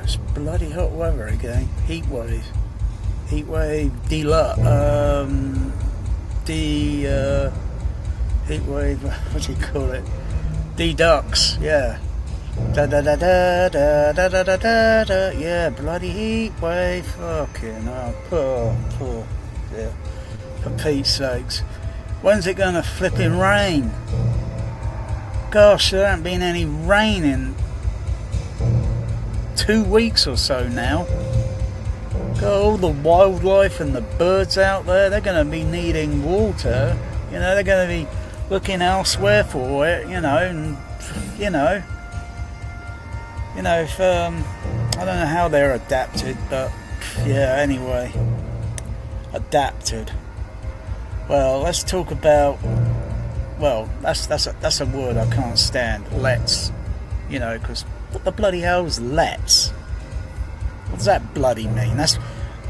it's bloody hot weather again. Heat wave deluxe. Heat wave. What do you call it? Dedux. Yeah. Da da da da da da da da da da. Yeah, bloody heat wave. Fucking hell. Poor. Yeah. For Pete's sakes. When's it gonna flipping rain? Gosh, there hasn't been any rain in 2 weeks or so now. Got all the wildlife and the birds out there, they're going to be needing water. You know, they're going to be looking elsewhere for it, you know, and, if, I don't know how they're adapted, but, yeah, anyway. Adapted. Well, let's talk about, well, that's a word I can't stand. Let's, because what the bloody hell is let's? What does that bloody mean? That's,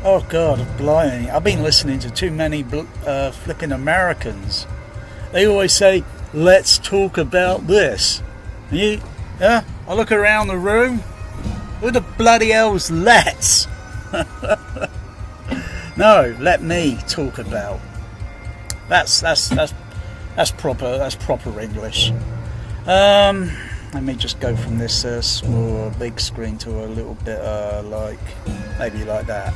oh God, blimey. I've been listening to too many flipping Americans. They always say, let's talk about this. I look around the room. Who the bloody hell's let's? No, let me talk about. That's proper English. Let me just go from this small big screen to a little bit maybe like that.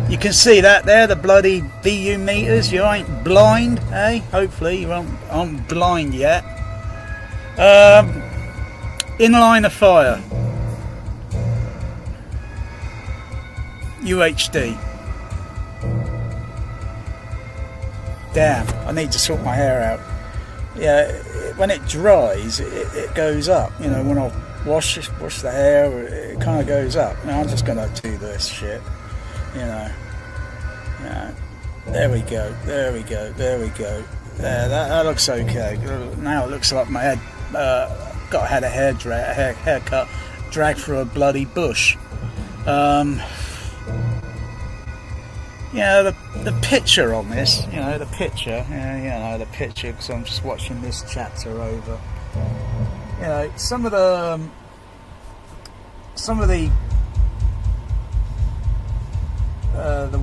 You can see that there, the bloody VU meters. You ain't blind, eh? Hopefully you aren't blind yet. In line of fire. UHD. Damn, I need to sort my hair out. Yeah, when it dries, it goes up. When I wash the hair, it kind of goes up. I'm just gonna do this shit. There we go. There, that looks okay. Now it looks like my head had a haircut dragged through a bloody bush. The picture on this, the picture, because I'm just watching this chapter over. Some of the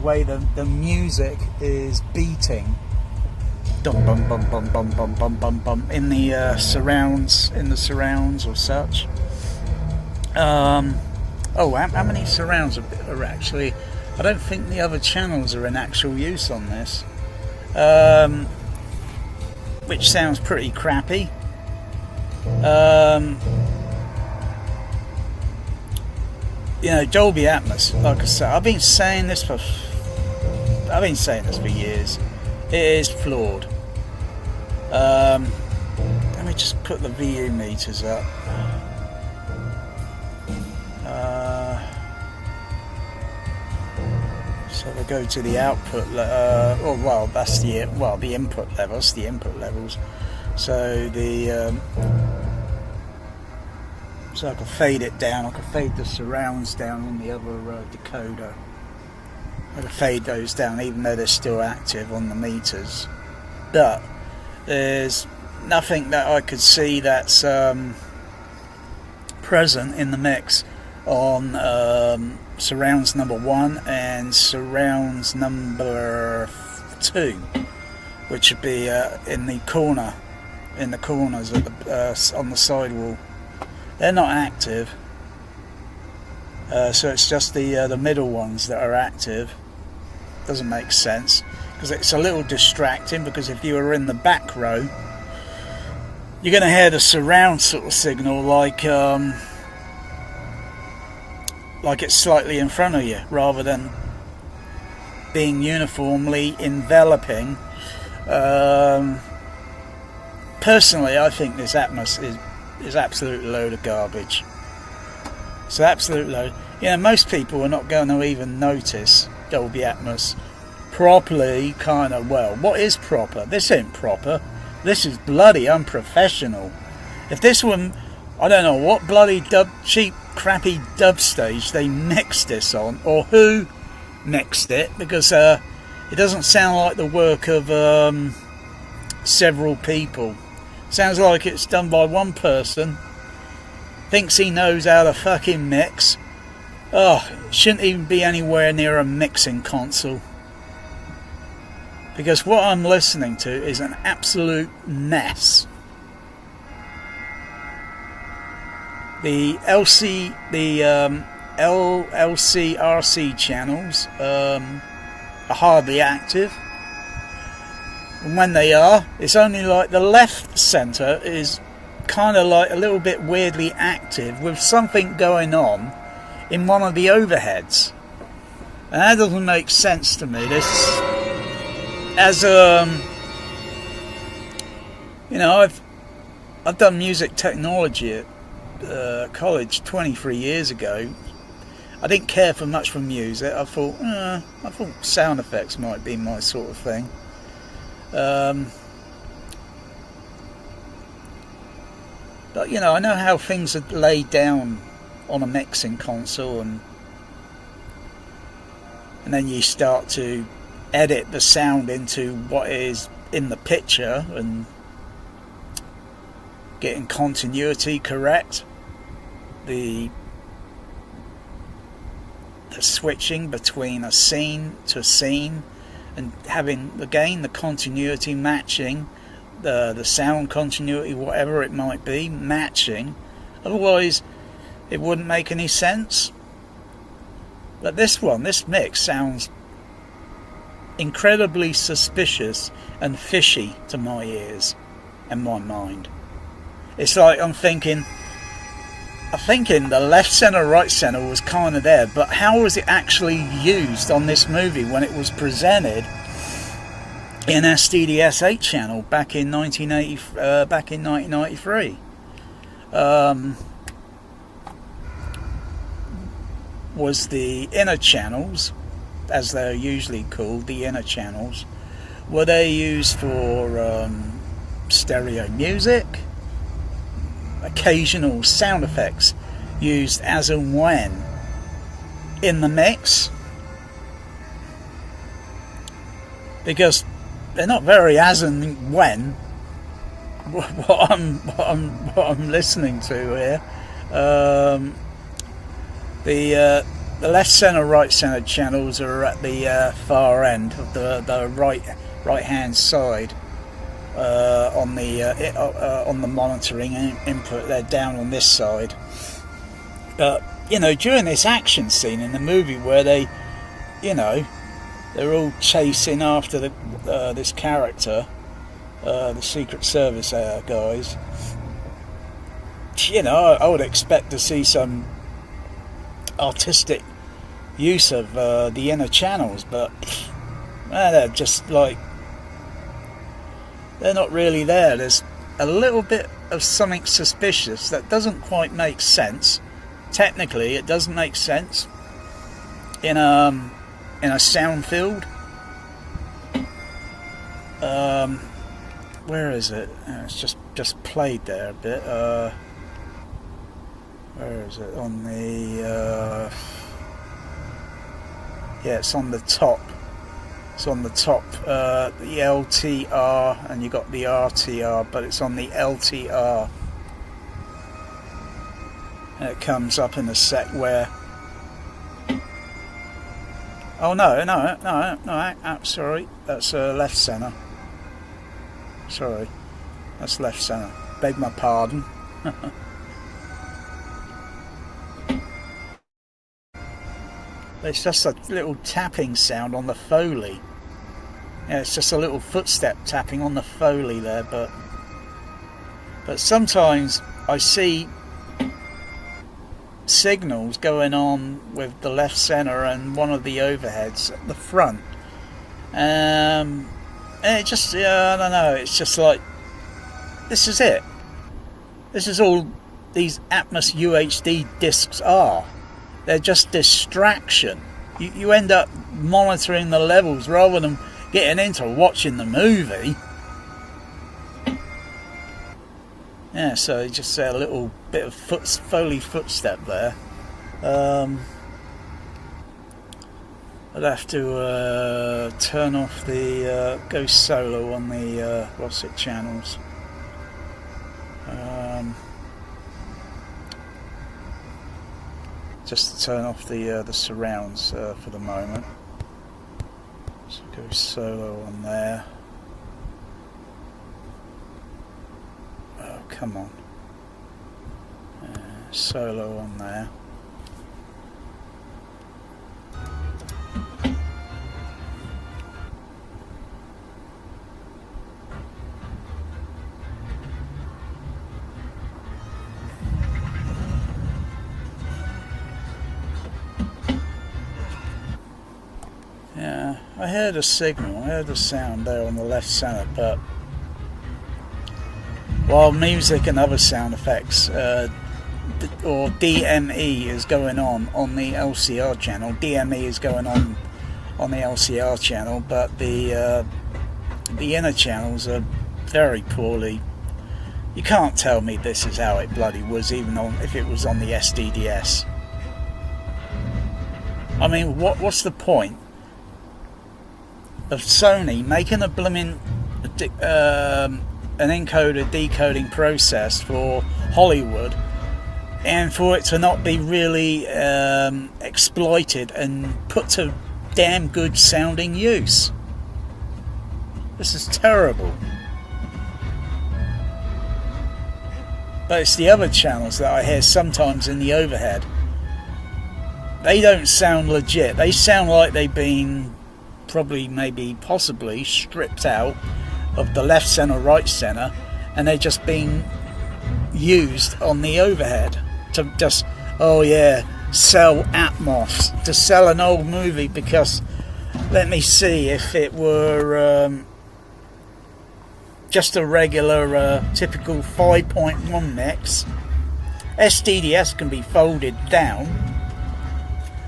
way the music is beating, dum bum bum bum bum bum bum bum bum in the surrounds or such. How many surrounds are actually? I don't think the other channels are in actual use on this, which sounds pretty crappy. Dolby Atmos, like I said, I've been saying this for years. It is flawed. Let me just put the VU meters up. So we go to the output, the input levels. So so I can fade it down. I can fade the surrounds down on the other decoder. I can fade those down, even though they're still active on the meters. But there's nothing that I could see that's present in the mix on surrounds number 1 and surrounds number 2, which would be in the corners of on the sidewall. They're not active, so it's just the middle ones that are active. Doesn't make sense, because it's a little distracting, because if you were in the back row, you're going to hear the surround sort of signal like it's slightly in front of you, rather than being uniformly enveloping. Personally, I think this Atmos is absolute load of garbage. It's an absolute load. Most people are not going to even notice Dolby Atmos properly. What is proper? This ain't proper. This is bloody unprofessional. If this were, I don't know what bloody cheap crappy dub stage they mixed this on, or who mixed it, because it doesn't sound like the work of several people. Sounds like it's done by one person, thinks he knows how to fucking mix. Oh, it shouldn't even be anywhere near a mixing console. Because what I'm listening to is an absolute mess. The LCRC channels are hardly active. And when they are, it's only like the left center is kind of like a little bit weirdly active with something going on in one of the overheads. And that doesn't make sense to me. This, as you know, I've done music technology at college 23 years ago. I didn't care for much for music. I thought sound effects might be my sort of thing. But you know, I know how things are laid down on a mixing console, and then you start to edit the sound into what is in the picture and getting continuity correct, the switching between a scene to scene, and having again the continuity matching the sound continuity, whatever it might be, matching. Otherwise it wouldn't make any sense. But this mix sounds incredibly suspicious and fishy to my ears and my mind. It's like I'm thinking the left center, right center was kind of there, but how was it actually used on this movie when it was presented in SDDS 8 channel back in 1993? Was the inner channels, as they're usually called, the inner channels, were they used for stereo music? Occasional sound effects used as and when in the mix? Because they're not very as and when what I'm listening to here. The left center, right center channels are at the far end of the right hand side on the monitoring input. They're down on this side. But you know, during this action scene in the movie where they, you know, they're all chasing after this character, the Secret Service guys. You know, I would expect to see some artistic use of the inner channels, but they're just like, they're not really there. There's a little bit of something suspicious that doesn't quite make sense. Technically, it doesn't make sense in a sound field. Where is it? It's just played there a bit. Where is it? On the yeah, it's on the top. It's on the top, the LTR, and you got the RTR, but it's on the LTR. And it comes up in a sec where... Oh no, sorry, that's left centre. Sorry, that's left centre. Beg my pardon. It's just a little tapping sound on the Foley. Yeah, it's just a little footstep tapping on the Foley there, but sometimes I see signals going on with the left center and one of the overheads at the front. And it just, I don't know, it's just like, this is it. This is all these Atmos UHD discs are. They're just distraction. You end up monitoring the levels rather than getting into watching the movie. Yeah, so you just say a little bit of Foley footstep there. I'd have to turn off the go solo on the what's it channels. just to turn off the surrounds for the moment. So go solo on there. Oh, come on. Solo on there. Yeah, I heard a signal, I heard a sound there on the left centre, but while music and other sound effects or DME is going on the LCR channel, DME is going on the LCR channel, but the inner channels are very poorly. You can't tell me this is how it bloody was, even if it was on the SDDS. I mean, what's the point of Sony making a blooming an encoder decoding process for Hollywood, and for it to not be really exploited and put to damn good sounding use? This is terrible. But it's the other channels that I hear sometimes in the overhead. They don't sound legit. They sound like they've been probably, maybe, possibly stripped out of the left center, right center, and they're just being used on the overhead to just, oh yeah, sell Atmos, to sell an old movie, because let me see, if it were just a regular typical 5.1 mix, SDDS can be folded down.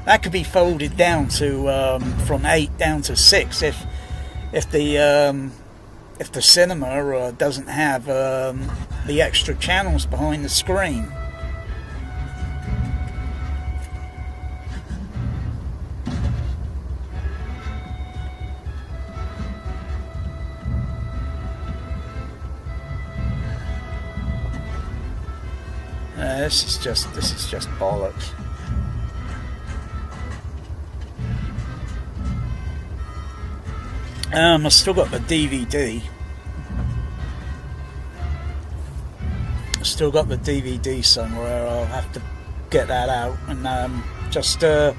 That could be folded down to from 8 down to 6 if the cinema doesn't have the extra channels behind the screen. This is just bollocks. I've still got the DVD. I've still got the DVD somewhere. I'll have to get that out and just I'll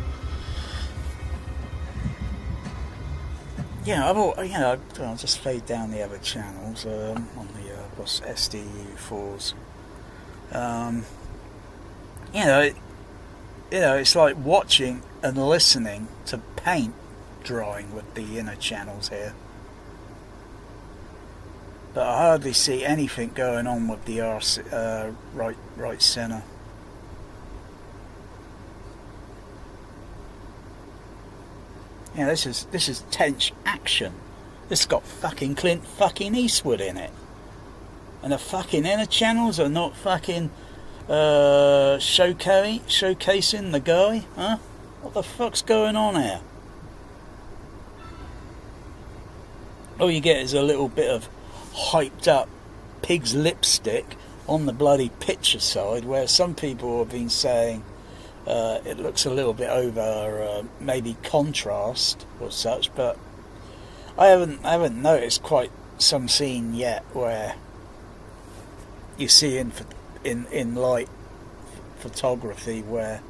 just fade down the other channels on the SDU4s. It's like watching and listening to paint drawing with the inner channels here, but I hardly see anything going on with the right center. Yeah, this is tense action. This has got fucking Clint fucking Eastwood in it, and the fucking inner channels are not fucking showcasing the guy, huh? What the fuck's going on here? All you get is a little bit of hyped up pig's lipstick on the bloody picture side, where some people have been saying it looks a little bit over maybe contrast or such, but I haven't noticed quite some scene yet where you see in light photography where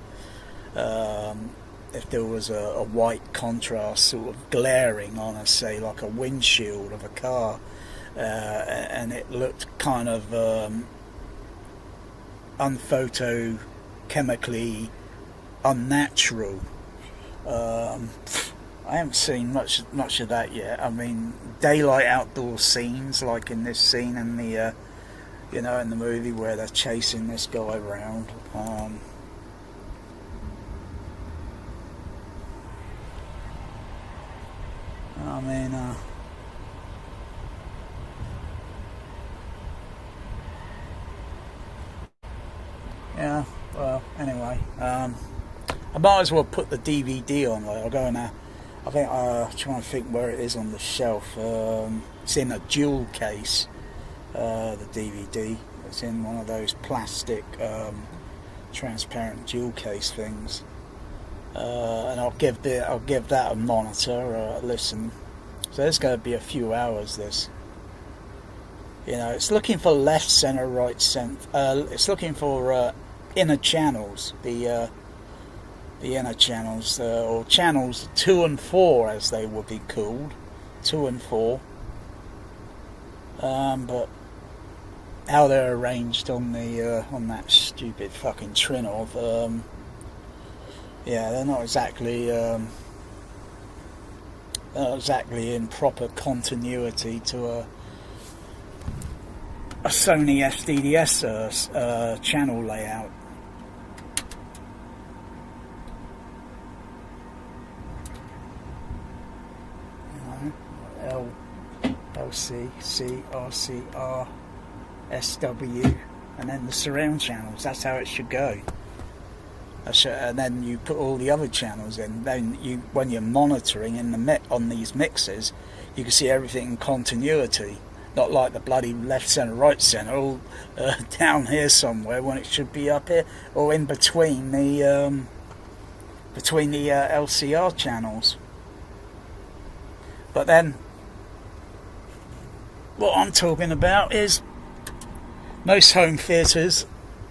if there was a white contrast sort of glaring on a, say, like a windshield of a car, and it looked kind of unphotochemically unnatural. I haven't seen much of that yet. I mean, daylight outdoor scenes, like in this scene in the in the movie where they're chasing this guy around. I mean, yeah, well, anyway, I might as well put the DVD on. Like, I'll go now. I think trying to think where it is on the shelf. It's in a jewel case. The DVD. It's in one of those plastic transparent dual case things, and I'll give that a monitor, a listen. So there's going to be a few hours. This, you know, it's looking for left, center, right, center. It's looking for inner channels, the inner channels, or channels 2 and 4, as they would be called, 2 and 4. But how they're arranged on the on that stupid fucking trinnov, yeah, they're not exactly in proper continuity to a Sony SDDS channel layout. LC, C, RC, R, SW, and then the surround channels. That's how it should go. And then you put all the other channels in. Then when you're monitoring in the on these mixes, you can see everything in continuity. Not like the bloody left center, right center, all down here somewhere when it should be up here, or in between the LCR channels. But then, what I'm talking about is most home theatres,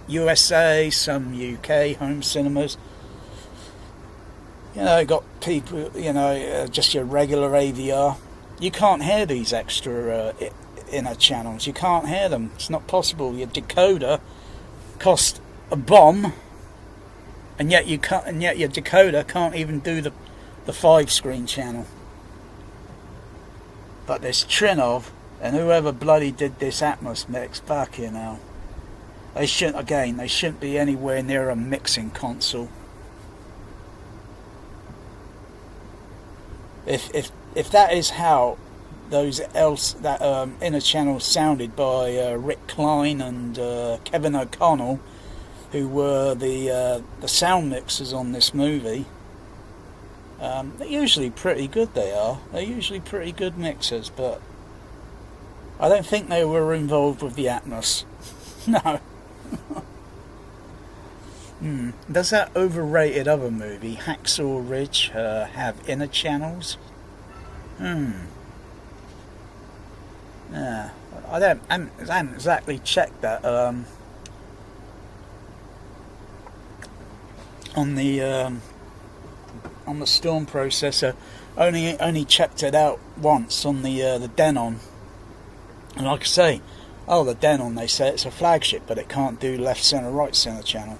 USA, some UK home cinemas, you know, got people, you know, just your regular AVR. You can't hear these extra inner channels. You can't hear them. It's not possible. Your decoder costs a bomb, and yet you can't. And yet your decoder can't even do the 5-screen channel. But this trinnov, and whoever bloody did this Atmos mix, fuck you know, they shouldn't be anywhere near a mixing console. If that is how those inner channels sounded by Rick Klein and Kevin O'Connell, who were the sound mixers on this movie, they're usually pretty good. They're usually pretty good mixers, but I don't think they were involved with the Atmos. No. Does that overrated other movie, Hacksaw Ridge, have inner channels? Yeah, I haven't exactly checked that on the Storm processor. Only checked it out once on the Denon, and like I say, the Denon, they say it's a flagship, but it can't do left center, right center channel.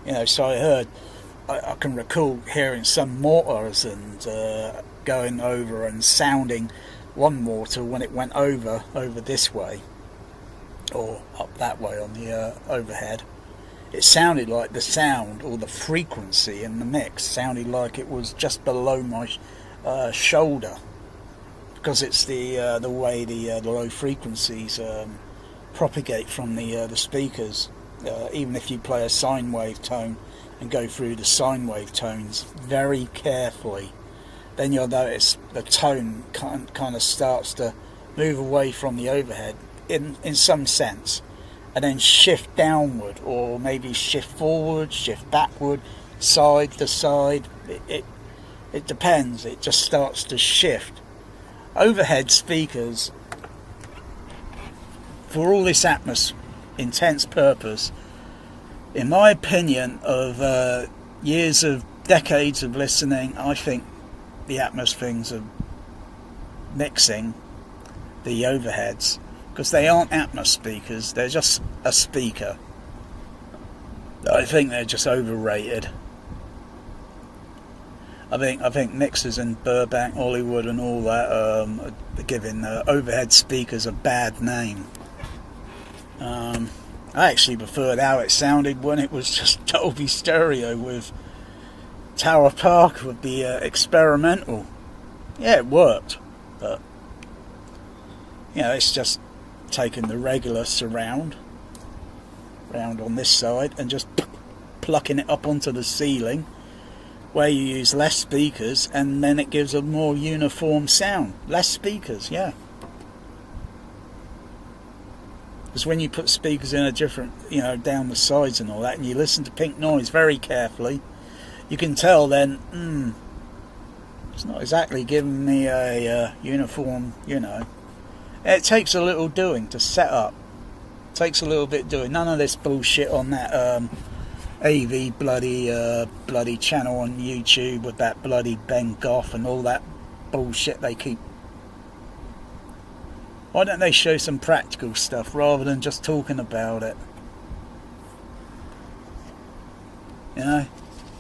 You know, so I heard. I can recall hearing some mortars and going over and sounding one mortar when it went over this way or up that way on the overhead. It sounded like the sound or the frequency in the mix sounded like it was just below my shoulder, because it's the way the low frequencies propagate from the speakers. Even if you play a sine wave tone and go through the sine wave tones very carefully, then you'll notice the tone kind of starts to move away from the overhead in some sense, and then shift downward, or maybe shift forward, shift backward, side to side. It depends. It just starts to shift. Overhead speakers, for all this Atmos intense purpose, in my opinion, of decades of listening, I think the Atmos things are mixing the overheads, because they aren't Atmos speakers, they're just a speaker. I think they're just overrated. I think mixers in Burbank, Hollywood and all that are giving overhead speakers a bad name. I actually preferred how it sounded when it was just Dolby Stereo with Tower Park with the experimental. Yeah, it worked, but you know, it's just taking the regular surround on this side and just plucking it up onto the ceiling, where you use less speakers, and then it gives a more uniform sound. Less speakers, yeah. Because when you put speakers in a different, you know, down the sides and all that, and you listen to pink noise very carefully, you can tell then, it's not exactly giving me a uniform, you know. It takes a little doing to set up. It takes a little bit doing. None of this bullshit on that AV bloody channel on YouTube with that bloody Ben Goff and all that bullshit they keep. Why don't they show some practical stuff rather than just talking about it? You know,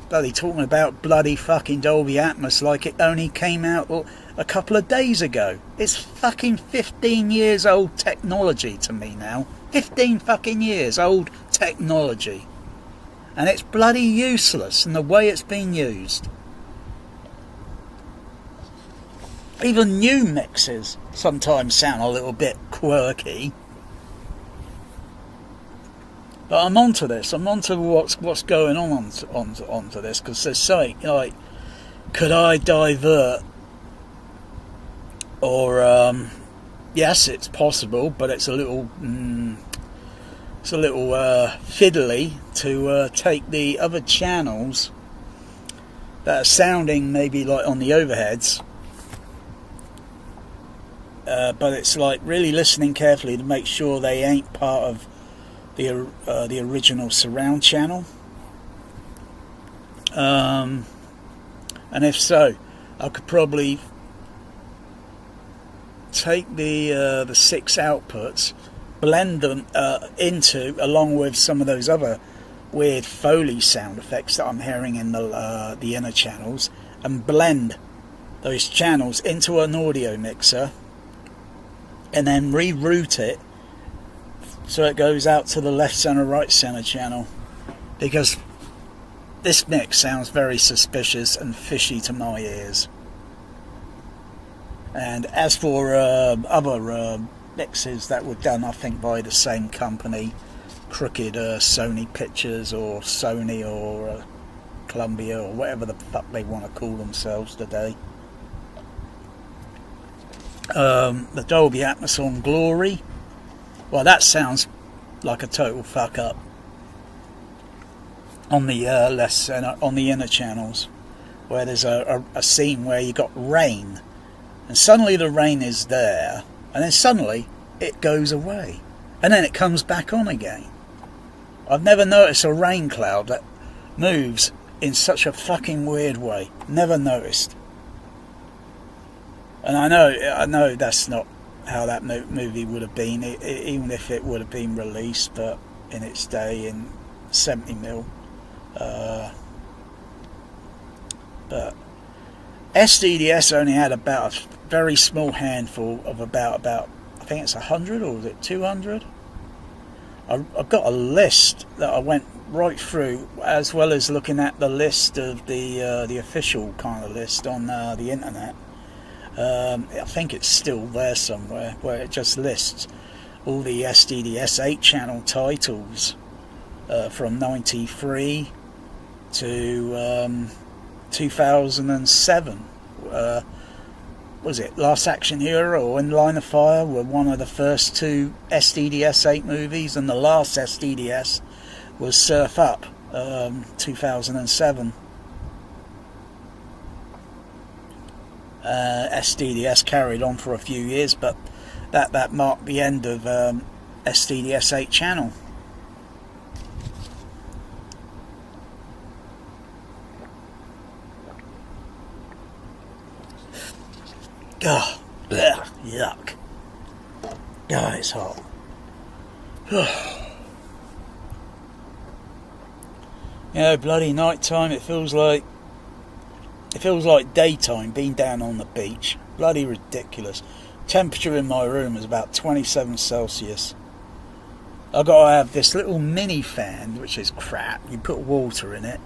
bloody talking about bloody fucking Dolby Atmos like it only came out a couple of days ago. It's fucking 15 years old technology to me now. 15 fucking years old technology. And it's bloody useless in the way it's been used. Even new mixes sometimes sound a little bit quirky. But I'm onto this. I'm onto what's going onto this, because there's something like, could I divert? Or yes, it's possible, but it's a little fiddly to take the other channels that are sounding maybe like on the overheads. But it's like really listening carefully to make sure they ain't part of the original surround channel. And if so, I could probably take the 6 outputs, blend them into, along with some of those other weird Foley sound effects that I'm hearing in the inner channels, and blend those channels into an audio mixer, and then reroute it so it goes out to the left center, right center channel, because this mix sounds very suspicious and fishy to my ears. And as for other mixes that were done, I think by the same company, Crooked Sony Pictures or Sony or Columbia or whatever the fuck they want to call themselves today. The Dolby Atmos on Glory, well, that sounds like a total fuck up on the on the inner channels, where there's a scene where you got rain, and suddenly the rain is there, and then suddenly it goes away, and then it comes back on again. I've never noticed a rain cloud that moves in such a fucking weird way. Never noticed. And I know that's not how that movie would have been, even if it would have been released, but in its day in 70mm. But SDDS only had about a very small handful of about I think it's 100, or was it 200? I've got a list that I went right through, as well as looking at the list of the official kind of list on the internet. I think it's still there somewhere, where it just lists all the SDDS 8-channel titles from 93 to 2007. Was it Last Action Hero or In Line of Fire were one of the first 2 SDDS 8 movies, and the last SDDS was Surf Up, 2007. SDDS carried on for a few years, but that marked the end of SDDS 8 channel. Oh, bleh, yuck. God, it's hot. You know, bloody night time, it feels like daytime being down on the beach. Bloody ridiculous. Temperature in my room is about 27 Celsius. I've got to have this little mini fan, which is crap. You put water in it,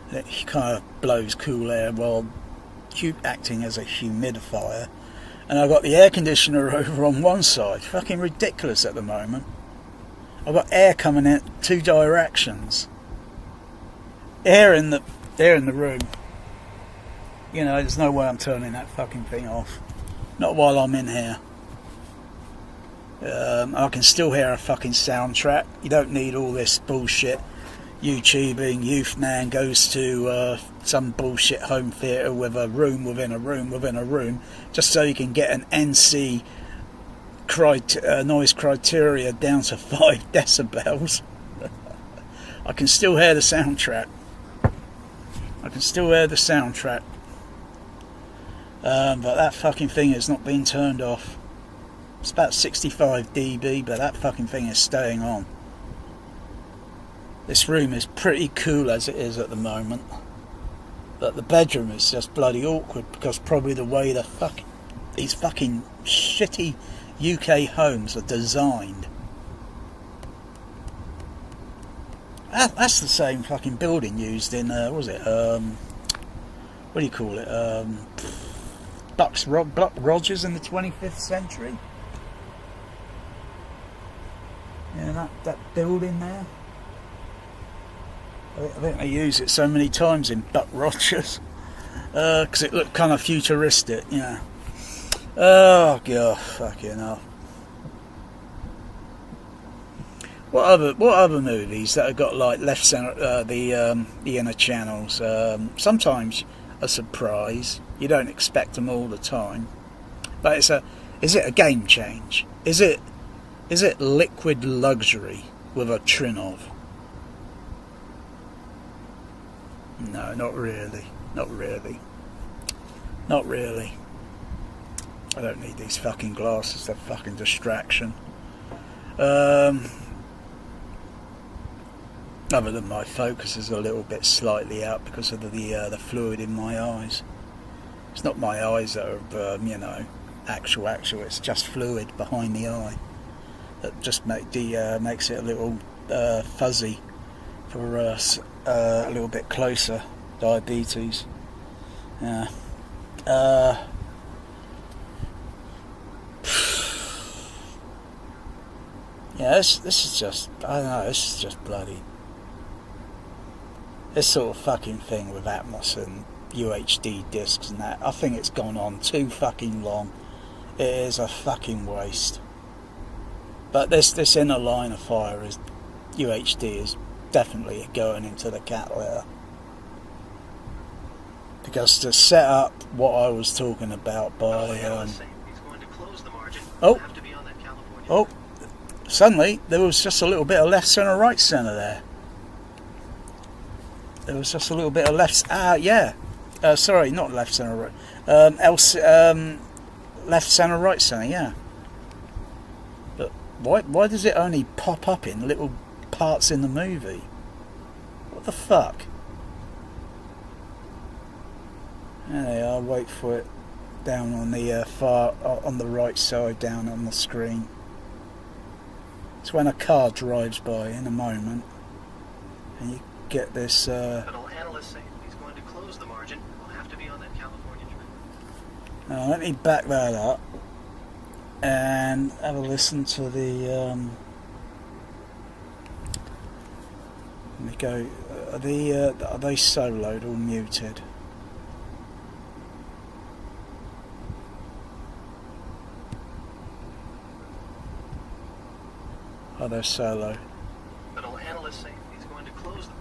and it kind of blows cool air while acting as a humidifier. And I've got the air conditioner over on one side. Fucking ridiculous at the moment. I've got air coming in 2 directions. Air in the room. You know, there's no way I'm turning that fucking thing off. Not while I'm in here. I can still hear a fucking soundtrack. You don't need all this bullshit YouTubing. Youth man goes to some bullshit home theatre with a room within a room within a room, just so you can get an NC noise criteria down to 5 decibels. I can still hear the soundtrack. I can still hear the soundtrack. But that fucking thing has not been turned off. It's about 65 dB, but that fucking thing is staying on. This room is pretty cool as it is at the moment. But the bedroom is just bloody awkward because probably the way these fucking shitty UK homes are designed. That's the same fucking building used in, what was it? What do you call it? Buck Rogers in the 25th century. Yeah, that building there. I think they use it so many times in Buck Rogers because it looked kind of futuristic. Yeah. Oh god, fucking hell. What other movies that have got like left center the inner channels? Sometimes a surprise. You don't expect them all the time, but is it a game change? Is it liquid luxury with a trinnov? No, not really. Not really. Not really. I don't need these fucking glasses. They're fucking distraction. Other than my focus is a little bit slightly out because of the fluid in my eyes. It's not my eyes that are actual. It's just fluid behind the eye that just makes it a little fuzzy for us. A little bit closer. Diabetes. Yeah. Yeah, this is just, I don't know, this is just bloody, this sort of fucking thing with Atmos and UHD discs and that, I think it's gone on too fucking long. It is a fucking waste. But this inner line of fire is, UHD is definitely going into the cat litter. Because to set up what I was talking about by, suddenly there was just a little bit of left centre, right centre there. There was just a little bit of left. Sorry, not left centre, right. Left centre, right centre. Yeah. But why does it only pop up in little parts in the movie? What the fuck? Anyway, I'll wait for it down on the on the right side, down on the screen. It's when a car drives by in a moment, and you get this. Analysts say he's going to close the margin. We'll have to be on that California trip. Now let me back that up and have a listen to the. Let me go. Are they soloed or muted? Oh, they're solo. But analysts say he's going to close them.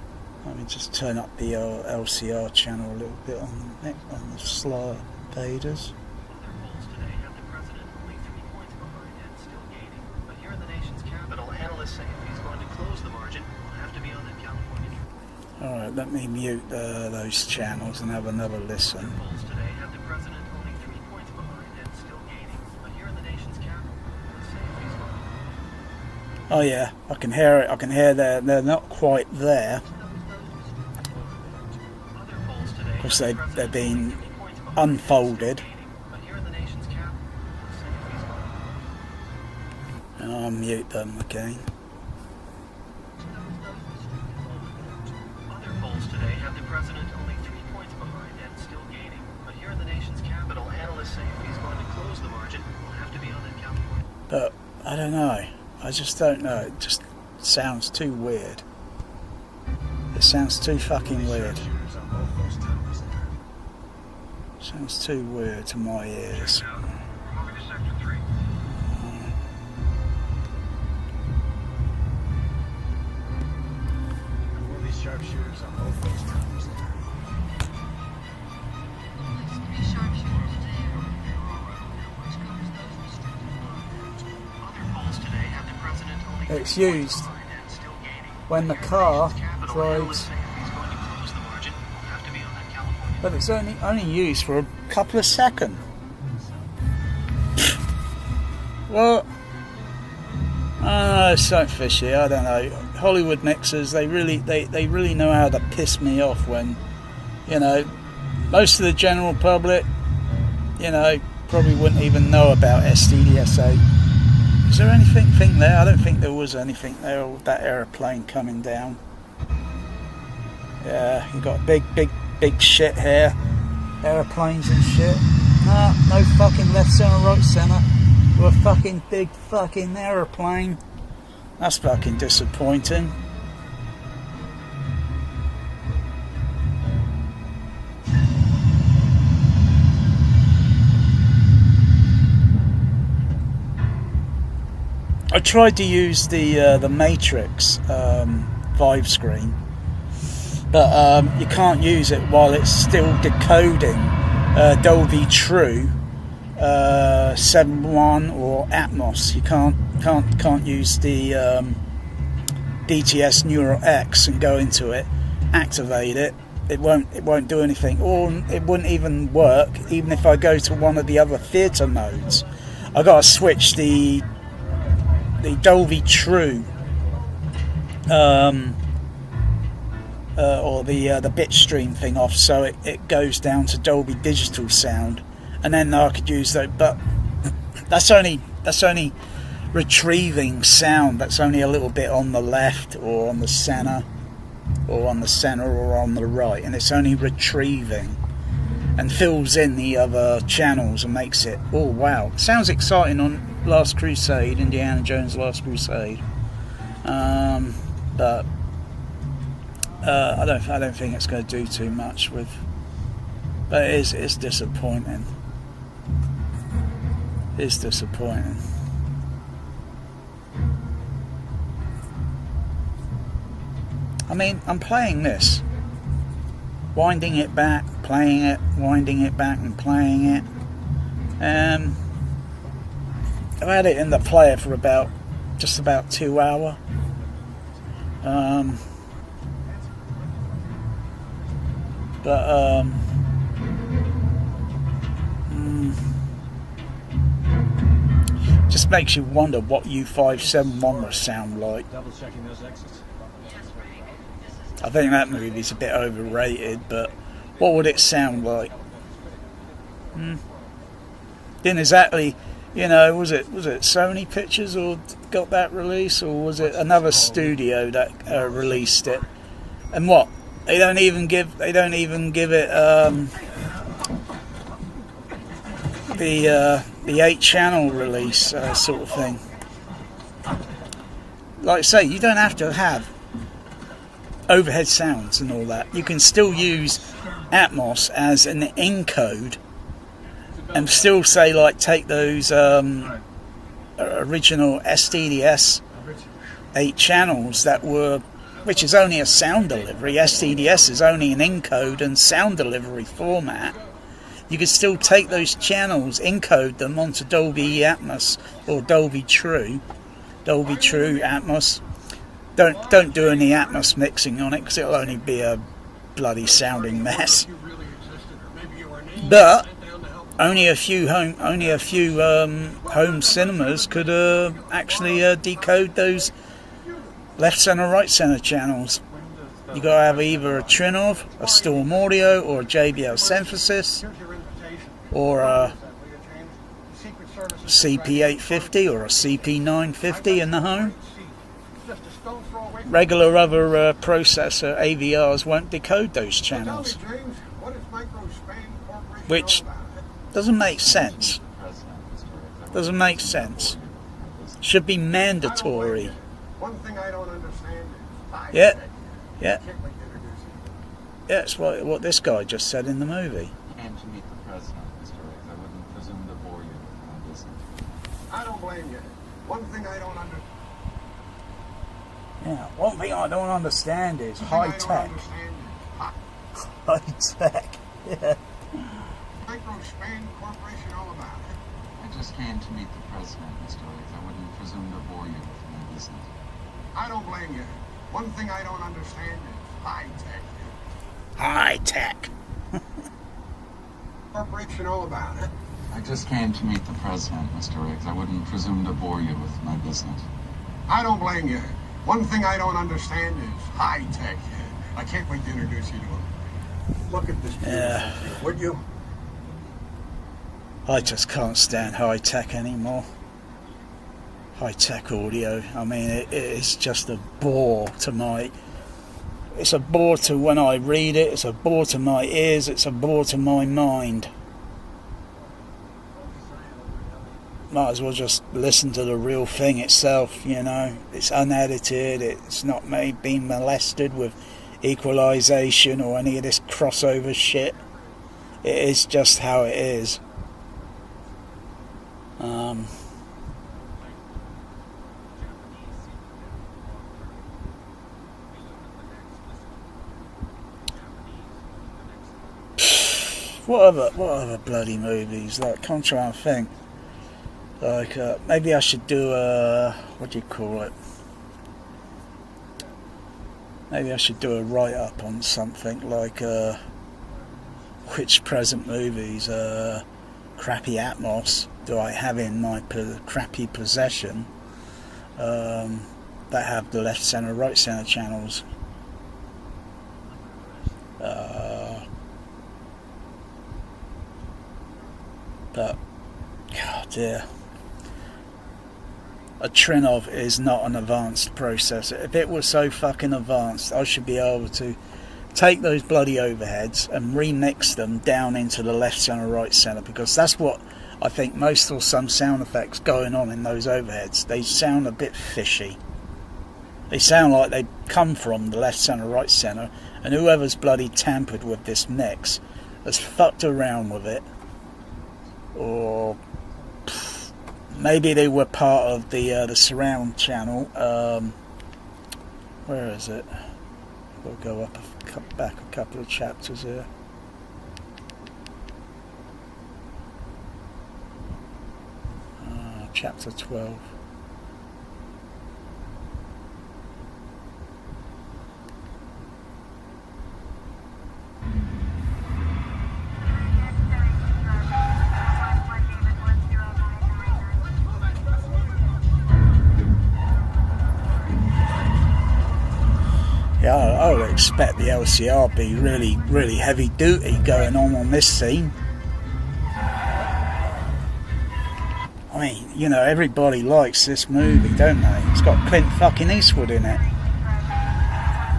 Let me just turn up the LCR channel a little bit on the slower faders. Other polls today have the president only 3 points behind and still gaining. But here in the nation's capital, analysts say he's going to close the margin. We'll have to be on that California trip. Alright, let me mute those channels and have another listen. Other polls today have the president only 3 points behind and still gaining. But here in the nation's capital, let's say he's going. Oh yeah, I can hear it. I can hear they're not quite there. Of course, they're being unfolded. And I'll mute them again. Other polls today have the president only 3 points behind and still gaining. But here in the nation's capital, analysts say if he's going to close the margin, we'll have to be on that California. But I don't know. I just don't know. It just sounds too weird. It sounds too fucking weird. Sounds too weird to my ears. It's used when the car drives, but it's only used for a couple of seconds. Well, it's so fishy. I don't know. Hollywood mixers, they really know how to piss me off when, you know, most of the general public, you know, probably wouldn't even know about SDDS 8. Is there anything there? I don't think there was anything there with that aeroplane coming down. Yeah, you got big shit here. Aeroplanes and shit. Nah, no fucking left center, right center. With a fucking big fucking aeroplane. That's fucking disappointing. I tried to use the Matrix Vive screen, but you can't use it while it's still decoding Dolby True 7.1 or Atmos. You can't use the DTS Neural X and go into it, activate it. It won't do anything, or it wouldn't even work even if I go to one of the other theatre modes. I got to switch the Dolby True or the bit stream thing off, so it goes down to Dolby Digital sound, and then I could use that. But that's only retrieving sound. That's only a little bit on the left or on the center or on the right, and it's only retrieving and fills in the other channels and makes it, oh wow, sounds exciting on Last Crusade, Indiana Jones Last Crusade, but I don't think it's going to do too much with. But it's disappointing. It's disappointing. I mean, I'm playing this, winding it back, playing it, winding it back, and playing it. I've had it in the player for just about 2 hours. Just makes you wonder what U571 would sound like. Double checking those exits. I think that movie's a bit overrated, but what would it sound like? Didn't exactly, you know, was it Sony Pictures or got that release, or was it another studio that released it? And what? They don't even give it the 8-channel release sort of thing. Like I say, you don't have to have overhead sounds and all that. You can still use Atmos as an encode and still say, like, take those original SDDS 8 channels that were, which is only a sound delivery. SDDS is only an encode and sound delivery format. You could still take those channels, encode them onto Dolby Atmos or Dolby True Atmos. Don't do any Atmos mixing on it, because it'll only be a bloody sounding mess. But only a few home cinemas could actually decode those left center, right center channels. You got to have either a trinnov, a Storm Audio, or a JBL synthesis, or a CP850 or a CP950 in the home. Regular other processor AVRs won't decode those channels, which doesn't make sense. Doesn't make sense. Should be mandatory. One thing I don't understand is Yeah. That's what this guy just said in the movie. And to meet the president, Mr. Riggs. I wouldn't presume to bore you on this. I don't blame you. One thing I don't understand. Yeah, one thing I don't understand is high tech. High tech. Yeah. Microspan Corporation, all about it. I just came to meet the president, Mr. Riggs. I wouldn't presume to bore you with my business. I don't blame you. One thing I don't understand is high tech. High tech. Corporation all about it. I just came to meet the president, Mr. Riggs. I wouldn't presume to bore you with my business. I don't blame you. One thing I don't understand is high tech. I can't wait to introduce you to him. Look at this beautiful view, would you? I just can't stand high tech anymore. High tech audio. I mean, it is just a bore to my. It's a bore to when I read it. It's a bore to my ears. It's a bore to my mind. Might as well just listen to the real thing itself, you know. It's unedited. It's not being molested with equalization or any of this crossover shit. It is just how it is. What other bloody movies? Like, I'm trying to think. Like, maybe I should do a, what do you call it? Maybe I should do a write-up on something like, which present movies, crappy Atmos do I have in my crappy possession, that have the left center, right center channels. But, God dear. A trinnov is not an advanced processor. If it was so fucking advanced, I should be able to take those bloody overheads and remix them down into the left center, right center, because that's what I think most or some sound effects going on in those overheads. They sound a bit fishy. They sound like they come from the left center, right center, and whoever's bloody tampered with this mix has fucked around with it, or maybe they were part of the surround channel. Where is it? We'll go up back a couple of chapters here. Chapter 12. Yeah, I would expect the LCR be really heavy duty going on this scene. I mean, you know, everybody likes this movie, don't they? It's got Clint fucking Eastwood in it.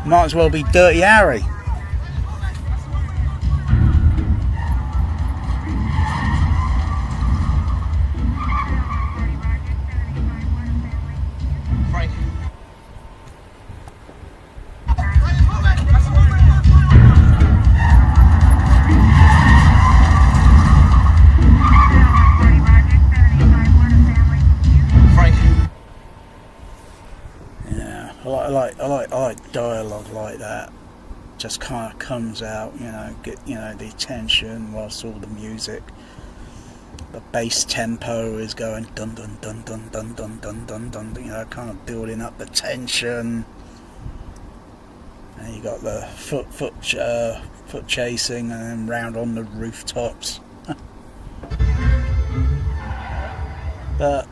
Might as well be Dirty Harry. I like dialogue like that. Just kind of comes out, you know, get the attention whilst all the music, the bass tempo is going dun dun dun dun dun dun dun dun dun, you know, kind of building up the tension. And you got the foot chasing and then round on the rooftops. But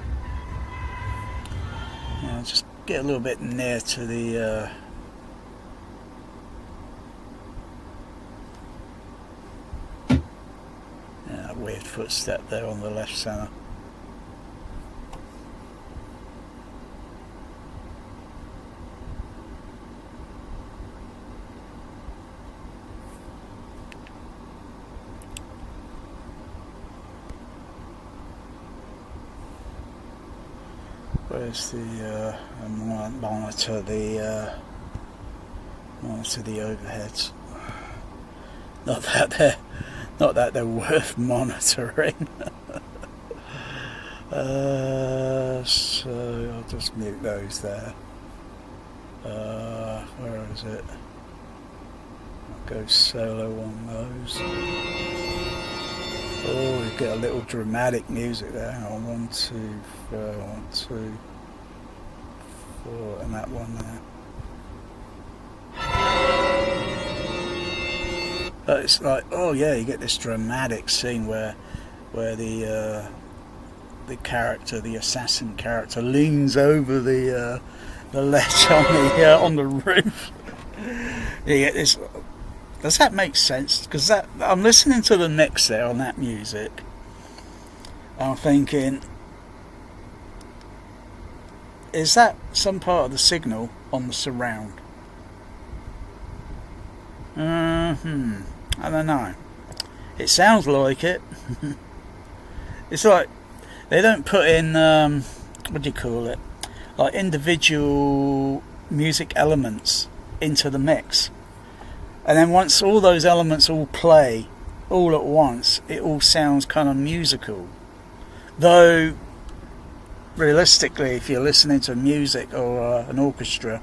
you know, just get a little bit near to the weird footstep there on the left center. Where's the monitor the overheads? Not that they're worth monitoring. So I'll just mute those there. Where is it? I'll go solo on those. Oh, you get a little dramatic music there. Hang on, 1, 2, 4, 1, 2, 4, and that one there. But it's like, oh yeah, you get this dramatic scene where the character, the assassin character, leans over the ledge on the roof. You get this. Does that make sense? Because that I'm listening to the mix there on that music. I'm thinking, is that some part of the signal on the surround? I don't know. It sounds like it. It's like they don't put in what do you call it? Like individual music elements into the mix. And then once all those elements all play all at once, it all sounds kind of musical. Though, realistically, if you're listening to music or an orchestra,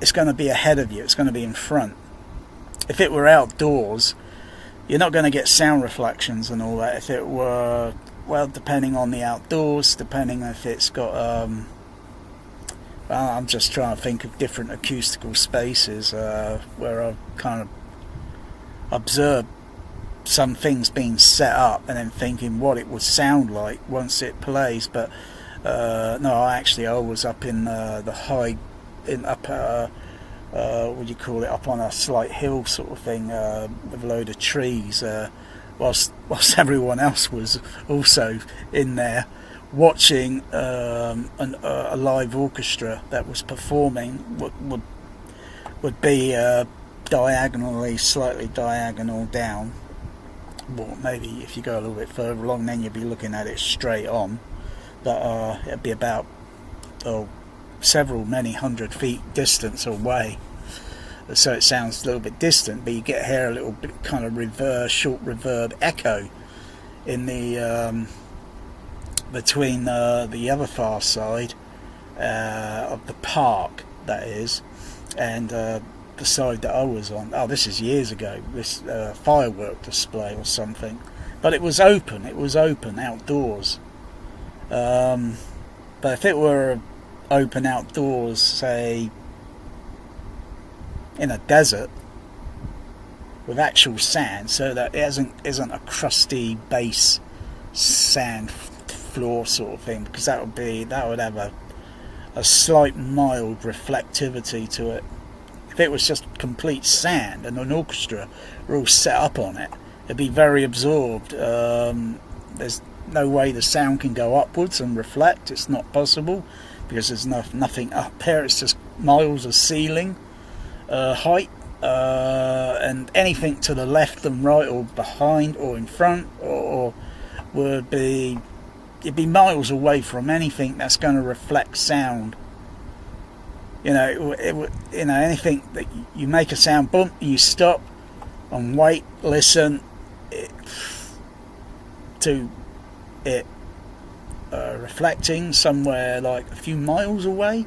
it's going to be ahead of you, it's going to be in front. If it were outdoors, you're not going to get sound reflections and all that. If it were, well, depending on the outdoors, depending if it's got... I'm just trying to think of different acoustical spaces where I've kind of observed some things being set up and then thinking what it would sound like once it plays. But no, I was up in the high, what do you call it, up on a slight hill sort of thing with a load of trees, whilst everyone else was also in there watching a live orchestra that was performing. Would be slightly diagonal down. Well, maybe if you go a little bit further along, then you'd be looking at it straight on. But it'd be about many hundred feet distance away. So it sounds a little bit distant, but you hear a little bit kind of short reverb echo in the between the other far side of the park, that is, and the side that I was on. Oh, this is years ago, this firework display or something, but it was open outdoors. But if it were open outdoors, say in a desert with actual sand, so that it isn't a crusty base sand floor sort of thing, because that would have a slight mild reflectivity to it. If it was just complete sand and an orchestra were all set up on it, it'd be very absorbed. There's no way the sound can go upwards and reflect. It's not possible, because there's nothing up here. It's just miles of ceiling height, and anything to the left and right or behind or in front or would be, you'd be miles away from anything that's going to reflect sound. Anything that you make a sound, boom, you stop and wait, listen to it reflecting somewhere like a few miles away.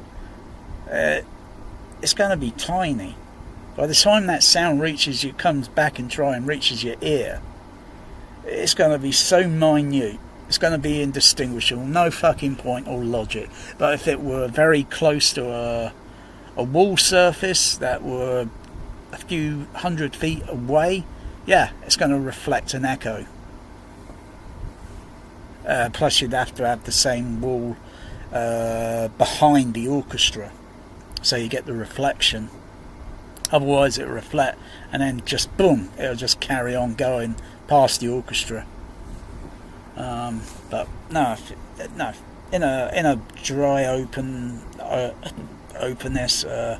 It's going to be tiny. By the time that sound reaches you, comes back and reaches your ear, it's going to be so minute. It's going to be indistinguishable, no fucking point or logic. But if it were very close to a wall surface that were a few hundred feet away, yeah, it's going to reflect an echo. Plus you'd have to have the same wall behind the orchestra, so you get the reflection. Otherwise it'll reflect and then just boom, it'll just carry on going past the orchestra. But no, in a dry openness, the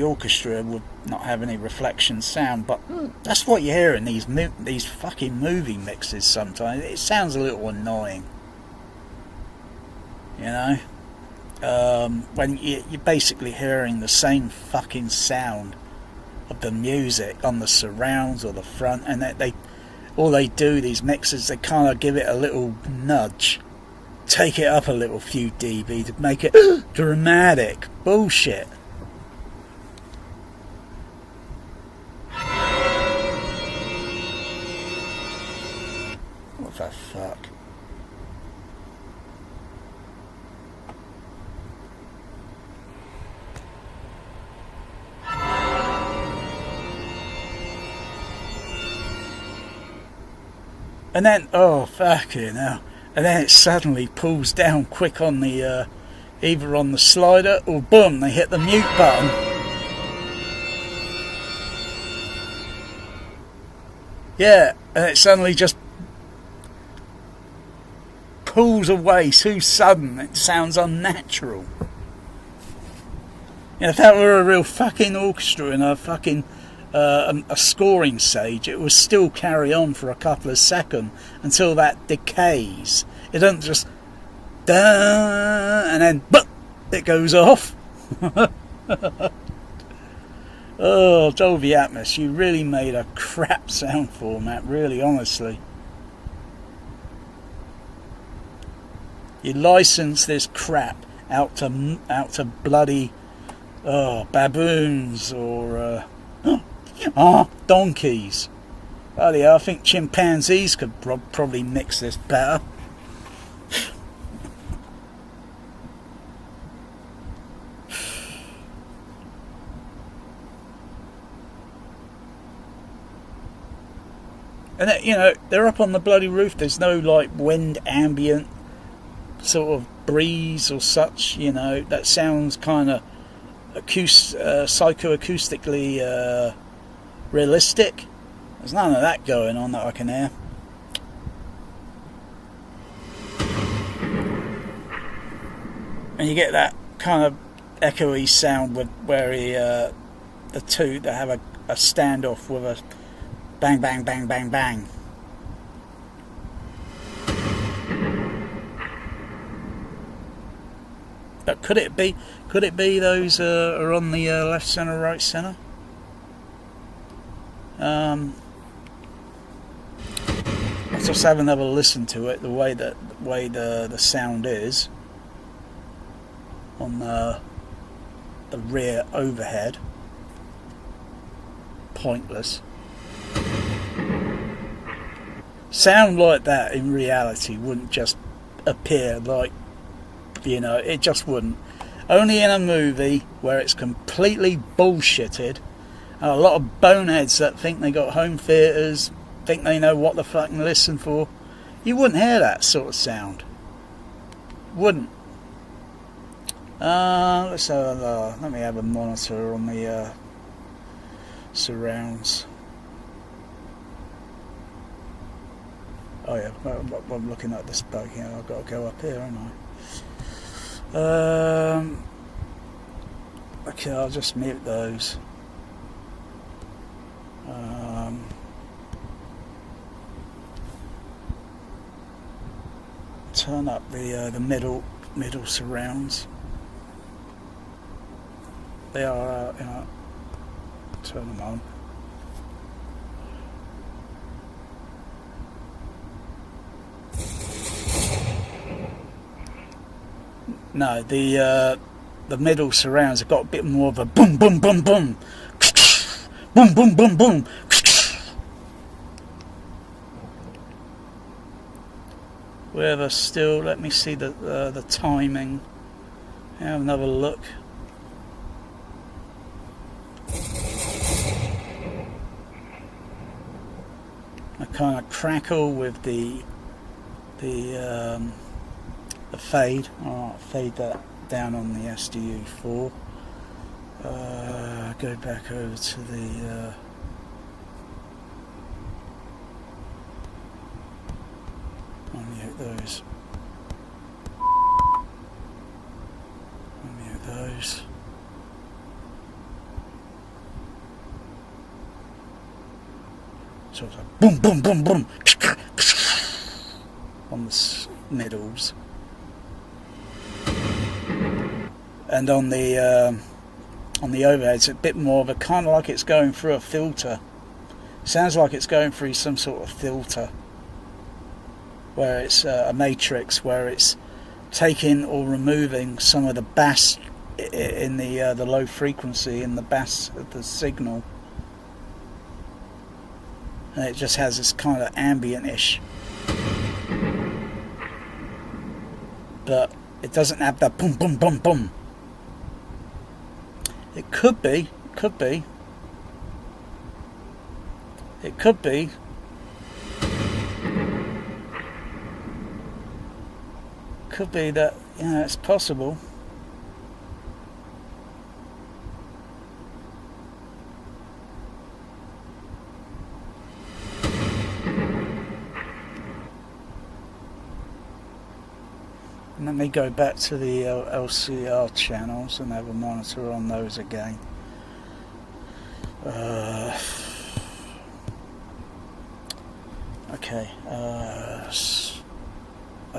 orchestra would not have any reflection sound. But that's what you hear in these fucking movie mixes. Sometimes it sounds a little annoying, when you're basically hearing the same fucking sound of the music on the surrounds or the front, and these mixers, they kind of give it a little nudge, take it up a little few dB to make it dramatic. Bullshit. What the fuck? And then, oh fucking hell. And then it suddenly pulls down quick on the, either on the slider or boom, they hit the mute button. Yeah, and it suddenly just pulls away too sudden. It sounds unnatural. You know, if that were a real fucking orchestra in a fucking a scoring stage, it will still carry on for a couple of seconds until that decays. It doesn't just and then it goes off. Oh, Dolby Atmos, you really made a crap sound format, really, honestly. You license this crap out to bloody baboons or donkeys. Bloody hell, I think chimpanzees could probably mix this better. And you know, they're up on the bloody roof. There's no like wind ambient sort of breeze or such. You know, that sounds kind of psychoacoustically realistic. There's none of that going on that I can hear. And you get that kind of echoey sound with where the two that have a standoff with a bang, bang, bang, bang, bang. But could it be those are on the left center, right center? Let's just have another listen to it. The way the sound is on the rear overhead. Pointless. Sound like that in reality wouldn't just appear, like, you know, it just wouldn't. Only in a movie where it's completely bullshitted, and a lot of boneheads that think they got home theatres, think they know what to fucking listen for, you wouldn't hear that sort of sound. Wouldn't. Let's have let me have a monitor on the surrounds. Oh yeah, I'm looking at this bug here. I've got to go up here, haven't I? Okay, I'll just mute those. Turn up the middle surrounds. They are, you know, turn them on. No, the middle surrounds have got a bit more of a boom, boom, boom, boom, boom, boom, boom, boom. Whether still, let me see the timing. Have another look. I kind of crackle with the fade. I'll fade that down on the SDU4. Go back over to the unmute those. Unmute those. So it's like boom, boom, boom, boom on the middles. And on the overhead, it's a bit more of a kind of like it's going through a filter. Sounds like it's going through some sort of filter, where it's a matrix, where it's taking or removing some of the bass in the low frequency in the bass of the signal, and it just has this kind of ambient-ish but it doesn't have that boom, boom, boom, boom. It could be, could be. It could be. Could be that, you know, it's possible. Let me go back to the LCR channels and have a monitor on those again. Okay, I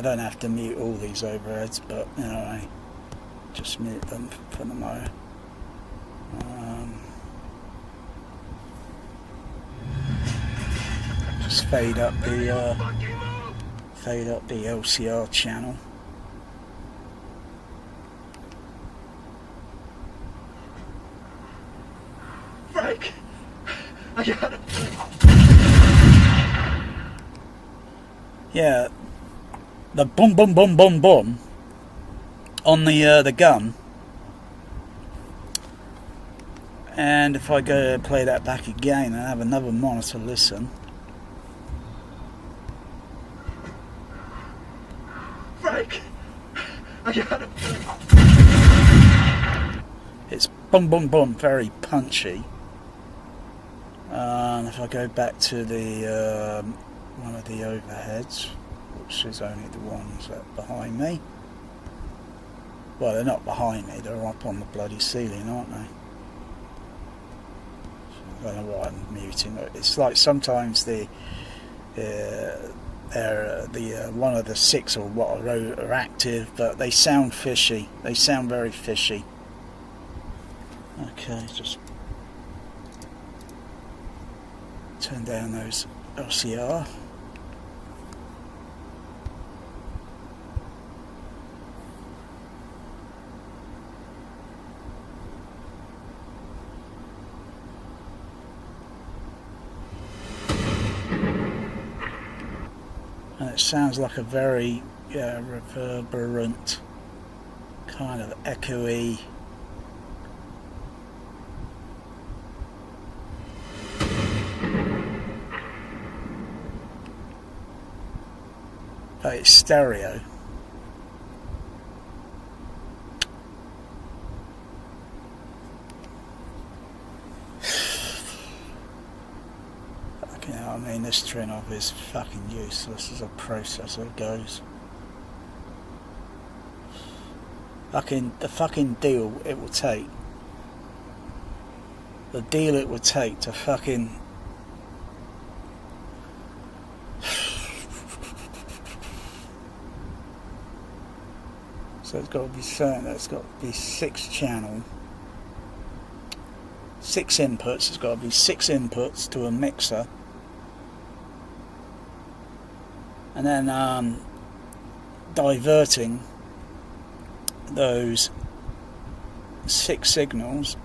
don't have to mute all these overheads, but you know, I just mute them for the moment. Just fade up the LCR channel. Frank, I got it. Yeah, the boom, boom, boom, boom, boom on the gun. And if I go play that back again and have another monitor listen. Frank, I got it. It's boom, boom, boom, very punchy. If I go back to the one of the overheads, which is only the ones that are behind me. Well, they're not behind me, they're up on the bloody ceiling, aren't they? So I don't know why I'm muting it. It's like sometimes the one of the 6 or what are active, but they sound fishy. They sound very fishy. Okay, just turn down those LCR. And it sounds like a very reverberant, kind of echoey. But it's stereo. You know, I mean, this trinnov is fucking useless as a processor goes. The fucking deal it will take. The deal it would take to fucking so it's got to be certain that it's got to be 6 channel, 6 inputs. It's got to be 6 inputs to a mixer. And then diverting those 6 signals,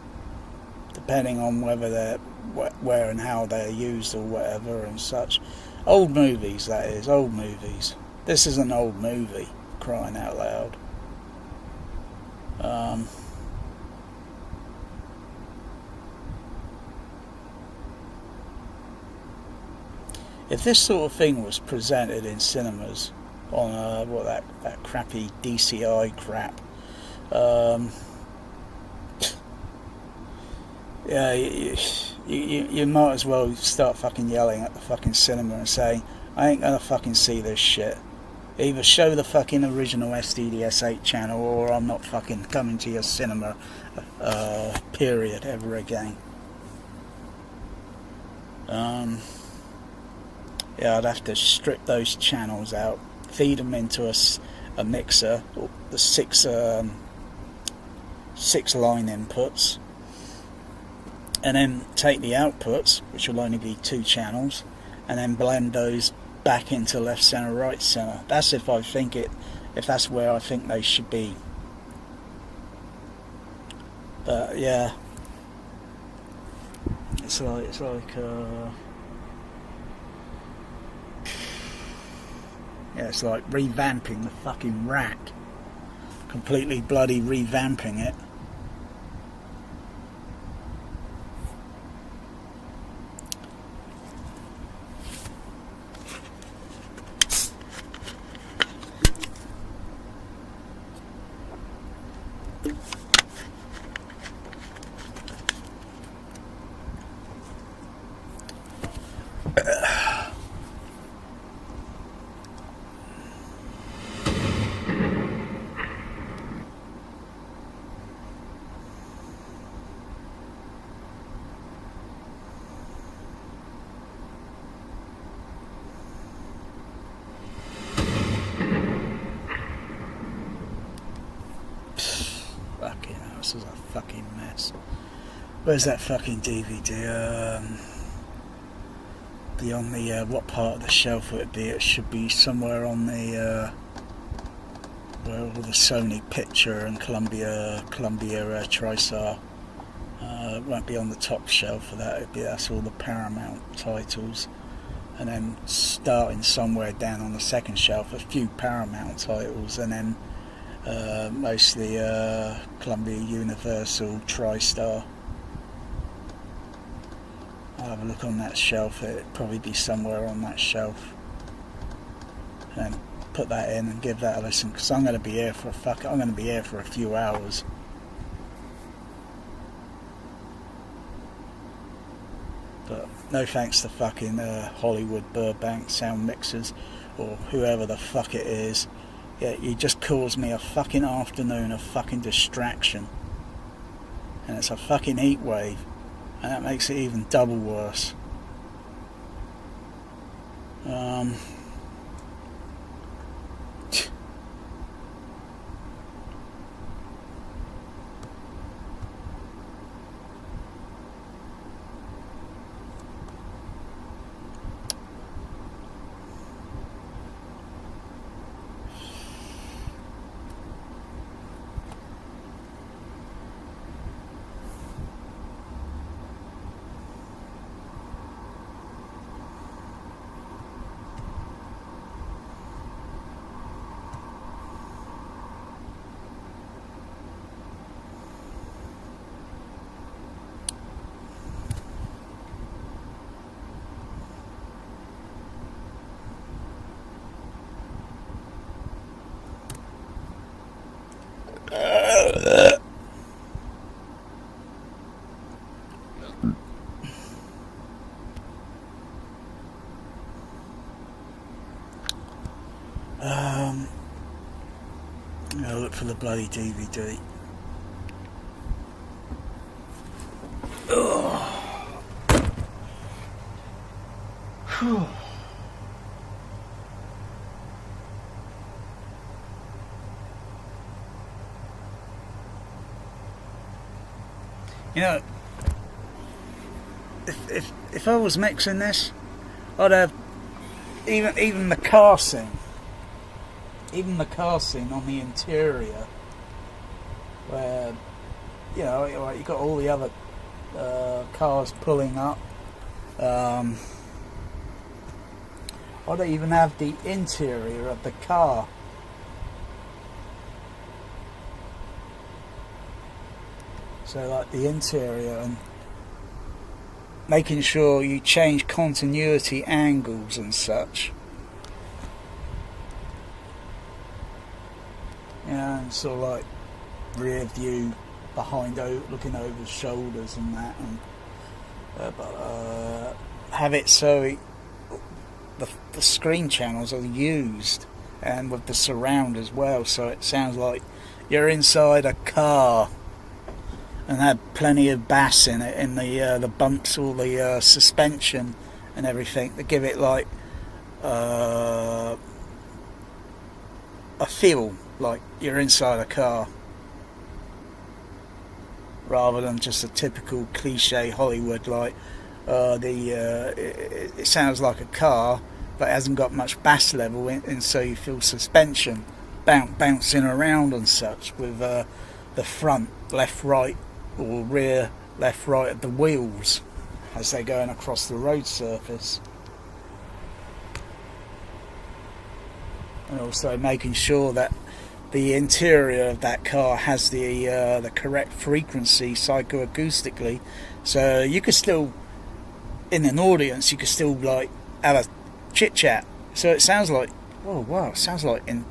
depending on whether they're where and how they're used or whatever and such. Old movies, that is, old movies. This is an old movie, crying out loud. If this sort of thing was presented in cinemas on that crappy DCI crap, yeah, you might as well start fucking yelling at the fucking cinema and saying, I ain't gonna fucking see this shit. Either show the fucking original SDDS 8 channel, or I'm not fucking coming to your cinema, period, ever again. Yeah, I'd have to strip those channels out, feed them into a mixer, the 6 line inputs, and then take the outputs, which will only be 2 channels, and then blend those back into left center, right center. That's if that's where I think they should be. But yeah, it's like yeah, it's like revamping the fucking rack. completely bloody revamping it. Fucking hell, this is a fucking mess. Where's that fucking DVD? Be on the, what part of the shelf would it be? It should be somewhere on the, where all the Sony picture and Columbia TriStar. It won't be on the top shelf for that. That's all the Paramount titles. And then starting somewhere down on the second shelf, a few Paramount titles, and then mostly Columbia Universal TriStar. I'll have a look on that shelf. It'd probably be somewhere on that shelf, and put that in and give that a listen, because I'm going to be here for a few hours. But no thanks to fucking Hollywood Burbank sound mixers or whoever the fuck it is. Yeah, you just caused me a fucking afternoon of fucking distraction, and it's a fucking heat wave, and that makes it even double worse. I'll look for the bloody DVD. Whew. You know, if I was mixing this, I'd have even the car scene on the interior, where, you know, you got all the other cars pulling up. I'd even have the interior of the car. So like the interior, and making sure you change continuity angles and such. Yeah, and sort of like rear view, behind, looking over shoulders and that, and have it so the screen channels are used, and with the surround as well, so it sounds like you're inside a car, and have plenty of bass in it, in the bumps, all the suspension and everything, to give it like a feel like you're inside a car, rather than just a typical cliche Hollywood, like it sounds like a car but it hasn't got much bass level and so you feel suspension bouncing around and such, with the front left right or rear left right of the wheels as they're going across the road surface. And also making sure that the interior of that car has the correct frequency psychoacoustically, so you could still, in an audience, you could still like have a chit chat. So it sounds like, oh wow, it sounds like in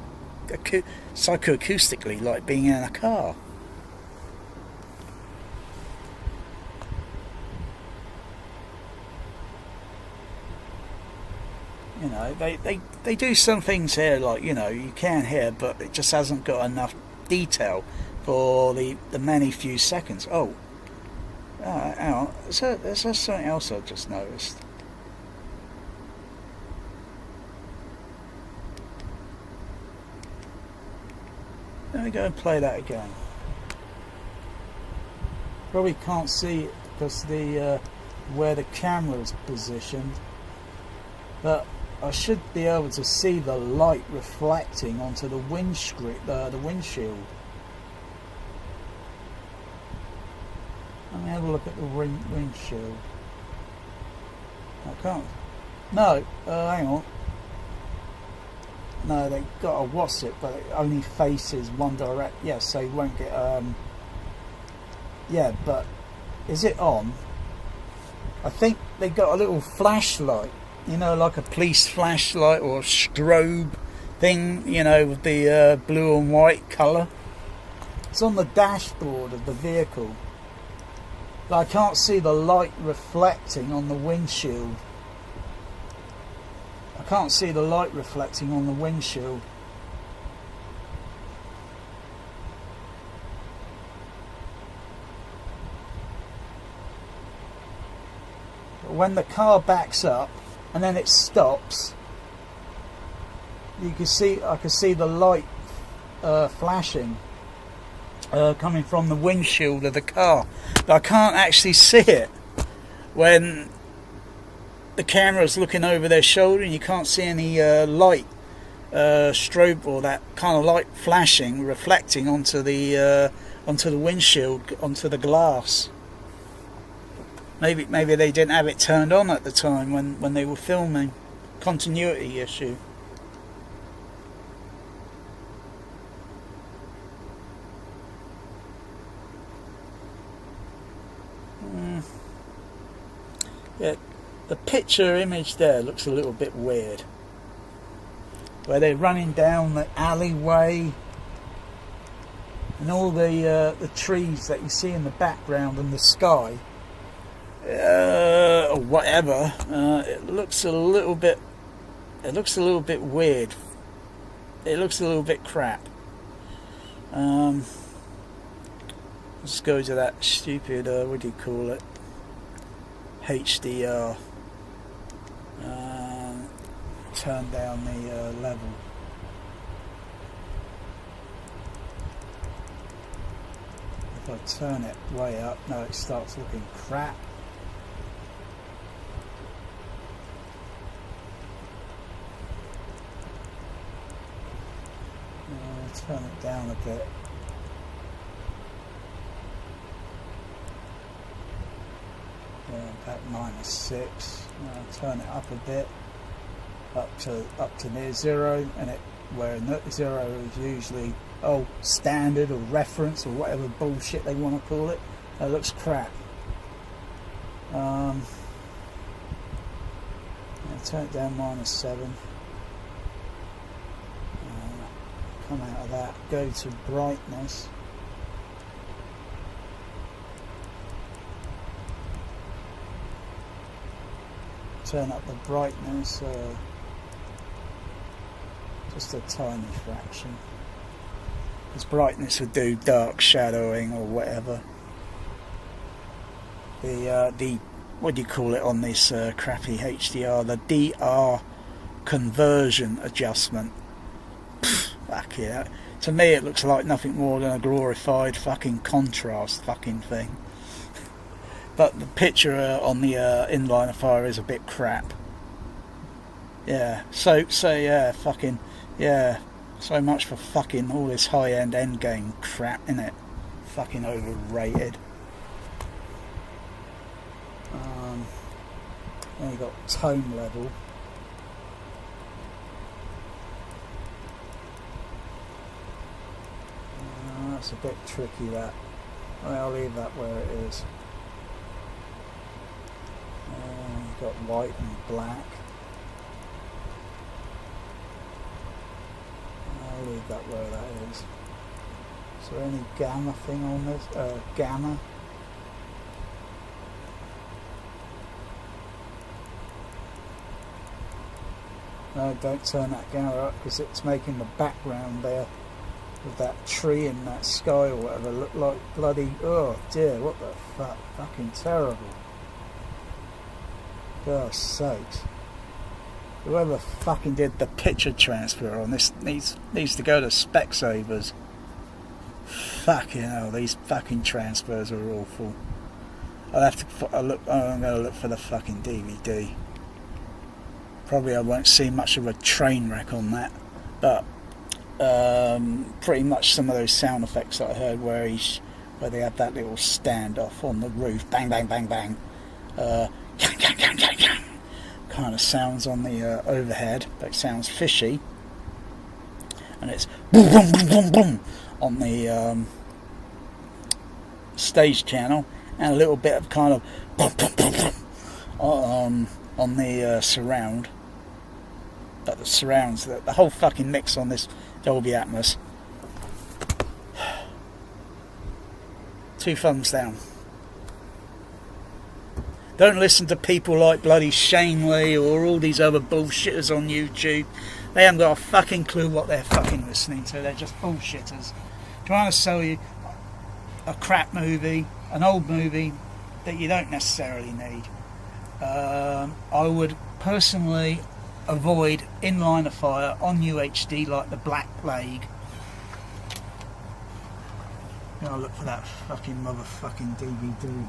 psychoacoustically like being in a car. You know, they do some things here, like, you know, you can hear, but it just hasn't got enough detail for the many few seconds. Oh, hang on, there's something else I just noticed. Let me go and play that again. Probably can't see it because the where the camera is positioned, but I should be able to see the light reflecting onto the windshield. Let me have a look at the windshield. I can't. No, hang on. No, they got a what's it, but it only faces one direct. Yes, yeah, so you won't get. Yeah, but is it on? I think they got a little flashlight. You know, like a police flashlight or strobe thing, you know, with the blue and white colour. It's on the dashboard of the vehicle. But I can't see the light reflecting on the windshield. I can't see the light reflecting on the windshield. But when the car backs up, and then it stops, you can see, I can see the light flashing coming from the windshield of the car, but I can't actually see it when the camera's looking over their shoulder, and you can't see any light strobe or that kind of light flashing, reflecting onto the windshield, onto the glass. Maybe they didn't have it turned on at the time when they were filming. Continuity issue. Yeah, the picture image there looks a little bit weird. Where they're running down the alleyway, and all the trees that you see in the background and the sky. Or whatever, it looks a little bit weird. It looks a little bit crap. Let's go to that stupid what do you call it, HDR. Turn down the level. If I turn it way up, no, it starts looking crap. Turn it down a bit. About -6. Turn it up a bit, up to near 0, and it where 0 is usually standard or reference or whatever bullshit they want to call it. It looks crap. Turn it down -7. Come out of that, go to brightness. Turn up the brightness just a tiny fraction. This brightness would do dark shadowing or whatever. The what do you call it on this crappy HDR? The DR conversion adjustment. Fuck yeah. To me it looks like nothing more than a glorified fucking contrast fucking thing. But the picture on the inline of fire is a bit crap. Yeah, so yeah, fucking, yeah, so much for fucking all this high-end endgame crap, innit? Fucking overrated. Then you got tone level. It's a bit tricky that. I'll leave that where it is. You've got white and black. I'll leave that where that is. Is there any gamma thing on this? Gamma? No, don't turn that gamma up because it's making the background there with that tree and that sky or whatever look like bloody, oh dear, what the fuck, fucking terrible. God's sakes. Whoever fucking did the picture transfer on this needs to go to Specsavers. Fucking hell, these fucking transfers are awful. I'll have to I'm going to look for the fucking DVD. Probably I won't see much of a train wreck on that, but pretty much some of those sound effects that I heard where they have that little standoff on the roof, bang bang bang bang, kind of sounds on the overhead, but it sounds fishy, and it's boom boom boom boom boom on the stage channel, and a little bit of kind of boom boom boom boom on the surround. But the surrounds, the whole fucking mix on this Dolby Atmos. 2 thumbs down. Don't listen to people like bloody Shane Lee or all these other bullshitters on YouTube. They haven't got a fucking clue what they're fucking listening to. They're just bullshitters. Trying to sell you a crap movie, an old movie that you don't necessarily need. I would personally avoid inline of fire on UHD like the Black Plague. I'll look for that fucking motherfucking DVD.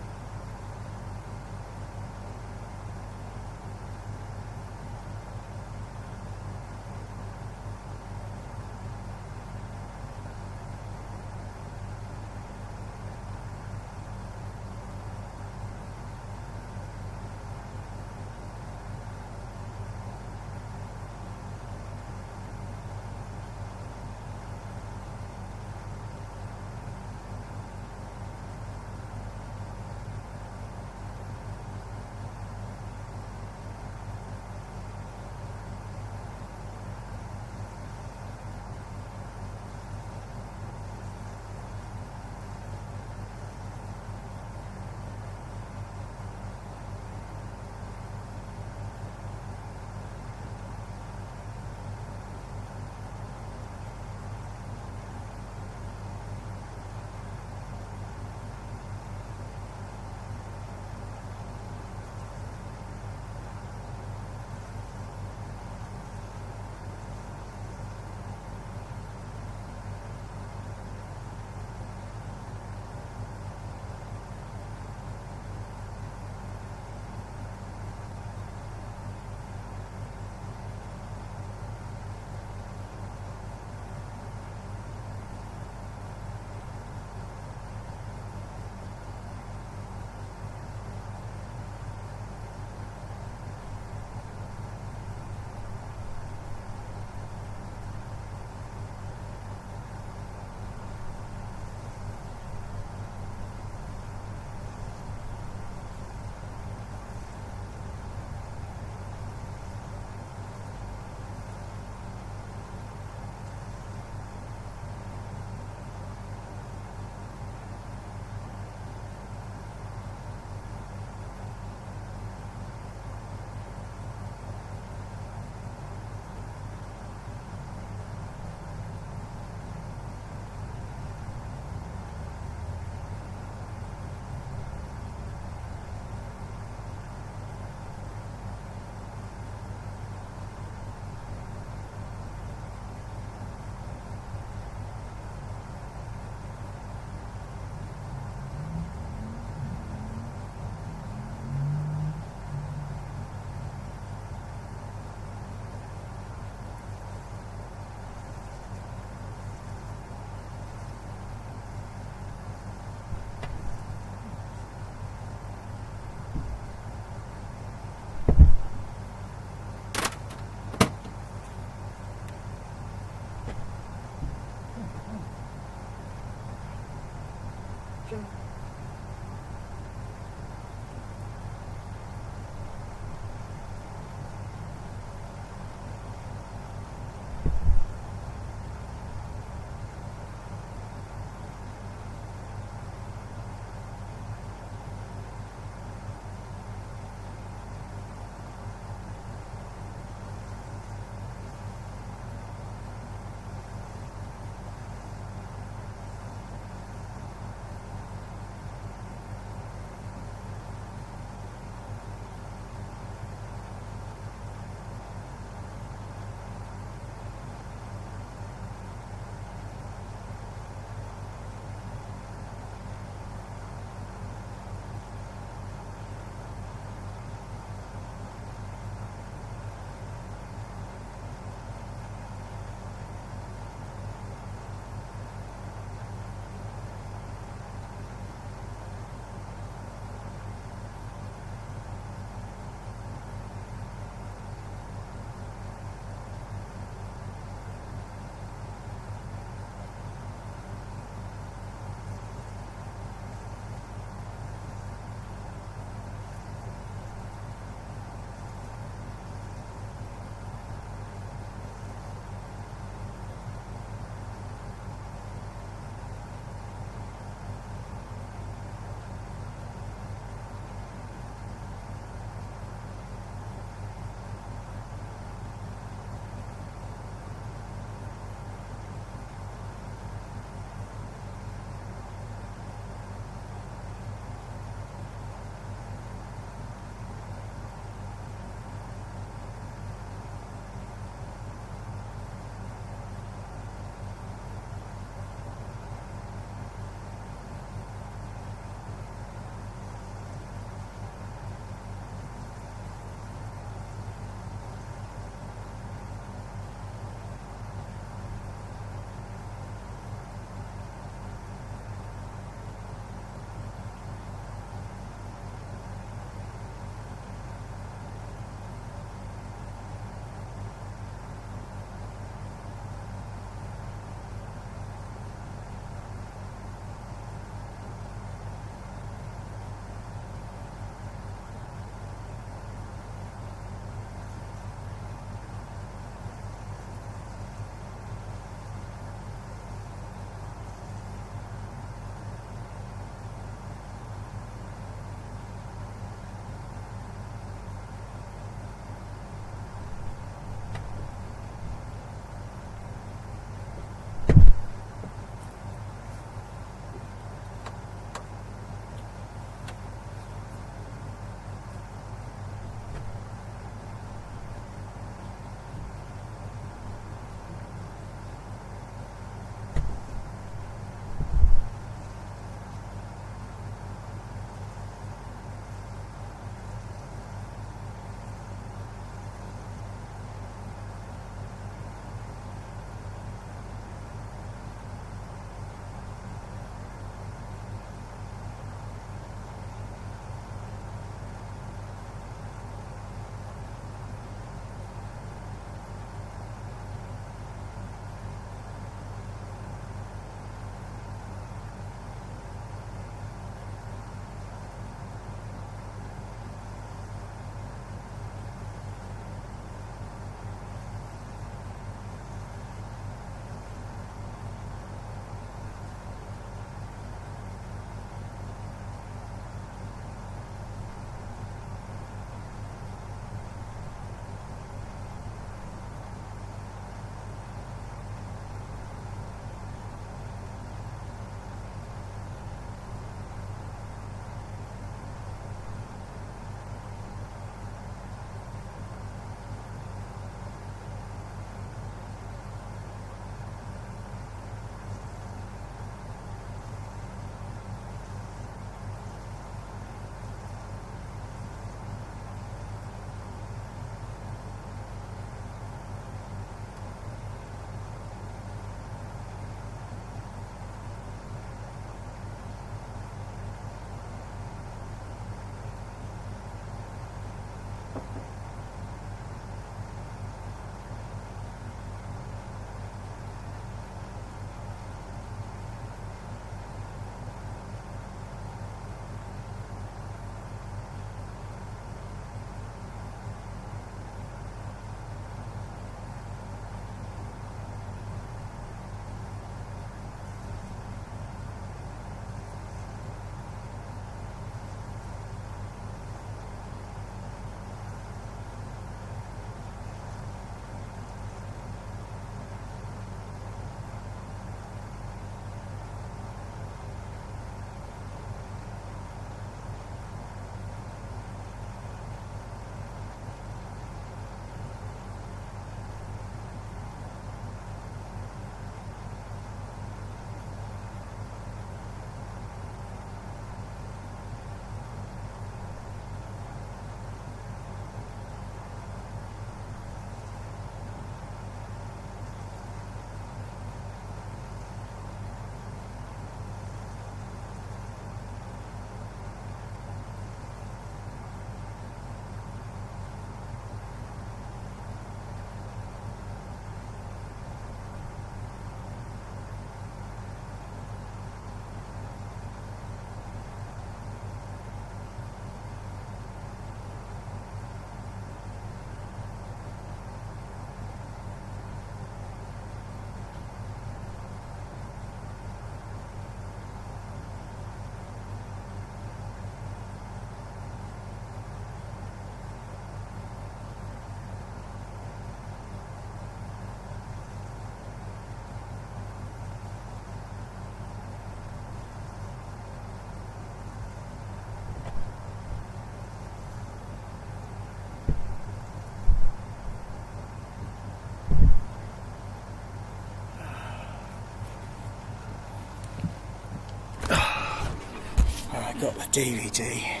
I got the DVD.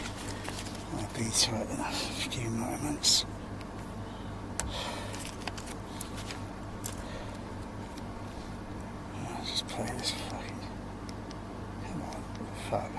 I'll be to it in a few moments. I'll just play this fucking... Come on, fuck.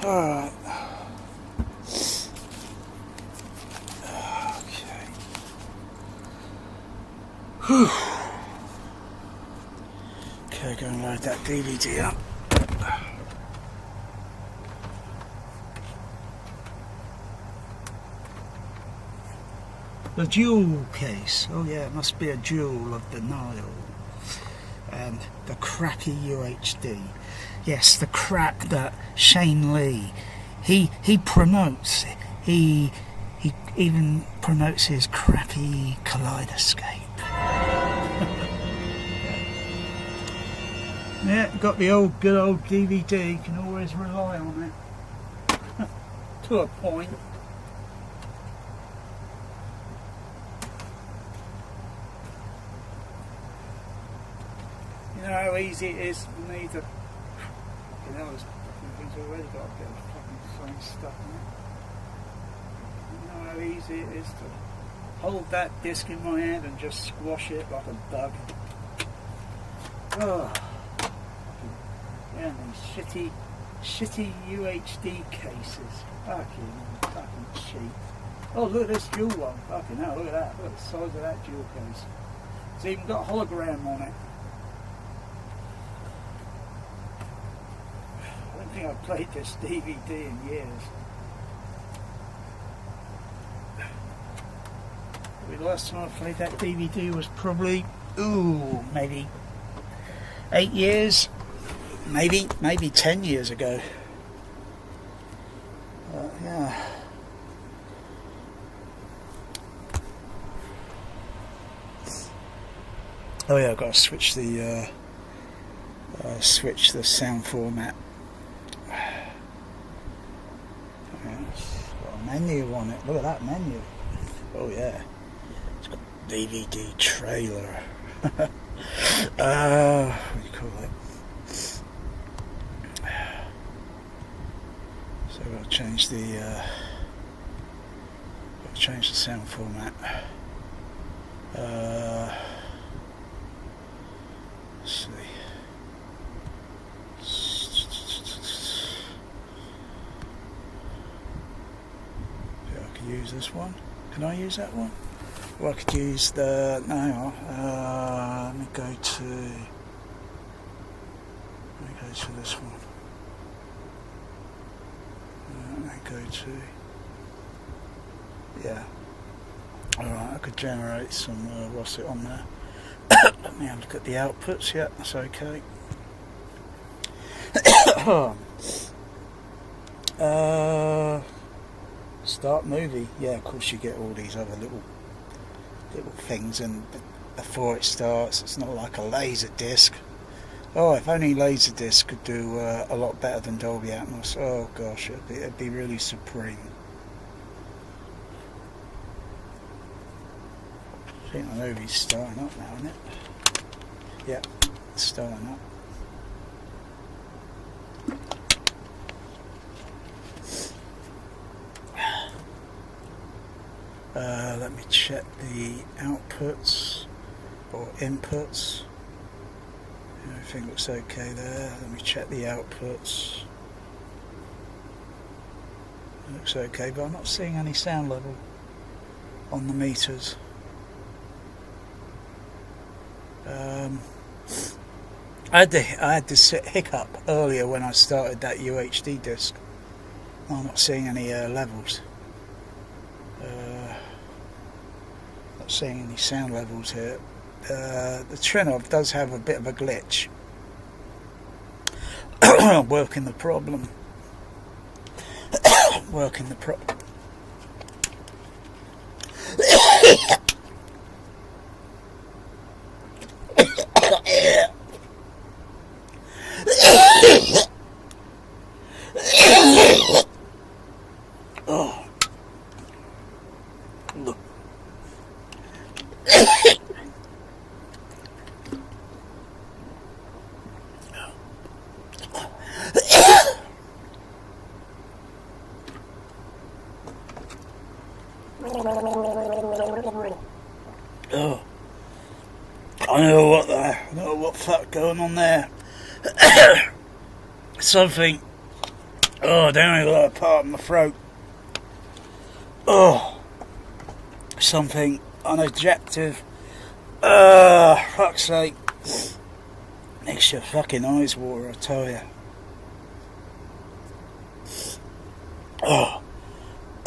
Alright. Okay. Whew. Okay, go and load that DVD up. The jewel case. Oh yeah, it must be a jewel of the Nile. And the crappy UHD. Yes, the crap that Shane Lee, he promotes. He even promotes his crappy kaleidoscope. Yeah, got the good old DVD. You can always rely on it. To a point. You know how easy it is for me to... You know, things already got a bit of fucking funny stuff in it. You know how easy it is to hold that disc in my hand and just squash it like a bug. Oh. Yeah, and these shitty UHD cases. Fucking cheap. Oh, look at this jewel one. Fucking hell, look at that. Look at the size of that jewel case. It's even got a hologram on it. I don't think I've played this DVD in years. The last time I played that DVD was probably, maybe 8 years, maybe 10 years ago. Yeah. Oh yeah, I've got to switch the sound format. It's got a menu on it. Look at that menu. Oh yeah. It's got DVD trailer. What do you call it? So I've got to change the change the sound format. Let's see. Yeah, I could use this one. Can I use that one? Or I could use the... No, let me go to this one. Let me go to... Yeah. Alright, I could generate some, what's it on there? Let me have a look at the outputs. Yeah, that's okay. Start movie. Yeah, of course you get all these other little things, and before it starts, it's not like a laser disc. Oh, if only Laserdisc could do a lot better than Dolby Atmos. Oh gosh, it'd be really supreme. I think the movie's starting up now, isn't it? Yeah, it's starting up. Let me check the outputs or inputs. Everything looks okay there. Let me check the outputs. It looks okay, but I'm not seeing any sound level on the meters. I had this hiccup earlier when I started that UHD disc. I'm not seeing any levels. Not seeing any sound levels here. The trinnov does have a bit of a glitch. Working the problem. Working the problem. Oh. Look. Oh, I know what fuck going on there. Something. Oh, down the lower part of my throat. Oh, something unobjective. Fuck's sake. Makes your fucking eyes water, I tell you.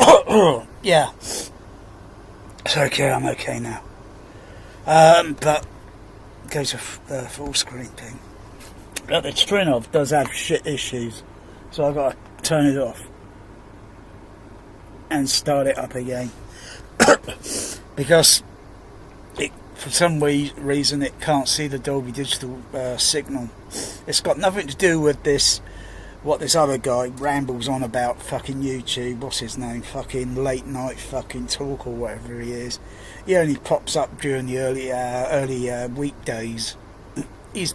Oh, yeah. It's okay, I'm okay now. But go to full screen thing. But the trinnov does have shit issues, so I've got to turn it off and start it up again. Because for some reason it can't see the Dolby Digital signal. It's got nothing to do with this, what this other guy rambles on about, fucking YouTube, what's his name, fucking late night fucking talk or whatever he is. He only pops up during the early weekdays. He's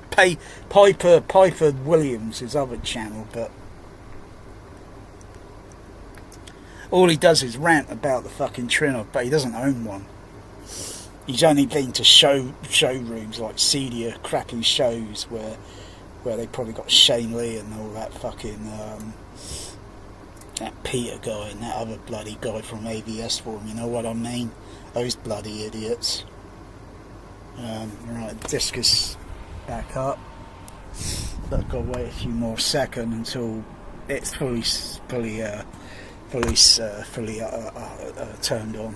Piper Williams, his other channel, but all he does is rant about the fucking trinnov, but he doesn't own one. He's only been to showrooms like seedier, crappy shows where they probably got Shane Lee and all that fucking that Peter guy and that other bloody guy from ABS for him. You know what I mean? Those bloody idiots. Right, the disc is back up, but I've got to wait a few more seconds until it's fully turned on.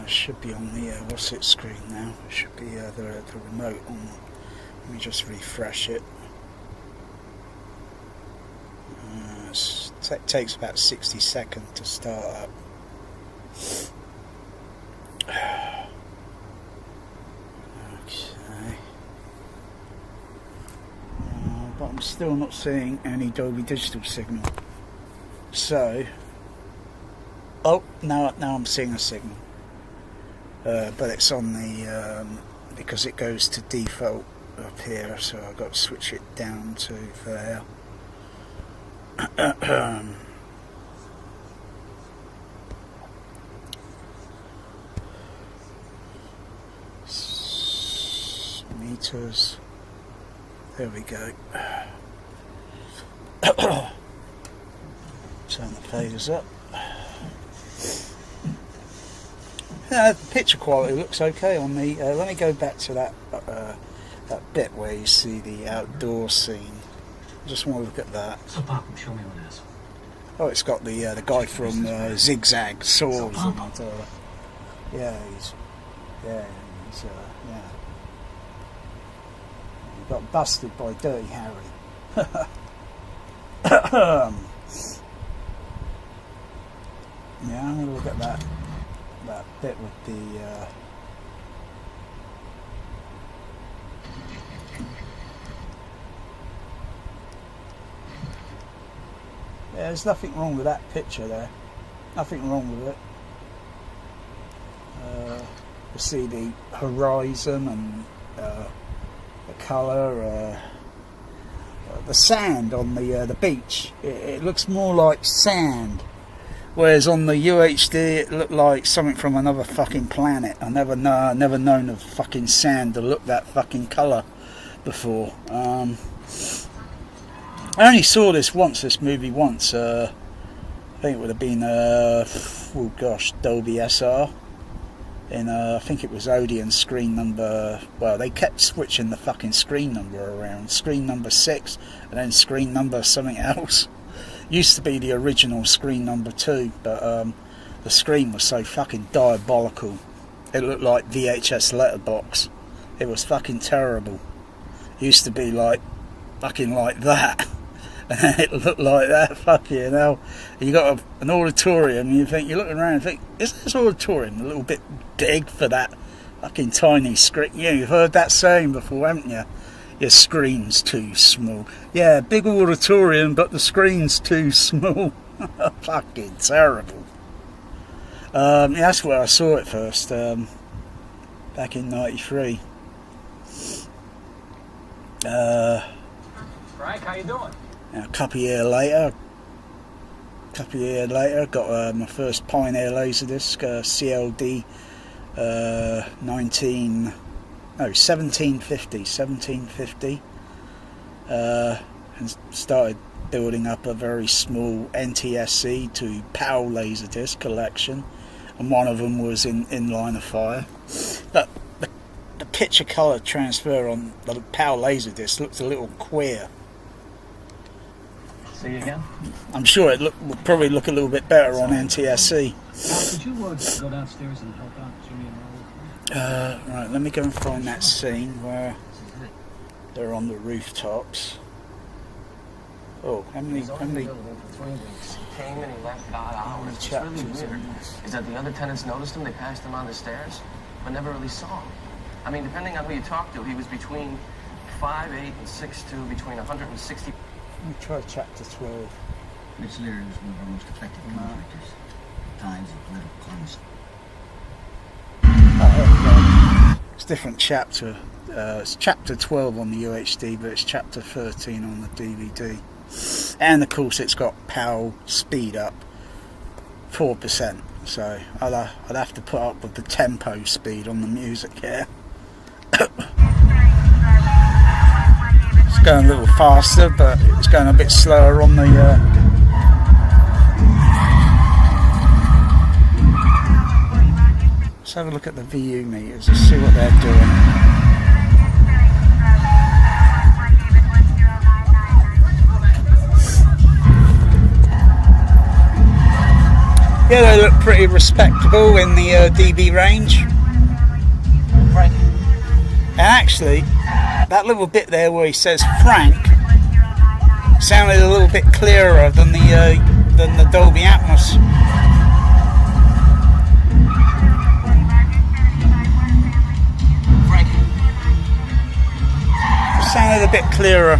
Should be on the what's it screen now. It should be the remote on. Let me just refresh it. It takes about 60 seconds to start up. Okay. But I'm still not seeing any Dolby Digital signal. So, oh, now I'm seeing a signal. But it's on the because it goes to default up here, so I've got to switch it down to there. Meters. There we go. Turn the faders up. Yeah, the picture quality looks okay on the. Let me go back to that bit where you see the outdoor scene. I just want to look at that. So, Pop, show me what it is. Oh, it's got the guy from Zigzag Saws. And, yeah, he's yeah. He got busted by Dirty Harry. Yeah, I'm gonna look at that bit with the. Yeah, there's nothing wrong with that picture there. Nothing wrong with it. You see the horizon and the colour, the sand on the beach. It looks more like sand, whereas on the UHD it looked like something from another fucking planet. I never known of fucking sand to look that fucking colour before. I only saw this movie once. I think it would have been Dolby SR. In I think it was Odeon screen number. Well, they kept switching the fucking screen number around. Screen number 6, and then screen number something else. Used to be the original screen number 2, but the screen was so fucking diabolical. It looked like VHS letterbox. It was fucking terrible. Used to be like fucking like that. And then it looked like that, fucking hell. You got an auditorium, and you're looking around and think, is this auditorium a little bit big for that fucking tiny screen? Yeah, you've heard that saying before, haven't you? Your screen's too small. Yeah, big auditorium, but the screen's too small. Fucking terrible. Yeah, that's where I saw it first, back in '93. Frank, how you doing? A couple of years later, got my first Pioneer Laserdisc, CLD 1750, and started building up a very small NTSC to PAL Laserdisc collection, and one of them was in Line of Fire. But the picture colour transfer on the PAL Laserdisc looked a little queer. See you again? I'm sure it would probably look a little bit better on NTSC. Could you go downstairs and help out Jimmy and Raoul? Right, let me go and find that scene where they're on the rooftops. Oh, how many Came and he left odd hours. What's really weird is that the other tenants noticed him, they passed him on the stairs, but never really saw him. I mean, depending on who you talk to, he was between 5'8" and 6'2", between 160... Let me try chapter 12. This leader is one of our most effective contractors. Times of political clemency. It's a different chapter. It's chapter 12 on the UHD, but it's chapter 13 on the DVD. And of course, it's got PAL speed up 4%. So I'd have to put up with the tempo speed on the music here. It's going a little faster, but it's going a bit slower on the. Let's have a look at the VU meters and see what they're doing. Yeah, they look pretty respectable in the dB range. Frank. And actually, that little bit there where he says Frank sounded a little bit clearer than the Dolby Atmos. Frank. It sounded a bit clearer.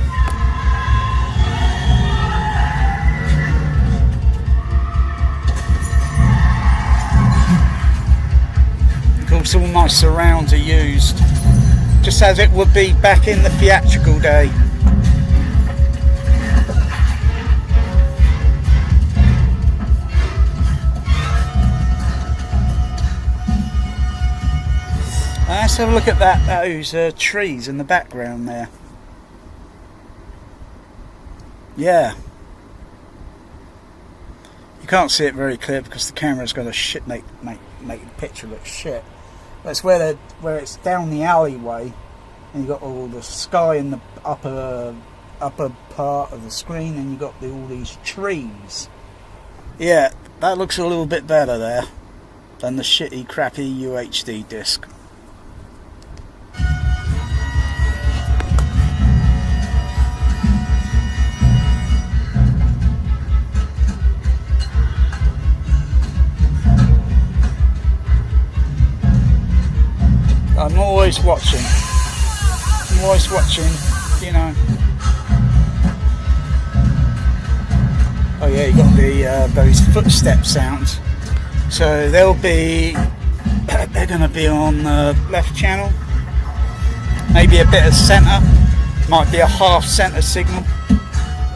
Of course, all my surrounds are used, just as it would be back in the theatrical day. Let's have a look at that. Those trees in the background there. Yeah. You can't see it very clear because the camera's got to make the picture look shit. But it's where it's down the alleyway, and you got all the sky in the upper part of the screen, and you got all these trees. Yeah, that looks a little bit better there than the shitty, crappy UHD disc. I'm always watching. I'm always watching, you know. Oh yeah, you got the those footstep sounds. So they'll be, they're going to be on the left channel. Maybe a bit of centre. Might be a half centre signal.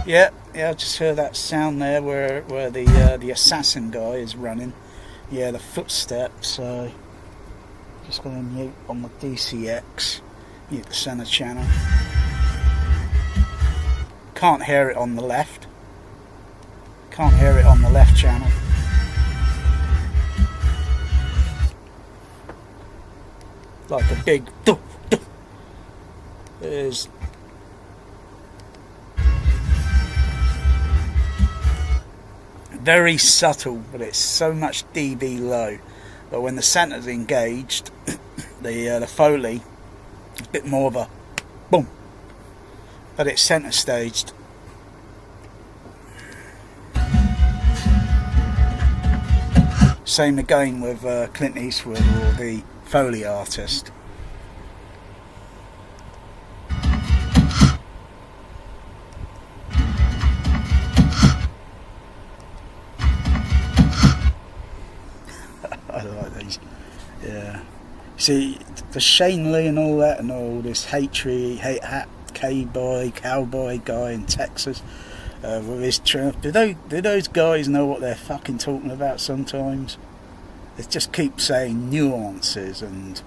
Yeah, I just heard that sound there where the assassin guy is running. Yeah, the footsteps. Just going to mute on the DCX, mute the centre channel. Can't hear it on the left. Can't hear it on the left channel. Like a big doof, doof. It is. Very subtle, but it's so much dB low. But when the centre's engaged, the Foley, a bit more of a boom. But it's centre staged. Same again with Clint Eastwood or the Foley artist. I like these. Yeah. See, the Shane Lee and all that, and all this hatred, hate hat, cowboy guy in Texas with his trinnov. Do those guys know what they're fucking talking about sometimes? They just keep saying nuances and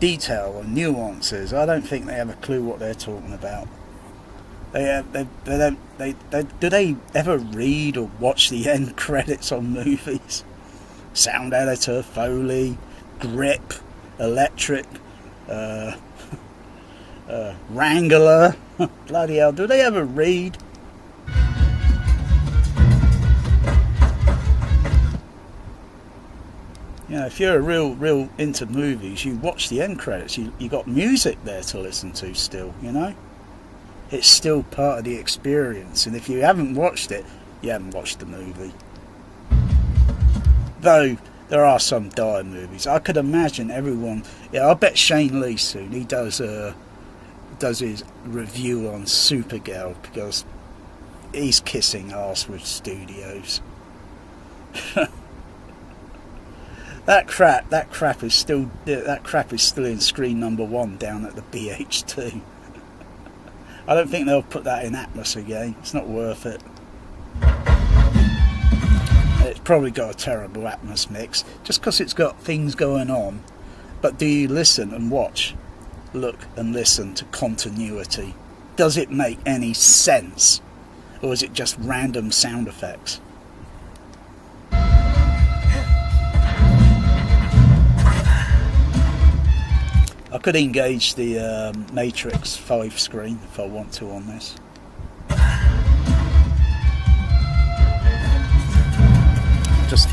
detail and nuances. I don't think they have a clue what they're talking about. Do they ever read or watch the end credits on movies? Sound editor, Foley, grip, electric, Wrangler. Bloody hell, do they ever read? You know, if you're a real into movies, you watch the end credits. You got music there to listen to still, you know? It's still part of the experience. And if you haven't watched it, you haven't watched the movie. Though there are some dire movies. I could imagine everyone. Yeah, I bet Shane Lee soon. He does his review on Supergirl because he's kissing arse with studios. That crap is still in screen number 1 down at the BH2. I don't think they'll put that in Atmos again. It's not worth it. It's probably got a terrible Atmos mix just because it's got things going on. But do you listen and watch, look and listen to continuity? Does it make any sense, or is it just random sound effects? I could engage the Matrix 5 screen if I want to on this. Just,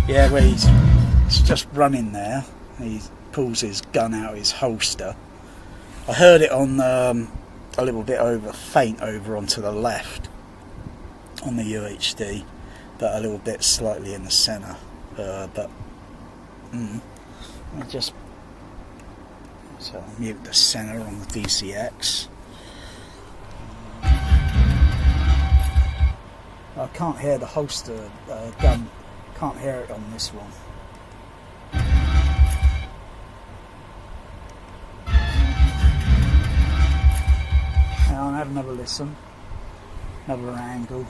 yeah, where he's just running there. He pulls his gun out of his holster. I heard it on a little bit faint over onto the left on the UHD, but a little bit slightly in the centre. So I'll mute the centre on the DCX. I can't hear the holster gun. Can't hear it on this one. Now I'll have another listen. Another angle.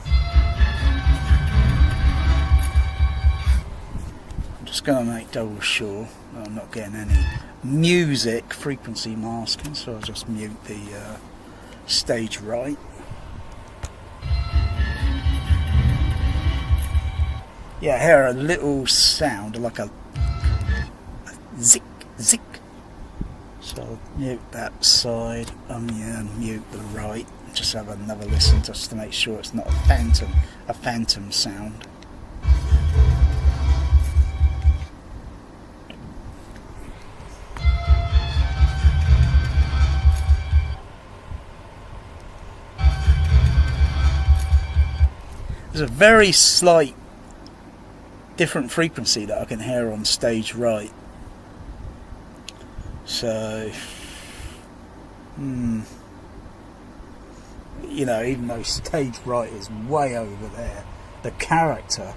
I'm just going to make double sure that I'm not getting any music frequency masking, so I'll just mute the stage right. Yeah, I hear a little sound like a zick, zick. So I'll mute that side, yeah, mute the right. Just have another listen just to make sure it's not a phantom sound. There's a very slight different frequency that I can hear on stage right. So, you know, even though stage right is way over there, the character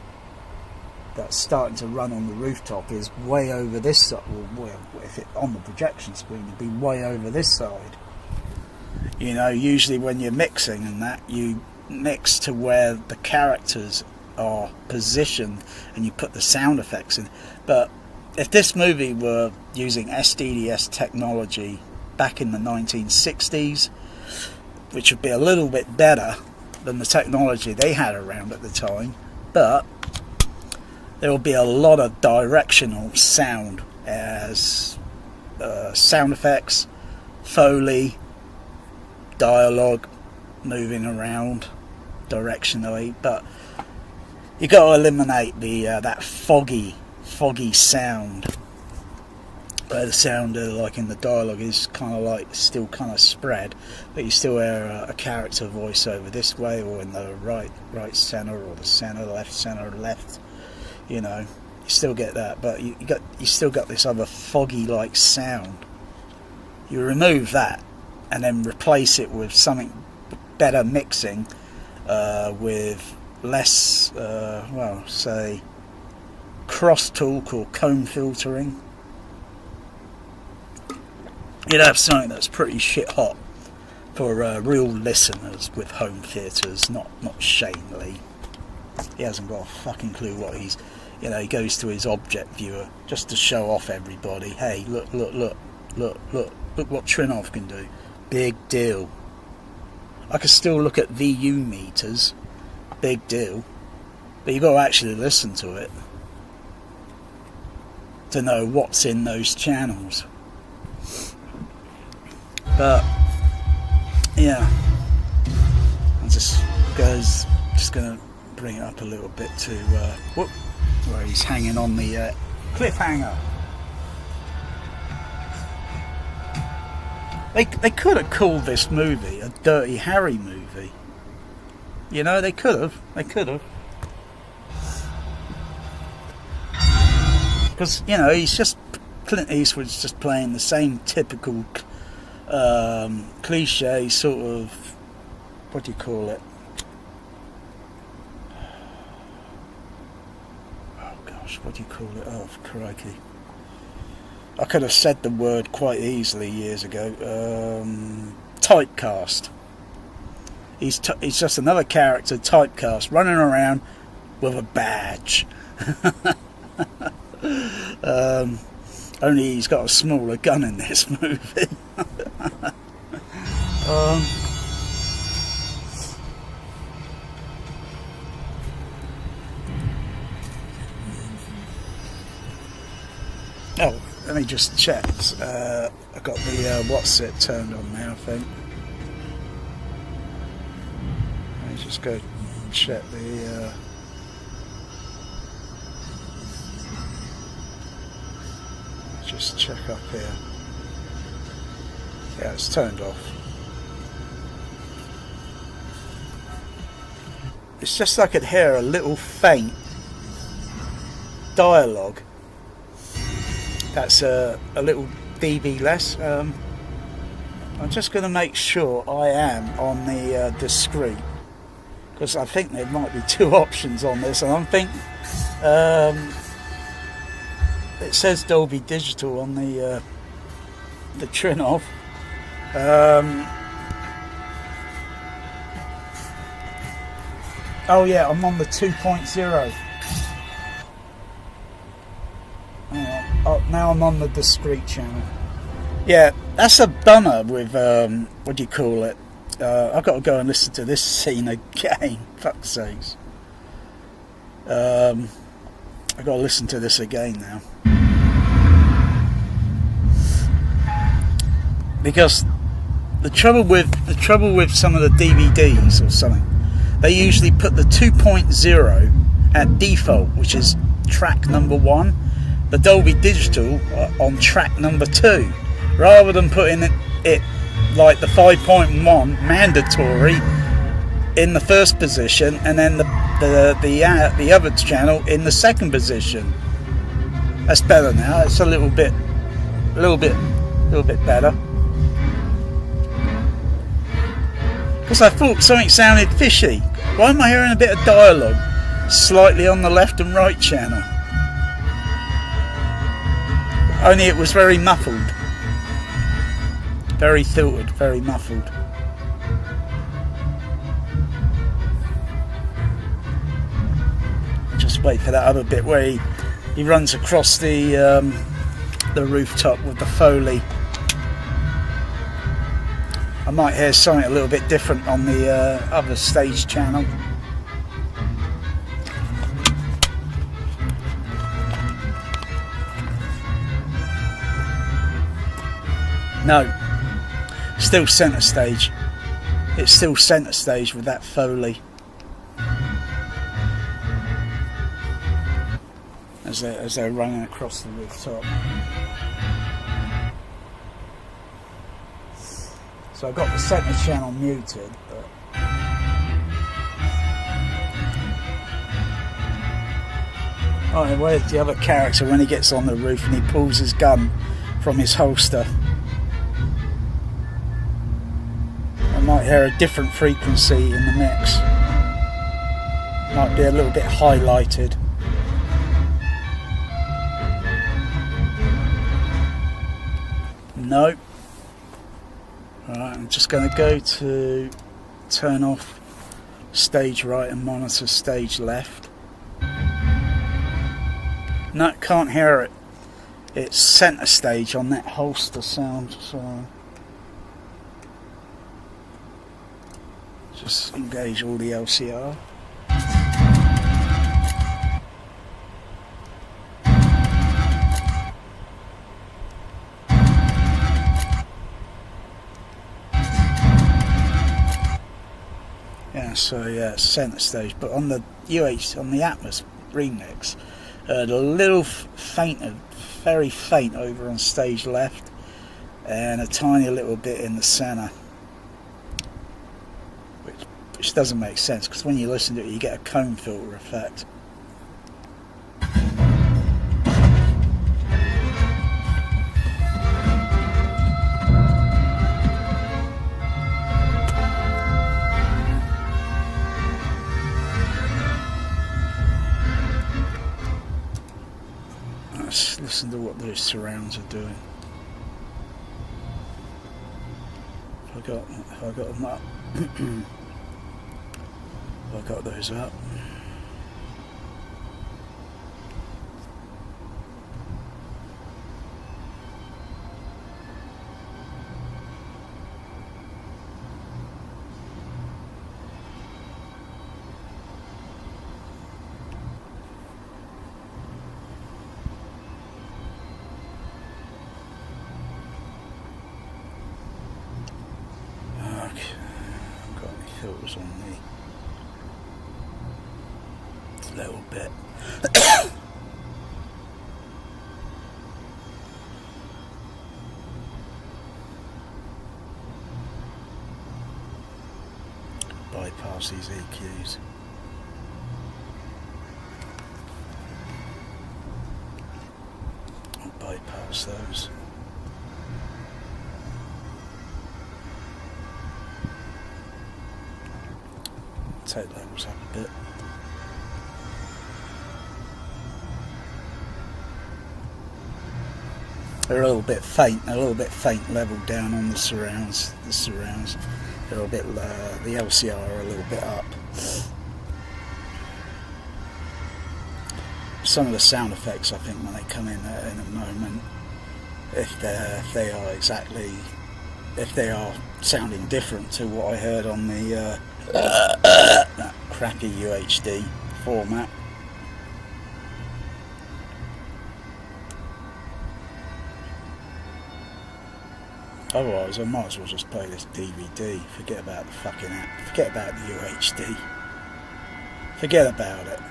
that's starting to run on the rooftop is way over this side. Well, if it on the projection screen, it'd be way over this side. You know, usually when you're mixing and that, you mix to where the characters are positioned and you put the sound effects in. But if this movie were using SDDS technology back in the 1960s, which would be a little bit better than the technology they had around at the time, but there will be a lot of directional sound as sound effects, Foley, dialogue moving around directionally, but you got to eliminate the that foggy sound, where the sound like in the dialogue is kind of like still kind of spread, but you still hear a character voice over this way or in the right center or the center left. You know, you still get that, but you still got this other foggy like sound. You remove that and then replace it with something better mixing, with less, well, say crosstalk or comb filtering. You'd have something that's pretty shit hot for real listeners with home theatres, not Shane Lee. He hasn't got a fucking clue what he's, you know, he goes to his object viewer just to show off everybody. Hey, look what Trinnov can do. Big deal. I can still look at VU meters. Big deal. But you've got to actually listen to it to know what's in those channels. But yeah, I'm just gonna bring it up a little bit to where he's hanging on the cliffhanger. They could have called this movie a Dirty Harry movie. You know, they could have. Because, you know, Clint Eastwood's just playing the same typical cliche sort of, what do you call it? Oh gosh, what do you call it? Oh, crikey. I could have said the word quite easily years ago. Typecast. He's just another character typecast running around with a badge. Only he's got a smaller gun in this movie. Oh, let me just check. I've got the what's it turned on now, I think. Let me just go check the just check up here. Yeah, it's turned off. It's just I could hear a little faint dialogue. That's a little dB less. I'm just going to make sure I am on the discrete, because I think there might be two options on this, and I'm thinking it says Dolby Digital on the trinnov. Oh yeah, I'm on the 2.0. Oh, now I'm on the discrete channel. Yeah, that's a bummer with, what do you call it? I've got to go and listen to this scene again. Fuck's sakes. I've got to listen to this again now. Because the trouble with some of the DVDs or something, they usually put the 2.0 at default, which is track number 1, the Dolby Digital on track number 2, rather than putting it like the 5.1 mandatory in the first position and then the other channel in the second position. That's better now. It's a little bit better. Because I thought something sounded fishy. Why am I hearing a bit of dialogue slightly on the left and right channel? Only it was very muffled. Very filtered, very muffled. Just wait for that other bit where he runs across the rooftop with the Foley. I might hear something a little bit different on the other stage channel. No, still centre stage. It's still centre stage with that Foley. As they're running across the rooftop. So I've got the centre channel muted, but oh, and where's the other character when he gets on the roof and he pulls his gun from his holster? I might hear a different frequency in the mix. Might be a little bit highlighted. Nope. Alright, I'm just going to go to turn off stage right and monitor stage left. No, can't hear it. It's centre stage on that holster sound, so just engage all the LCR. So yeah, centre stage, but on the on the Atmos remix, a little fainter, very faint over on stage left, and a tiny little bit in the centre, which doesn't make sense because when you listen to it, you get a comb filter effect. Let's listen to what those surrounds are doing. Have I got them up? Have I got those up? Filters on the little bit. Bypass these EQs. I'll bypass those. Take levels up a bit. They're a little bit faint level down on the surrounds. They're a bit the LCR are a little bit up. Some of the sound effects, I think, when they come in a moment, if they are sounding different to what I heard on the that crappy UHD format. Otherwise, I might as well just play this DVD. Forget about the fucking app. Forget about the UHD. Forget about it.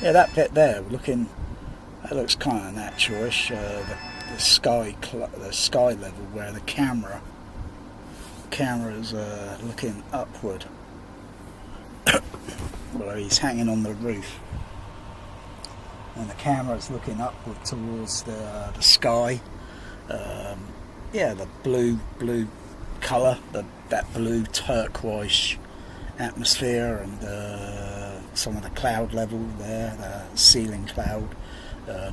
Yeah, that bit there, that looks kind of naturalish. The sky level where the camera's looking upward, where he's hanging on the roof, and the camera's looking upward towards the sky. Yeah, the blue colour, that blue turquoise atmosphere, and some of the cloud level there, the ceiling cloud,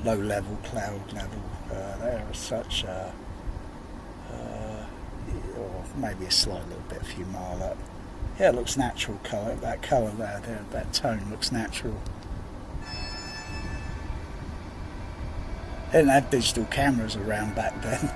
low level cloud level there as such, or maybe a slight little bit, a few mile up. Yeah, it looks natural colour. That colour there, that tone looks natural. They didn't have digital cameras around back then.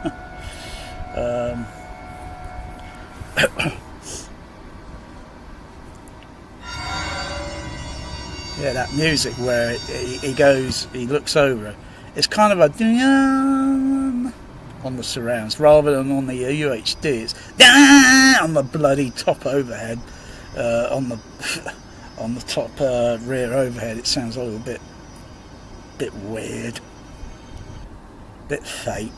Yeah, that music where he looks over, it's kind of a ding on the surrounds rather than on the UHD. It's on the bloody top overhead, on the top rear overhead. It sounds a little bit weird, bit fake.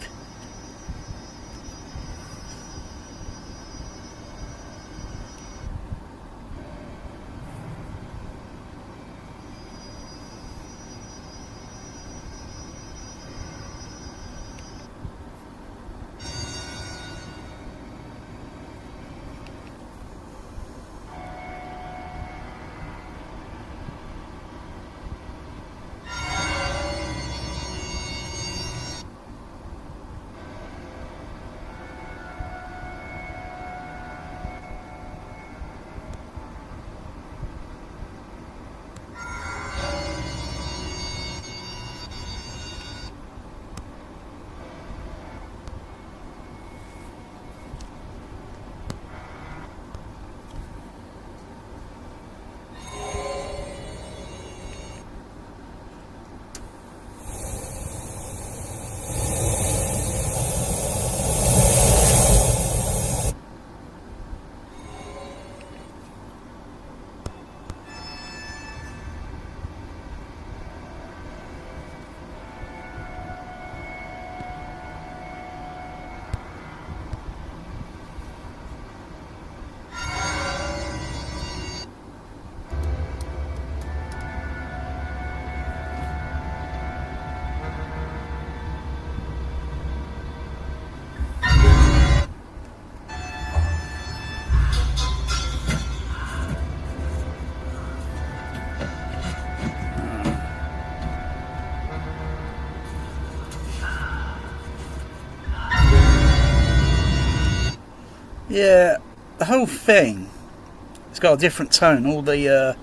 Yeah, the whole thing, it's got a different tone. All the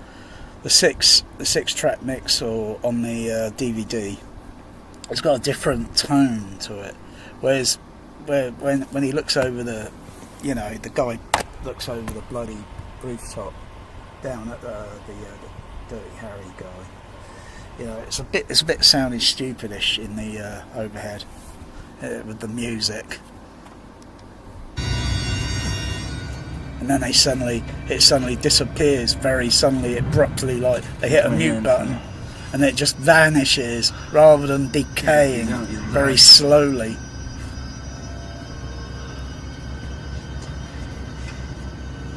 six track mix or on the DVD, it's got a different tone to it. Whereas when he looks over the guy looks over the bloody rooftop down at the Dirty Harry guy, it's a bit sounding stupidish in the overhead with the music. And then it suddenly disappears very suddenly, abruptly, like they hit a mute button, and it just vanishes rather than decaying very slowly.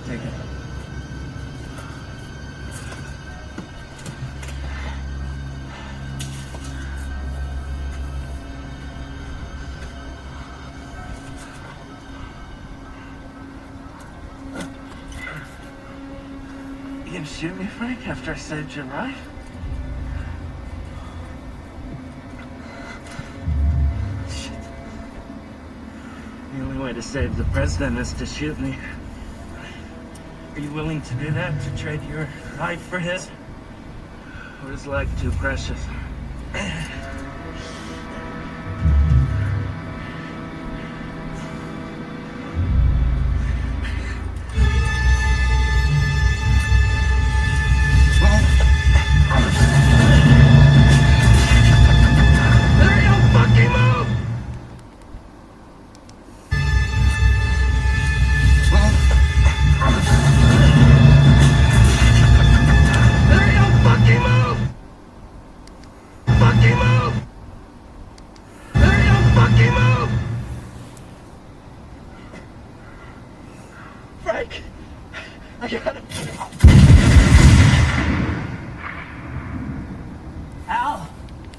Take it. You gonna shoot me, Frank, after I saved your life? Shit. The only way to save the president is to shoot me. Are you willing to do that, to trade your life for his? Or is life too precious?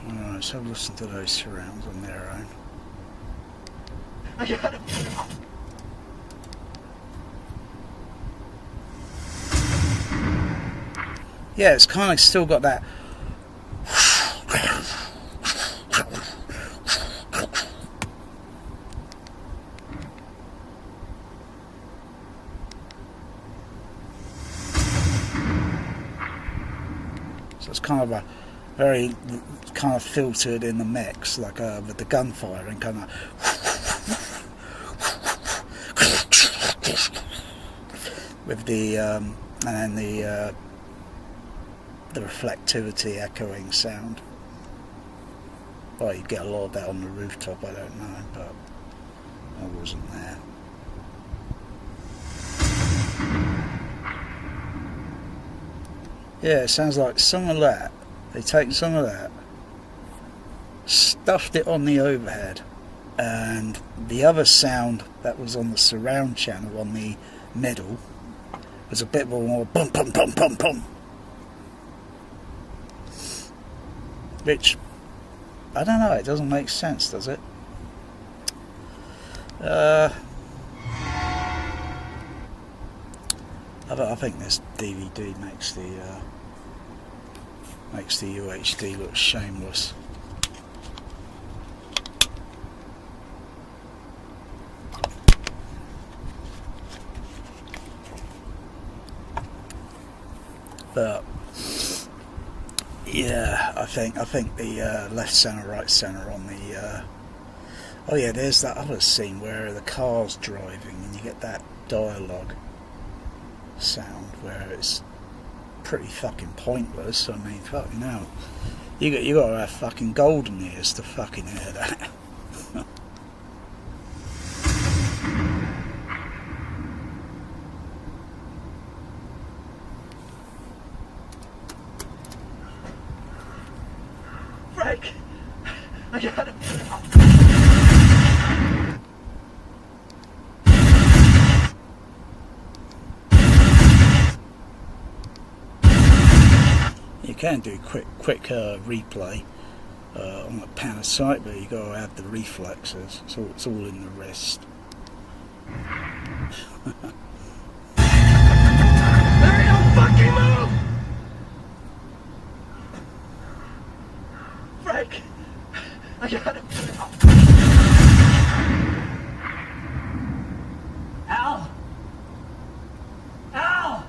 Alright, so listen to those surrounds on their own. I got him. Yeah, it's kind of still got that. So it's kind of a very kind of filtered in the mix, like with the gunfire and kind of. With the and then the reflectivity echoing sound. Well, you get a lot of that on the rooftop, I don't know, but I wasn't there. Yeah, it sounds like some of that. They take some of that, stuffed it on the overhead, and the other sound that was on the surround channel on the middle was a bit more bum bum bum bum bum. Which, I don't know, it doesn't make sense, does it? I think this DVD makes the UHD look shameless. But yeah, I think the left center, right center on the oh yeah, there's that other scene where the car's driving and you get that dialogue sound where it's pretty fucking pointless. I mean, fucking hell, you got to have fucking golden ears to fucking hear that. Frank, I got him. You can do quick replay on a Panasonic, but you got to have the reflexes. It's all in the wrist. Larry, don't fucking move! Frank, I got him. Al! Al!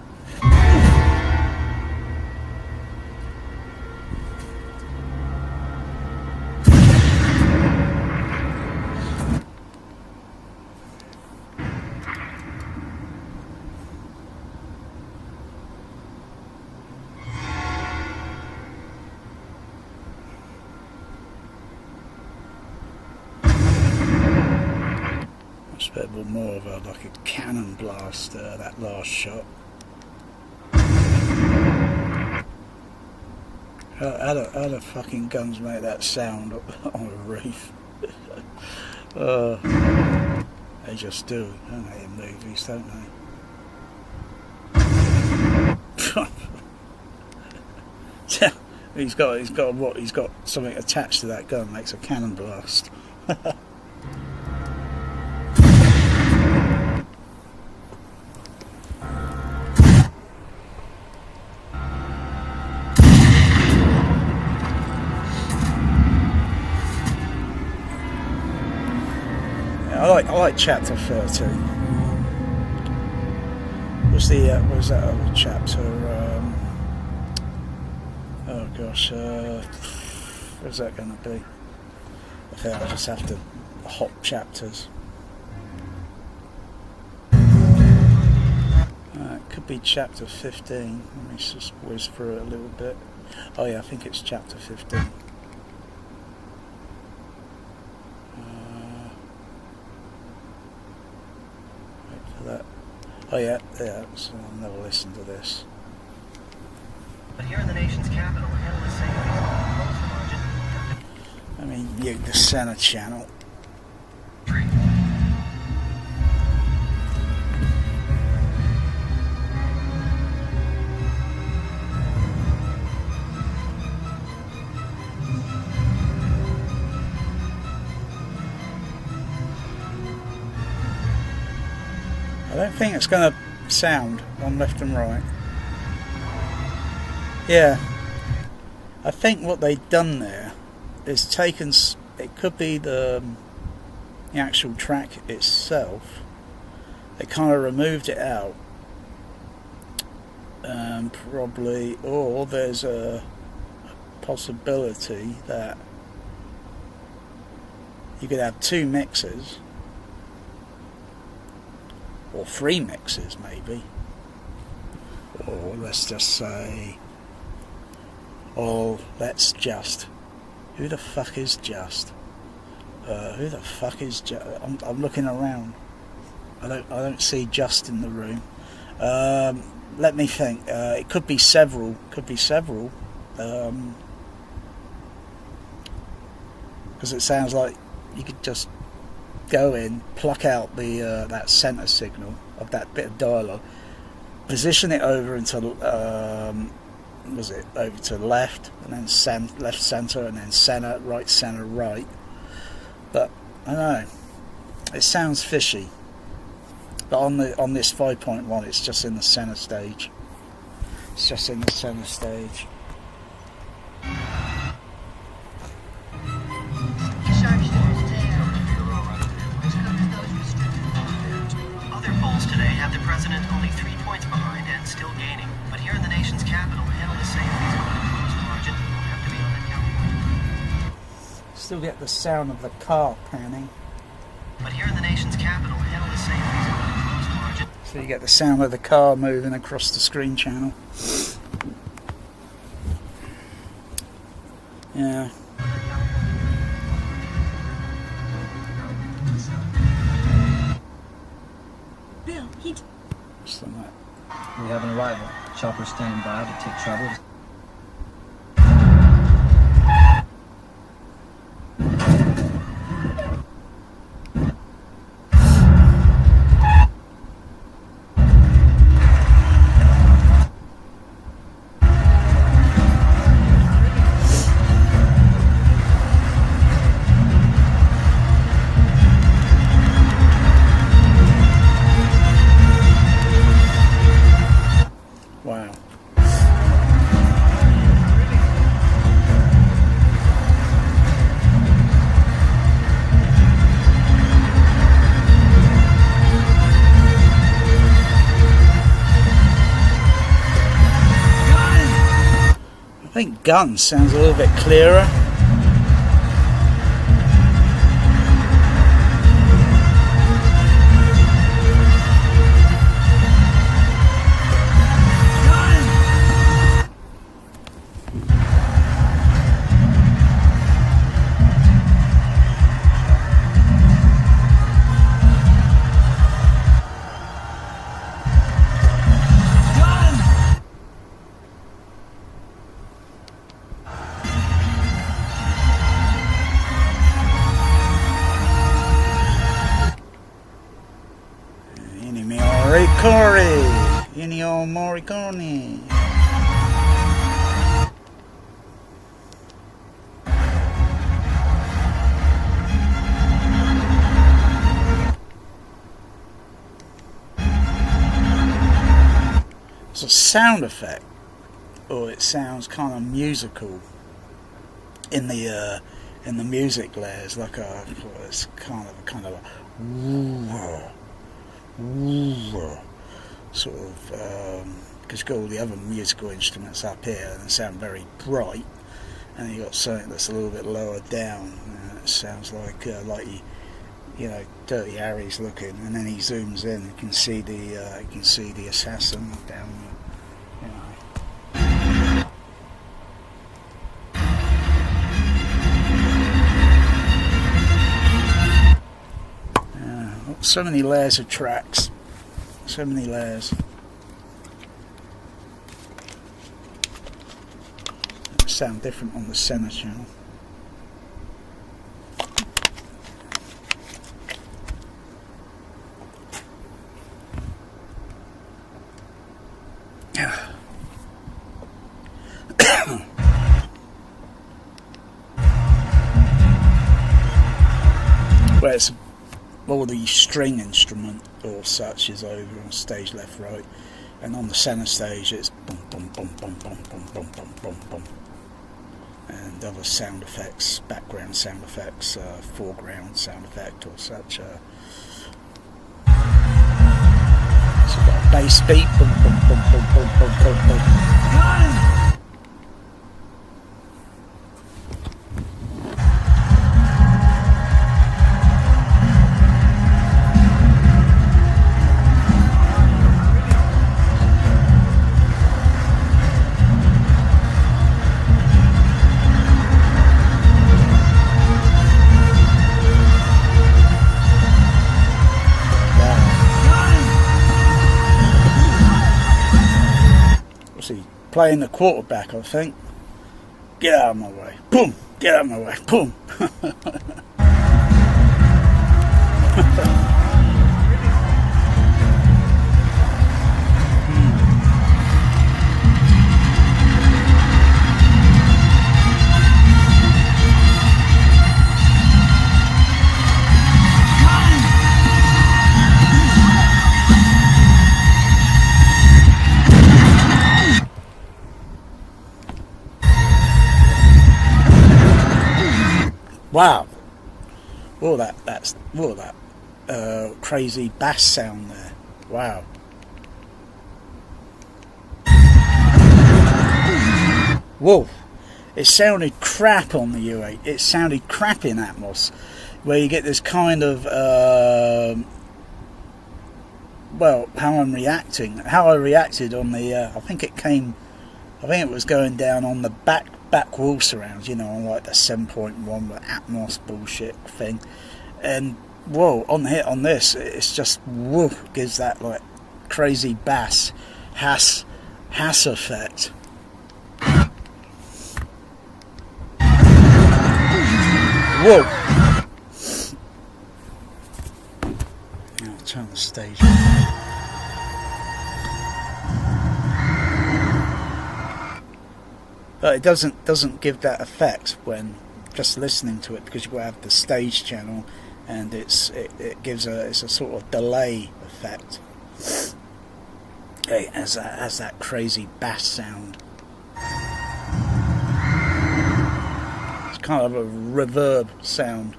It's a bit more of like a cannon blast, that last shot. How the fucking guns make that sound on a roof? They just do, don't they, in movies, don't they? He's got what? He's got something attached to that gun, makes a cannon blast. I like chapter 13. Was that other chapter? Oh gosh, where's that going to be? I think I'll just have to hop chapters. It could be chapter 15. Let me just whiz through it a little bit. Oh yeah, I think it's chapter 15. Wait for that. Oh yeah, so I'll never listen to this. But here in the nation's capital, analysts say he's going to close the margin. Let me mute the center channel. I don't think it's going to sound on left and right. Yeah, I think what they've done there is taken, it could be the actual track itself, they kind of removed it out, probably, or there's a possibility that you could have 2 mixes, or 3 mixes maybe, or let's just say, oh, let's just, who the fuck is Just? Who the fuck is Just? I'm looking around. I don't see Just in the room. Let me think. It could be several. Because it sounds like you could just go in, pluck out the that center signal of that bit of dialogue, position it over into was it over to the left, and then left center, and then center, right. But I don't know, it sounds fishy. But on this 5.1, it's just in the center stage. It's just in the center stage. Other polls today have the president only 3 points behind and still gaining. But here in the nation's capital, analysts say if he's going to close the margin, he'll have to be on that California. Still get the sound of the car panning. But here in the nation's capital, analysts say if he's going to close the margin. So you get the sound of the car moving across the screen channel. Yeah. Bill, he... Something like that. We have an arrival. Chopper standing by to take travel. Wow. I think Gun sounds a little bit clearer. Ennio Morricone. It's a sound effect, or it sounds kind of musical in the music layers, like it's kind of a sort of because you've got all the other musical instruments up here and they sound very bright, and you've got something that's a little bit lower down. It sounds like you know, Dirty Harry's looking, and then he zooms in. You can see the assassin down there. You know. So many layers of tracks. So many layers. They sound different on the center channel. Where it's all the string instrument or such is over on stage left, right, and on the center stage it's boom, boom, boom, boom, boom, boom, boom, boom, boom, boom, and other sound effects, background sound effects, foreground sound effect or such. So you've got a bass beat, boom, boom, boom, boom, boom, boom, boom, boom. Playing the quarterback, I think. Get out of my way. Boom! Get out of my way. Boom! Wow! All that crazy bass sound there. Wow! Whoa! It sounded crap on the U8. It sounded crap in Atmos, where you get this kind of well, how I reacted on the. I think it was going down on the back wall surrounds, you know, on like the 7.1 with Atmos bullshit thing, and whoa, on this, it's just whoa, gives that like crazy bass Hass effect. Whoa! Now I'll turn the stage on. But it doesn't give that effect when just listening to it, because you have the stage channel, and it's a sort of delay effect. It has that crazy bass sound. It's kind of a reverb sound,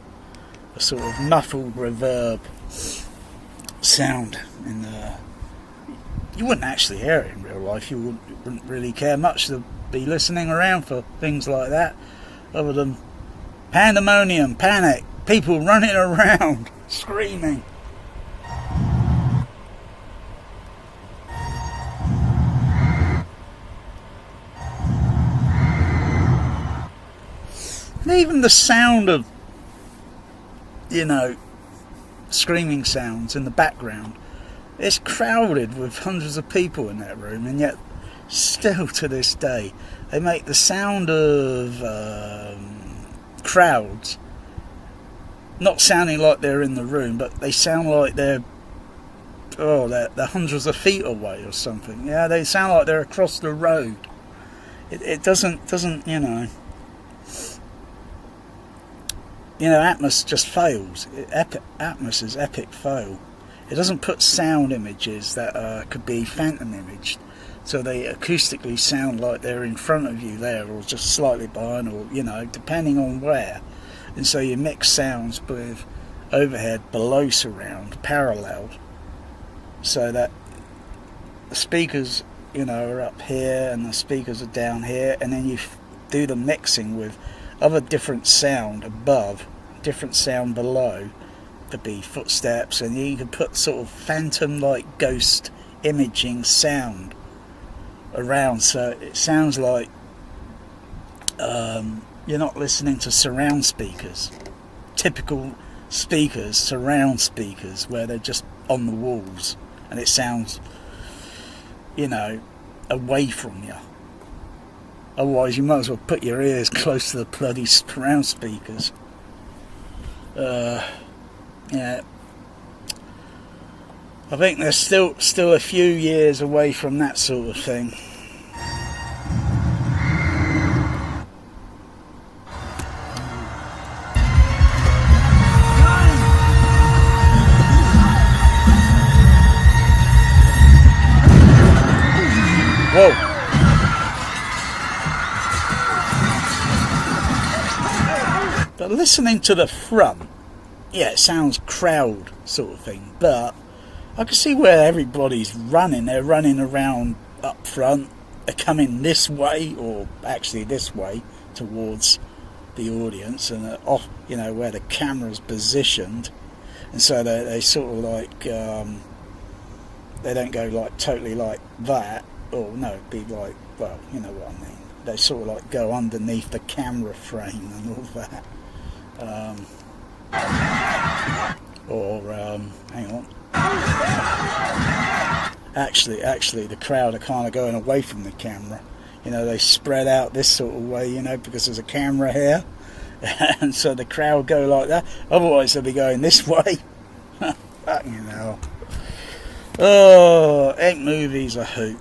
a sort of muffled reverb sound. You wouldn't actually hear it in real life. You wouldn't really care much to be listening around for things like that, other than pandemonium, panic, people running around, screaming. And even the sound of, you know, screaming sounds in the background, it's crowded with hundreds of people in that room, and yet still to this day they make the sound of crowds not sounding like they're in the room, but they sound like they're hundreds of feet away or something. Yeah, they sound like they're across the road. It doesn't Atmos just fails. Atmos is epic fail. It doesn't put sound images that could be phantom imaged, so they acoustically sound like they're in front of you there, or just slightly behind, or, you know, depending on where. And so you mix sounds with overhead, below surround, parallel, so that the speakers you know, are up here and the speakers are down here, and then you do the mixing with other different sound above, different sound below, to be footsteps, and you can put sort of phantom like ghost imaging sound around, so it sounds like you're not listening to surround speakers, typical speakers, surround speakers, where they're just on the walls and it sounds, you know, away from you. Otherwise you might as well put your ears close to the bloody surround speakers. Yeah, I think they're still a few years away from that sort of thing. Whoa. But listening to the front, yeah, it sounds crowd sort of thing, but I can see where everybody's running. They're running around up front, they're coming this way, or actually this way, towards the audience, and they're off, you know, where the camera's positioned, and so they sort of like, they don't go like totally like that, or no, it'd be like, well, you know what I mean, they sort of like go underneath the camera frame and all that. Hang on. Actually, the crowd are kind of going away from the camera. You know, they spread out this sort of way, you know, because there's a camera here, and so the crowd go like that. Otherwise, they'll be going this way. Fucking hell. Oh, ain't movies a hoot.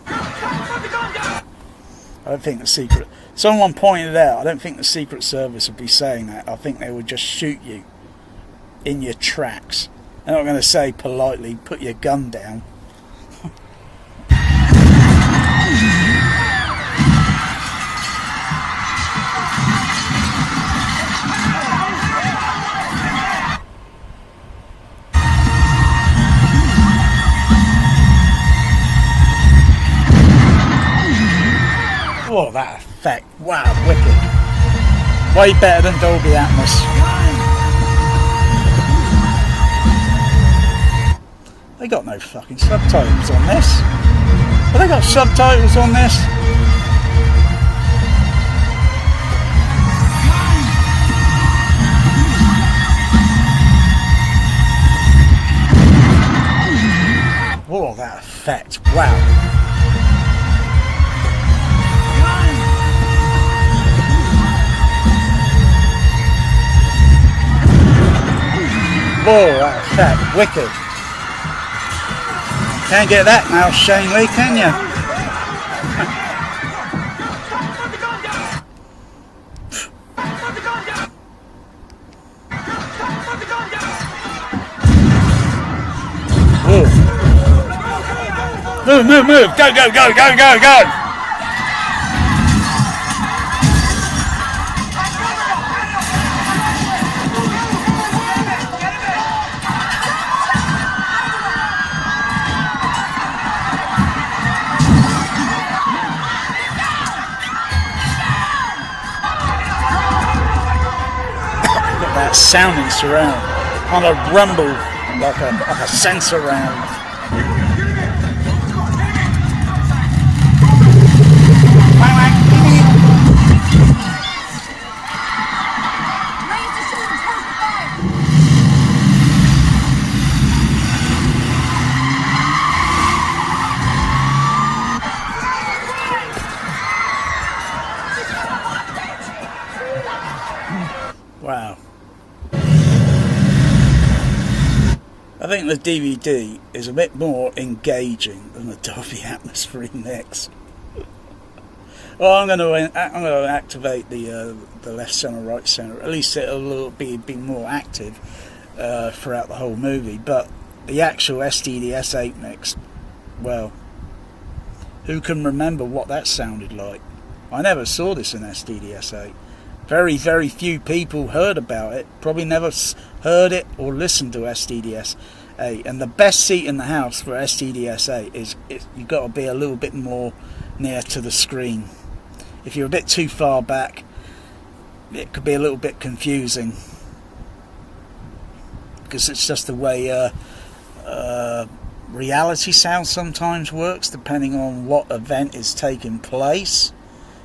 I don't think the secret... Someone pointed out, I don't think the Secret Service would be saying that. I think they would just shoot you in your tracks. They're not going to say politely, put your gun down. Oh, that effect. Wow, wicked. Way better than Dolby Atmos. They got no fucking subtitles on this. Have they got subtitles on this? Oh, that effect. Wow. Oh, that effect, wicked. Can't get that now, Shane Lee, can you? Move, go. That sounding surround on a rumble like a sensor round. Wow. I think the DVD is a bit more engaging than the Dolby Atmos remix. Well, I'm going to activate the left center, right center. At least it'll be more active throughout the whole movie. But the actual SDDS 8 mix, well, who can remember what that sounded like? I never saw this in SDDS 8. Very, very few people heard about it. Probably never heard it or listened to SDDS And the best seat in the house for SDDS 8 is you've got to be a little bit more near to the screen. If you're a bit too far back, it could be a little bit confusing, because it's just the way reality sound sometimes works, depending on what event is taking place.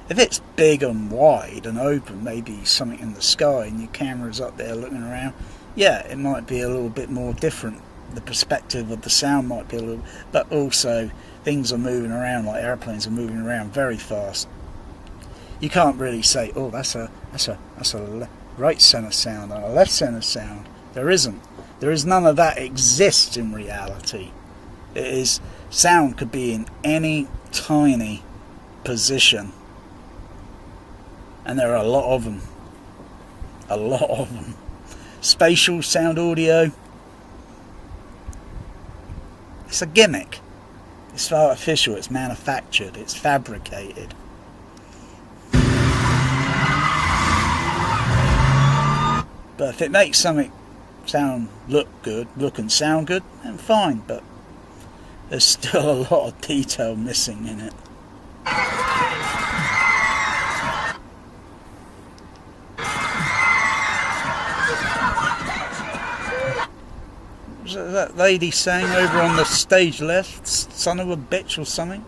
If it's big and wide and open, maybe something in the sky and your camera's up there looking around, yeah, it might be a little bit more different. The perspective of the sound might be a little, but also things are moving around, like airplanes are moving around very fast. You can't really say, oh, that's a right center sound and a left center sound. There isn't. There is none of that exists in reality. It is, sound could be in any tiny position, and there are a lot of them. A lot of them. Spatial sound audio, it's a gimmick. It's artificial, it's manufactured, it's fabricated. But if it makes something look and sound good, then fine, but there's still a lot of detail missing in it. Was that lady saying over on the stage left, son of a bitch or something?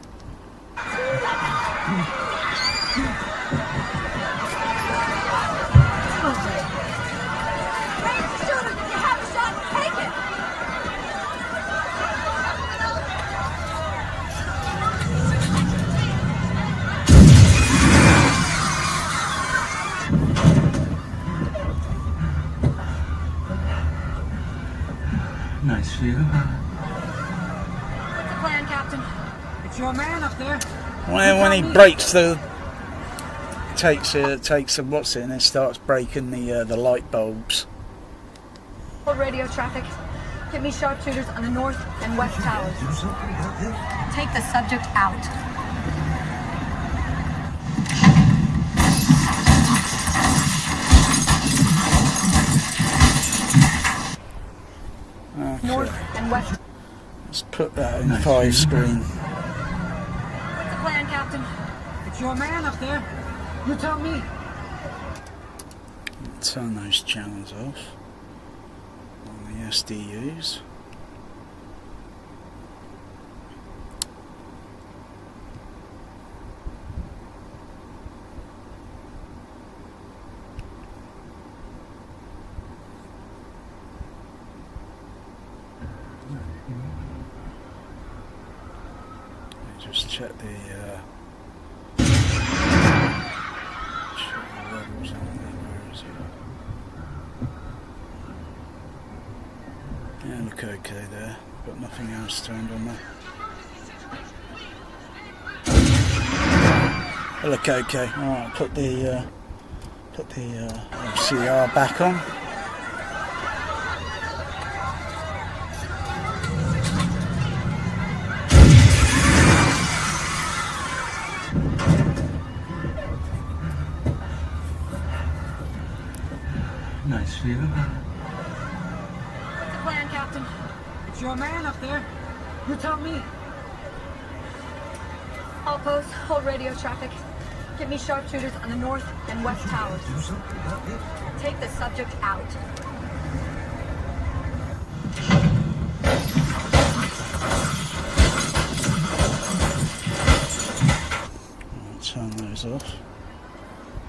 Nice view. What's the plan, Captain? It's your man up there. When he breaks takes a what's it, and then starts breaking the light bulbs. Hold radio traffic. Get me sharpshooters on the north and west towers. Take the subject out. Okay. North and west. Let's put that in 5 screen. What's the plan, Captain? It's your man up there. You tell me. Turn those channels off on the SDUs. Just check the levels on there. Where is it? Yeah, look okay there. Got nothing else turned on there. They look okay. Alright, put the LCR back on. Nice view. What's the plan, Captain? It's your man up there. You tell me. All posts, hold radio traffic. Get me sharpshooters on the north and west towers. Take the subject out. Turn those off.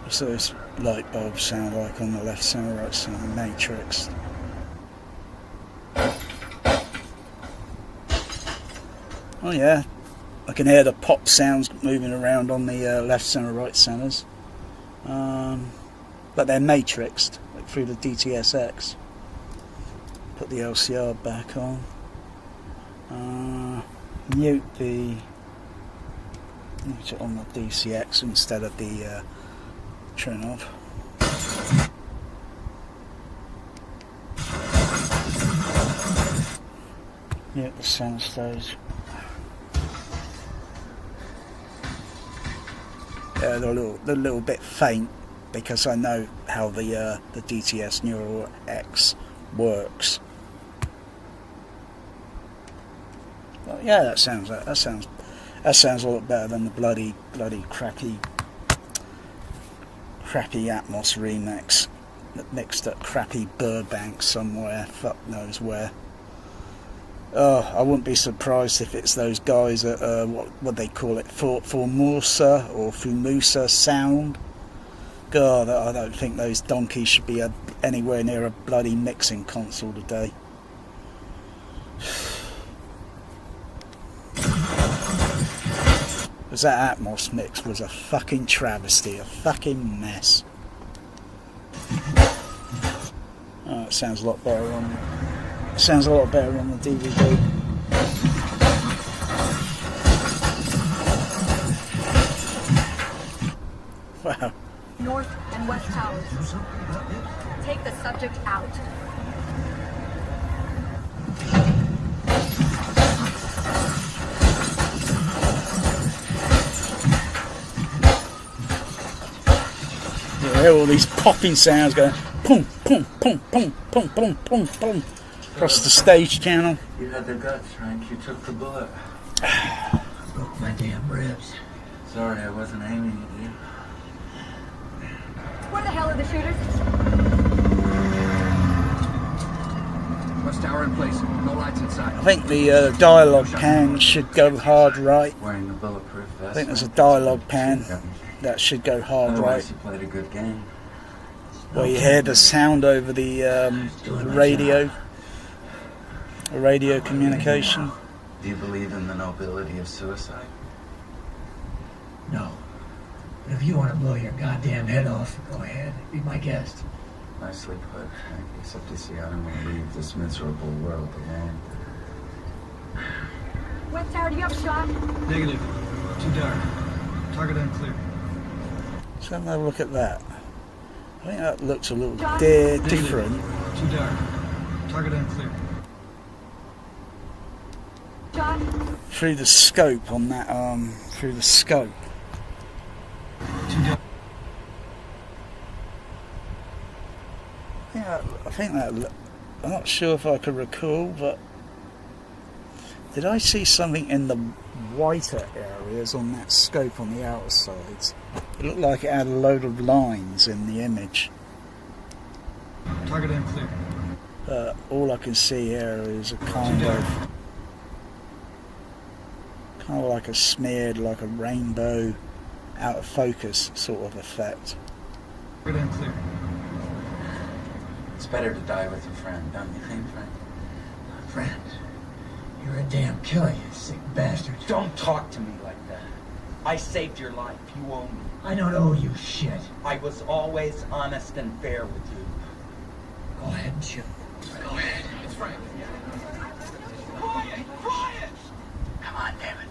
What's those light bulbs sound like on the left center, right center, matrix? Oh yeah, I can hear the pop sounds moving around on the left center, right centers. But they're matrixed, like through the THX. Put the LCR back on. Mute it on the DCX instead of the trinnov. Mute the sound stage. Yeah, they're a little bit faint because I know how the DTS Neural X works. Well, yeah, that sounds a lot better than the bloody crappy Atmos remix that mixed at crappy Burbank somewhere, fuck knows where. Oh, I wouldn't be surprised if it's those guys at what they call it, Formosa or Fumosa Sound. God, I don't think those donkeys should be anywhere near a bloody mixing console today. Because that Atmos mix was a fucking travesty, a fucking mess. Oh, it sounds a lot better on. It sounds a lot better on the DVD. Wow. North and West Towers. Take the subject out. You hear all these popping sounds going boom, boom, boom, boom, boom, boom, boom, boom across the stage channel. You had the guts, Frank. You took the bullet. Broke my damn ribs. Sorry, I wasn't aiming at you. Where the hell are the shooters? West Tower in place. No lights inside. I think the dialogue pan should go hard right. Wearing the bulletproof vest. I think there's a dialogue pan that should go hard right. Otherwise, you played a good game. Where you hear the sound over the radio communication. Do you believe in the nobility of suicide? No. But if you want to blow your goddamn head off, go ahead. Be my guest. Nicely put, Frank. Except you see, I don't want to leave this miserable world alone. West Tower, do you have a shot? Negative. Too dark. Target unclear. So have a look at that. I think that looks a little different. Too dark. Target unclear. Shot? Through the scope on that, through the scope. Too dark. I think that, I'm not sure if I could recall, but did I see something in the whiter areas on that scope on the outer sides? It looked like it had a load of lines in the image. Target unclear. All I can see here is a kind of like a smeared, like a rainbow, out of focus sort of effect. Target unclear. It's better to die with a friend, don't you think, Frank? Friend, you're a damn killer, you sick bastard. Don't talk to me like that. I saved your life. You owe me. I don't owe you shit. I was always honest and fair with you. Go ahead and shoot. Go ahead. It's Frank. Quiet! Quiet! Come on, damn it.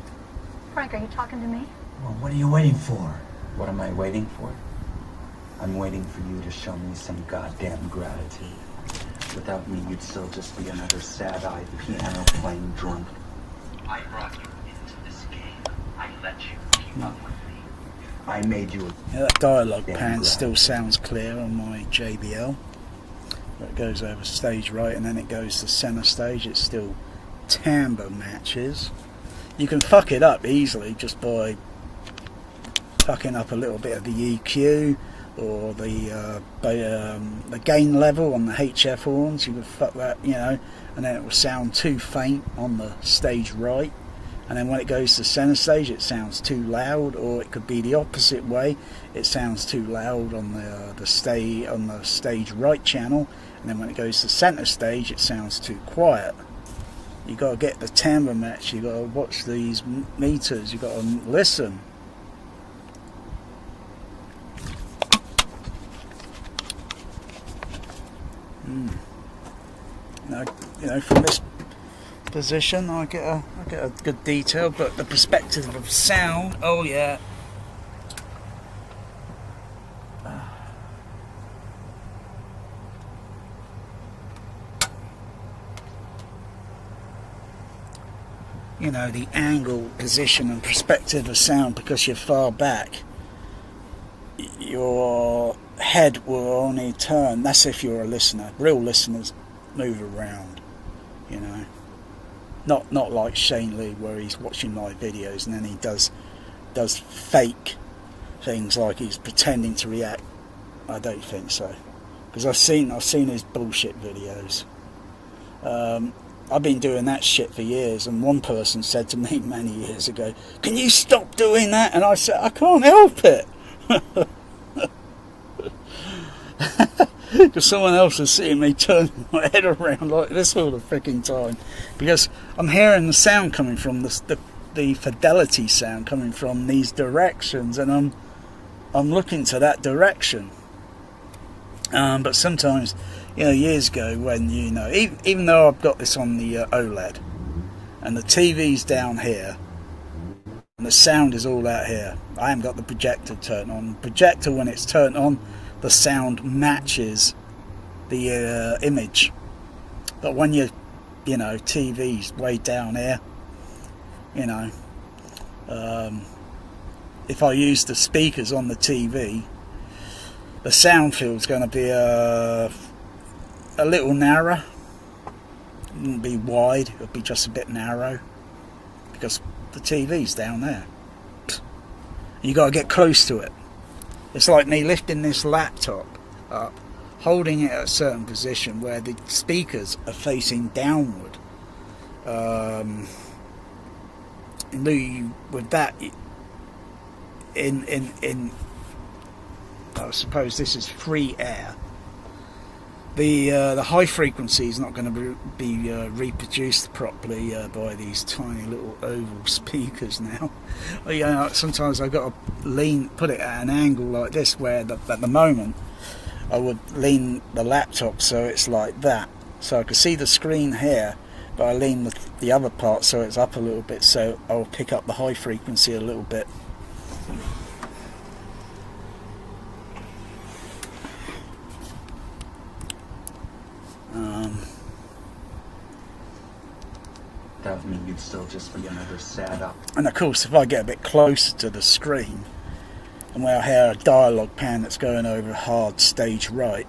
Frank, are you talking to me? Well, what are you waiting for? What am I waiting for? I'm waiting for you to show me some goddamn gratitude. Without me, you'd still just be another sad-eyed piano-playing drunk. I brought you into this game. I let you keep up with me. I made you a... Yeah, that dialogue pan still sounds clear on my JBL. But it goes over stage right and then it goes to center stage. It's still timbre matches. You can fuck it up easily just by fucking up a little bit of the EQ or the gain level on the HF horns. You can fuck that, you know, and then it will sound too faint on the stage right, and then when it goes to center stage it sounds too loud, or it could be the opposite way. It sounds too loud on the stage right channel, and then when it goes to center stage it sounds too quiet. You got to get the timbre match. You got to watch these meters. You got to listen. You know, from this position, I get a good detail, but the perspective of sound, oh yeah. You know, the angle, position and perspective of sound, because you're far back, your head will only turn. That's if you're a listener. Real listeners move around, you know. Not like Shane Lee, where he's watching my videos and then he does fake things like he's pretending to react. I don't think so, because I've seen his bullshit videos. I've been doing that shit for years, and one person said to me many years ago, "Can you stop doing that?" And I said, "I can't help it." Because someone else is seeing me turn my head around like this all the freaking time, because I'm hearing the sound coming from the fidelity sound coming from these directions, and I'm looking to that direction. But sometimes, years ago, when even though I've got this on the OLED and the TV's down here and the sound is all out here, I haven't got the projector turned on. The projector, when it's turned on, the sound matches the image. But when TV's way down here, if I use the speakers on the TV, the sound field's going to be a little narrow. It won't be wide, it'll be just a bit narrow, because the TV's down there. You got to get close to it. It's like me lifting this laptop up, holding it at a certain position where the speakers are facing downward. With that, in I suppose this is free air. The high frequency is not going to be reproduced properly by these tiny little oval speakers now. Sometimes I've got to put it at an angle like this, where at the moment I would lean the laptop so it's like that, so I can see the screen here, but I lean the other part so it's up a little bit, so I'll pick up the high frequency a little bit. Without me, you'd still just be another sad up. And of course, if I get a bit closer to the screen and where I hear a dialogue pan that's going over hard stage right,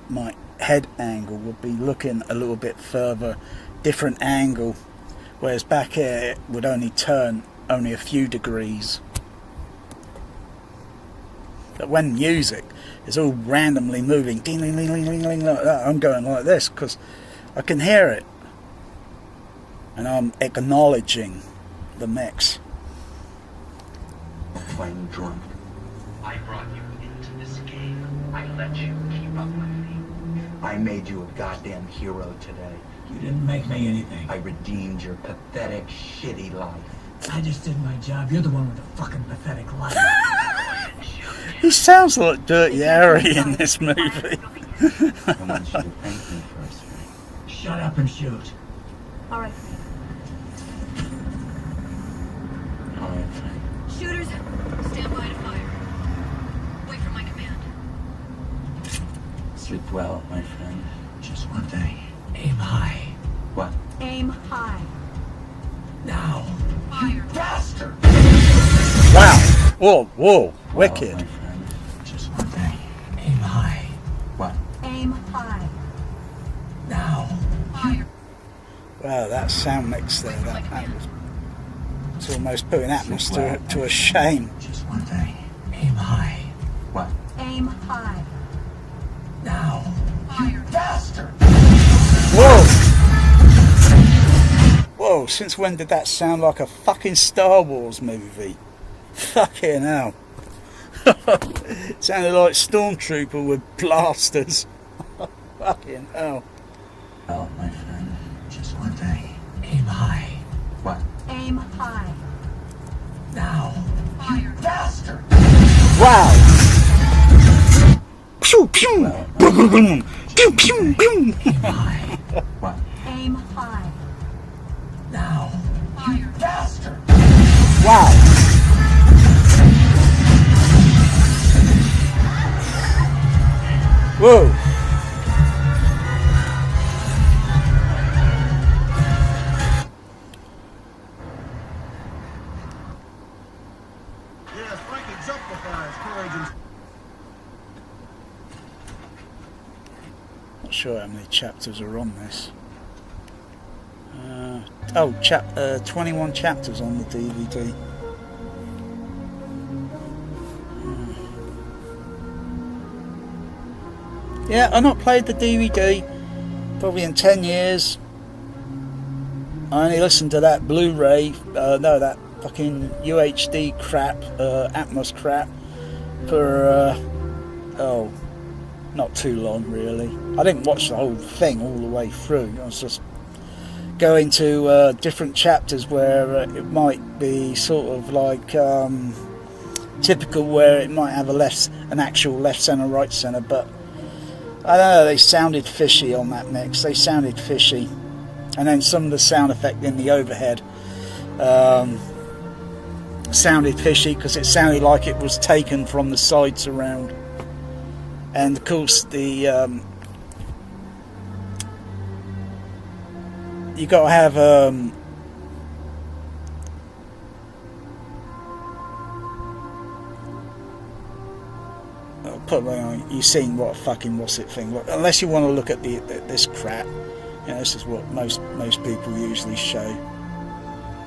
my head angle would be looking a little bit further, different angle, whereas back here it would only turn only a few degrees. But when music is all randomly moving, ding, ding, ding, ding, ding, ding, like that, I'm going like this because I can hear it. And I'm acknowledging the mix. Playing drunk. I brought you into this game. I let you keep up with me. I made you a goddamn hero today. You didn't make me anything. I redeemed your pathetic, shitty life. I just did my job. You're the one with the fucking pathetic life. He sounds like Dirty Harry in this movie. I want you to thank me first, Frank. Shut up and shoot. All right. All right, Frank. Shooters, stand by to fire. Wait for my command. Sleep well, my friend. Just one thing. Aim high. What? Aim high. Now. Fire. Bastard! Wow! Whoa! Wicked. Well, my friend. Just one thing. Aim high. What? Aim high. Now. Fire. Wow, that sound mix there, that was, it's almost putting Atmos to a shame. Just one thing. Aim high. What? Aim high. Now. Fire. Bastard! Whoa, since when did that sound like a fucking Star Wars movie? Fucking hell. It sounded like Stormtrooper with blasters. Fucking hell. Well, my friend. Just one thing. Aim high. What? Aim high. Now. Fire. Bastard! Wow! Pew pew! Boom boom boom! Pew pew pew! Aim high. What? Aim high. Now. Fire. Bastard! Wow! Whoa! Yeah, Frank exemplifies courage and... Not sure how many chapters are on this. 21 chapters on the DVD. Yeah, I've not played the DVD probably in 10 years. I only listened to that Blu-ray, that fucking UHD crap, Atmos crap, for, not too long really. I didn't watch the whole thing all the way through. I was just going to different chapters where it might be sort of like typical, where it might have an actual left center, right center, but I don't know, they sounded fishy on that mix. They sounded fishy. And then some of the sound effect in the overhead sounded fishy because it sounded like it was taken from the side surround. And of course you got to have you've seen what fucking what's it thing. Unless you want to look at this crap, you know, this is what most people usually show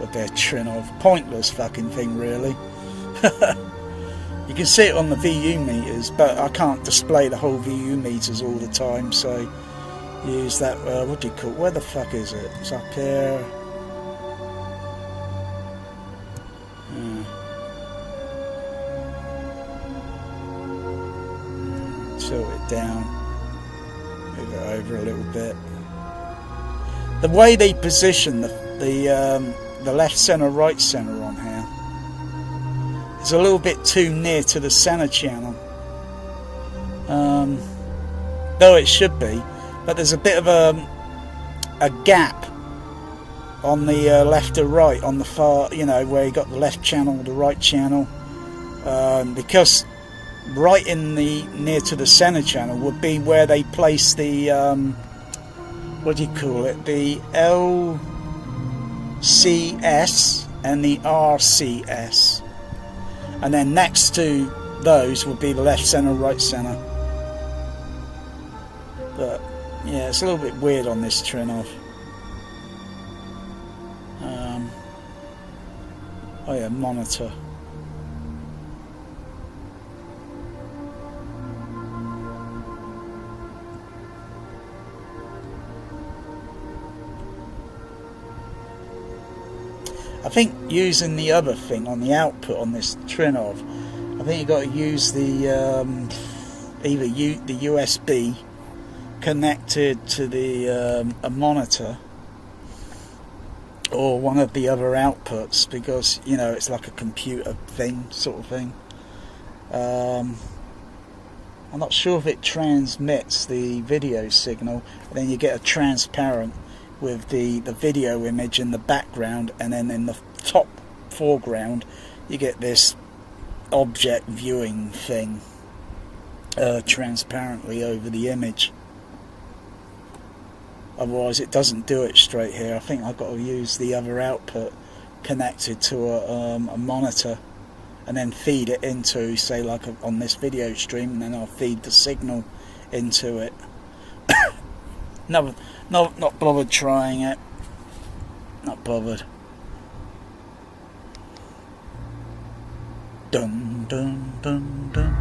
with their trinnov. Pointless fucking thing, really. You can see it on the VU meters, but I can't display the whole VU meters all the time, so use that. What do you call? Where the fuck is it? It's up here. Tilt it down, move it over a little bit. The way they position the left center, right center on here is a little bit too near to the center channel, though it should be, but there's a bit of a gap on the left or right, on the far, you know, where you got the left channel, the right channel, because right in the near to the center channel would be where they place the what do you call it, the LCS and the RCS, and then next to those would be the left center, right center. But yeah, it's a little bit weird on this trinnov. Oh yeah, monitor. I think using the other thing on the output on this trinnov, I think you got to use the either the USB connected to the a monitor or one of the other outputs, because you know it's like a computer thing sort of thing. I'm not sure if it transmits the video signal, and then you get a transparent with the video image in the background, and then in the top foreground you get this object viewing thing transparently over the image. Otherwise it doesn't do it straight here. I think I've got to use the other output connected to a monitor and then feed it into, say like on this video stream, and then I'll feed the signal into it. Not bothered trying it. Not bothered. Dun dun dun dun.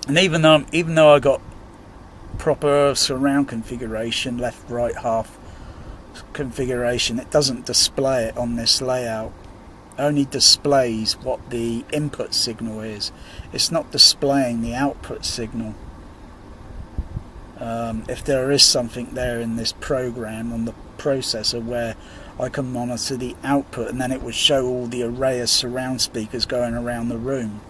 And even though I got proper surround configuration, left right half configuration, it doesn't display it on this layout. It only displays what the input signal is. It's not displaying the output signal. If there is something there in this program on the processor where I can monitor the output, and then it would show all the array of surround speakers going around the room.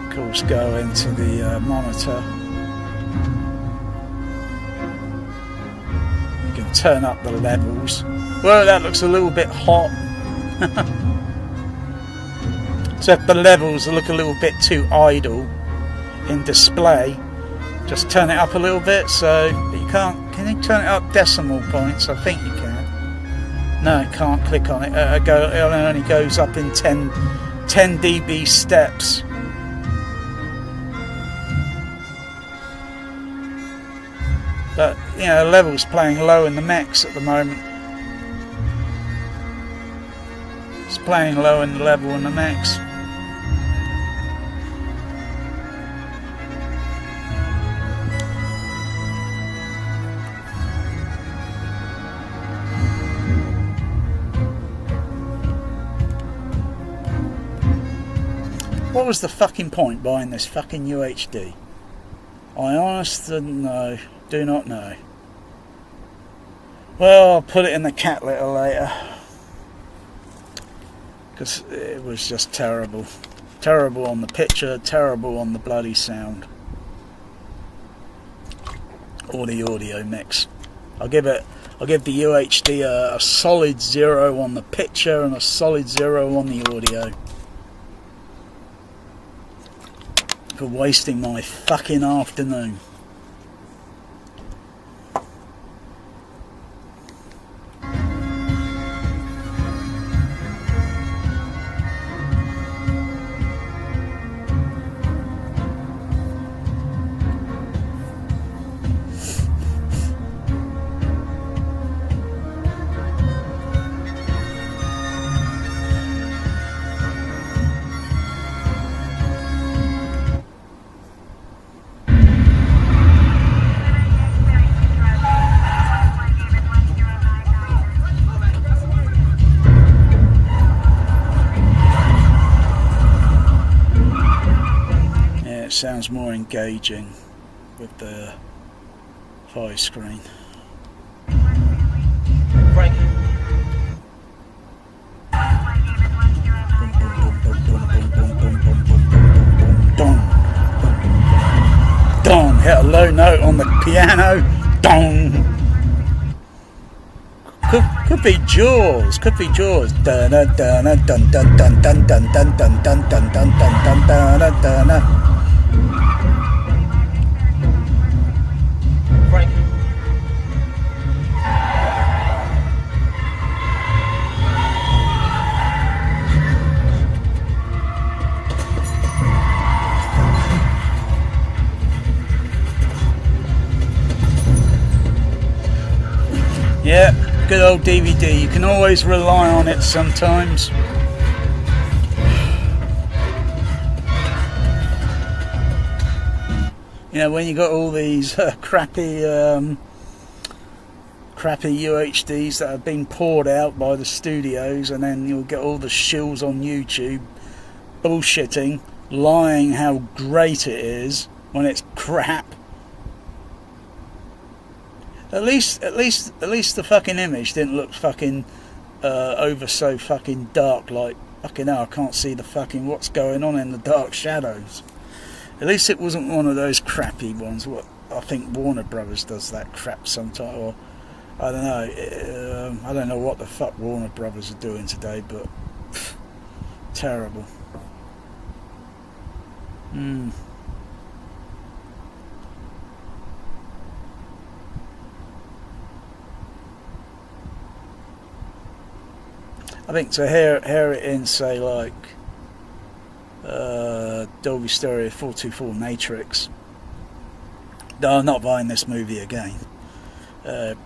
Of course, go into the monitor. Turn up the levels. Well, that looks a little bit hot. So if the levels look a little bit too idle in display, just turn it up a little bit. So you can't. Can you turn it up decimal points? I think you can. No, I can't click on it. It only goes up in 10 dB steps. But, you know, the level's playing low in the max at the moment. It's playing low in the level in the max. What was the fucking point buying this fucking UHD? I honestly do not know. Well, I'll put it in the cat litter later. Because it was just terrible. Terrible on the picture, terrible on the bloody sound. Or the audio mix. I'll give the UHD a solid 0 on the picture and a solid 0 on the audio. For wasting my fucking afternoon. Sounds more engaging with the 5 screen. Frankie. Dong. Hit a low note on the piano. Dong. Could be Jaws. Could be Jaws. Dun dun dun dun dun dun dun dun dun dun dun dun dun dun dun dun dun. Yeah, good old DVD. You can always rely on it sometimes. You know, when you got all these crappy UHDs that have been poured out by the studios, and then you'll get all the shills on YouTube bullshitting, lying how great it is when it's crap. At least the fucking image didn't look fucking over so fucking dark. Like fucking hell, I can't see the fucking what's going on in the dark shadows. At least it wasn't one of those crappy ones. What I think Warner Brothers does that crap sometimes, or I don't know. I don't know what the fuck Warner Brothers are doing today, but terrible. I think to hear it in, say, like Dolby Stereo 424 Matrix. No, I'm not buying this movie again.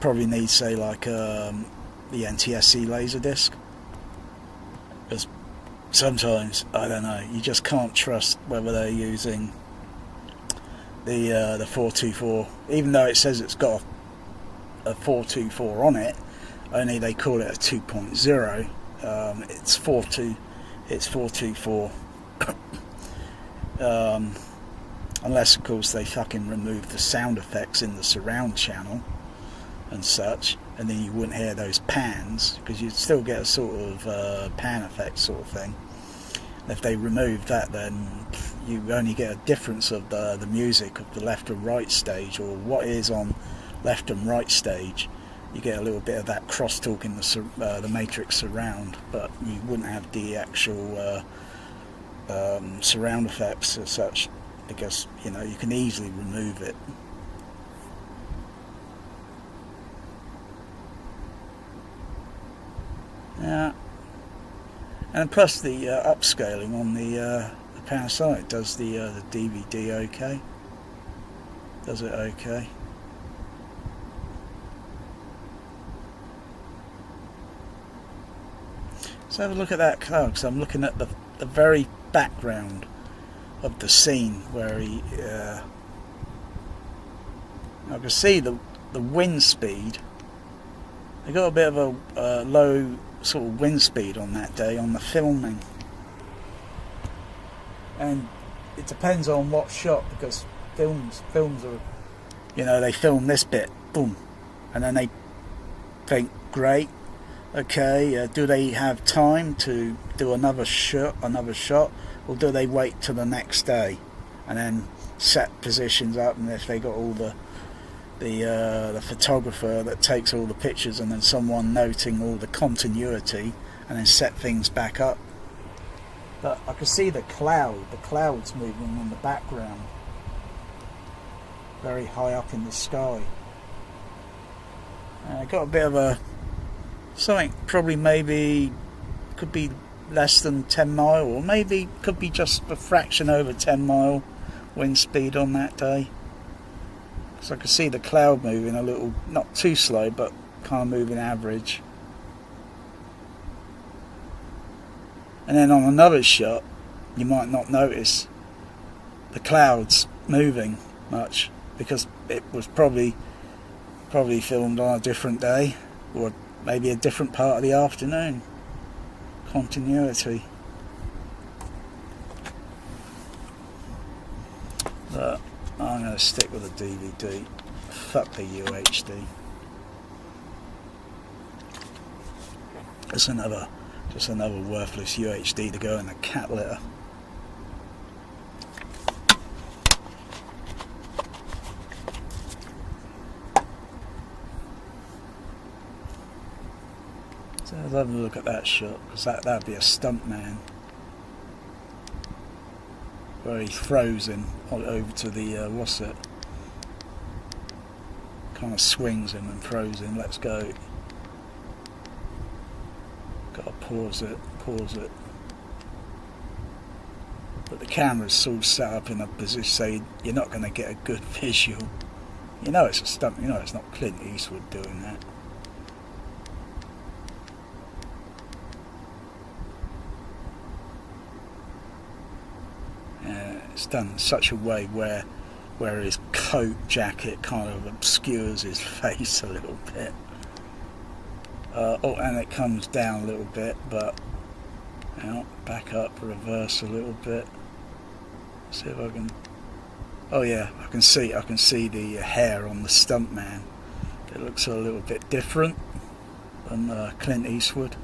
Probably needs, say, like the NTSC Laserdisc. Because sometimes, I don't know, you just can't trust whether they're using the 424, even though it says it's got a 424 on it. Only they call it a 2.0. It's 424. Unless of course they fucking remove the sound effects in the surround channel and such, and then you wouldn't hear those pans, because you'd still get a sort of pan effect sort of thing. And if they remove that, then you only get a difference of the music of the left and right stage, or what is on left and right stage. You get a little bit of that crosstalk in the Matrix surround, but you wouldn't have the actual surround effects as such, because you know you can easily remove it. Yeah. And plus the upscaling on the Panasonic does the DVD okay. Does it okay. Let's have a look at that cloud, because I'm looking at the very background of the scene where he I can see the wind speed. They got a bit of a low sort of wind speed on that day on the filming, and it depends on what shot, because films are, you know, they film this bit, boom, and then they think, great, okay, do they have time to do another shot, or do they wait till the next day and then set positions up, and if they got all the photographer that takes all the pictures, and then someone noting all the continuity, and then set things back up. But I can see the clouds moving in the background, very high up in the sky. I got a bit of a something, probably maybe could be less than 10 mile, or maybe could be just a fraction over 10 mile wind speed on that day. So I could see the cloud moving a little, not too slow, but kind of moving average. And then on another shot, you might not notice the clouds moving much, because it was probably filmed on a different day, or maybe a different part of the afternoon. Continuity. But I'm going to stick with the DVD. Fuck the UHD. Just another worthless UHD to go in the cat litter. So let's have a look at that shot, because that'd be a stunt man, where he throws him over to the what's it? Kind of swings him and throws him. Let's go. Gotta pause it. But the camera's all set up in a position so you're not going to get a good visual. You know it's a stunt. You know it's not Clint Eastwood doing that. It's done in such a way where his coat jacket kind of obscures his face a little bit. And it comes down a little bit, but back up, reverse a little bit. See if I can. Oh yeah, I can see the hair on the stuntman. It looks a little bit different than Clint Eastwood.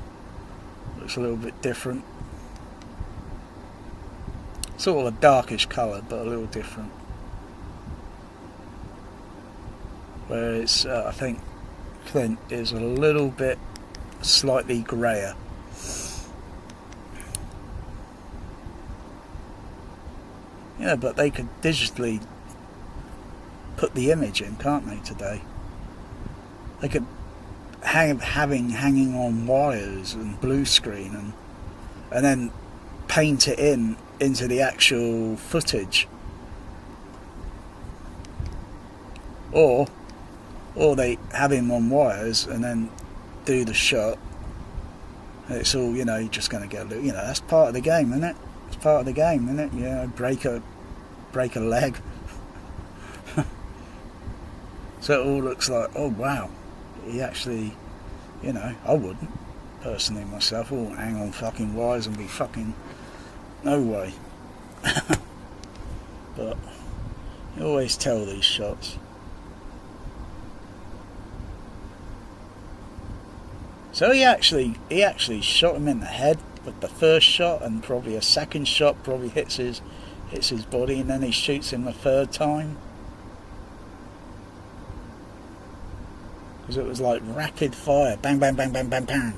Looks a little bit different. Sort of a darkish colour, but a little different. Whereas I think Clint is a little bit slightly greyer. Yeah, but they could digitally put the image in, can't they, today? They could hanging on wires and blue screen and then paint it into the actual footage. Or they have him on wires and then do the shot. It's all, you're just going to get a little, that's part of the game, isn't it? It's part of the game, isn't it? Break a leg. So it all looks like, oh wow, he actually, I wouldn't, personally myself, I wouldn't hang on fucking wires and be fucking, no way. But you always tell these shots. So he actually shot him in the head with the first shot, and probably a second shot probably hits his body, and then he shoots him a third time. Because it was like rapid fire, bang, bang, bang, bang, bang, bang.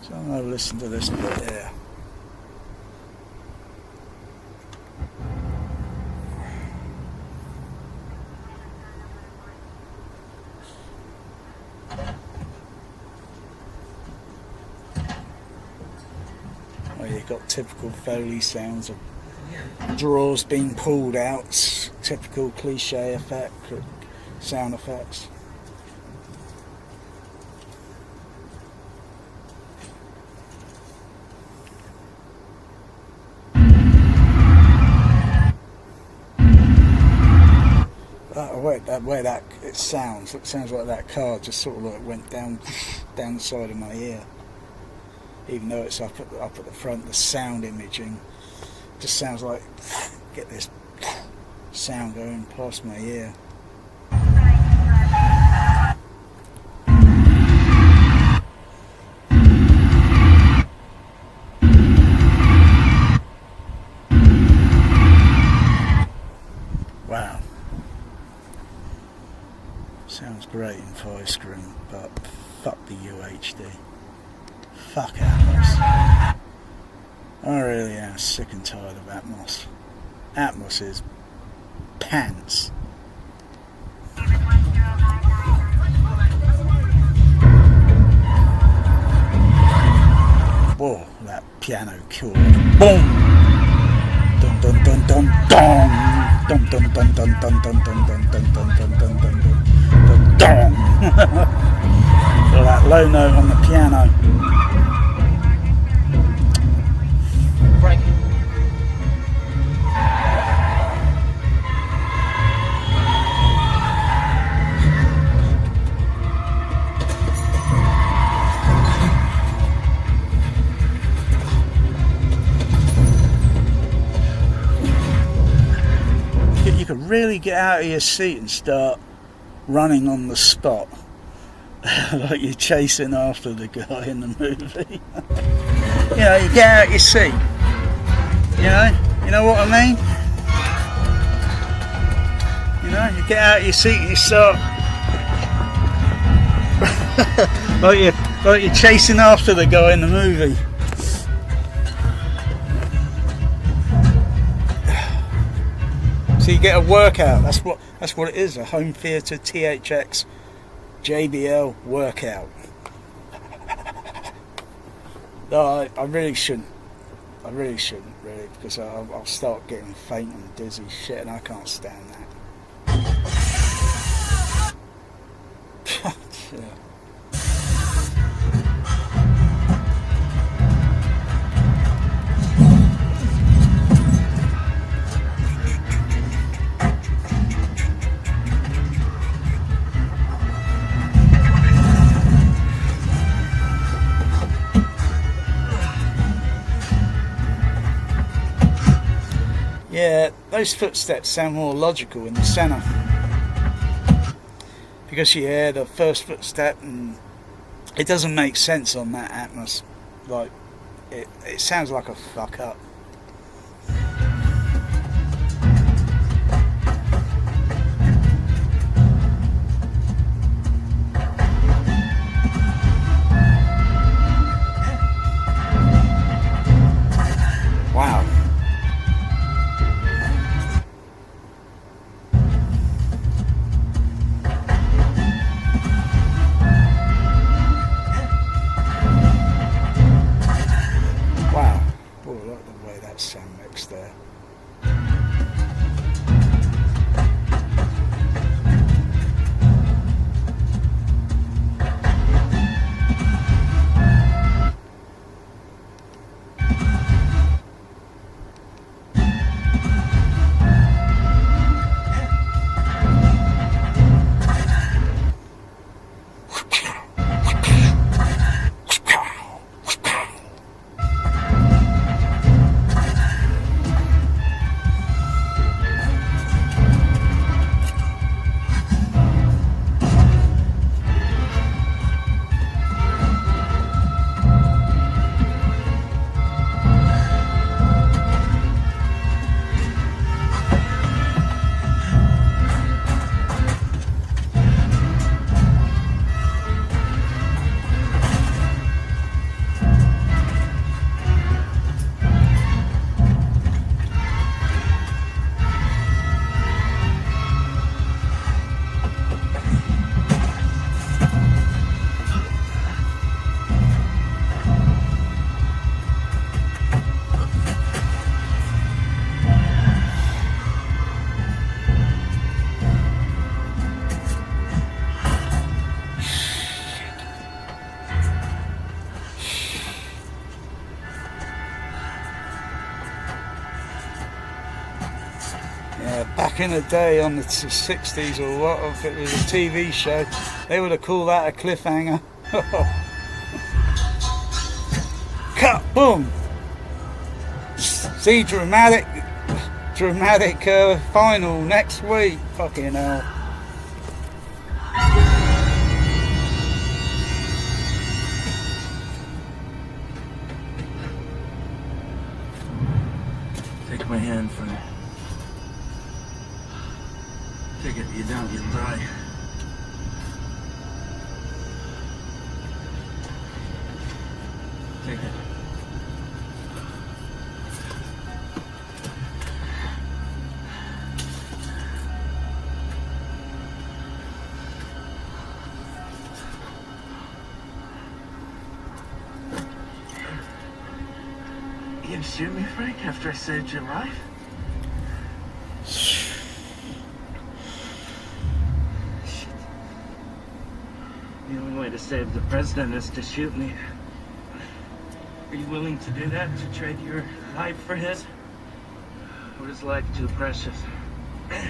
So I'm going to listen to this bit here. Well, you've got typical Foley sounds of drawers being pulled out, typical cliche effect, sound effects. The way that it sounds like that car just sort of like went down the side of my ear. Even though it's up at the front, the sound imaging just sounds like, get this sound going past my ear. Wow. Sounds great in 5 screen, but fuck the UHD. Fuck Atmos. I really am sick and tired of Atmos. Atmos is pants. Whoa, that piano chord. Boom! Dun dun dun dun dun! Dun dun dun dun dun dun dun dun dun dun dun dun dun dun. So that low note on the piano. Frankie. You could really get out of your seat and start running on the spot. Like you're chasing after the guy in the movie. You know, you get out your seat. You know what I mean? You know, you get out your seat and you start like you're chasing after the guy in the movie. So you get a workout. That's what it is. A home theatre THX JBL workout. No, I really shouldn't. I really shouldn't, really, because I'll start getting faint and dizzy shit, and I can't stand that. Yeah. Yeah, those footsteps sound more logical in the centre. Because you hear the first footstep and it doesn't make sense on that Atmos. Like, it sounds like a fuck up. Wow. in the day on the 60s or what, if it was a TV show, they would have called that a cliffhanger. Cut, boom. See, dramatic final next week. Fucking hell. Take my hand, friend. Take it, you don't, you'll die. Take it. You shoot me, Frank, after I saved your life? The only way to save the president is to shoot me. Are you willing to do that, to trade your life for his? Or is life too precious? I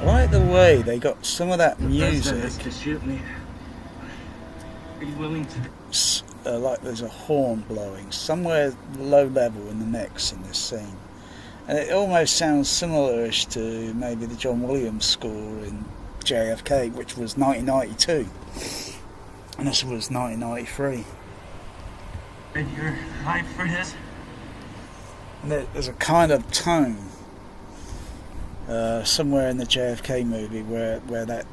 like the way they got some of that The president music. is to shoot me. Are you willing to do Like there's a horn blowing somewhere low level in the mix in this scene, and it almost sounds similar-ish to maybe the John Williams score in JFK, which was 1992, and this was 1993. trade your life for his? And there's a kind of tone somewhere in the JFK movie where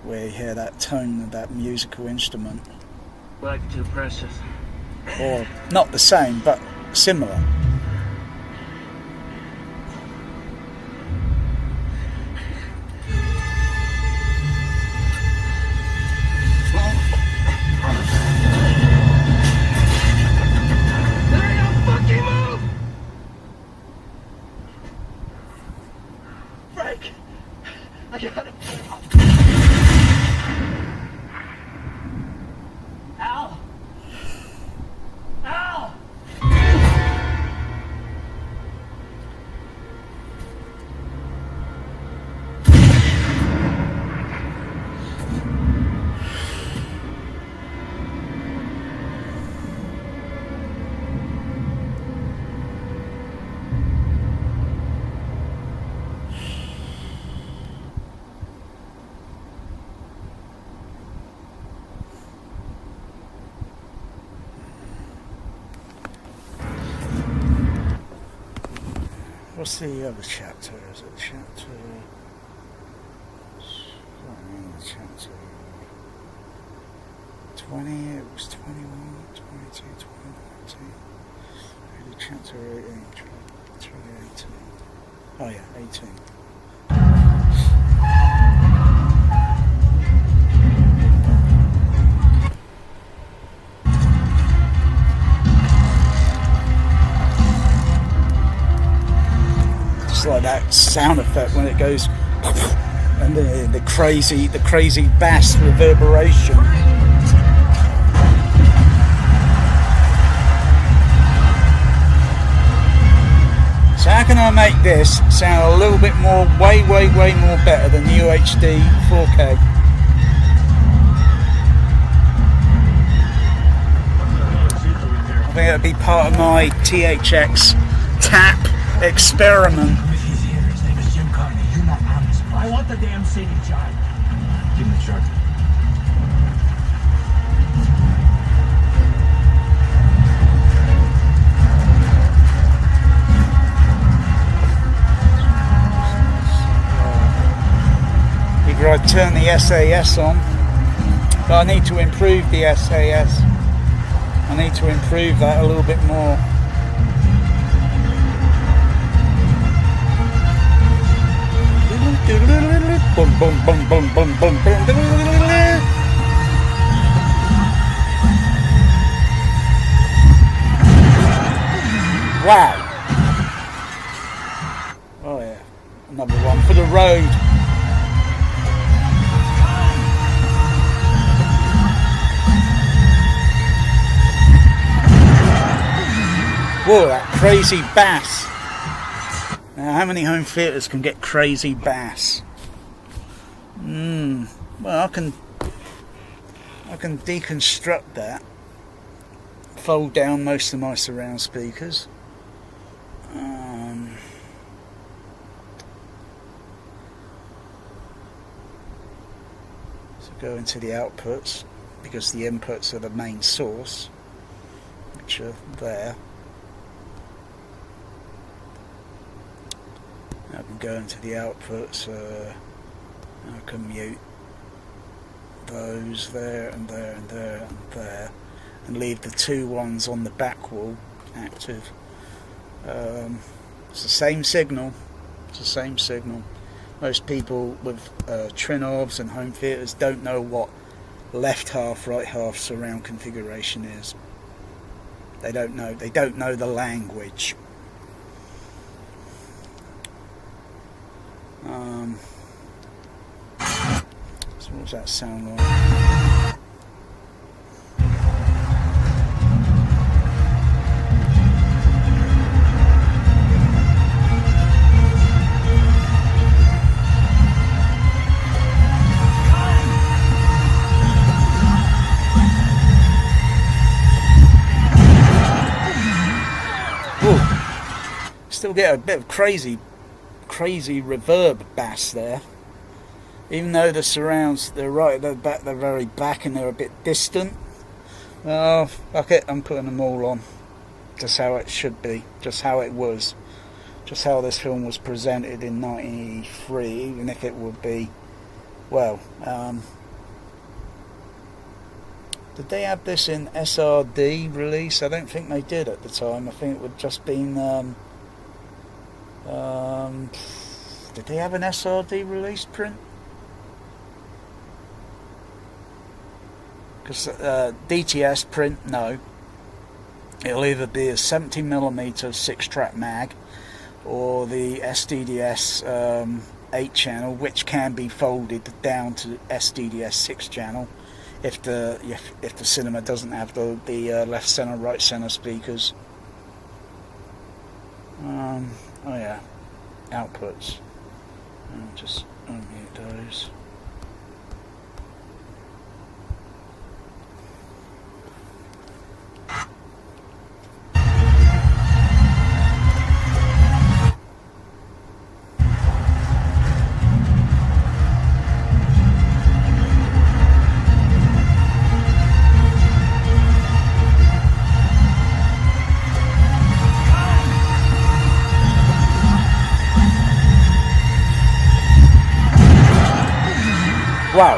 you hear that tone of that musical instrument. Life too precious. Or not the same, but similar. Frank! I got it. Al! Al! What's the other chapter? Is it chapter... I can't remember the chapter. 20, it was 21, 22, 2019. Maybe chapter 18, chapter 18. Oh yeah, 18. Like that sound effect when it goes and the crazy bass reverberation. So how can I make this sound a little bit more, way more better than UHD 4K? I think it'll be part of my THX tap experiment. I want the damn CD, John. Give me the charger. Either I turn the SAS on, but I need to improve the SAS. I need to improve that a little bit more. Boom, boom, boom, boom, boom, boom, boom. Wow. Oh yeah, another one for the road. Whoa, that crazy bass. Now, how many home theatres can get crazy bass? Well, I can deconstruct that. Fold down most of my surround speakers. So go into the outputs, because the inputs are the main source, which are there. I can go into the outputs, I can mute those there and there and there and there, and leave the two ones on the back wall active. It's the same signal. It's the same signal. Most people with trinnovs and home theatres don't know what left half, right half surround configuration is. They don't know. They don't know the language. So what does that sound like? Still get a bit of crazy reverb bass there, even though the surrounds, they're right at the back, they're very back and they're a bit distant. Oh, fuck it, I'm putting them all on, just how it should be, just how it was, just how this film was presented in 1983, even if it would be, well, did they have this in SRD release? I don't think they did at the time. I think it would just been did they have an SRD release print? Because DTS print, no. It'll either be a 70mm 6-track mag, or the SDDS 8-channel, which can be folded down to SDDS 6-channel if the cinema doesn't have the left center, right center speakers. Oh yeah, outputs. I'll just unmute those. Wow.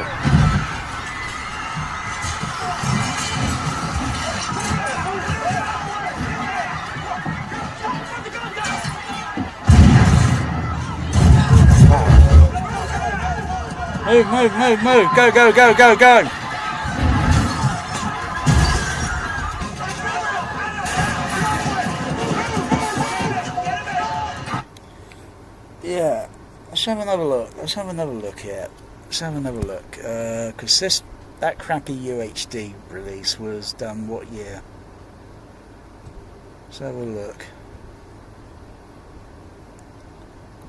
Move. Go. Yeah. Let's have another look here. Let's have another look, because that crappy UHD release was done what year? Let's have a look.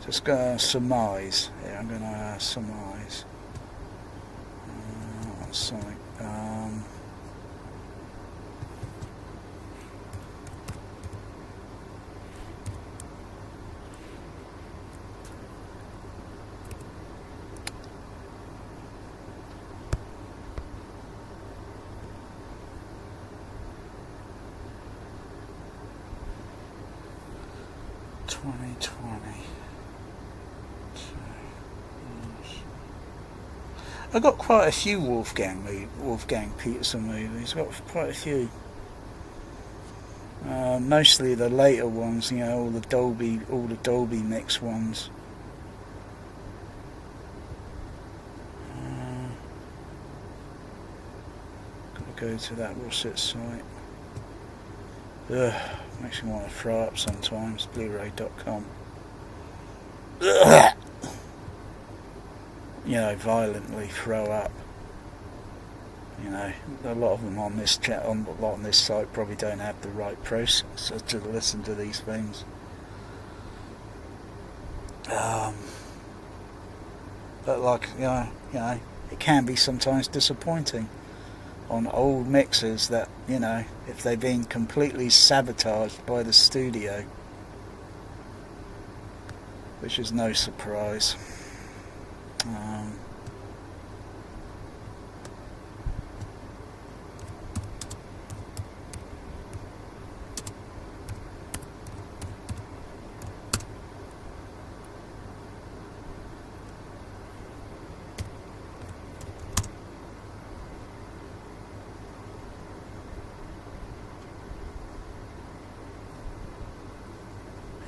Just gonna surmise. Yeah, I'm gonna surmise. Sorry. 2020. I got quite a few Wolfgang Peterson movies. Got quite a few. Mostly the later ones, you know, all the Dolby mix ones. Gotta go to that what's it site. Ugh, makes me want to throw up sometimes. Blu-ray.com. Ugh. You know, violently throw up. You know, a lot of them on this on this site probably don't have the right processor to listen to these things. But like, you know, it can be sometimes disappointing on old mixers that, you know, if they've been completely sabotaged by the studio, which is no surprise.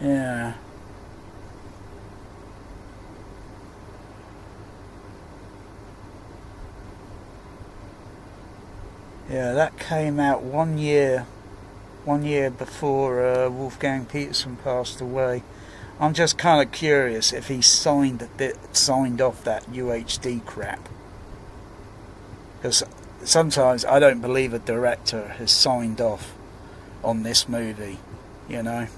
Yeah. Yeah, that came out 1 year before Wolfgang Peterson passed away. I'm just kind of curious if he signed off that UHD crap, because sometimes I don't believe a director has signed off on this movie, you know,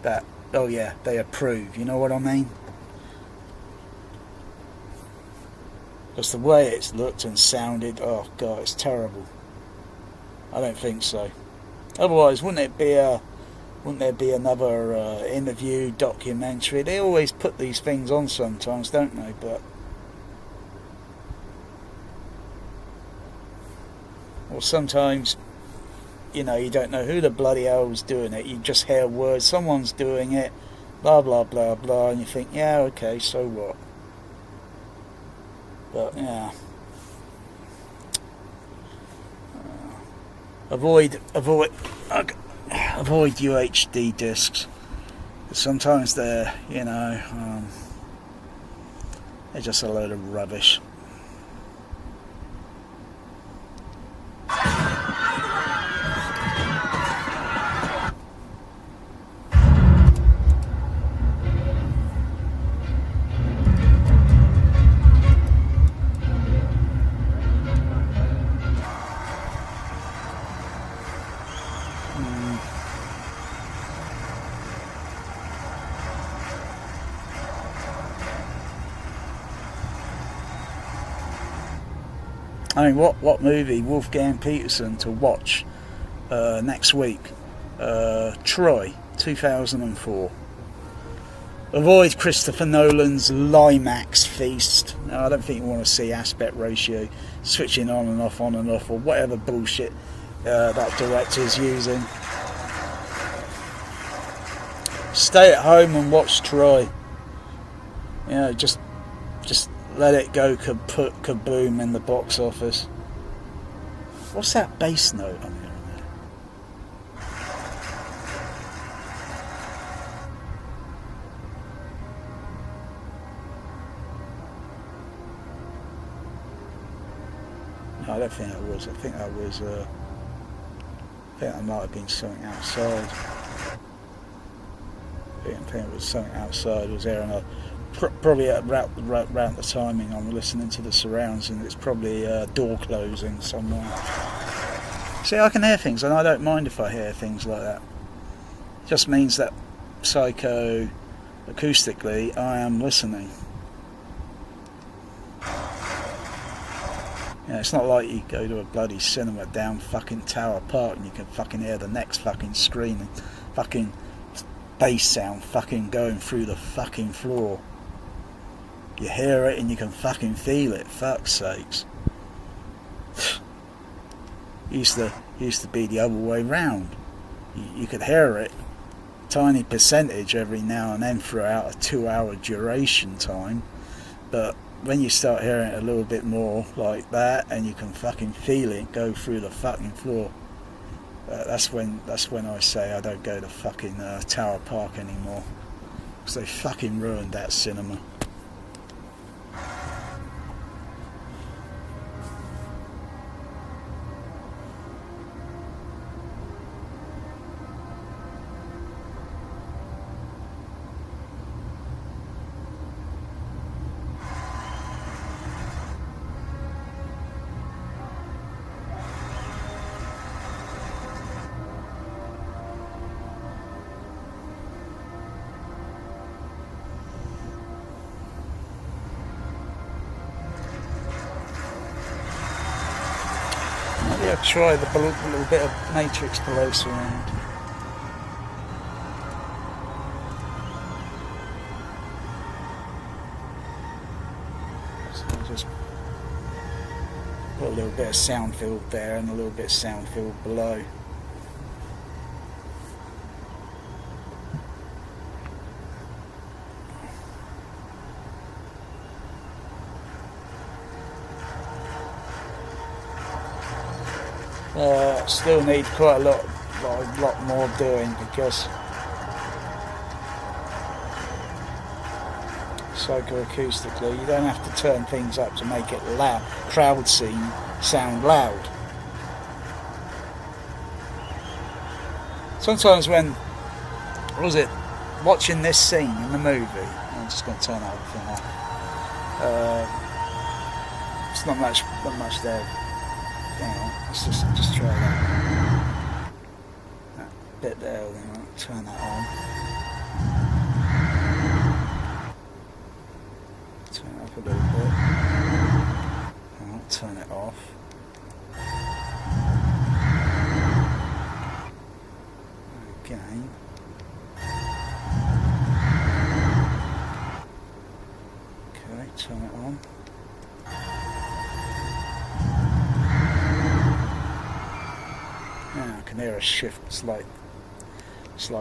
that, oh yeah, they approve, you know what I mean? Because the way it's looked and sounded, oh god, it's terrible. I don't think so. Otherwise, wouldn't there be another interview, documentary? They always put these things on sometimes, don't they? But or sometimes, you know, you don't know who the bloody hell was doing it. You just hear words, someone's doing it, blah blah blah blah, and you think, yeah, okay, so what? But yeah, avoid UHD discs. Sometimes they're, you know, they're just a load of rubbish. I mean, what movie Wolfgang Peterson to watch next week? Troy, 2004. Avoid Christopher Nolan's Limax feast. No, I don't think you want to see aspect ratio switching on and off, or whatever bullshit that director's using. Stay at home and watch Troy. You know, just let it go kaboom in the box office. What's that bass note I'm hearing there? No, I don't think that was. I think that was. I think that might have been something outside. I think it was something outside. Was there on probably around the timing I'm listening to the surrounds, and it's probably a door closing somewhere. See, I can hear things, and I don't mind if I hear things like that. It just means that psycho acoustically I am listening. Yeah, it's not like you go to a bloody cinema down fucking Tower Park and you can fucking hear the next fucking screen and fucking bass sound fucking going through the fucking floor. You hear it and you can fucking feel it, fuck's sakes. Used to be the other way round. You could hear it, tiny percentage every now and then throughout a 2-hour duration time, but when you start hearing it a little bit more like that and you can fucking feel it go through the fucking floor, that's when I say I don't go to fucking Tower Park anymore, because they fucking ruined that cinema. try the little bit of matrix below surround. So I'll just put a little bit of sound field there and a little bit of sound field below. Still need quite a lot more doing, because psychoacoustically you don't have to turn things up to make it loud, crowd scene sound loud. Sometimes when watching this scene in the movie, I'm just going to turn everything off. It's not much there. Hang on, let's just try that bit there, then I'll turn that on. Turn it up a little bit. I'll turn it off. Again. Okay, turn it on. Yeah, I can hear a shift, slight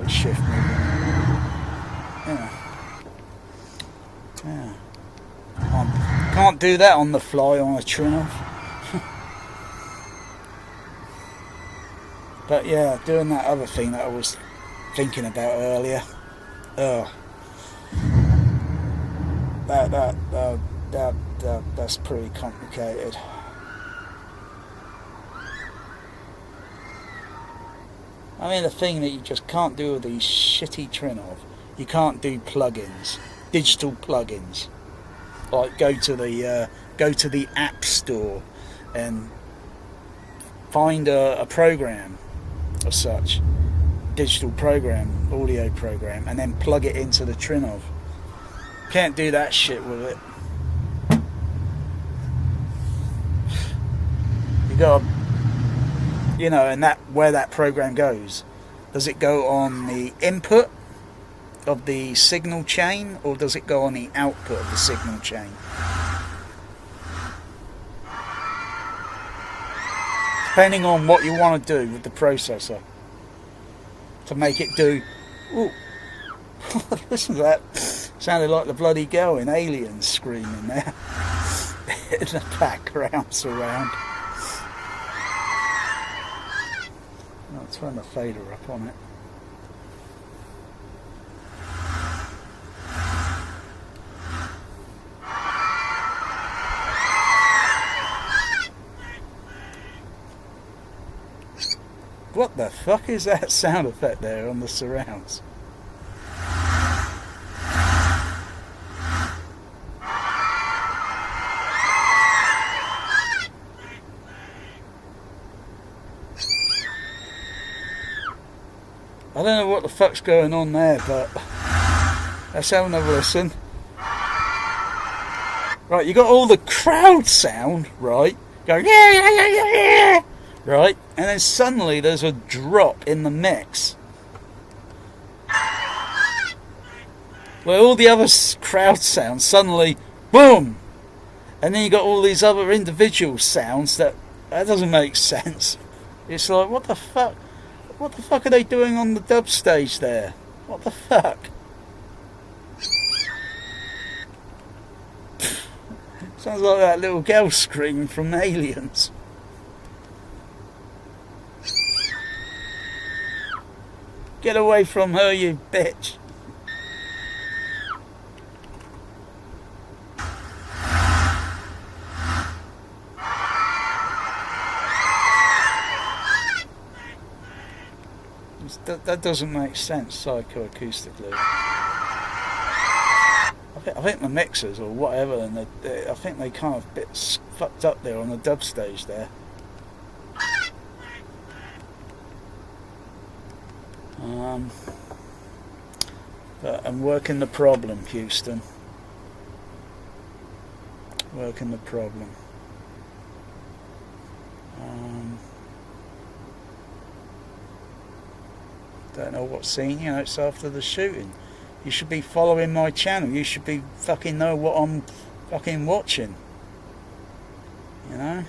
shift moving. Yeah. Can't do that on the fly on a trinnov. But yeah, doing that other thing that I was thinking about earlier. That's pretty complicated. I mean, the thing that you just can't do with these shitty trinnov, you can't do plugins, digital plugins. Like go to the App Store and find a program of such, digital program, audio program, and then plug it into the trinnov. Can't do that shit with it. You got, and that where that program goes. Does it go on the input of the signal chain, or does it go on the output of the signal chain? Depending on what you want to do with the processor to make it do. Ooh, listen to that! Sounded like the bloody girl in Aliens screaming there in the background surround. I'll turn the fader up on it. What the fuck is that sound effect there on the surrounds? I don't know what the fuck's going on there, but let's have another listen. Right, you got all the crowd sound, right? Going, yeah, yeah, yeah, yeah, yeah. Right, and then suddenly there's a drop in the mix where all the other crowd sounds suddenly boom, and then you got all these other individual sounds that doesn't make sense. It's like, what the fuck are they doing on the dub stage there? What the fuck? Sounds like that little girl screaming from Aliens. Get away from her, you bitch. That doesn't make sense psychoacoustically. I think the mixers or whatever, and I think they kind of a bit fucked up there on the dub stage there. But I'm working the problem, Houston. Working the problem. Don't know what scene, you know, it's after the shooting. You should be following my channel. You should be fucking know what I'm fucking watching. You know?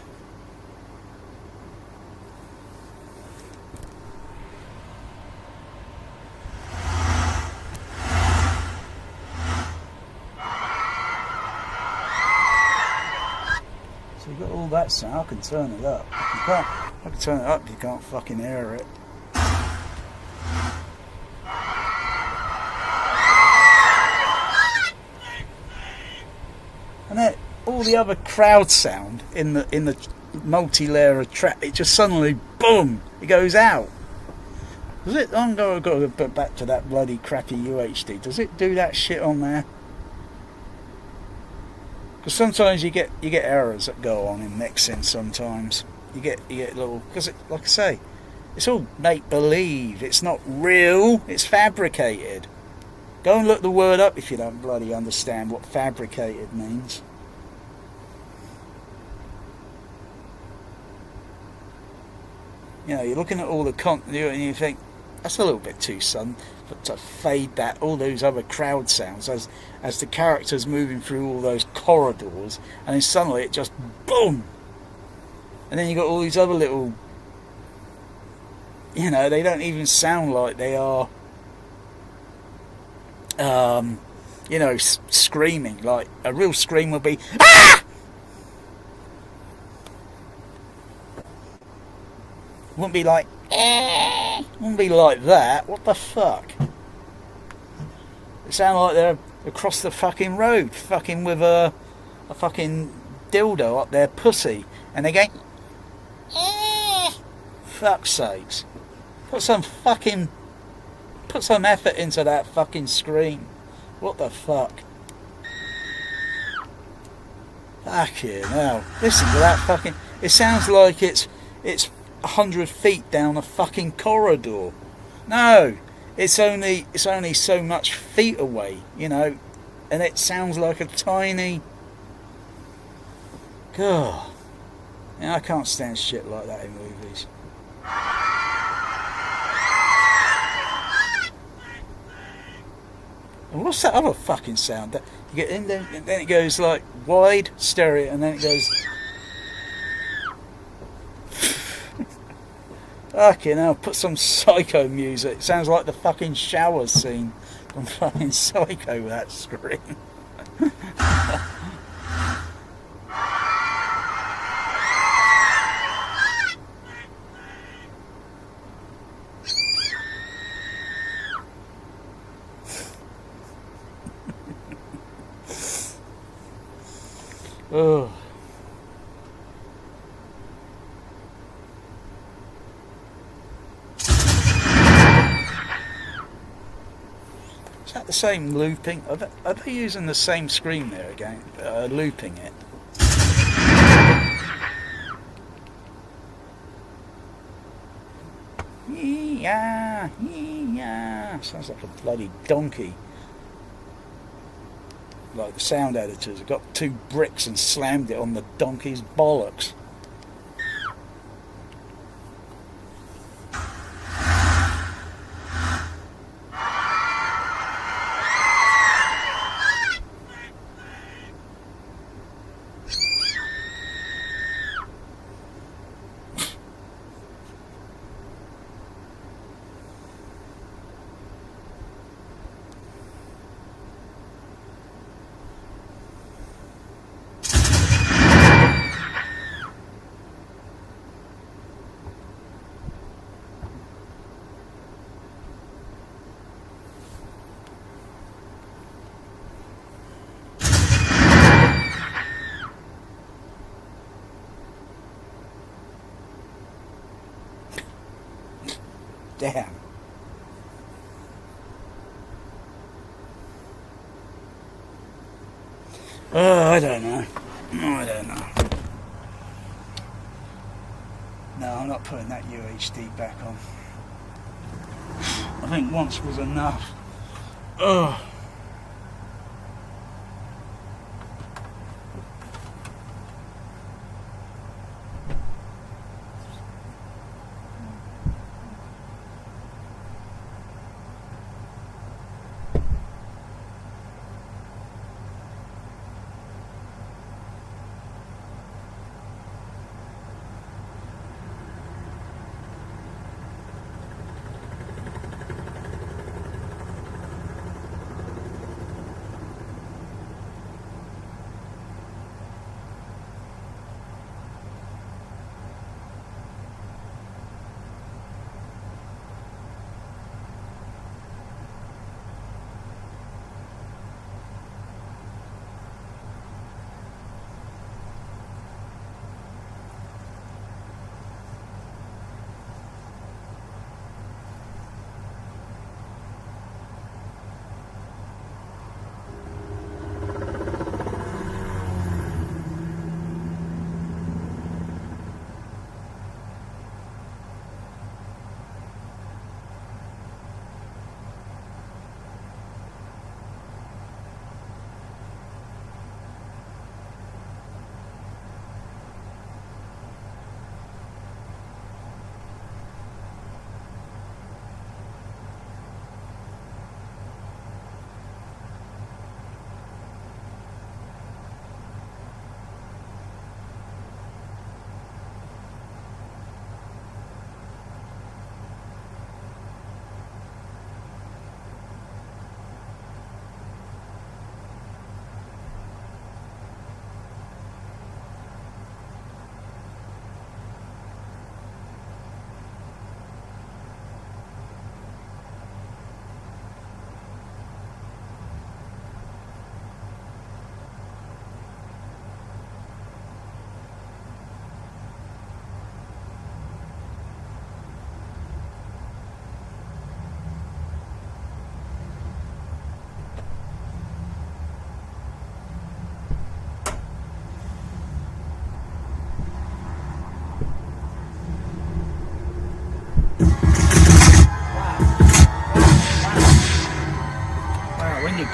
So you've got all that sound. I can turn it up. I can turn it up if you can't fucking hear it. And then all the other crowd sound in the multi-layer track, it just suddenly boom, it goes out. Does it? I'm going to go back to that bloody crappy UHD. Does it do that shit on there? Because sometimes you get errors that go on in mixing. Sometimes you get little, because like I say, it's all make believe. It's not real. It's fabricated. Go and look the word up if you don't bloody understand what fabricated means. You know, you're looking at all the continuity and you think, that's a little bit too sudden, but to fade that, all those other crowd sounds as the characters moving through all those corridors, and then suddenly it just boom! And then you got all these other little, you know, they don't even sound like they are, you know, screaming. Like a real scream would be ah! Wouldn't be like eh. Wouldn't be like that. What the fuck? It sound like they're across the fucking road, fucking with a fucking dildo up their pussy, and they go eh. Fuck's sakes. Put some effort into that fucking scream. What the fuck? Fucking hell. Listen to that fucking... It sounds like it's 100 feet down a fucking corridor. No, it's only so much feet away, you know, and it sounds like a tiny... God. Yeah, I can't stand shit like that in movies. And what's that other fucking sound? That you get in there, and then it goes like wide, stereo, and then it goes. Fucking hell, put some Psycho music. It sounds like the fucking shower scene from fucking Psycho with that scream. Oh. Is that the same looping? Are they using the same screen there again? Looping it? Yeah, yeah. Sounds like a bloody donkey. Like the sound editors have got 2 bricks and slammed it on the donkey's bollocks. Damn. Oh, I don't know. I don't know. No, I'm not putting that UHD back on. I think once was enough. Ugh.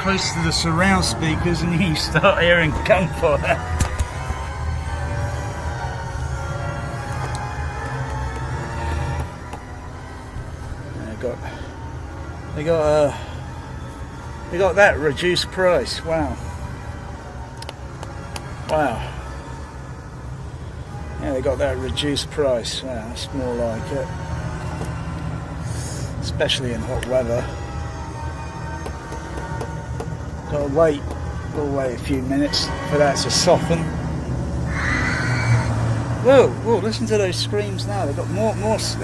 close to the surround speakers and you start hearing gunfire. They got that reduced price. Wow. Yeah, they got that reduced price. Yeah, that's more like it. Especially in hot weather. We'll wait a few minutes for that to soften. Whoa, listen to those screams now. They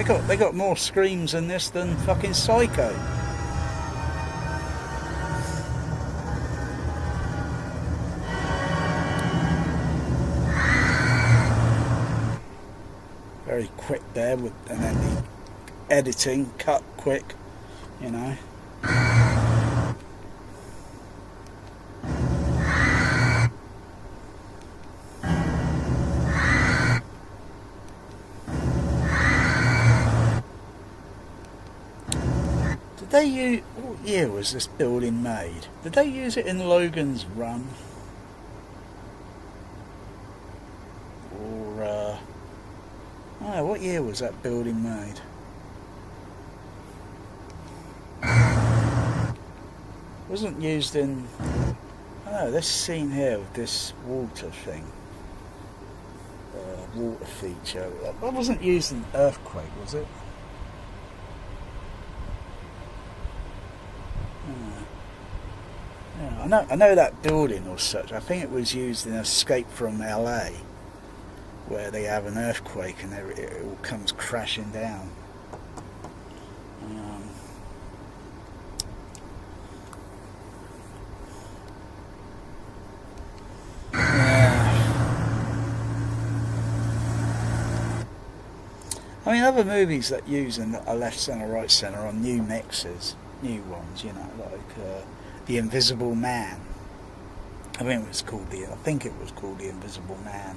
got they got more screams in this than fucking Psycho. Very quick there, and then the editing cut quick, you know. What year was this building made? Did they use it in Logan's Run? Or what year was that building made? Wasn't used in... Oh, this scene here with this water thing. Water feature. That wasn't used in Earthquake, was it? Yeah, I know that building or such. I think it was used in Escape from LA, where they have an earthquake and it all comes crashing down. I mean, other movies that use a left center, right center on new mixes, new ones, you know, like The Invisible Man. I think it was called The Invisible Man.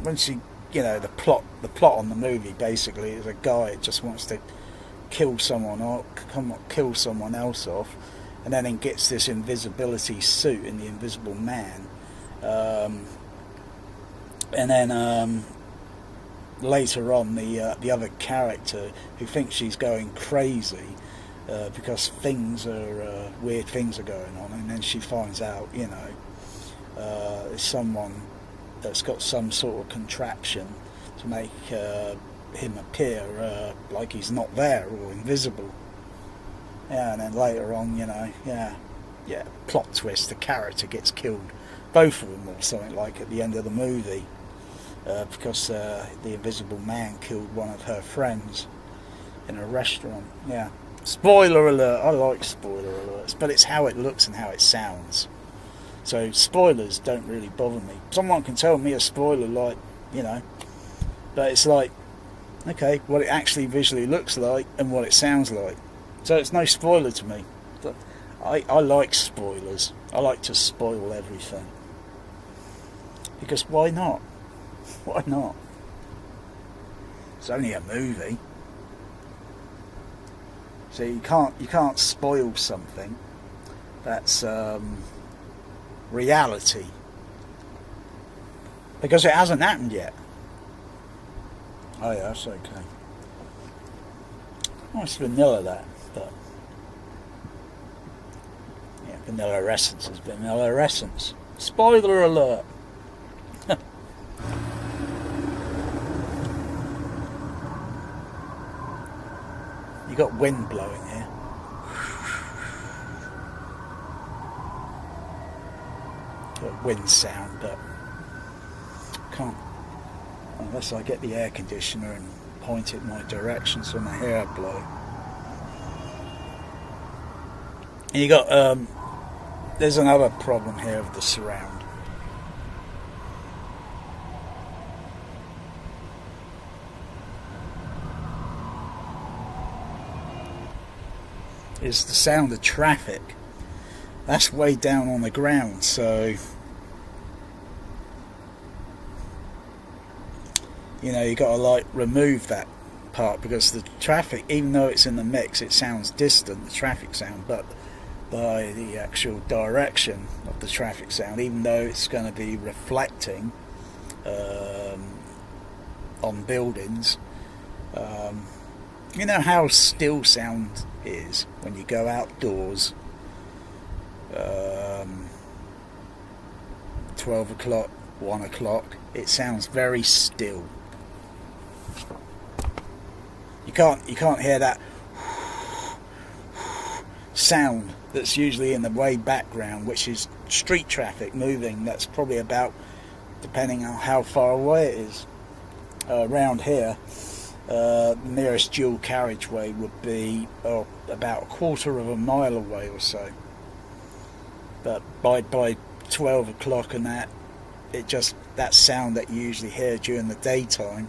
Once the plot on the movie basically is a guy that just wants to kill someone else off, and then he gets this invisibility suit in The Invisible Man. And then later on, the other character who thinks she's going crazy because weird things are going on, and then she finds out, there's someone that's got some sort of contraption to make him appear like he's not there or invisible. Yeah, and then later on, plot twist, the character gets killed, both of them or something like at the end of the movie. Because the Invisible Man killed one of her friends in a restaurant. Yeah. Spoiler alert. I like spoiler alerts, but it's how it looks and how it sounds. So spoilers don't really bother me. Someone can tell me a spoiler, but it's like, okay, what it actually visually looks like and what it sounds like. So it's no spoiler to me. But I like spoilers. I like to spoil everything. Because why not? Why not? It's only a movie. So you can't spoil something that's reality. Because it hasn't happened yet. Oh yeah, that's okay. Oh, it's vanilla that, but yeah, vanilla essence is vanilla essence. Spoiler alert. You got wind blowing here. Got wind sound, but can't unless I get the air conditioner and point it in my direction so my hair blow. And you got there's another problem here of the surround. Is the sound of traffic. That's way down on the ground, so you got to remove that part, because the traffic, even though it's in the mix, it sounds distant, the traffic sound, but by the actual direction of the traffic sound, even though it's going to be reflecting on buildings, you know how still sound is when you go outdoors, 12 o'clock, 1 o'clock, it sounds very still. You can't hear that sound that's usually in the way background, which is street traffic moving. That's probably about, depending on how far away it is. Around here, the nearest dual carriageway would be about a quarter of a mile away or so. But by 12 o'clock and that, that sound that you usually hear during the daytime,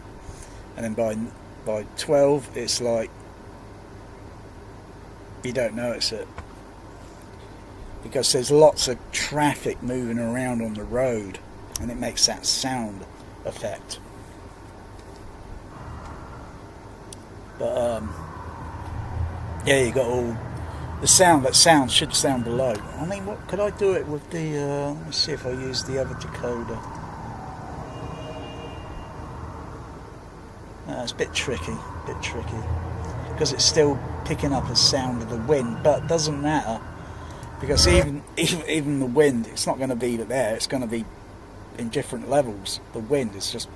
and then by 12 it's like you don't notice it, because there's lots of traffic moving around on the road, and it makes that sound effect. But yeah, you got all the sound. That sound should sound below. I mean, what could I do it with the let me see if I use the other decoder. It's a bit tricky, because it's still picking up a sound of the wind, but it doesn't matter, because even the wind, it's not going to be there, it's going to be in different levels. The wind is just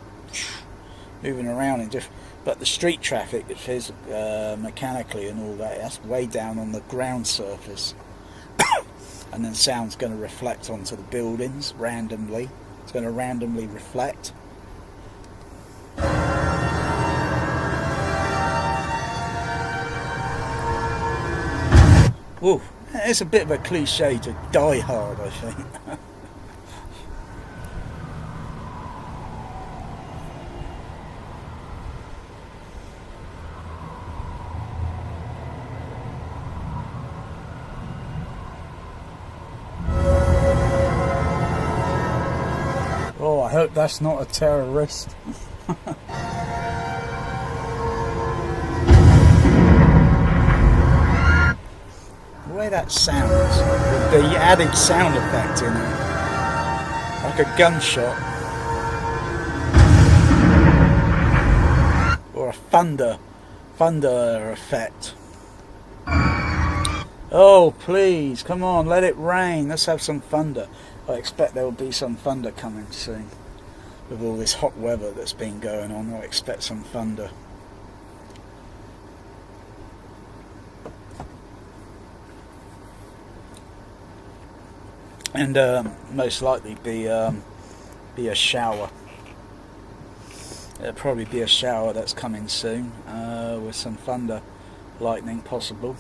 moving around in different, but the street traffic, it is mechanically and all that, that's way down on the ground surface. And then sound's going to reflect onto the buildings randomly. It's going to randomly reflect. Whoa, it's a bit of a cliche to Die Hard, I think. Oh, I hope that's not a terrorist. The way that sounds, with the added sound effect in it, like a gunshot, or a thunder effect. Oh please, come on, let it rain, let's have some thunder. I expect there will be some thunder coming soon. With all this hot weather that's been going on, I expect some thunder. And most likely be a shower. There'll probably be a shower that's coming soon, with some thunder, lightning possible.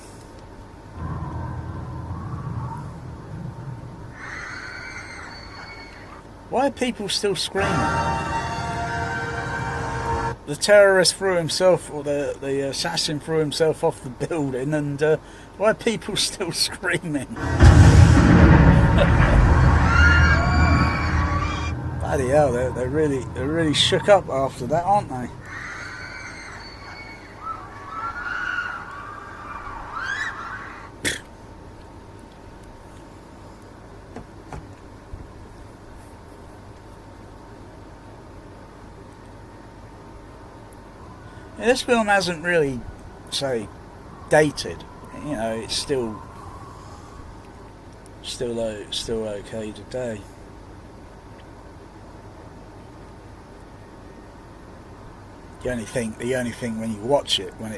Why are people still screaming? The terrorist threw himself, or the assassin threw himself off the building, and why are people still screaming? Bloody hell, they're really shook up after that, aren't they? This film hasn't really, say, dated. You know, it's still okay today. The only thing when you watch it, when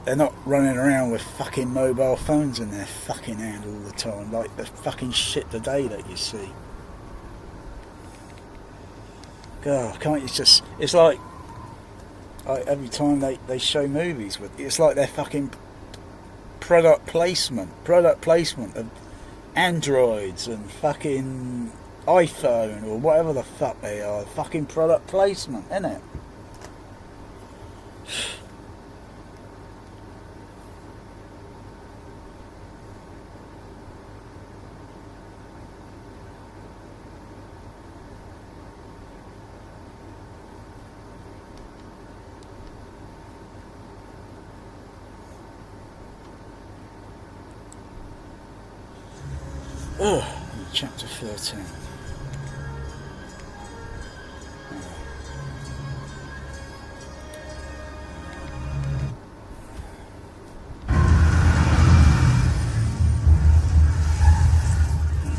they're not running around with fucking mobile phones in their fucking hand all the time, like the fucking shit today that you see. God, can't you just? It's like every time they show movies, it's like they're fucking product placement of androids and fucking iPhone or whatever the fuck they are. Fucking product placement, innit? Chapter 13.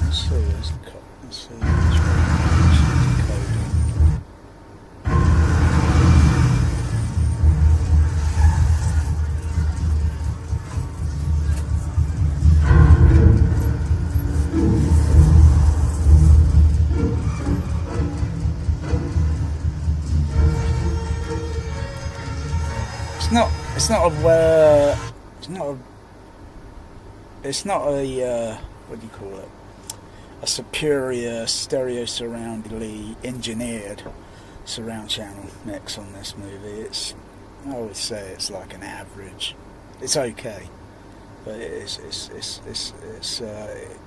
Let's see, let's see which one decoding. It's not a what do you call it? A superior stereo surroundly engineered surround channel mix on this movie. I would say it's like an average. It's okay, but it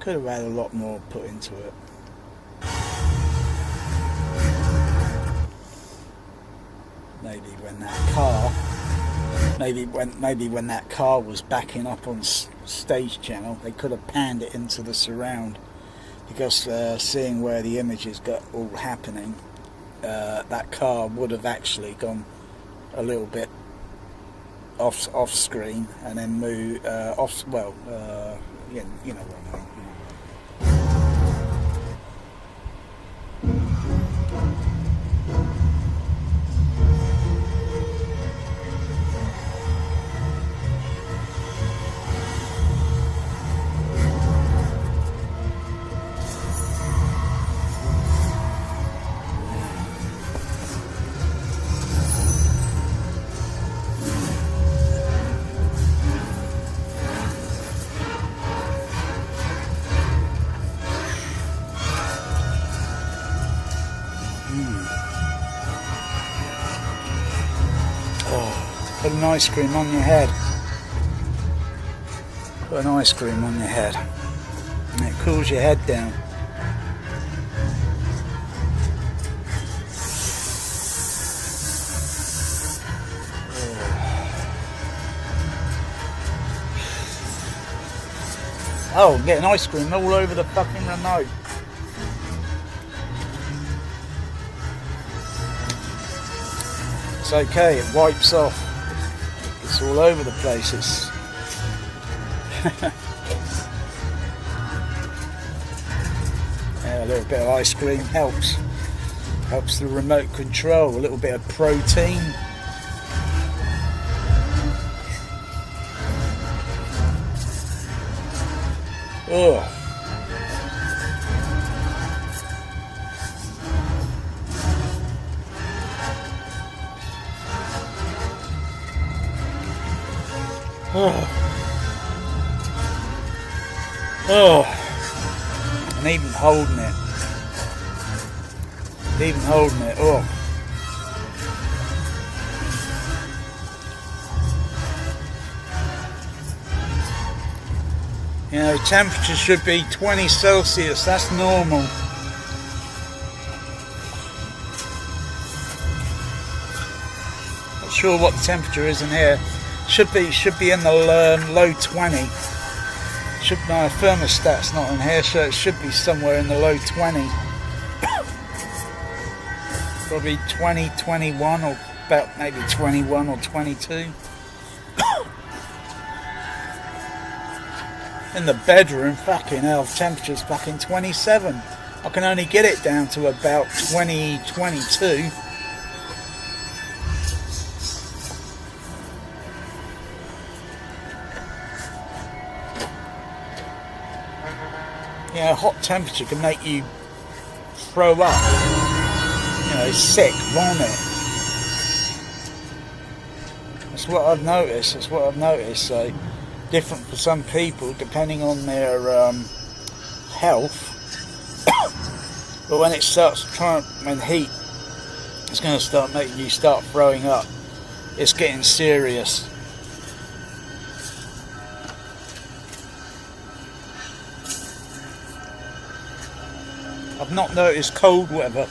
could have had a lot more put into it. Maybe when that car was backing up on stage channel, they could have panned it into the surround, because seeing where the images got all happening, that car would have actually gone a little bit off screen and then move off. Well, you know what I mean. Put an ice cream on your head. Put an ice cream on your head. And it cools your head down. Oh, I'm getting ice cream all over the fucking remote. It's okay, it wipes off. It's all over the place. It's yeah, a little bit of ice cream helps the remote control. A little bit of protein. Oh. And even holding it. Oh. You know, temperature should be 20 Celsius, that's normal. Not sure what the temperature is in here. Should be in the low 20. My thermostat's not in here, so it should be somewhere in the low 20. Probably 20, 21, or about maybe 21 or 22. In the bedroom, fucking hell, temperature's fucking 27. I can only get it down to about 20, 22. Yeah, hot temperature can make you throw up, you know, sick, vomit. That's what I've noticed. So, different for some people depending on their health. But when it starts when heat, it's going to start making you start throwing up. It's getting serious. I've not noticed cold weather.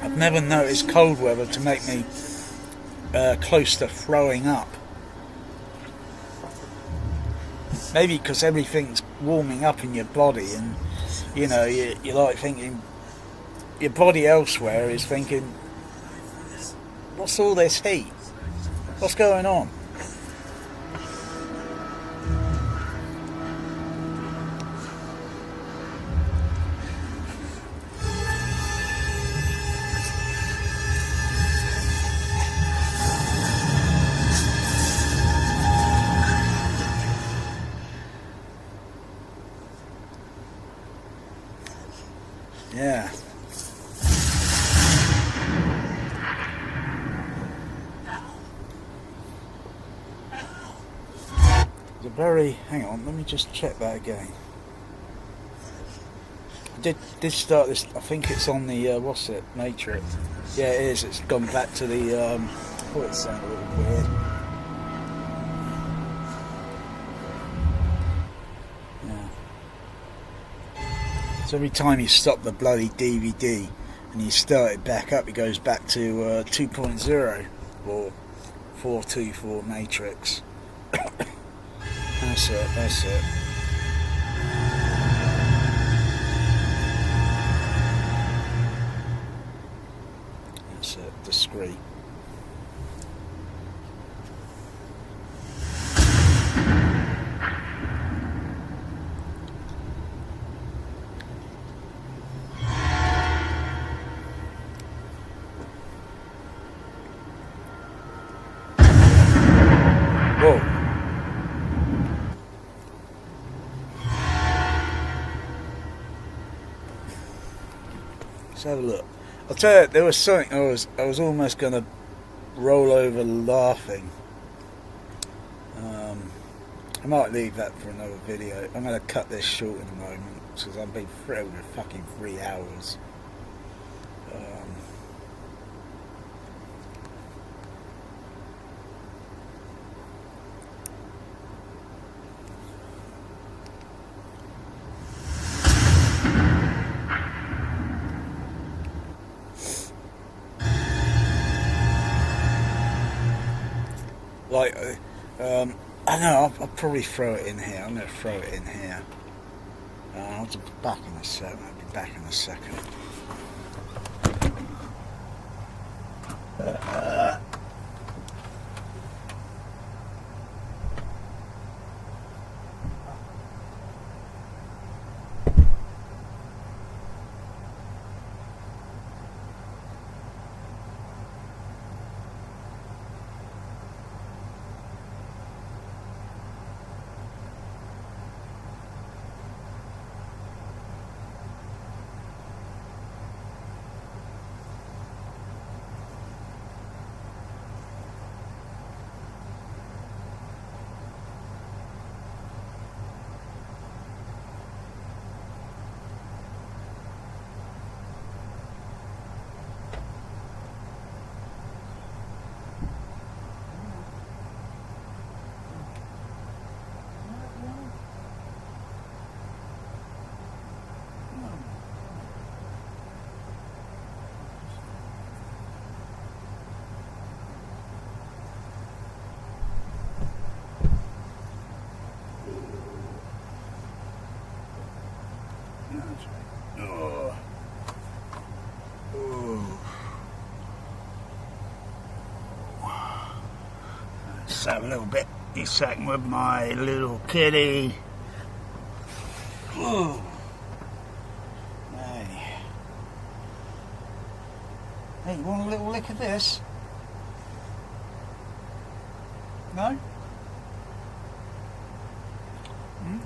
I've never noticed cold weather to make me close to throwing up. Maybe because everything's warming up in your body, and you know, you're like thinking, your body elsewhere is thinking, what's all this heat? What's going on? Yeah. It's a very... Hang on, let me just check that again. I did start this... I think it's on the... what's it? Matrix. Yeah, it is. It's gone back to the... I thought it sounded a little weird. So every time you stop the bloody DVD and you start it back up, it goes back to 2.0 or 424 Matrix. That's it, that's it. That's it, discreet. Let's have a look. I'll tell you, there was something I was almost going to roll over laughing. I might leave that for another video. I'm going to cut this short in a moment because I've been thrilled with fucking 3 hours. Like, I know, I'll probably throw it in here. I'm going to throw it in here. I'll be back in a second. I'll be back in a second. Let's have a little bit of second with my little kitty. Ooh. Hey. Hey, you want a little lick of this? No? No?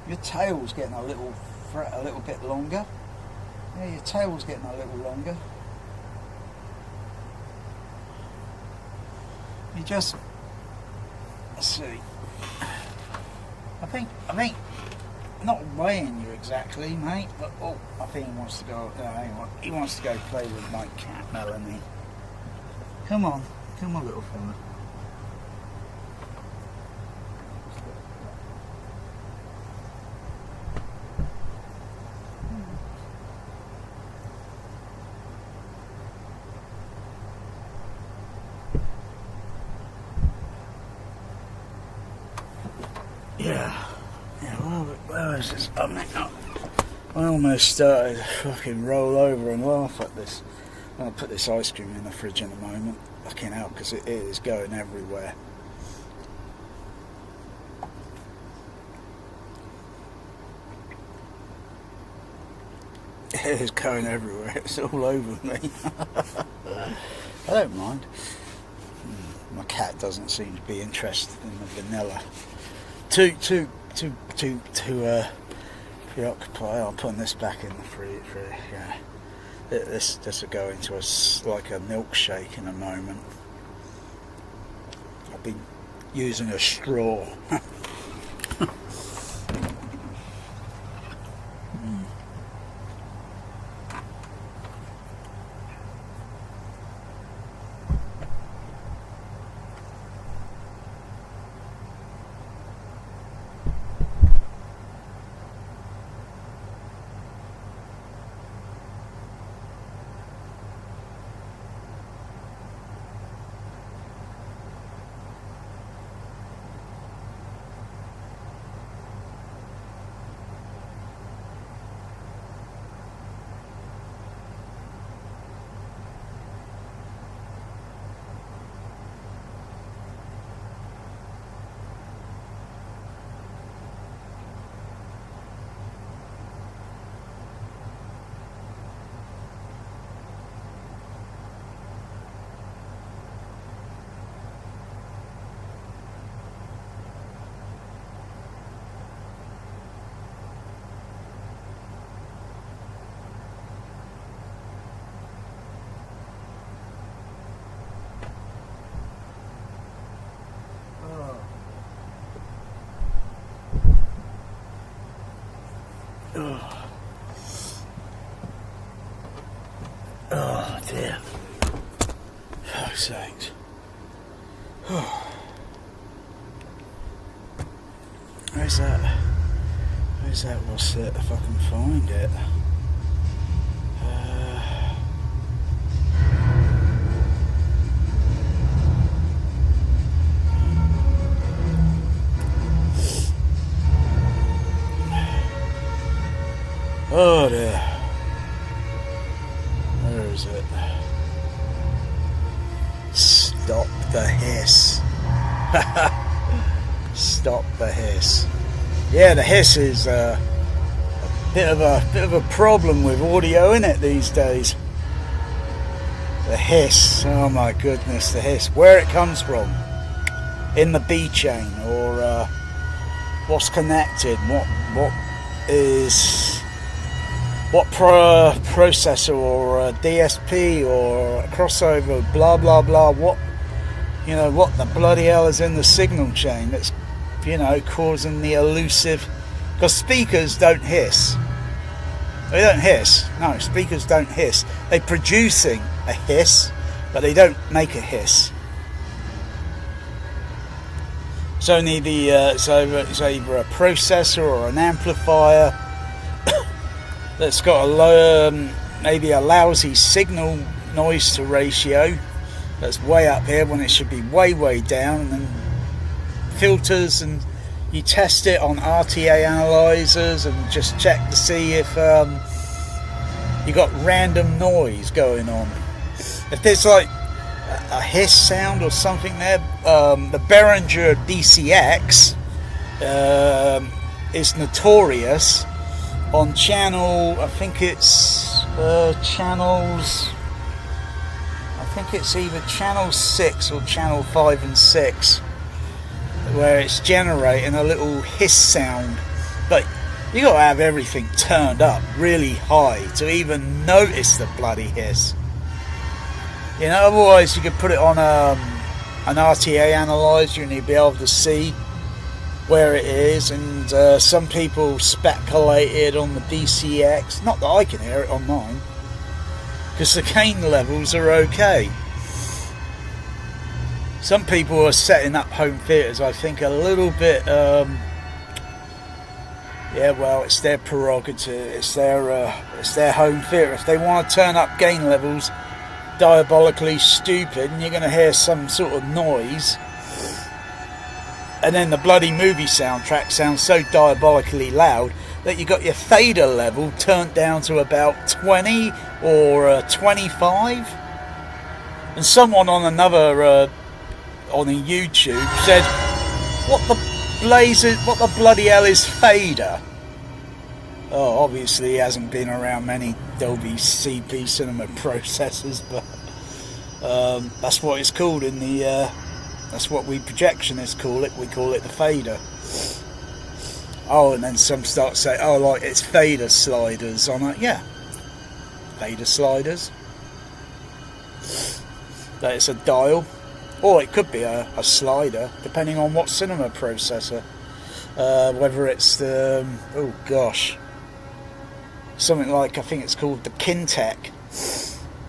Your tail's getting a little bit longer. Yeah, your tail's getting a little longer. You just, let's see. I think not weighing you exactly, mate, but oh, I think he wants to go. Hang on, he wants to go play with my cat, Melanie. Come on, little fella. Yeah, where is this? I mean, I almost started to fucking roll over and laugh at this. I'll put this ice cream in the fridge in a moment. Fucking hell, because it is going everywhere. It is going everywhere. It's all over me. I don't mind. My cat doesn't seem to be interested in the vanilla. Too preoccupied. I'm putting this back in the fridge. Yeah. This will go into like a milkshake in a moment. I've been using a straw. Oh dear. Fuck's sakes. Where's that? Where's that? What's it? If I can find it. Oh dear. Where is it? Stop the hiss. Stop the hiss. Yeah, the hiss is a bit of a problem with audio, isn't it, these days? The hiss. Oh my goodness, the hiss. Where it comes from? In the B chain, or what's connected? What is? What processor, or a DSP, or a crossover, blah blah blah, what the bloody hell is in the signal chain that's causing the elusive, because speakers don't hiss. They don't hiss. No, speakers don't hiss. They're producing a hiss, but they don't make a hiss. It's only it's either a processor or an amplifier that's got a low, maybe a lousy signal noise to ratio that's way up here when it should be way down, and then filters, and you test it on RTA analyzers and just check to see if you got random noise going on. If there's like a hiss sound or something there, the Behringer DCX is notorious on channel, I think it's channels, I think it's either channel 6 or channel 5 and 6, where it's generating a little hiss sound. But you got to have everything turned up really high to even notice the bloody hiss. Otherwise you could put it on an RTA analyzer and you'd be able to see where it is, and some people speculated on the DCX, not that I can hear it on mine, because the gain levels are okay. Some people are setting up home theatres, I think, a little bit, it's their prerogative, it's their home theatre. If they want to turn up gain levels diabolically stupid, and you're going to hear some sort of noise, And then the bloody movie soundtrack sounds so diabolically loud that you got your fader level turned down to about 20 or 25. And someone on another on a YouTube said, what the bloody hell is fader? Oh, obviously he hasn't been around many Dolby CP cinema processors, but that's what it's called in the that's what we projectionists call it. We call it the fader. Oh, and then some start to say, oh, like it's fader sliders on it. Yeah, fader sliders. That it's a dial, or it could be a slider, depending on what cinema processor. Whether it's the oh gosh, something like, I think it's called the Kintec.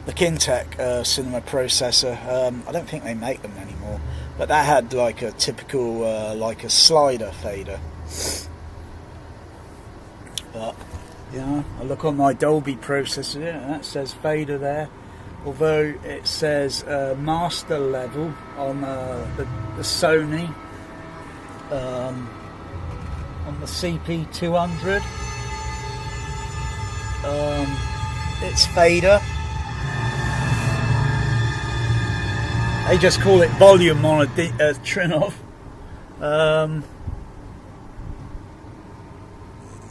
The Kintec cinema processor. I don't think they make them anymore, but that had like a typical like a slider fader. But you know, I look on my Dolby processor, yeah, that says fader there. Although it says master level on the Sony, on the CP200, it's fader. They just call it volume on a trinnov.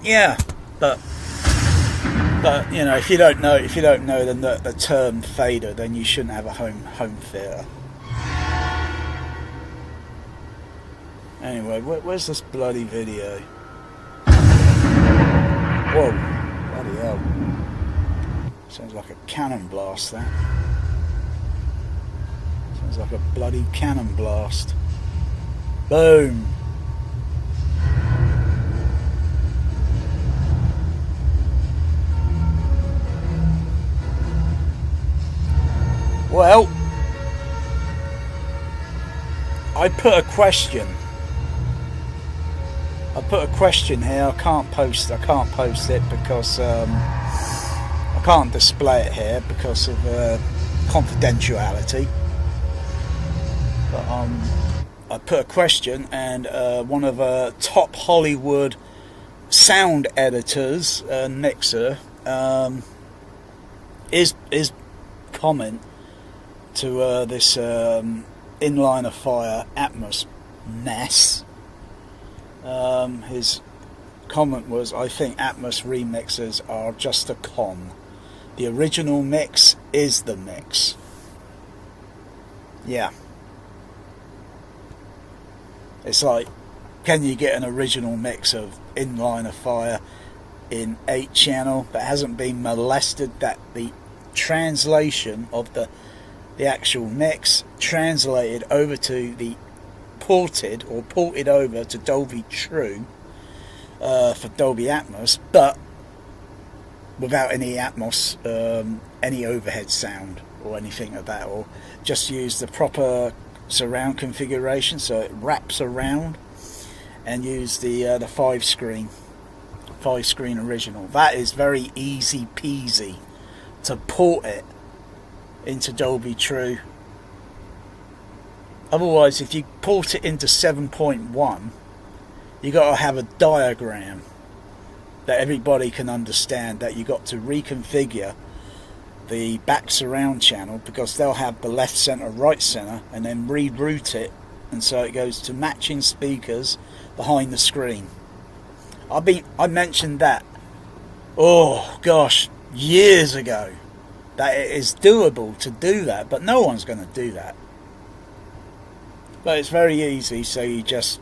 Yeah, but you know, if you don't know the term fader, then you shouldn't have a home theater. Anyway, where's this bloody video? Whoa, bloody hell! Sounds like a cannon blast. That sounds like a bloody cannon blast. Boom. Well, I put a question here. I can't post it because I can't display it here because of confidentiality. But I put a question, and one of top Hollywood sound editors and mixer is comment to this inline of fire Atmos mess. His comment was, I think Atmos remixers are just a con. The original mix is the mix. Yeah. It's like, can you get an original mix of inline of fire in 8-channel that hasn't been molested, that the translation of the actual mix translated over to the ported over to Dolby True for Dolby Atmos, but without any Atmos, any overhead sound or anything like that, or just use the proper surround configuration so it wraps around, and use the 5-screen original. That is very easy peasy to port it into Dolby True. Otherwise, if you port it into 7.1, you got to have a diagram that everybody can understand, that you got to reconfigure the back surround channel, because they'll have the left center, right center, and then reroute it, and so it goes to matching speakers behind the screen. I mentioned that, oh gosh, years ago, that it is doable to do that, but no one's going to do that. But it's very easy, so you just,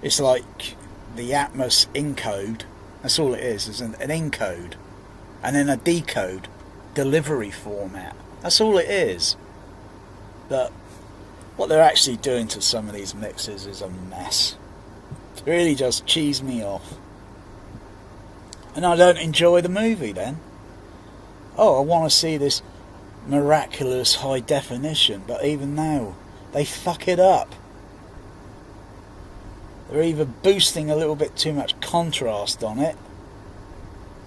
it's like the Atmos encode, that's all it is an encode, and then a decode delivery format. That's all it is. But what they're actually doing to some of these mixes is a mess. It really does cheese me off. And I don't enjoy the movie then. Oh, I want to see this miraculous high definition, but even now, they fuck it up. They're either boosting a little bit too much contrast on it,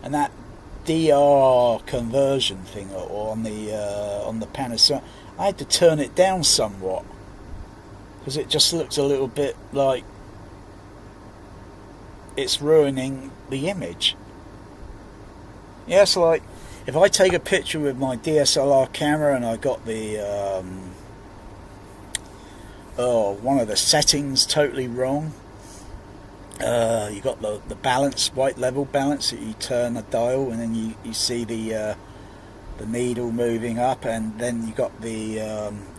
and that DR conversion thing, or on the Panasonic, I had to turn it down somewhat. because it just looks a little bit like it's ruining the image. Yeah, it's like if I take a picture with my DSLR camera and I got the one of the settings totally wrong. You got the balance, white level balance, that you turn the dial and then you see the needle moving up, and then you got the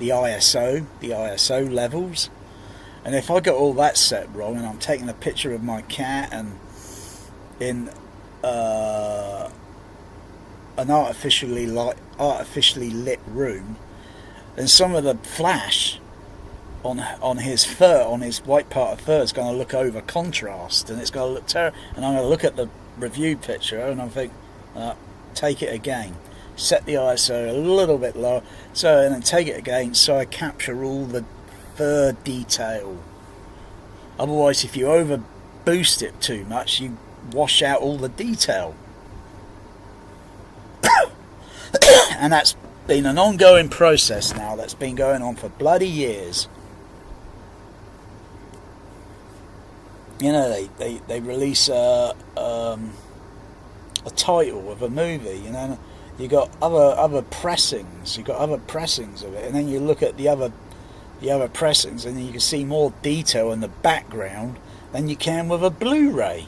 ISO levels. And if I got all that set wrong and I'm taking a picture of my cat and in an artificially lit room, then some of the flash on his fur, on his white part of fur, is going to look over contrast, and it's going to look terrible. And I'm going to look at the review picture and I think, take it again, set the ISO a little bit lower, and then take it again so I capture all the fur detail. Otherwise, if you over boost it too much, you wash out all the detail. And that's been an ongoing process now that's been going on for bloody years. You know, they release a title of a movie, you know, you got other pressings, of it, and then you look at the other pressings and you can see more detail in the background than you can with a Blu-ray.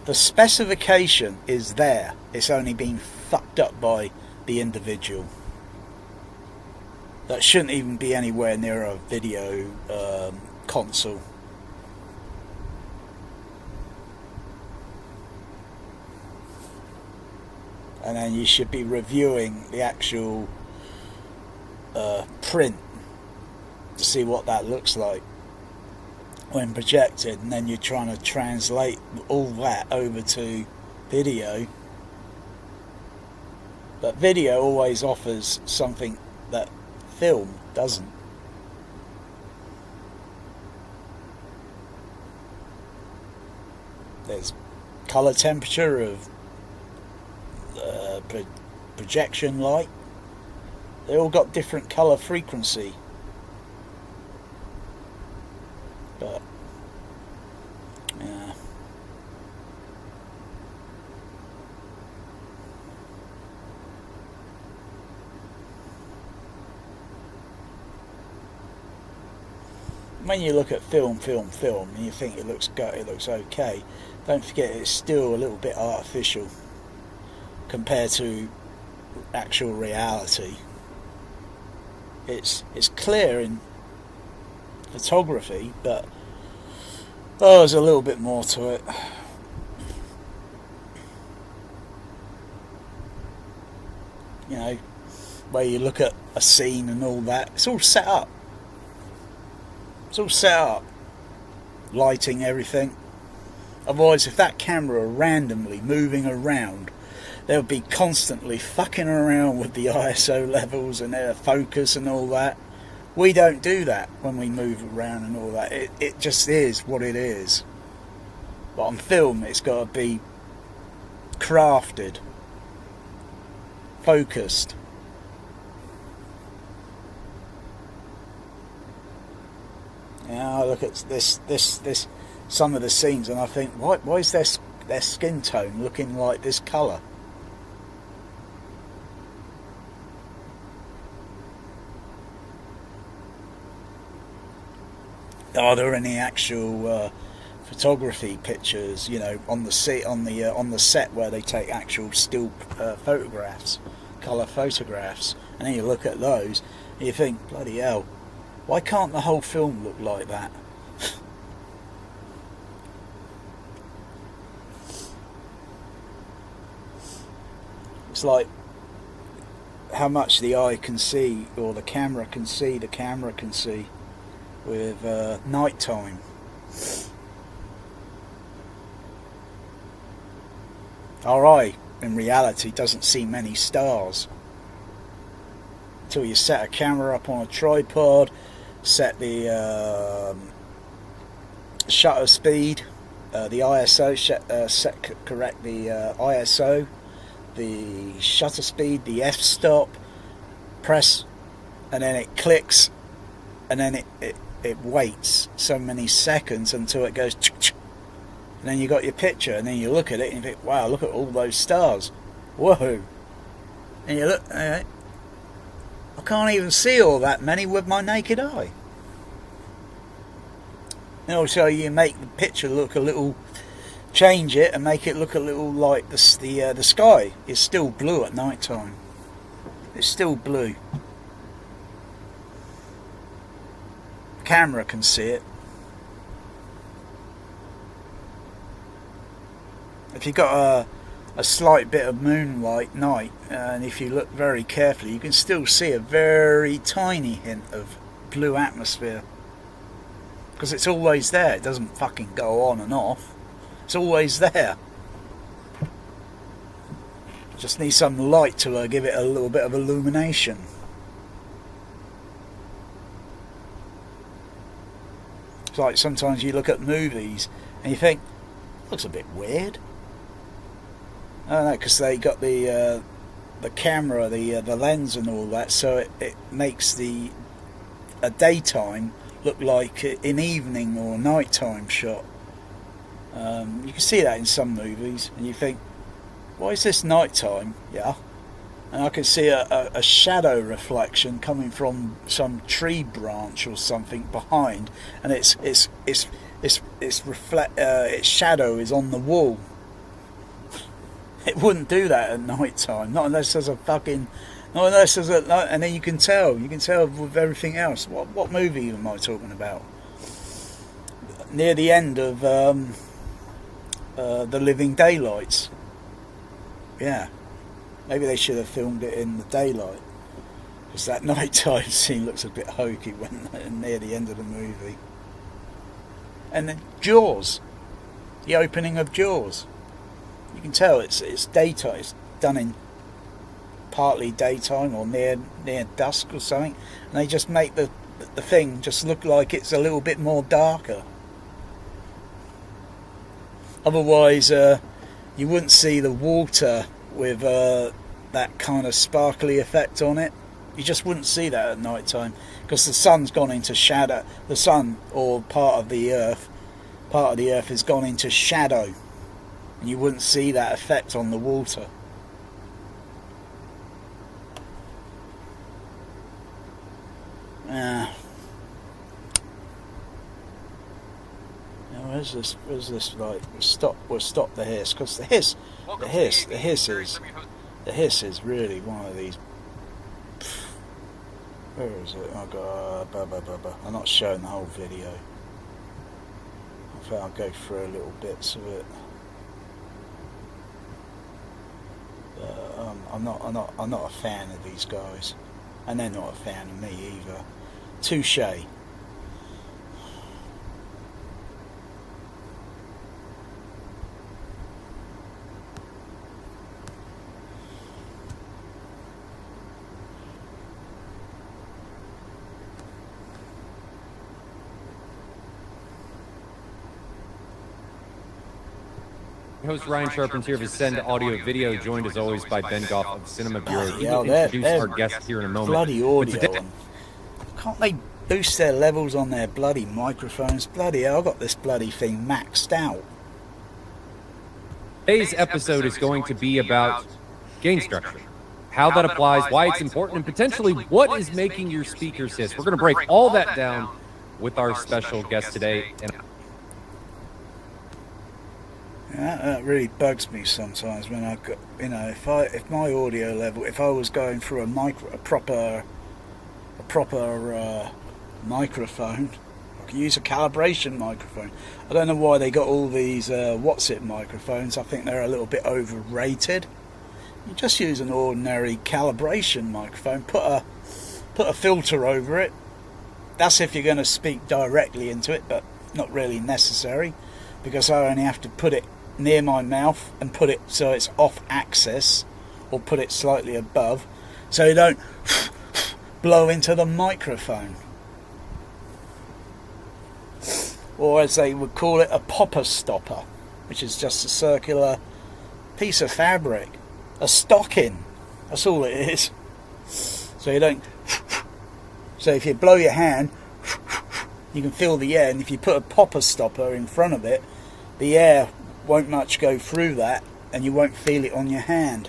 The specification is there, it's only been fucked up by the individual. That shouldn't even be anywhere near a video console. And then you should be reviewing the actual print to see what that looks like when projected, and then you're trying to translate all that over to video. But video always offers something that film doesn't. There's color temperature of projection light. They all got different color frequency, but yeah. When you look at film, and you think it looks okay, don't forget it's still a little bit artificial compared to actual reality. It's clear in photography, but there's a little bit more to it. You know, where you look at a scene and all that, it's all set up. Lighting, everything. Otherwise, if that camera were randomly moving around, they would be constantly fucking around with the ISO levels and their focus and all that. We don't do that when we move around and all that. It just is what it is. But on film, it's got to be crafted, focused. Yeah, I look at this some of the scenes and I think, why is their skin tone looking like this colour? Are there any actual photography pictures, you know, on the set where they take actual still photographs, colour photographs, and then you look at those and you think, bloody hell, why can't the whole film look like that? It's like how much the eye can see, or the camera can see, with night time. Our eye, in reality, doesn't see many stars until you set a camera up on a tripod, set the shutter speed, the ISO, correct the ISO, the shutter speed, the f-stop, press, and then it clicks, and then it waits so many seconds until it goes, and then you got your picture, and then you look at it and you think, wow, look at all those stars, whoa, and you look, I can't even see all that many with my naked eye. And also you make the picture look a little, change it and make it look a little like the sky is still blue at night time. It's still blue. The camera can see it. If you've got a slight bit of moonlight night, and if you look very carefully, you can still see a very tiny hint of blue atmosphere. Because it's always there, it doesn't fucking go on and off. It's always there. Just need some light to give it a little bit of illumination. It's like sometimes you look at movies and you think, looks a bit weird. I don't know, because they got the camera, the lens and all that, so it makes a daytime look like an evening or nighttime shot. You can see that in some movies, and you think, why is this nighttime? Yeah, and I can see a shadow reflection coming from some tree branch or something behind, and its shadow is on the wall. It wouldn't do that at night time, not unless there's and then you can tell with everything else. What movie am I talking about? Near the end of The Living Daylights. Yeah, maybe they should have filmed it in the daylight, because that nighttime scene looks a bit hokey when near the end of the movie. And then Jaws, the opening of Jaws. You can tell it's daytime. It's done in partly daytime or near dusk or something, and they just make the thing just look like it's a little bit more darker. Otherwise, you wouldn't see the water with that kind of sparkly effect on it. You just wouldn't see that at night time, because the sun's gone into shadow. The sun, or part of the earth has gone into shadow. You wouldn't see that effect on the water. Where's this like? We'll stop the hiss, because the hiss is really one of these. Where is it? Oh god, I'm not showing the whole video. I think I'll go through a little bits of it. I'm not a fan of these guys, and they're not a fan of me either. Touche. Host Ryan Sharpens here of Ascend Audio Video, joined as always by Ben Goff of Cinema Bureau. He will introduce our guest here in a moment. Bloody audio. Can't they boost their levels on their bloody microphones? Bloody hell, I got this bloody thing maxed out. Today's episode is going to be about gain structure, how that applies, why it's important, and potentially what is making your speakers hiss. We're going to break all that down with our special guest today. And that really bugs me sometimes when I got, if my audio level, if I was going through a proper microphone, I could use a calibration microphone. I don't know why they got all these what's it microphones. I think they're a little bit overrated. You just use an ordinary calibration microphone, put a filter over it. That's if you're going to speak directly into it, but not really necessary, because I only have to put it near my mouth and put it so it's off axis, or put it slightly above, so you don't blow into the microphone. Or as they would call it, a popper stopper, which is just a circular piece of fabric, a stocking. That's all it is. So you don't. So if you blow your hand, you can feel the air, and if you put a popper stopper in front of it, the air won't much go through that, and you won't feel it on your hand.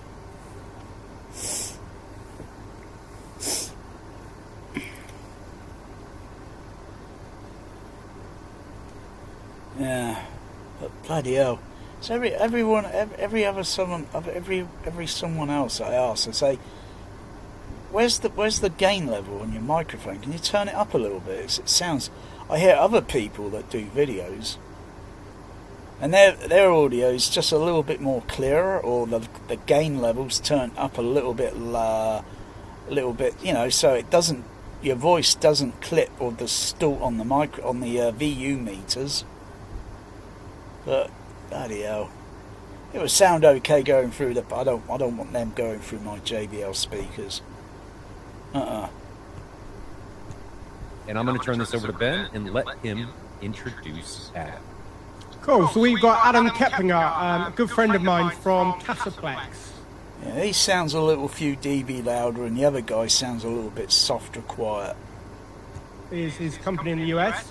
Yeah, but bloody hell! So every someone else I ask, I say, where's the gain level on your microphone? Can you turn it up a little bit? It sounds. I hear other people that do videos, and their audio is just a little bit more clearer, or the gain levels turn up a little bit, you know, so it doesn't, your voice doesn't clip or distort on the VU meters. But bloody hell, it would sound okay going through the. I don't want them going through my JBL speakers. And I'm going to turn this over to Ben and let him introduce Adam. Cool. So we've got Adam Keplinger, a good friend of mine from Casaplex. Yeah, he sounds a little few dB louder, and the other guy sounds a little bit softer, quiet. Is his company in the US.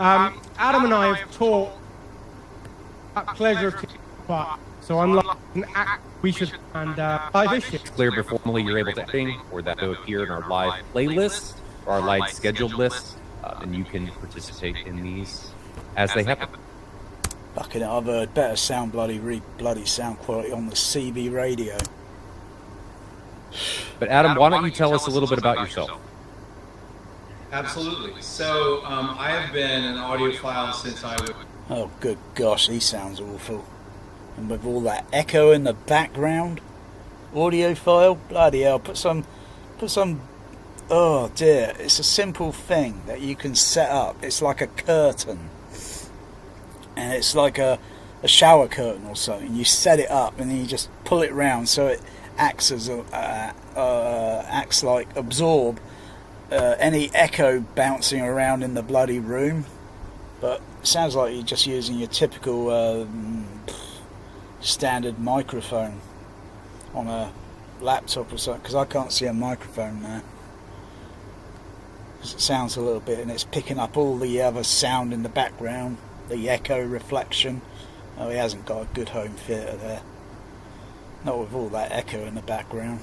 Adam and I have talked at pleasure to part. So unlike an act, we should and live issue. It's clear before formally you're able to sing, or that will appear in our live playlist or our live scheduled list, and you can participate in these as they happen. Fucking hell, I've heard better sound bloody sound quality on the CB radio. But Adam, why don't you tell us a little bit about yourself? Absolutely. So I have been an audiophile since I was... Oh, good gosh, he sounds awful. And with all that echo in the background, audiophile, bloody hell, put some, oh dear, it's a simple thing that you can set up. It's like a curtain, and it's like a shower curtain or something. You set it up, and then you just pull it round so it acts as acts like absorb any echo bouncing around in the bloody room. But it sounds like you're just using your typical standard microphone on a laptop or something, because I can't see a microphone there. It sounds a little bit, and it's picking up all the other sound in the background, the echo reflection. Oh, he hasn't got a good home theatre there. Not with all that echo in the background.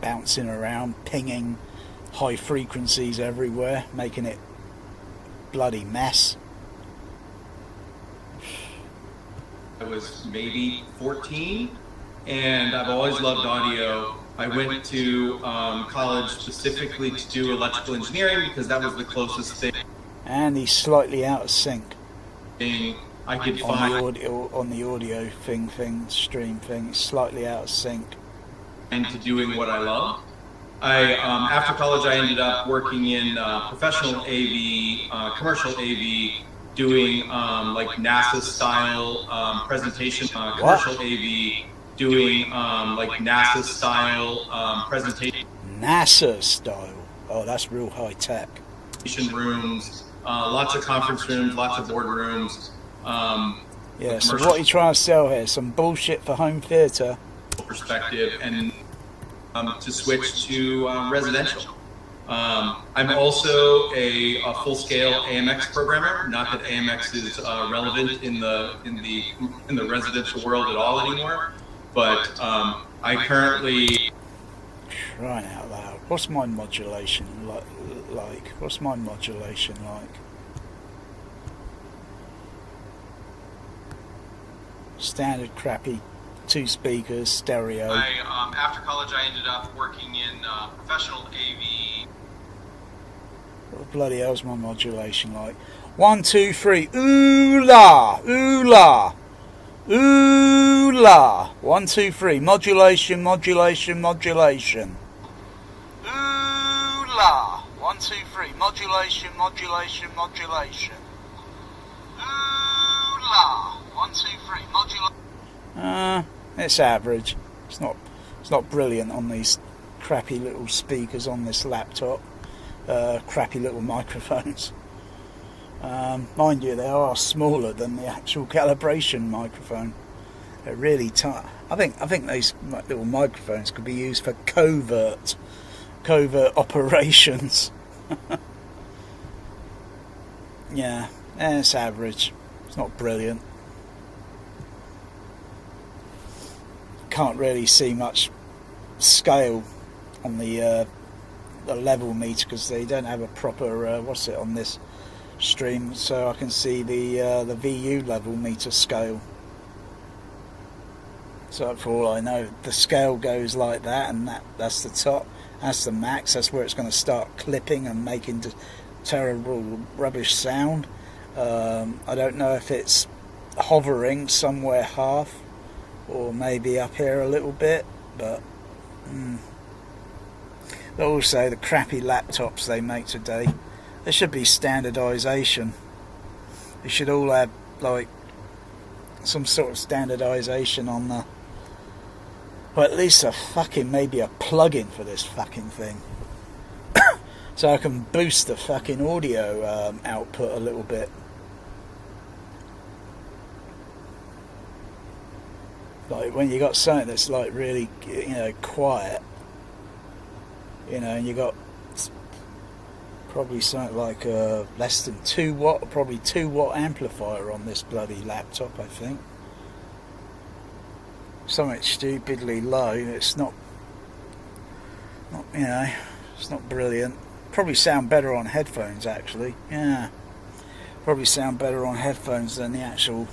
Bouncing around, pinging high frequencies everywhere, making it bloody mess. I was maybe 14, and I've always loved audio. I went to college specifically to do electrical engineering because that was the closest thing. And he's slightly out of sync. I could find on the audio stream thing. It's slightly out of sync. And to doing what I love. After college, I ended up working in professional AV, commercial AV, doing like NASA style presentation, commercial AV, doing like NASA style presentation. NASA style? Oh, that's real high tech. Rooms, lots of conference rooms, lots of board rooms. Yeah, so what are you trying to sell here? Some bullshit for home theatre? Perspective, and to switch to residential. I'm also a full-scale AMX programmer. Not that AMX is relevant in the residential world at all anymore, but I currently. Crying out loud! What's my modulation like? What's my modulation like? Standard crappy 2 speakers, stereo. After college, I ended up working in professional AV. What the bloody hell's my modulation like? 1, 2, 3. Ooh la, ooh la, ooh la. 1, 2, 3. Modulation, modulation, modulation. Ooh la. 1, 2, 3. Modulation, modulation, modulation. Ooh la. 1, 2, 3. Modulation. It's average. It's not brilliant on these crappy little speakers on this laptop. Crappy little microphones. Mind you, they are smaller than the actual calibration microphone. They're really tight. I think these little microphones could be used for covert operations. Yeah, it's average. It's not brilliant. Can't really see much scale on the level meter because they don't have a proper what's it on this stream, so I can see the VU level meter scale. So for all I know, the scale goes like that, and that's the top, that's the max, that's where it's going to start clipping and making terrible rubbish sound. I don't know if it's hovering somewhere half or maybe up here a little bit, but also the crappy laptops they make today, there should be standardization. They should all have like some sort of standardization on the, or at least a fucking, maybe a plug-in for this fucking thing. So I can boost the fucking audio output a little bit. Like when you got something that's like really, quiet, and you got probably something like less than 2 watt, probably 2 watt amplifier on this bloody laptop, I think. Something stupidly low. It's not, it's not brilliant. Probably sound better on headphones, actually. Yeah, probably sound better on headphones than the actual.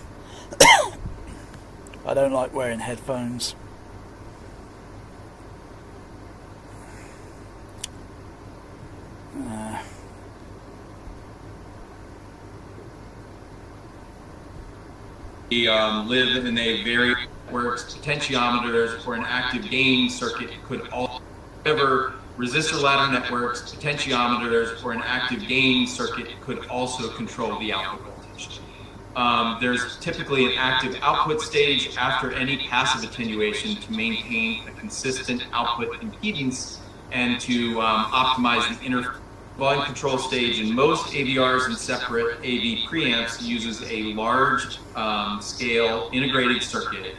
I don't like wearing headphones. We live in a very works potentiometers or an active gain circuit could also, however, resistor ladder networks, potentiometers, or an active gain circuit could also control the output voltage. There's typically an active output stage after any passive attenuation to maintain a consistent output impedance and to optimize the inner volume control stage. In most AVRs and separate AV preamps uses a large scale integrated circuit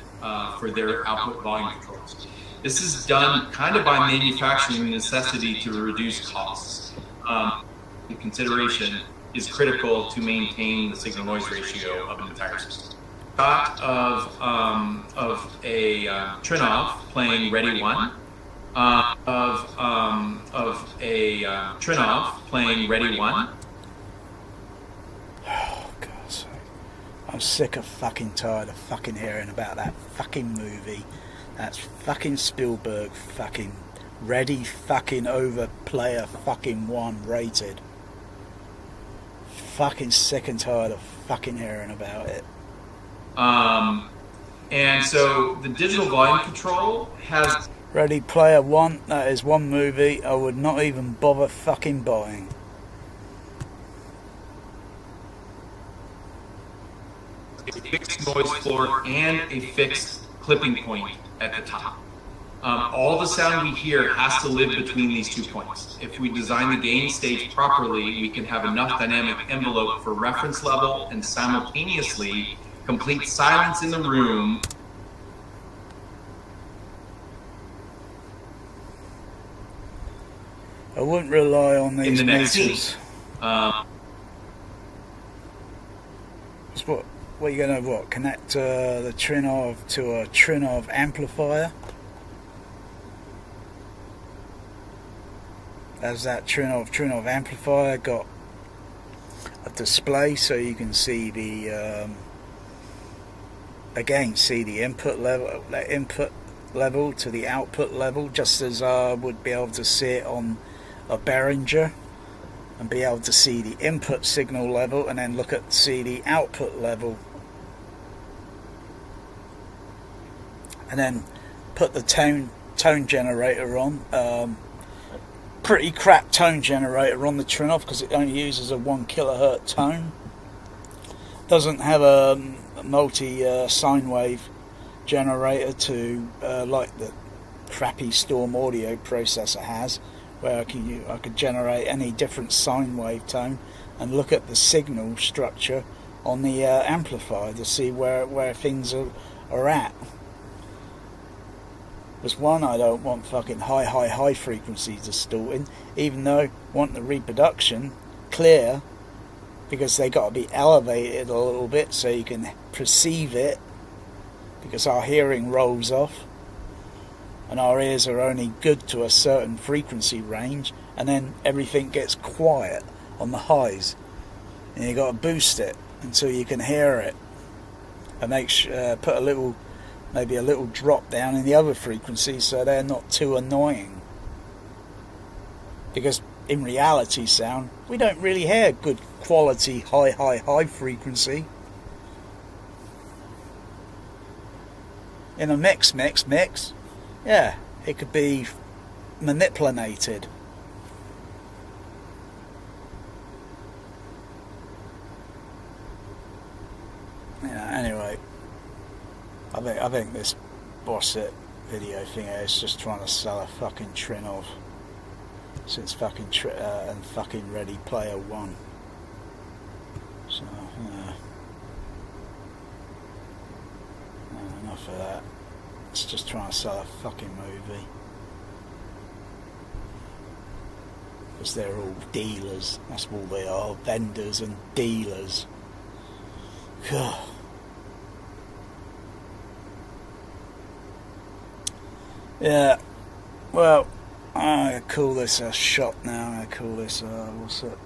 for their output volume controls. This is done kind of by manufacturing necessity to reduce costs. The consideration is critical to maintain the signal noise ratio of an entire system. Shot of a trinnov playing Ready 1, of a trinnov playing Ready 1. Oh, God's sake. I'm sick of fucking tired of fucking hearing about that fucking movie. That's fucking Spielberg fucking Ready fucking over player fucking 1 rated. Fucking sick and tired of fucking hearing about it. And so the digital volume control has Ready Player 1, that is one movie I would not even bother fucking buying. a fixed noise floor and a fixed clipping point at the top. All the sound we hear has to live between these 2 points. If we design the gain stage properly, we can have enough dynamic envelope for reference level and simultaneously complete silence in the room. I wouldn't rely on these in the next meters. scene. What are you going to connect the trinnov to a trinnov amplifier? Has that trinnov amplifier got a display so you can see the again see the input level to the output level, just as I would be able to see it on a Behringer and be able to see the input signal level and then see the output level, and then put the tone generator on. Pretty crap tone generator on the trinnov because it only uses a 1 kilohertz tone. Doesn't have a multi sine wave generator to like the crappy Storm audio processor has, where I could generate any different sine wave tone and look at the signal structure on the amplifier to see where things are at. There's one, I don't want fucking high frequencies distorting, even though I want the reproduction clear, because they got to be elevated a little bit so you can perceive it, because our hearing rolls off and our ears are only good to a certain frequency range, and then everything gets quiet on the highs, and you got to boost it until you can hear it, and put a little, maybe a little drop down in the other frequencies so they're not too annoying. Because in reality sound, we don't really hear good quality high frequency. In a mix, yeah, it could be manipulated. Yeah, anyway, I think this Bosset video thing is just trying to sell a fucking trinnov since fucking and fucking Ready Player One. So enough of that. It's just trying to sell a fucking movie. Because they're all dealers. That's all they are. Vendors and dealers. Yeah. Well, I'm going to call this a shot now. I'm going to call this what's it?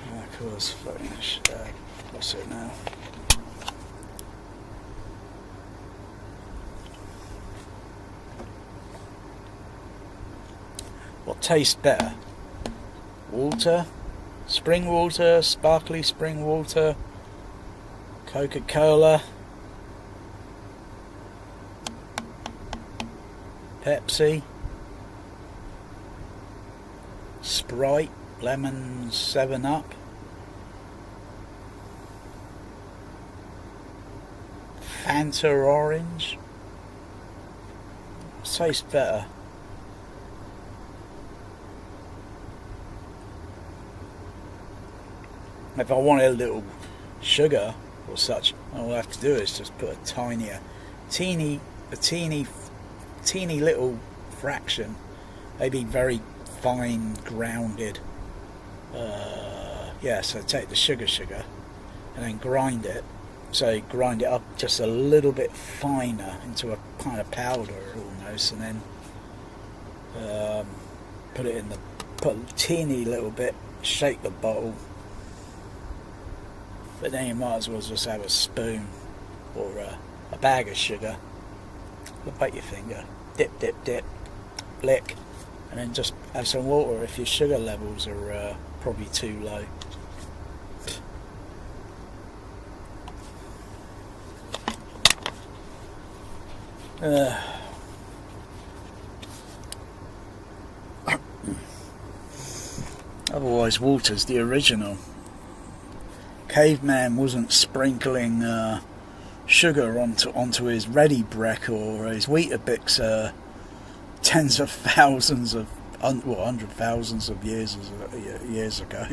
I'm going to call this fucking what's it now? What tastes better? Water? Spring water? Sparkly spring water? Coca-Cola? Pepsi? Sprite? Lemon 7-Up? Fanta Orange? What tastes better? If I wanted a little sugar or such, all I have to do is just put a teeny little fraction, maybe very fine grounded. Yeah, so take the sugar and then grind it. So grind it up just a little bit finer into a kind of powder almost, and then put a teeny little bit, shake the bottle. But then you might as well just have a spoon or a bag of sugar. Look at your finger, dip, lick, and then just have some water if your sugar levels are probably too low. Otherwise, water's the original. Caveman wasn't sprinkling sugar onto his Ready Breck or his Weetabix tens of thousands of, 100,000s of years ago.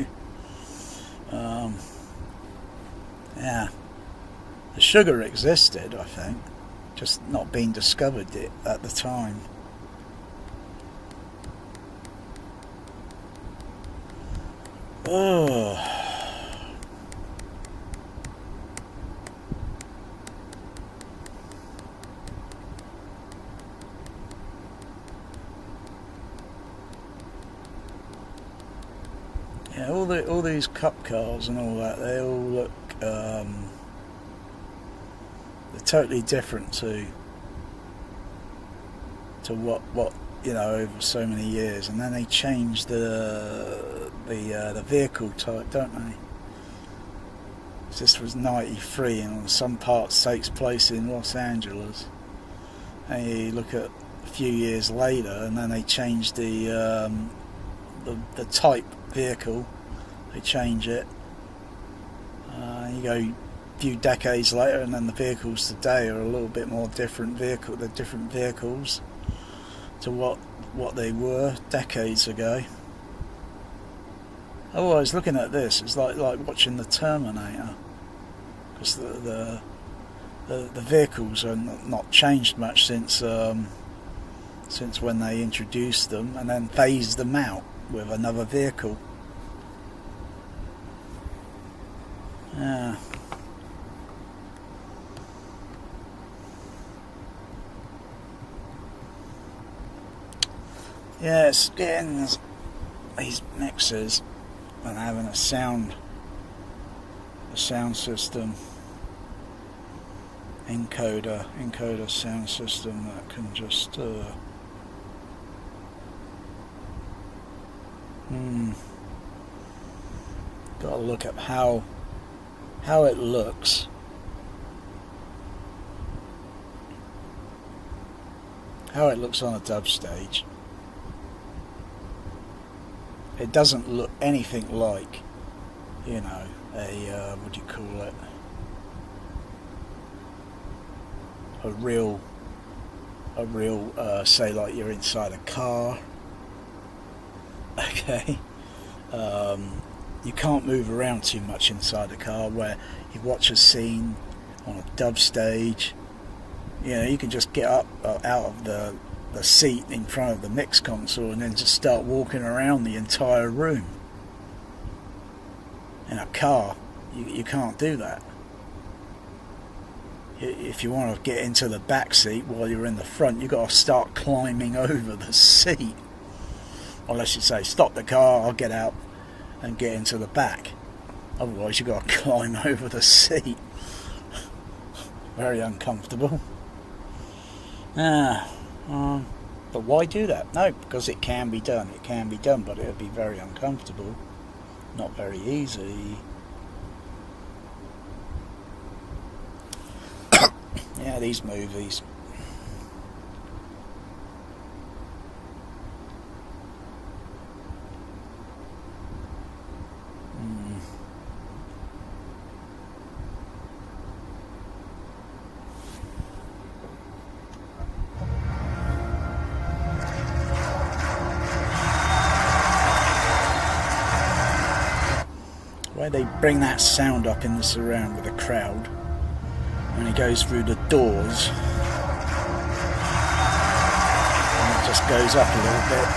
Yeah, the sugar existed, I think, just not being discovered at the time. Oh. Yeah, all these cup cars and all that, they all look they're totally different to what you know, over so many years, and then they change the vehicle type, don't they? This was 93, and some parts takes place in Los Angeles, and you look at a few years later, and then they change the type vehicle, they change it. You go a few decades later, and then the vehicles today are a little bit more different vehicles to what they were decades ago. Otherwise, looking at this, it's like watching the Terminator. because the vehicles are not changed much since when they introduced them and then phased them out with another vehicle. Yeah. Yeah, it's getting these mixers and having a sound system, encoder sound system that can just gotta look at how it looks. How it looks on a dub stage. It doesn't look anything like, you know, a what do you call it? A real say like you're inside a car. Okay. You can't move around too much inside a car, where you watch a scene on a dub stage, you know, you can just get up out of the seat in front of the mix console and then just start walking around the entire room. In a car, you can't do that. If you want to get into the back seat while you're in the front, you've got to start climbing over the seat. Unless you say, stop the car, I'll get out and get into the back. Otherwise you've got to climb over the seat. Very uncomfortable. But why do that? No, because it can be done. It can be done, but it would be very uncomfortable. Not very easy. Yeah, these movies. Where they bring that sound up in the surround with the crowd when he goes through the doors, and it just goes up a little bit.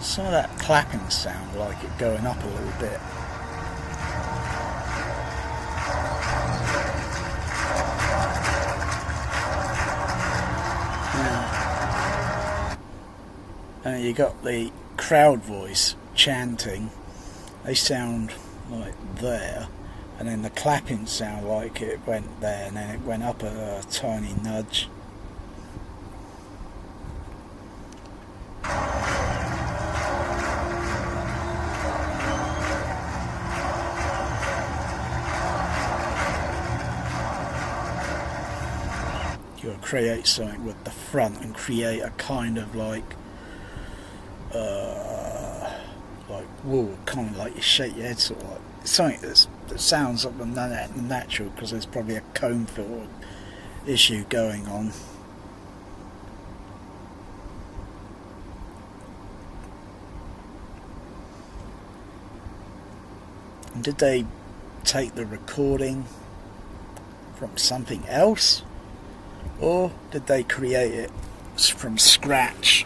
Some of that clapping sound, like it going up a little bit. Yeah. And you got the crowd voice chanting. They sound like there, and then the clapping sound like it went there, and then it went up a tiny nudge. You'll create something with the front and create a kind of like whoa, kind of like you shake your head, sort of like something that sounds like natural, because there's probably a comb filter issue going on. And did they take the recording from something else? Or did they create it from scratch?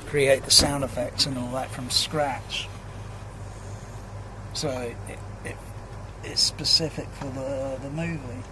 Create the sound effects and all that from scratch? So it's specific for the movie.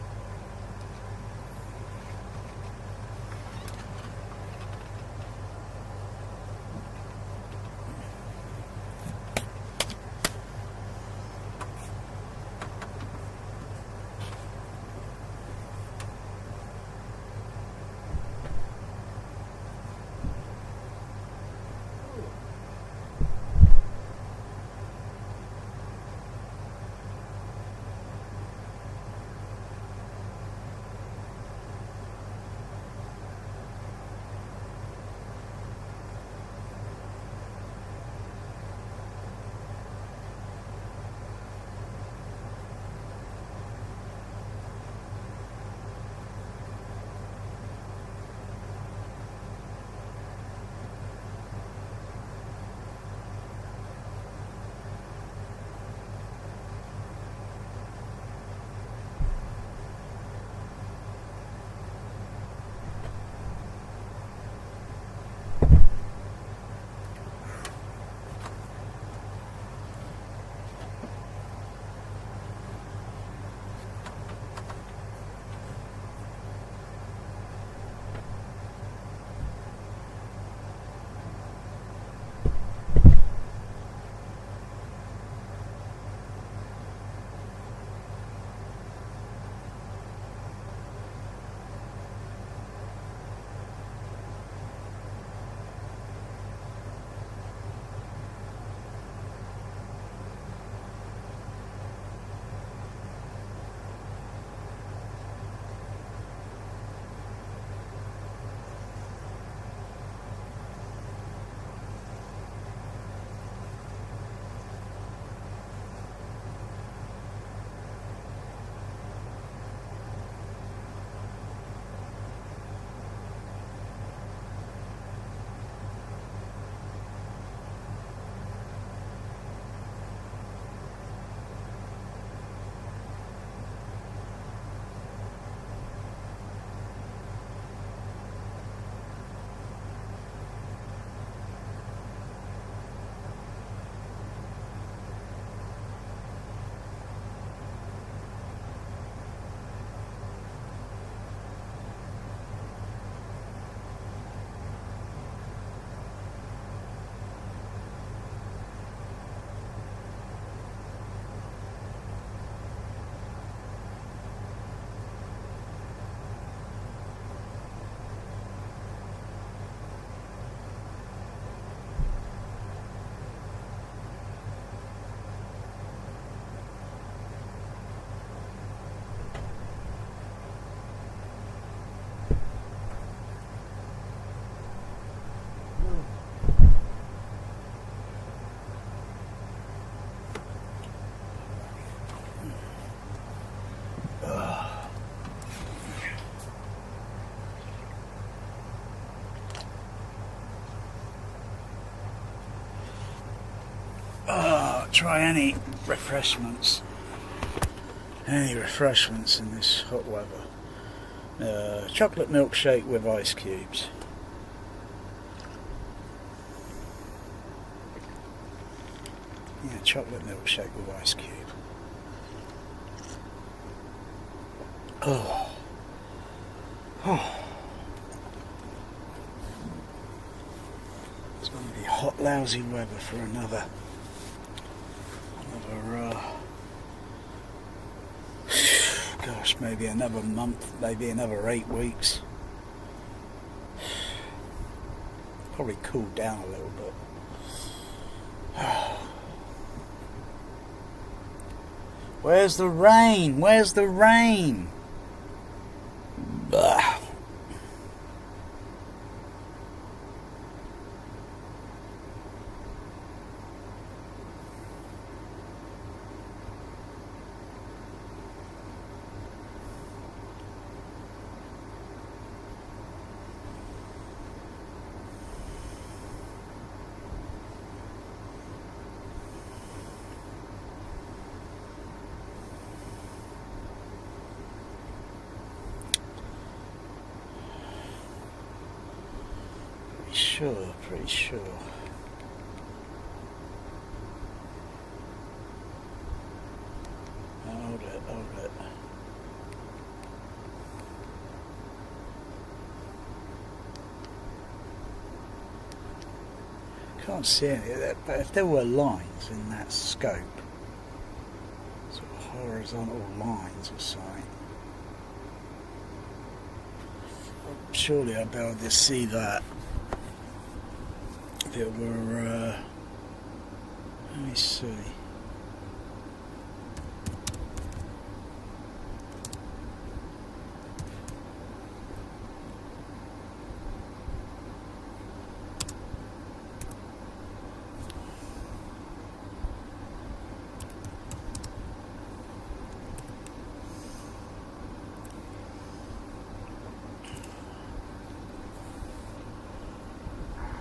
try any refreshments. Any refreshments in this hot weather. Chocolate milkshake with ice cubes. Yeah, chocolate milkshake with ice cube. Oh. Oh. It's going to be hot, lousy weather for another gosh, maybe another month, maybe another 8 weeks. Probably cool down a little bit. Where's the rain? Where's the rain? Bah. Pretty sure. Hold it. Can't see any of that, but if there were lines in that scope, sort of horizontal lines or something, surely I'd be able to see that. If it were, let me see.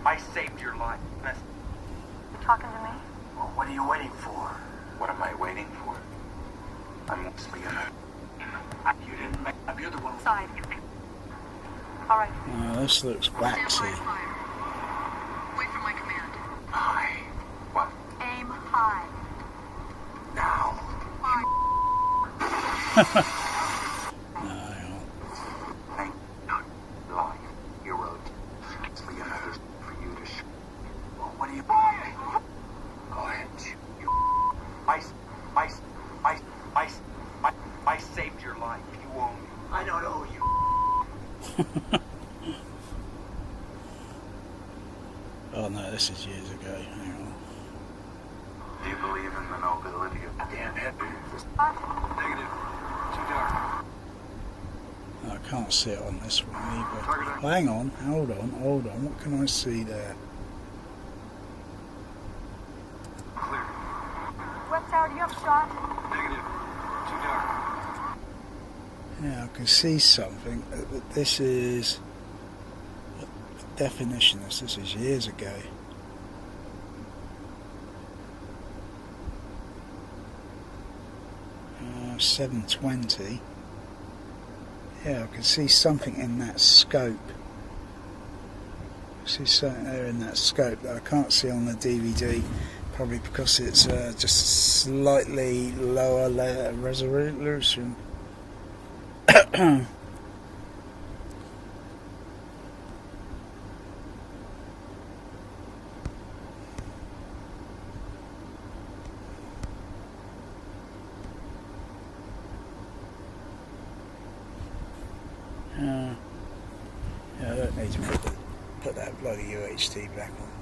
I saved your life. You talking to me? Well, what are you waiting for? What am I waiting for? I'm mostly You didn't make up. You're the one. Side. All right. This looks waxy. Wait for my command. High. What? Aim high. Now. Thank God. Life. You wrote. It's me another for you to Well, what are you doing? Go ahead. You. I saved your life. You owe me. I don't owe you. Oh no, this is years ago. Hang on. Do you believe in the nobility of damn head? Negative. Too dark. I can't see it on this one either. Hang on, hold on. What can I see there? Clear. West Tower, do you have a shot? Negative. Too dark. Yeah, I can see something. This is the definition. This is years ago. Uh, 720. Yeah, I can see something in that scope. I see something there in that scope that I can't see on the DVD. Probably because it's just slightly lower resolution. Yeah, I don't need to put that bloody UHD back on.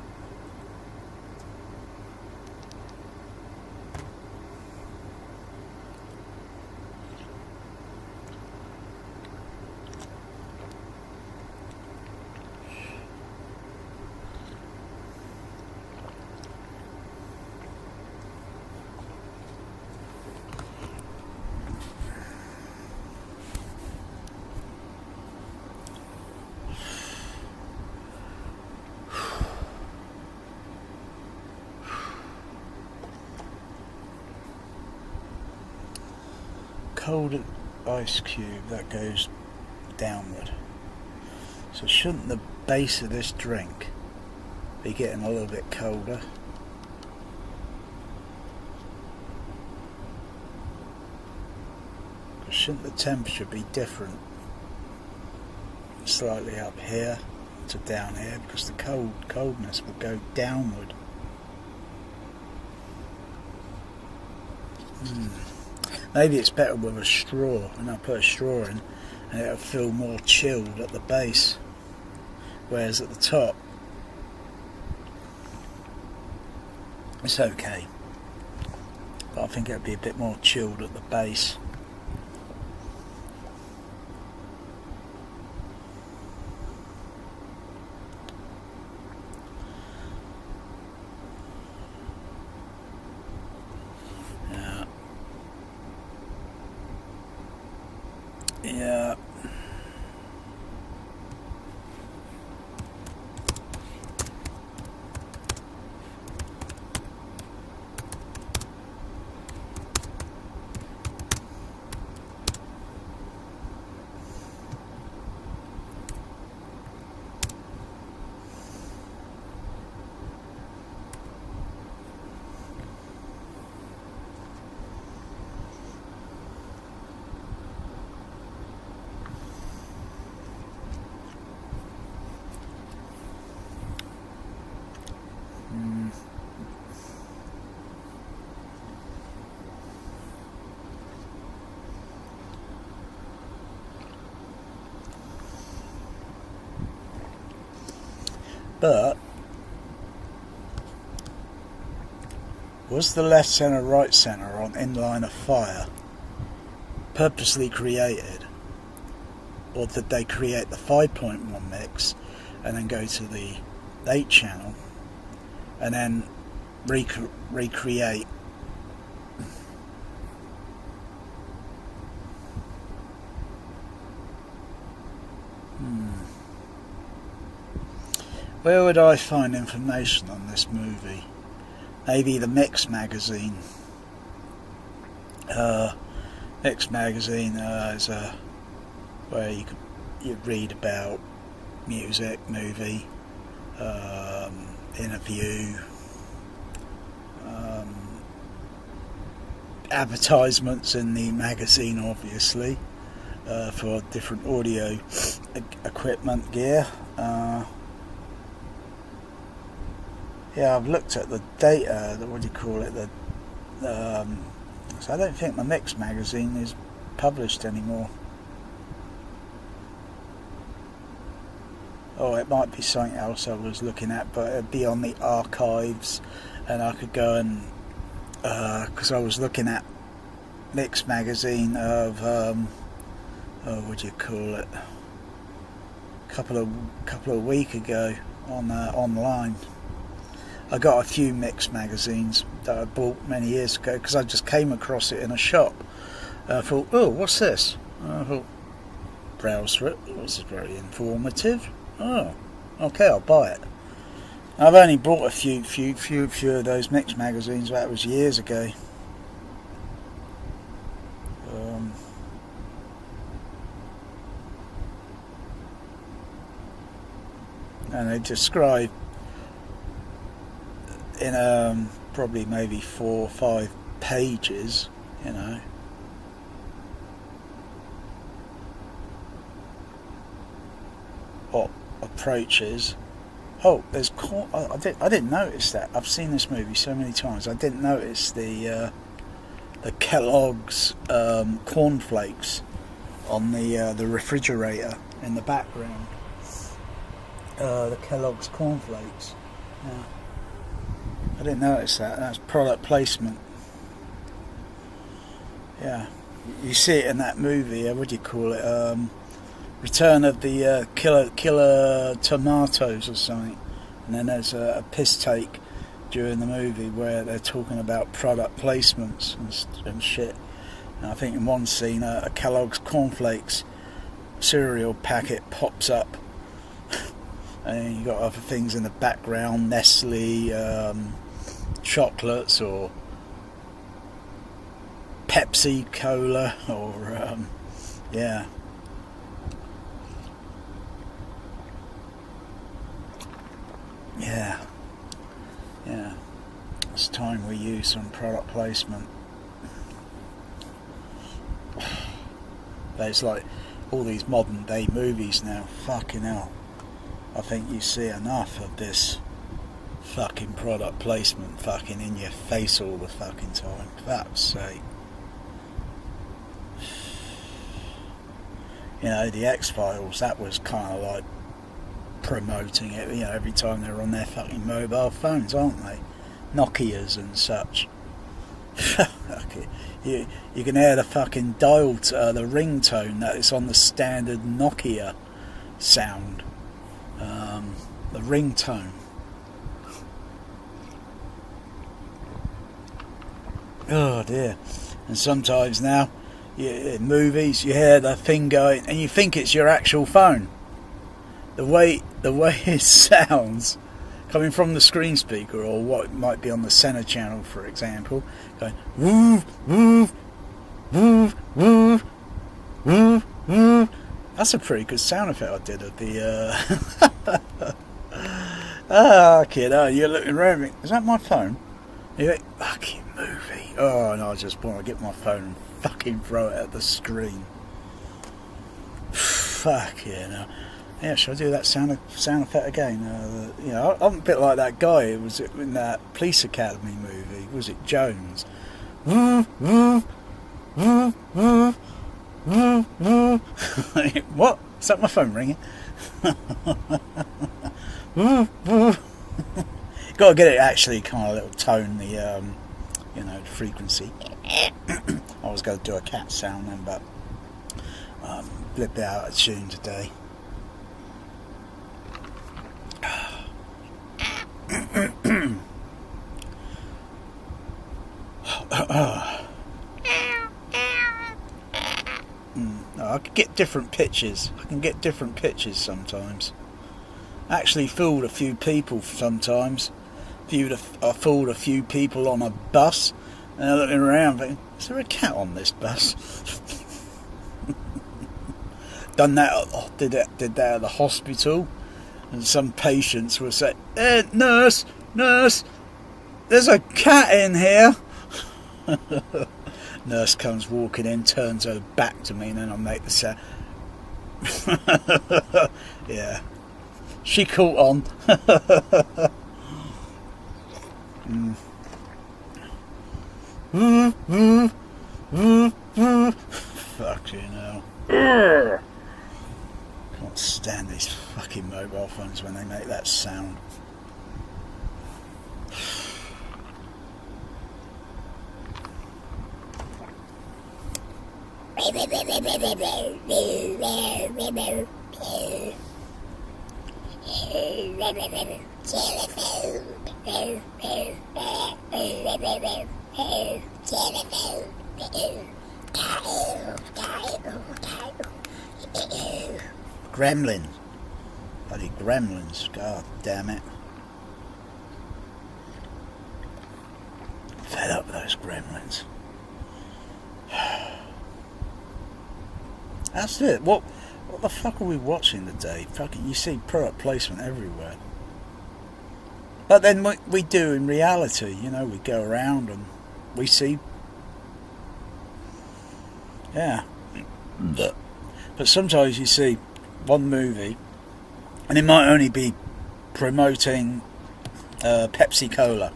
cold ice cube that goes downward. So shouldn't the base of this drink be getting a little bit colder? Shouldn't the temperature be different slightly up here to down here, because the coldness will go downward? Maybe it's better with a straw, and I put a straw in and it'll feel more chilled at the base, whereas at the top it's okay, but I think it'll be a bit more chilled at the base. Yeah. But was the left center, right center on inline of fire purposely created, or did they create the 5.1 mix and then go to the 8 channel and then recreate Where would I find information on this movie? Maybe the Mix magazine. Mix magazine is where you read about music, movie, interview, advertisements in the magazine, obviously, for different audio equipment gear. Yeah, I've looked at the data, what do you call it, so I don't think the Mix magazine is published anymore. Oh, it might be something else I was looking at, but it'd be on the archives, and I could go and, because I was looking at Mix magazine of, what do you call it, a couple of weeks ago on online. I got a few Mix magazines that I bought many years ago because I just came across it in a shop. I thought, oh, what's this? I thought, browse through it. This is very informative. Oh, okay, I'll buy it. I've only bought a few of those Mix magazines. That was years ago. And they describe in probably maybe 4 or 5 pages, you know, what approaches. Oh, there's I didn't notice that. I've seen this movie so many times. I didn't notice the Kellogg's cornflakes on the refrigerator in the background. The Kellogg's cornflakes. Yeah. I didn't notice that. That's product placement. Yeah, you see it in that movie. What do you call it? Return of the Killer Tomatoes or something. And then there's a piss take during the movie where they're talking about product placements and shit. And I think in one scene, a Kellogg's cornflakes cereal packet pops up. And you got other things in the background, Nestle, chocolates or Pepsi Cola, or yeah. Yeah. Yeah. It's time we use some product placement. But it's like all these modern day movies now, fucking hell. I think you see enough of this fucking product placement fucking in your face all the fucking time. For fuck's sake. You know, the X-Files, that was kind of like promoting it, you know, every time they're on their fucking mobile phones, aren't they? Nokias and such. You can hear the fucking dial, the ringtone that is on the standard Nokia sound. The ringtone. Oh dear. And sometimes now, in movies, you hear the thing going, and you think it's your actual phone. The way it sounds, coming from the screen speaker, or what might be on the center channel, for example, going woof woof woof woof woof woof. That's a pretty good sound effect I did at the. Kid, you're looking around me. Is that my phone? You're like, fucking movie. Oh no, I just want to get my phone and fucking throw it at the screen. Fuck yeah, no. Yeah, should I do that sound effect again? You know, I'm a bit like that guy who was in that Police Academy movie. Was it Jones? What? Is that my phone ringing? Got to get it actually kind of a little tone, the you know, frequency. I was going to do a cat sound then, but a bit out of tune today. I could get different pitches. I can get different pitches sometimes. Actually fooled a few people sometimes. I fooled a few people on a bus, and they're looking around thinking, is there a cat on this bus? Done that, did that at the hospital, and some patients will say, nurse, there's a cat in here. Nurse comes walking in, turns her back to me, and then I make the sound. Yeah. She caught on. Fuck you know. Can't stand these fucking mobile phones when they make that sound. Gremlins. Bloody gremlins. God damn it. Fed up with those gremlins. That's it. What the fuck are we watching today? Fucking, you see product placement everywhere. But then we do in reality, you know, we go around and we see. Yeah. But sometimes you see one movie and it might only be promoting Pepsi Cola.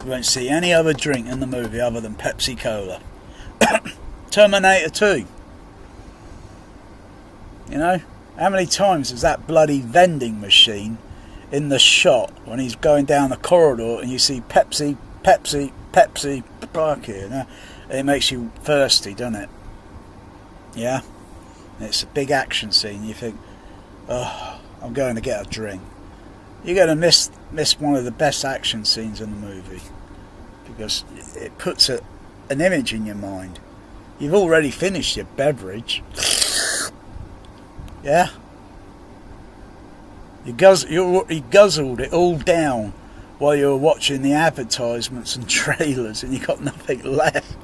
You won't see any other drink in the movie other than Pepsi Cola. Terminator 2. You know, how many times is that bloody vending machine in the shot when he's going down the corridor and you see Pepsi, fuck you know? It makes you thirsty, doesn't it? Yeah? And it's a big action scene. You think, oh, I'm going to get a drink. You're going to miss one of the best action scenes in the movie because it puts an image in your mind. You've already finished your beverage. Yeah? You guzzled it all down while you were watching the advertisements and trailers and you got nothing left.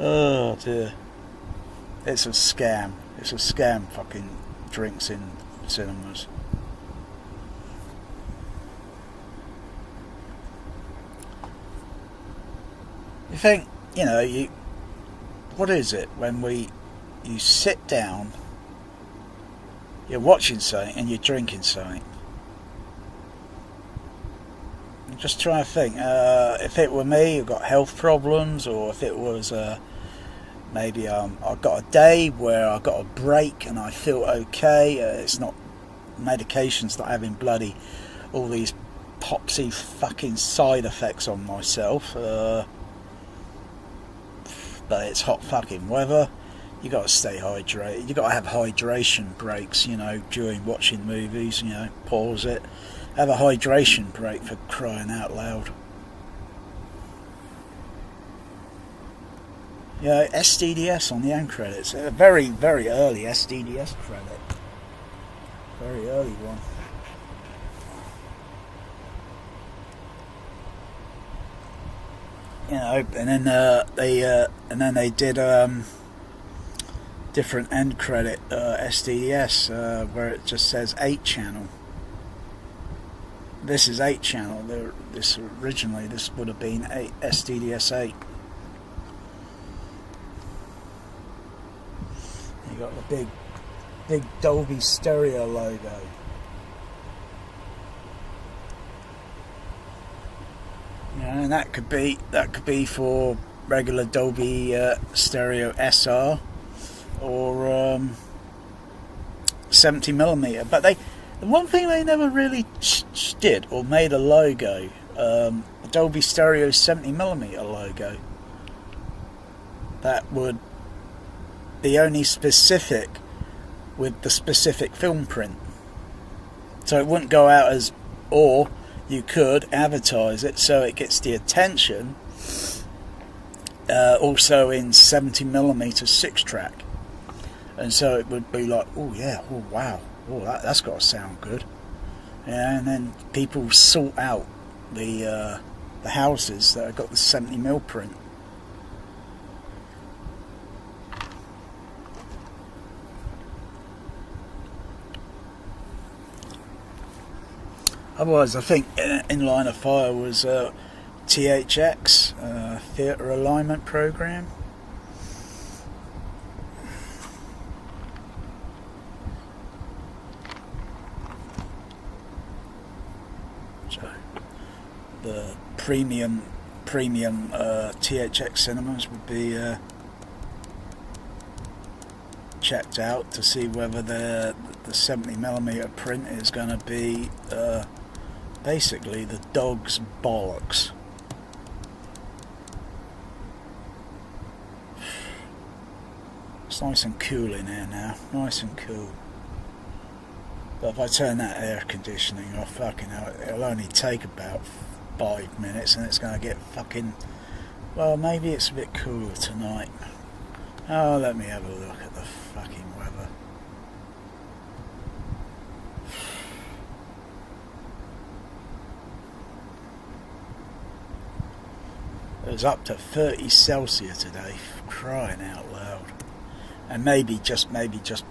Oh dear. It's a scam. It's a scam, fucking drinks in cinemas. You think, you know, what is it when you sit down, you're watching something and you're drinking something? I'm just trying to think, if it were me who got health problems, or if it was maybe I got a day where I got a break and I feel okay, it's not medications, not having bloody all these popsy fucking side effects on myself, but it's hot fucking weather. You got to stay hydrated. You got to have hydration breaks, you know, during watching movies. You know, pause it, have a hydration break, for crying out loud. Yeah, SDDS on the end credits. A very, very early SDDS credit. Very early one. You know, and then they did different end credit SDDS where it just says 8 channel. This is 8 channel. This would have been SDDS 8. You got the big Dolby stereo logo. Yeah, and that could be for regular Dolby stereo SR or 70mm. But the one thing they never really did or made a logo, a Dolby stereo 70mm logo that would be only specific with the specific film print. So it wouldn't go out as, or you could advertise it so it gets the attention also in 70mm 6-track, and so it would be like, oh yeah, oh wow, oh that's got to sound good. Yeah, and then people sort out the houses that have got the 70mm print. Otherwise, I think in line of fire was THX, Theatre Alignment Program. So the premium THX cinemas would be checked out to see whether the 70mm print is going to be basically the dog's bollocks. It's nice and cool in here now, nice and cool. But if I turn that air conditioning off, fucking hell, it'll only take about 5 minutes and it's going to get fucking, well, maybe it's a bit cooler tonight. Oh, let me have a look at the fucking weather. It was up to 30 Celsius today, crying out loud. And maybe just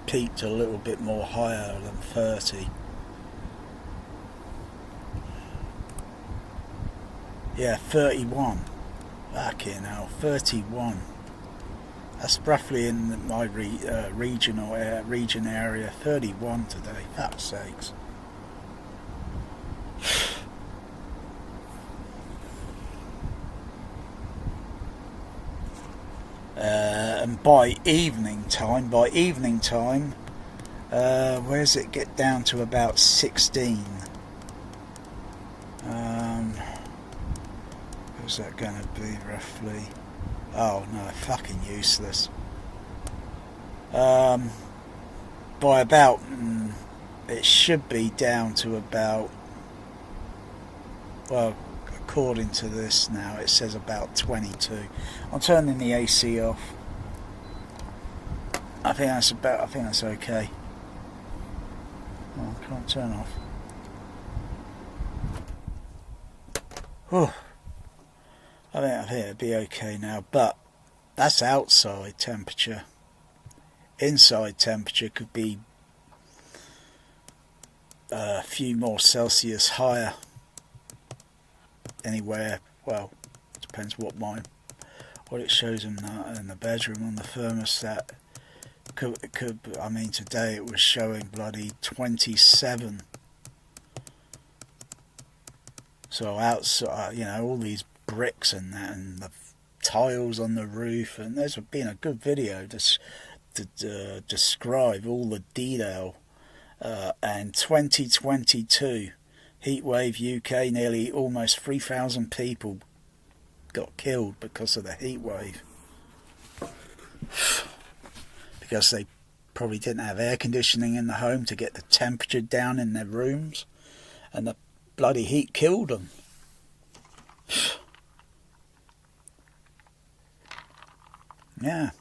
peaked a little bit more higher than 30. Yeah, 31. Fucking hell, 31. That's roughly in my region area. 31 today, fuck's sakes. And by evening time, where's it get down to about 16? What's that going to be roughly? Oh no, fucking useless. By about, it should be down to about, well, according to this now, it says about 22. I'm turning the AC off. I think that's okay. Oh, I can't turn off. Whew. I think it'd be okay now, but That's outside temperature. Inside temperature could be a few more Celsius higher. Anywhere, well, depends what it shows in the bedroom on the thermostat. Could I mean, today it was showing bloody 27. So outside, you know, all these bricks and that, and the tiles on the roof, and there's been a good video to describe all the detail. And 2022 heatwave UK, nearly almost 3,000 people got killed because of the heatwave. Because they probably didn't have air conditioning in the home to get the temperature down in their rooms, and the bloody heat killed them. Yeah.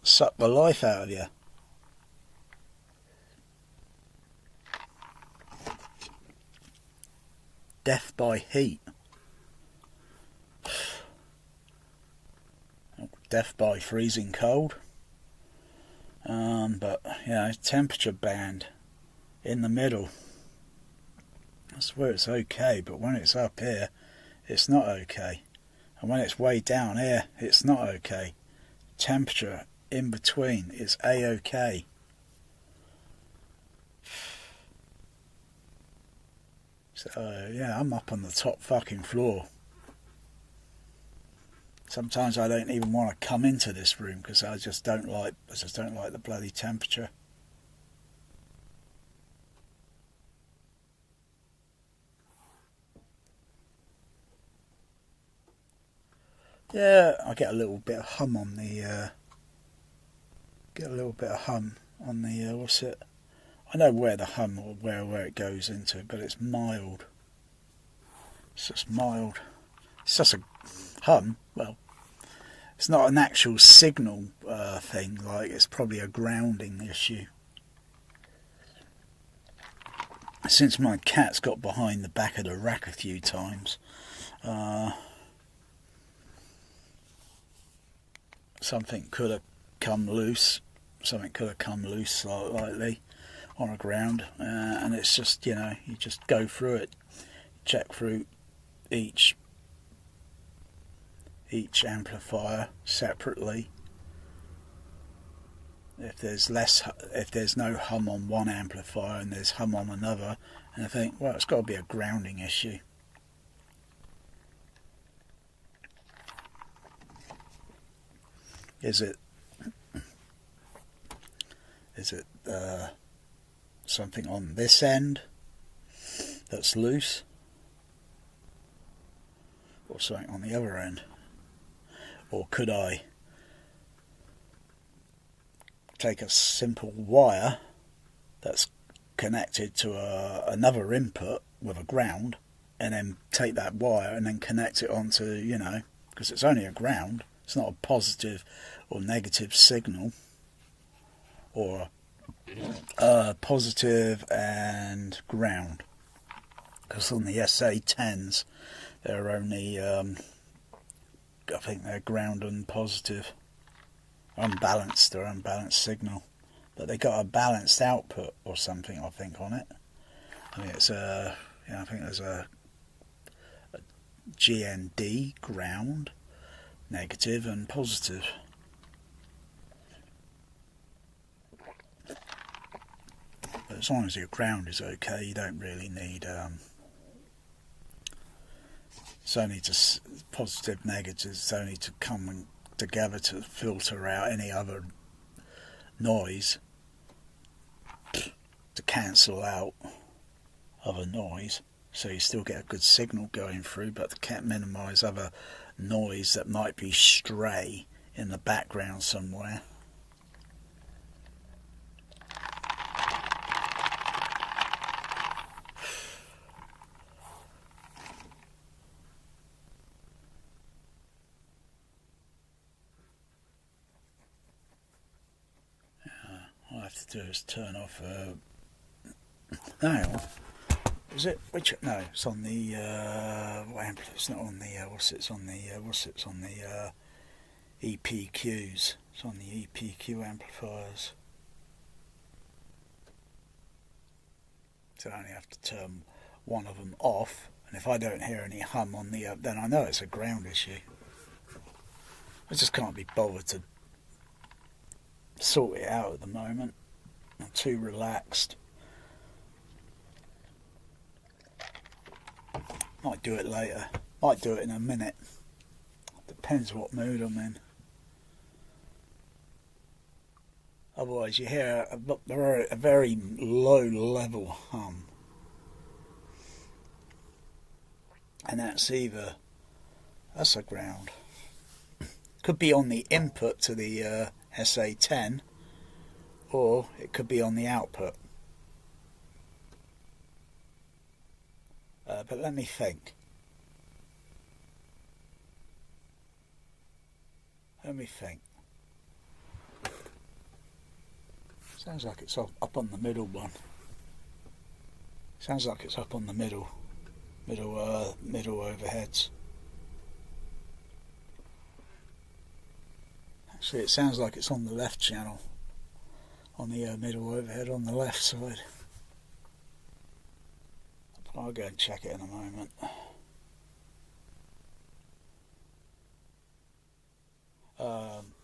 Suck the life out of you. Death by heat. Death by freezing cold. But, you know, temperature band in the middle. That's where it's okay, but when it's up here, it's not okay. And when it's way down here, it's not okay. Temperature in between is A-okay. So, yeah, I'm up on the top fucking floor. Sometimes I don't even want to come into this room because I just don't like the bloody temperature. Yeah, I get a little bit of hum on the what's it? I know where the hum or where it goes into, but it's mild. It's just mild. It's just a hum. Well, it's not an actual signal thing. Like, it's probably a grounding issue. Since my cat's got behind the back of the rack a few times, something could have come loose. Something could have come loose slightly on the ground, and it's just, you know, you just go through it, check through each amplifier separately. If there's no hum on one amplifier and there's hum on another, and I think, well, it's got to be a grounding issue. Is it something on this end that's loose, or something on the other end? Or could I take a simple wire that's connected to another input with a ground, and then take that wire and then connect it onto, you know, because it's only a ground, it's not a positive or negative signal, or positive and ground, because on the SA10s they're only I think they're ground and positive, unbalanced signal, but they got a balanced output or something, I think, on it. I mean, it's I think there's a GND, ground, negative and positive. But as long as your ground is okay, you don't really need it's only just positive, negatives, it's only to come together to filter out any other noise, to cancel out other noise, so you still get a good signal going through, but to minimise other noise that might be stray in the background somewhere. All I have to do is turn off no, is it, which, no, it's on the it's not on the it's on the EPQs. It's on the EPQ amplifiers. So I only have to turn one of them off, and if I don't hear any hum on the then I know it's a ground issue. I just can't be bothered to sort it out at the moment. I'm too relaxed. Might do it later. Might do it in a minute. Depends what mood I'm in. Otherwise you hear a very low level hum. And that's a ground. Could be on the input to the SA10, or it could be on the output. But let me think. Sounds like it's up on the middle one. Sounds like it's up on the middle overheads. Actually, it sounds like it's on the left channel, on the middle overhead on the left side. I'll go and check it in a moment.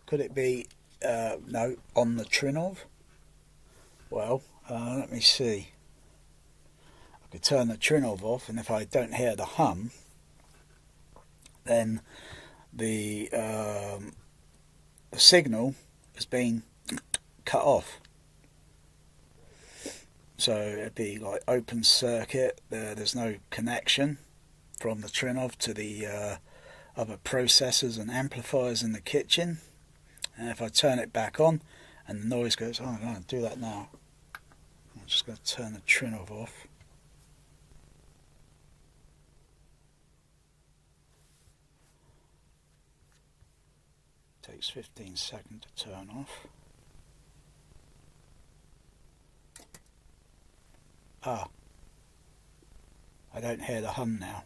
Could it be no, on the trinnov? Well, let me see. I could turn the trinnov off, and if I don't hear the hum, then the signal has been cut off. So it'd be like open circuit. There's no connection from the trinnov to the other processors and amplifiers in the kitchen. And if I turn it back on and the noise goes, oh, I'm going to do that now. I'm just going to turn the trinnov off. Takes 15 seconds to turn off. Ah, I don't hear the hum now.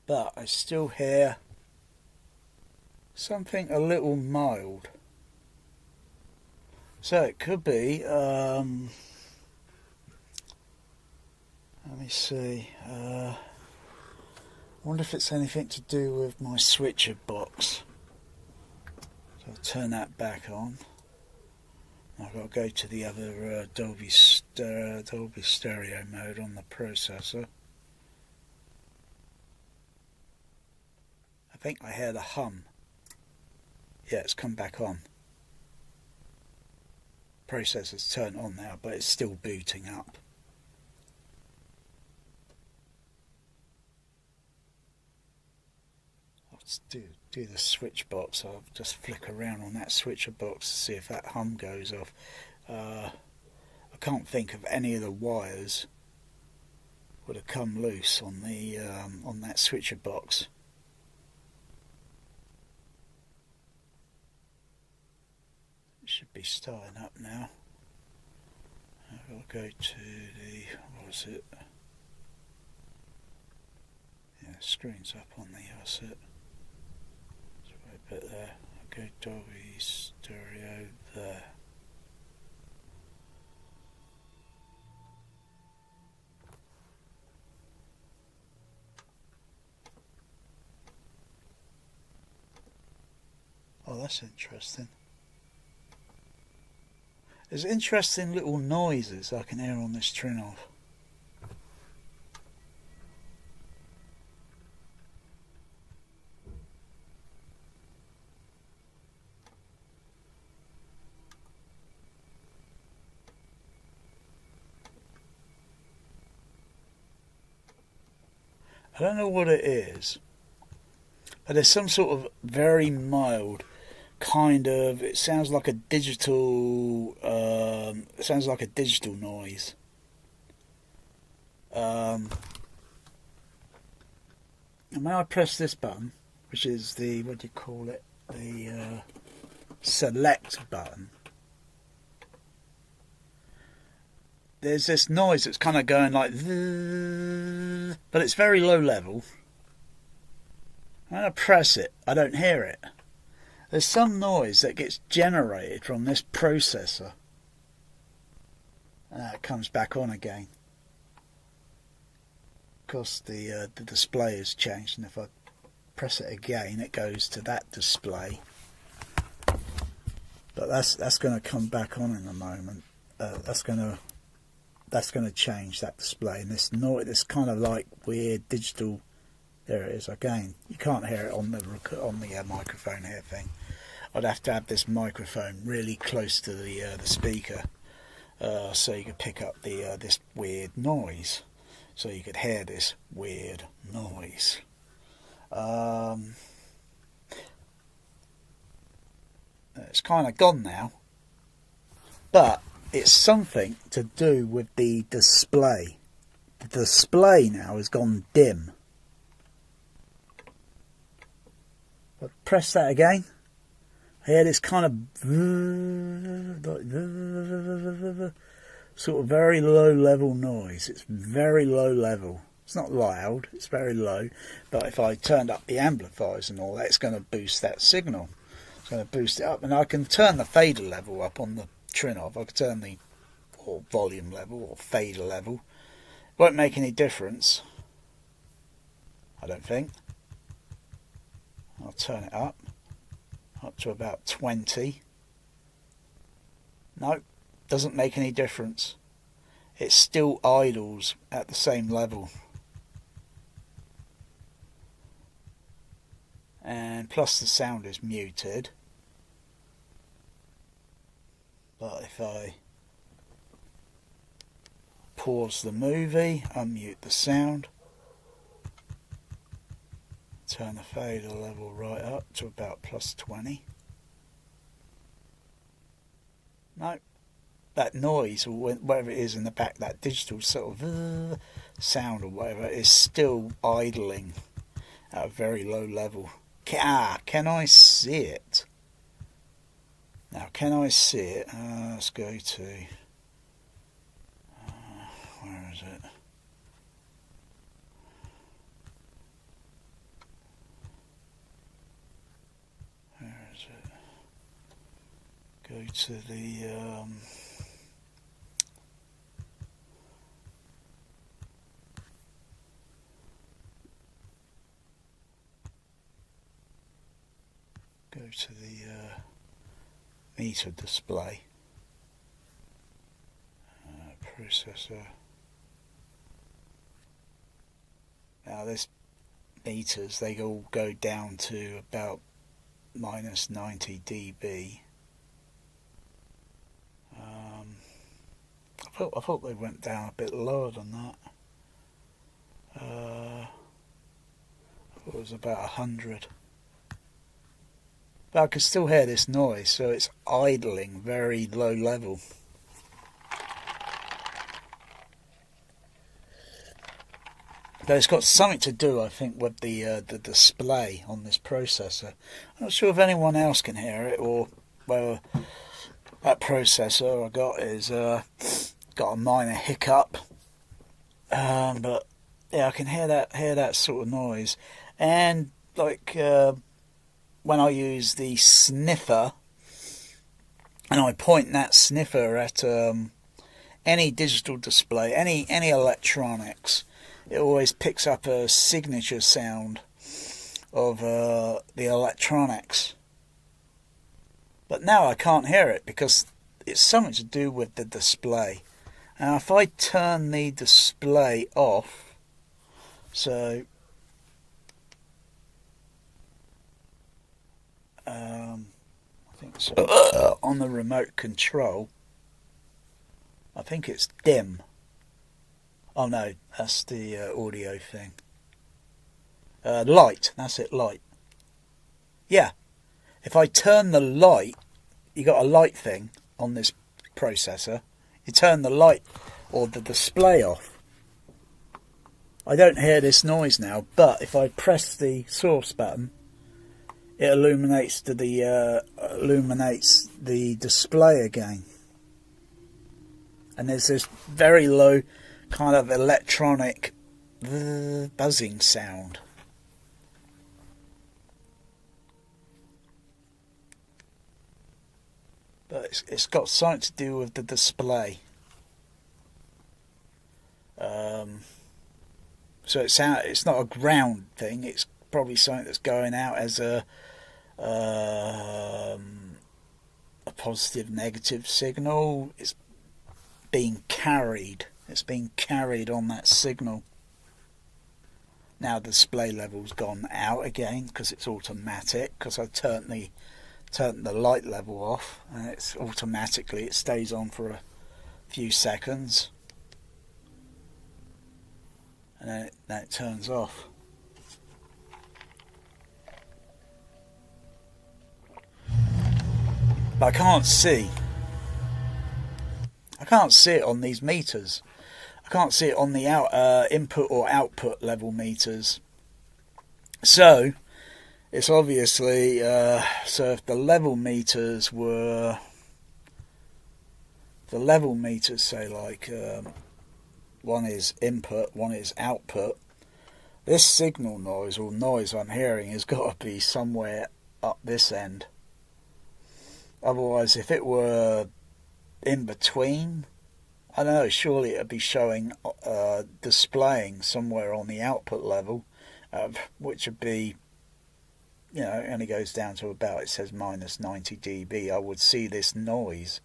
But I still hear something a little mild. So it could be, let me see, I wonder if it's anything to do with my switcher box. So I'll turn that back on. I've got to go to the other Dolby stereo mode on the processor. I think I hear the hum. Yeah, it's come back on. Processor's turned on now, but it's still booting up. I'll just do the switch box. I'll just flick around on that switcher box to see if that hum goes off. I can't think of any of the wires would have come loose on the on that switcher box. It should be starting up now. I'll go to the, what was it? Yeah, screen's up on the asset. So a bit there. I'll go Dolby stereo there. Oh, that's interesting. There's interesting little noises I can hear on this trinnov. I don't know what it is, but there's some sort of very mild kind of, it sounds like a digital noise. And when I press this button, which is the, what do you call it, the select button, there's this noise that's kind of going like, but it's very low level. When I press it, I don't hear it. There's some noise that gets generated from this processor. And it comes back on again. Of course, the display has changed, and if I press it again, it goes to that display. But that's going to come back on in a moment. That's going to change that display, and this noise, this kind of like weird digital. There it is again. You can't hear it on the microphone here thing. I'd have to have this microphone really close to the speaker, so you could pick up this weird noise. So you could hear this weird noise. It's kind of gone now, but it's something to do with the display. The display now has gone dim. But press that again. I hear this kind of sort of very low level noise. It's very low level. It's not loud, it's very low. But if I turned up the amplifiers and all that, it's going to boost that signal. It's going to boost it up. And I can turn the fader level up on the trinnov. I can turn the volume level or fader level. Won't make any difference, I don't think. I'll turn it up to about 20. Nope, doesn't make any difference. It still idles at the same level. And plus the sound is muted. But if I pause the movie, unmute the sound, turn the fader level right up to about plus 20. No, that noise or whatever it is in the back, that digital sort of sound or whatever, is still idling at a very low level. Can I see it? Now, can I see it? Let's go to... where is it? Where is it? Go to the... go to the meter display, processor. Now this meters, they all go down to about minus 90 dB. I thought they went down a bit lower than that. I thought it was about 100. But I can still hear this noise, so it's idling very low level. But it's got something to do, I think, with the display on this processor. I'm not sure if anyone else can hear it, or whether that processor I got is got a minor hiccup. But yeah, I can hear that sort of noise, and like. When I use the sniffer and I point that sniffer at any digital display, any electronics, it always picks up a signature sound of the electronics. But now I can't hear it because it's something to do with the display. Now if I turn the display off, so I think it's on the remote control. I think it's dim. Oh no, that's the audio thing. Light, that's it, light. Yeah, if I turn the light, you got a light thing on this processor. You turn the light or the display off. I don't hear this noise now, but if I press the source button, it illuminates the display again, and there's this very low kind of electronic buzzing sound. it's got something to do with the display. So it's not a ground thing. It's probably something that's going out as a positive, negative signal. It's being carried. It's being carried on that signal. Now the display level's gone out again because it's automatic. Because I turned the light level off, and it's automatically, it stays on for a few seconds, and then it turns off. But I can't see it on these meters. I can't see it on the input or output level meters. So it's obviously, so if the level meters say like one is input, one is output, this signal noise or noise I'm hearing has got to be somewhere up this end. Otherwise, if it were in between, I don't know, surely it would be showing, displaying somewhere on the output level, which would be, you know, it only goes down to about, it says minus 90 dB. I would see this noise.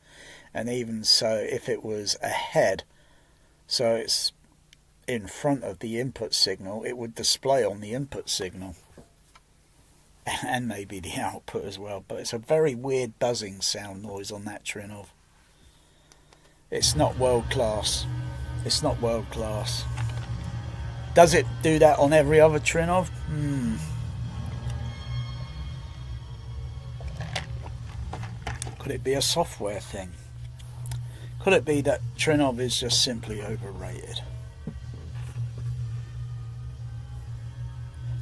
And even so, if it was ahead, so it's in front of the input signal, it would display on the input signal. And maybe the output as well. But it's a very weird buzzing sound noise on that trinnov. It's not world class. It's not world class. Does it do that on every other trinnov? Could it be a software thing? Could it be that trinnov is just simply overrated?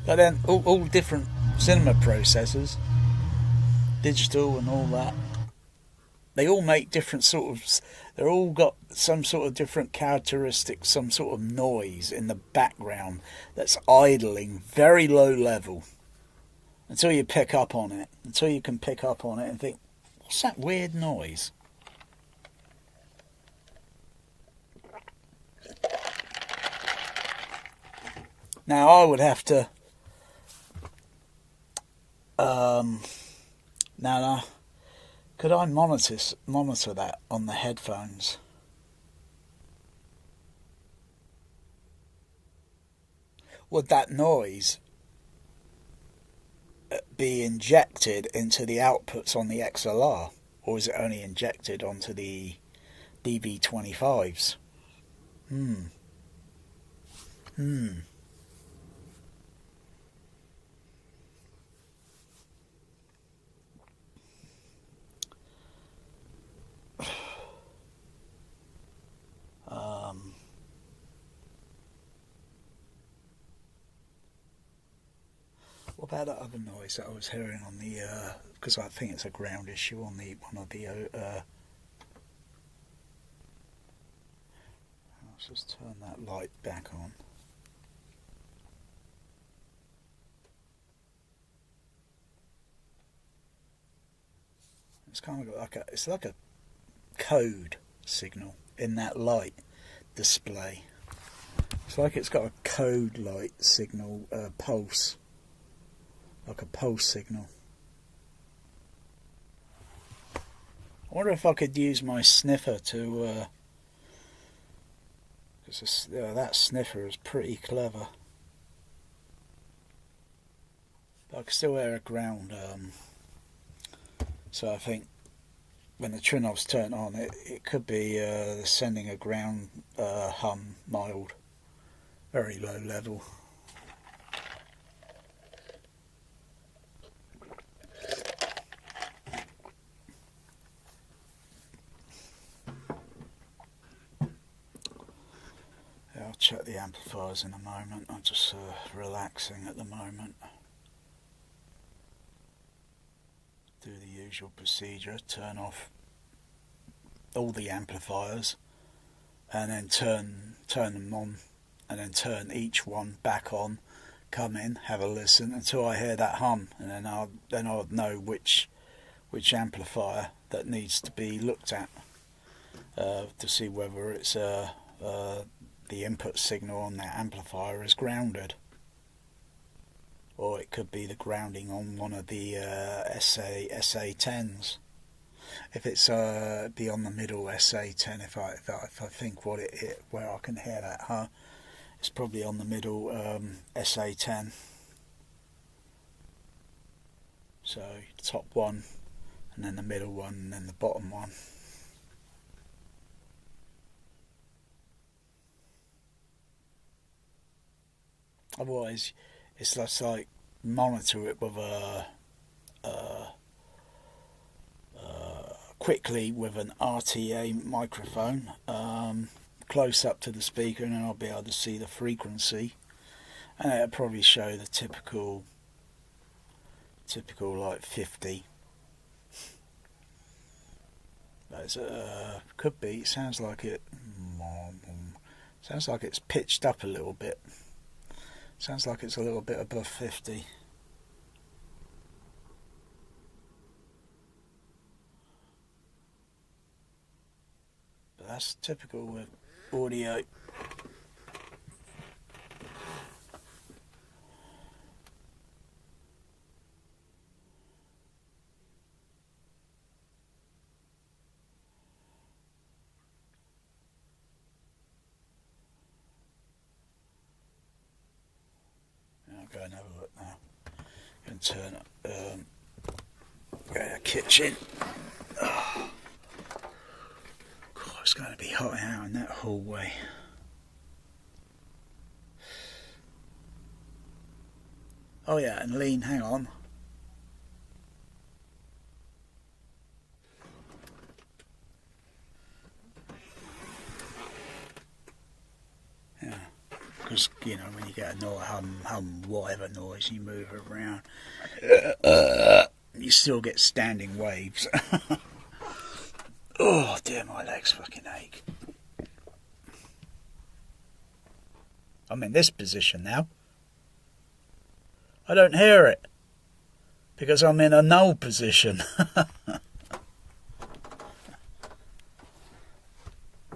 But then all different cinema processors, digital and all that, they all make different sort of, they're all got some sort of different characteristics, some sort of noise in the background that's idling very low level until you pick up on it, until you can pick up on it and think, what's that weird noise? Now I would have to now could I monitor that on the headphones? Would that noise be injected into the outputs on the XLR, or is it only injected onto the DV25s? What about that other noise that I was hearing on the, because I think it's a ground issue on the one of the, let's just turn that light back on. It's kind of like it's like a code signal in that light display. It's like it's got a code light signal, pulse. Like a pulse signal. I wonder if I could use my sniffer to, because that sniffer is pretty clever. But I can still hear a ground, so I think when the trinnov's turned on, it could be sending a ground hum, mild, very low level. I'll check the amplifiers in a moment. I'm just relaxing at the moment. Do the usual procedure, turn off all the amplifiers and then turn them on, and then turn each one back on, come in, have a listen until I hear that hum, and then I'll know which which amplifier that needs to be looked at to see whether it's the input signal on that amplifier is grounded, or it could be the grounding on one of the SA10s. If it's be on the middle SA10, if I think where I can hear that, it's probably on the middle SA10. So top one, and then the middle one, and then the bottom one. Otherwise, it's just like monitor it with quickly with an RTA microphone close up to the speaker, and then I'll be able to see the frequency, and it'll probably show the typical like 50. But could be. Sounds like it's pitched up a little bit. Sounds like it's a little bit above 50. But that's typical with audio. Go and have a look now. Go and turn up. Go to the kitchen. Oh. God, it's going to be hot out in that hallway. Oh yeah, and Lean, hang on. Yeah. Because, you know, when you get a noise, hum, whatever noise, you move around, you still get standing waves. Oh dear, my legs fucking ache. I'm in this position now. I don't hear it, because I'm in a null position.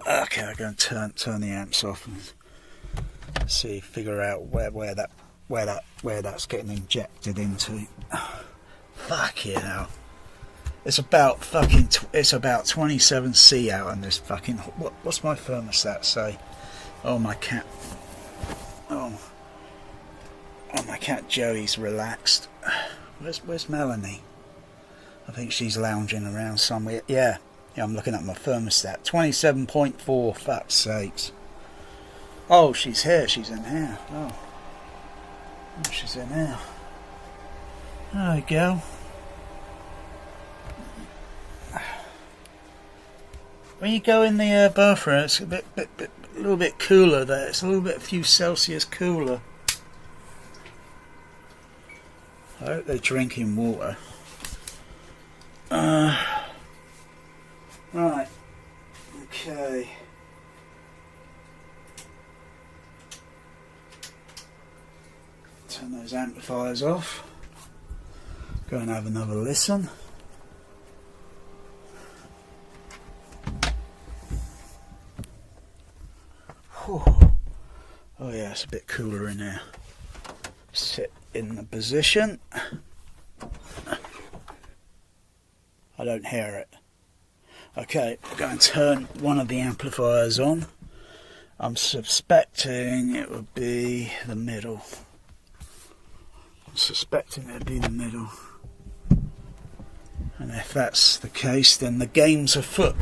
Okay, I'm going to turn the amps off and see, figure out where that's getting injected into. Fuck you know. It's about 27C out on this fucking. What's my thermostat say? Oh, my cat. Oh, my cat Joey's relaxed. Where's Melanie? I think she's lounging around somewhere. Yeah, I'm looking at my thermostat. 27.4. Fuck's sakes. Oh, she's here. She's in here. Oh, she's in here. There we go. When you go in the bathroom, it's a little bit cooler there. It's a few Celsius cooler. I hope they're drinking water. Right. Okay. Turn those amplifiers off. Go and have another listen. Whew. Oh yeah, it's a bit cooler in here. Sit in the position. I don't hear it. Okay, I'm going to turn one of the amplifiers on. I'm suspecting it would be the middle. And if that's the case, then the game's afoot.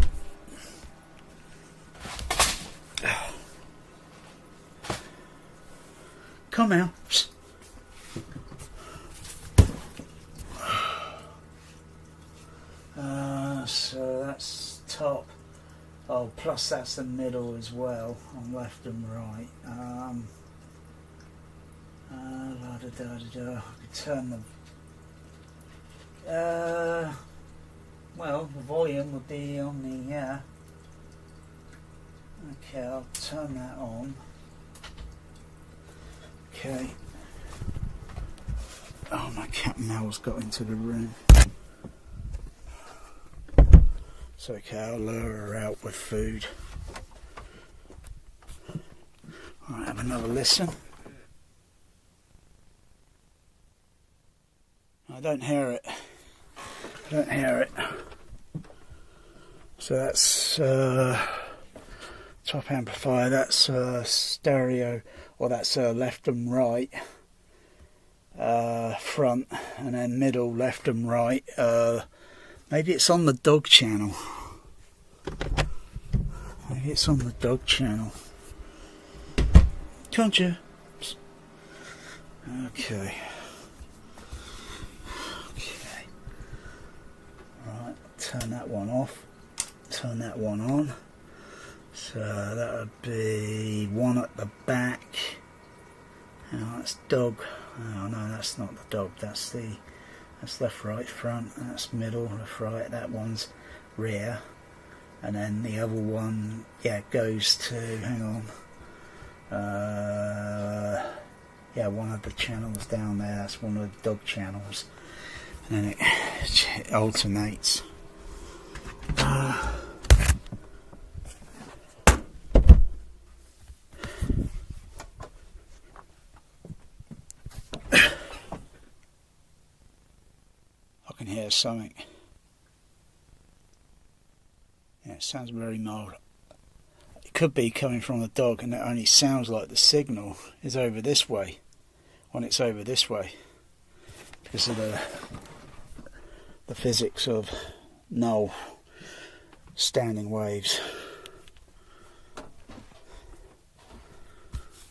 Come out. So that's top. Oh, plus that's the middle as well, on left and right. I could turn the. Well, the volume would be on the. Yeah. Okay, I'll turn that on. Okay. Oh, my cat Mel's got into the room. It's okay, I'll lure her out with food. I'll have another listen. I don't hear it. I don't hear it. So that's top amplifier, that's stereo, or that's left and right, front, and then middle, left and right. Maybe it's on the dog channel. Maybe it's on the dog channel. Can't you? Okay. Okay. Right, turn that one off. Turn that one on. So that would be one at the back. Oh, that's dog. Oh no, that's not the dog. That's left, right, front. That's middle, left, right. That one's rear. And then the other one, yeah, goes to, hang on. Yeah, one of the channels down there. That's one of the dog channels. And then it alternates. I can hear something. Yeah, it sounds very mild. It could be coming from the dog, and it only sounds like the signal is over this way when it's over this way, because of the physics of null standing waves.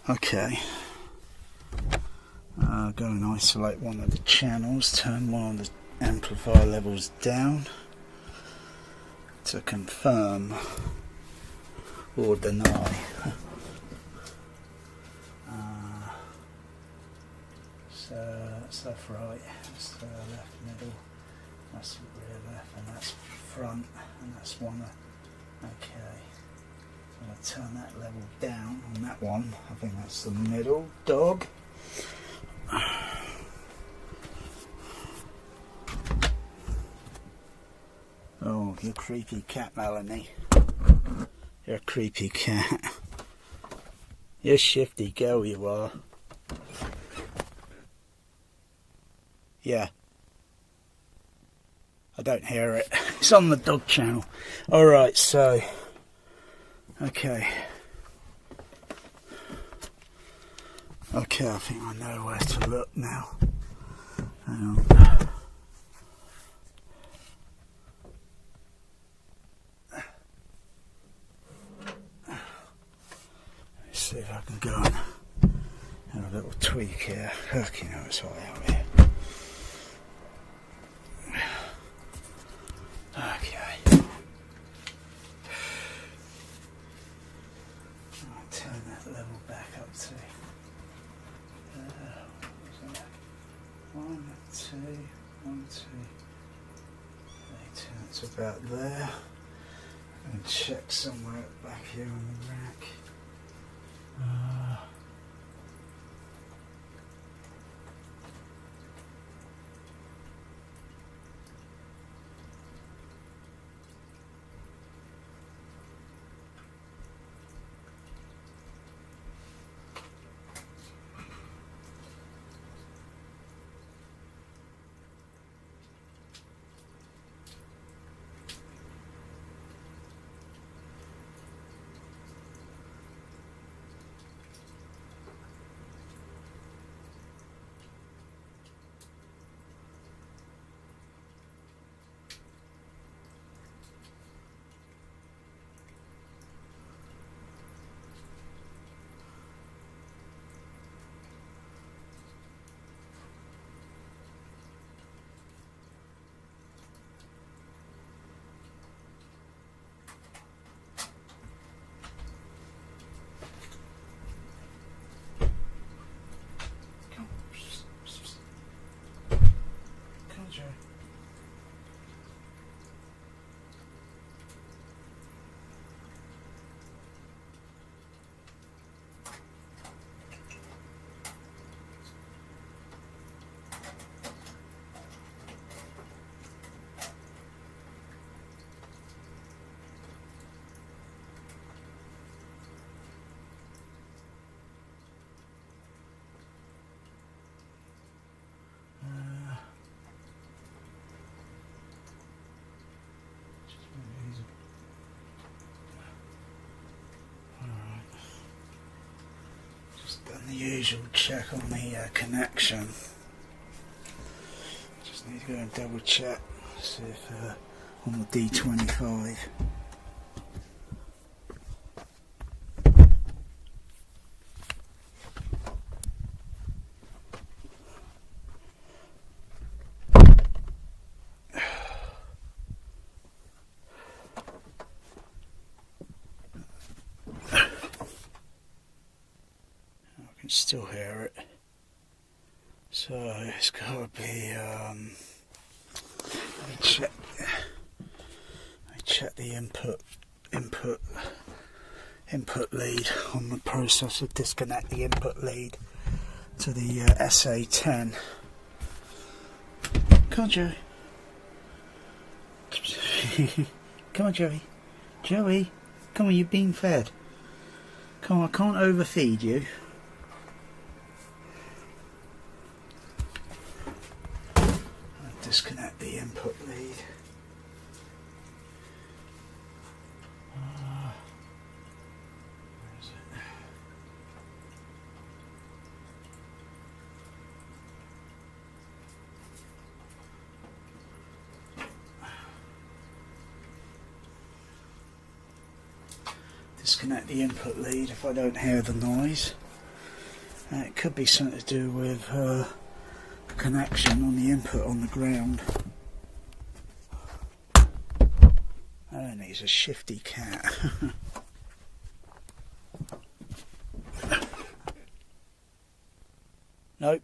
Okay. Go and isolate one of the channels, turn one of the amplifier levels down to confirm or deny. So that's left, right, that's the left, middle, that's the rear left, and that's front, and that's one. Okay, so I'm going to turn that level down on that one. I think that's the middle dog. Oh, you creepy cat, Melanie. You're a creepy cat. You're a shifty girl, you are. Yeah. I don't hear it. It's on the dog channel. Alright, so... Okay. Okay, I think I know where to look now. Hang on. Let's see if I can go and have a little tweak here. Okay, no, it's hot out here. Okay. I'll turn that level back up to 1, 2, 1, 2, 3, 2. That's about there. And check somewhere back here on the rack. visual check on the connection. Just need to go and double check, see if on the D25. Still hear it, so it's got to be let me check the input lead on the processor. Disconnect the input lead to the SA10. Come on, Joey. Come on, Joey. Joey, come on, you've been fed. Come on, I can't overfeed you. Disconnect the input lead. Where is it? Disconnect the input lead if I don't hear the noise. It could be something to do with connection on the input on the ground. And he's a shifty cat. Nope.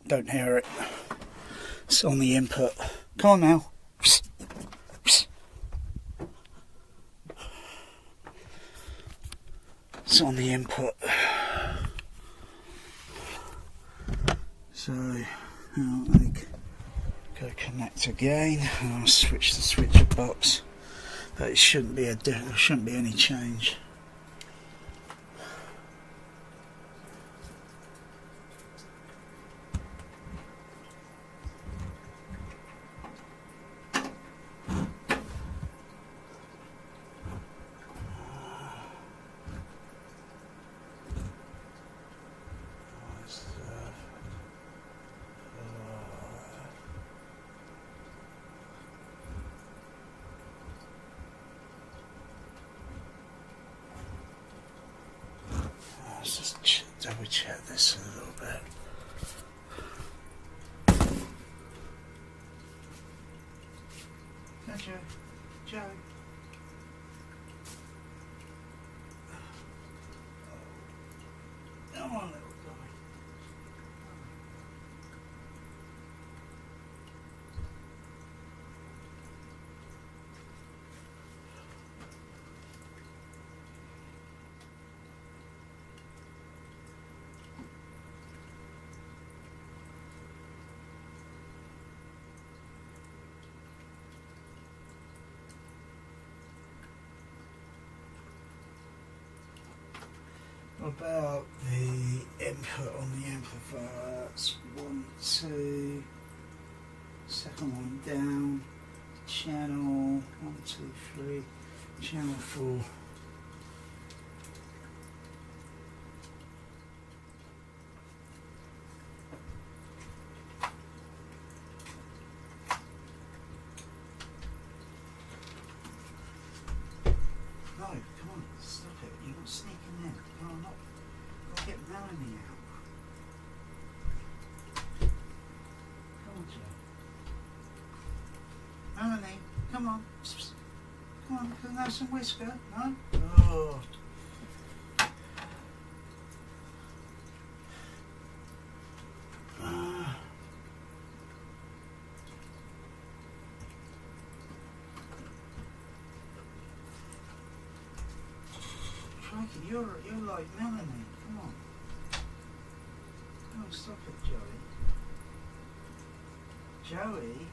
Don't hear it. It's on the input. Come on now. It's on the input. So, I'll go connect again, and I'll switch the switcher box. But it shouldn't be there shouldn't be any change. Let's just double check this a little bit. Go, Joe. Joe. Come on, little guy. About the input on the amplifier, that's 1, 2, second one down, channel 1, 2, 3, channel 4. No, come on, stop it, you're not sneaking in. Come on, not. Go get Melanie out. Come on, Joe. Melanie, come on. Come on, can I have some whisker? No? Oh. Crikey, you're like Melanie. Come on. Come on, stop it, Joey. Joey?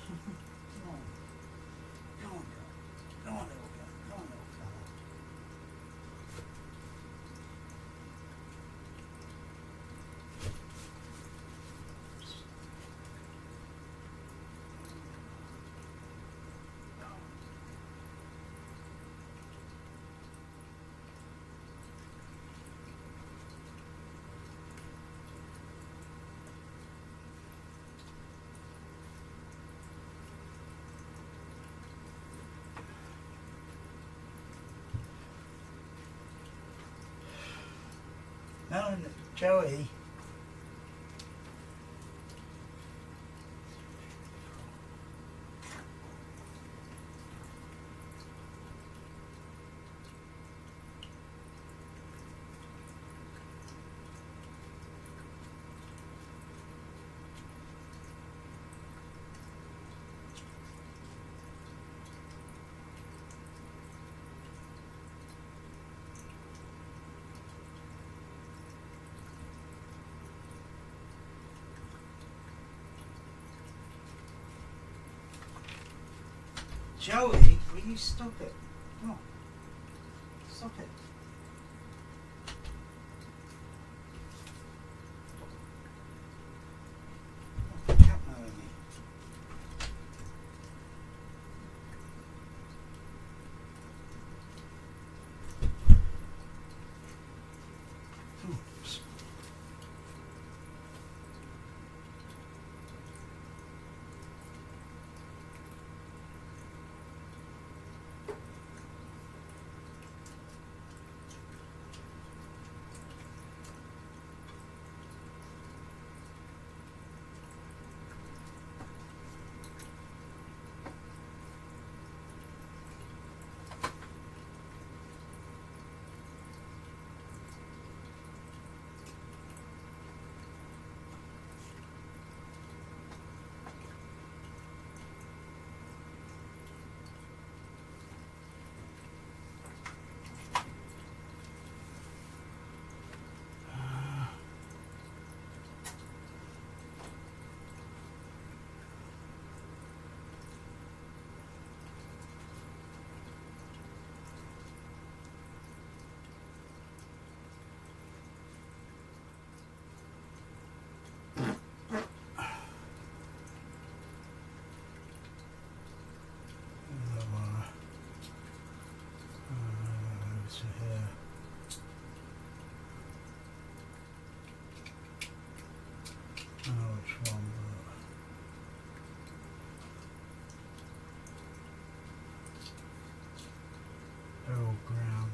Come on. Come on, girl. Come on, little girl. Come on, little fella. No, Joey. Joey, will you stop it? Come on. Stop it. Oh, cat mowing me. Oops. Which one? Oh, ground.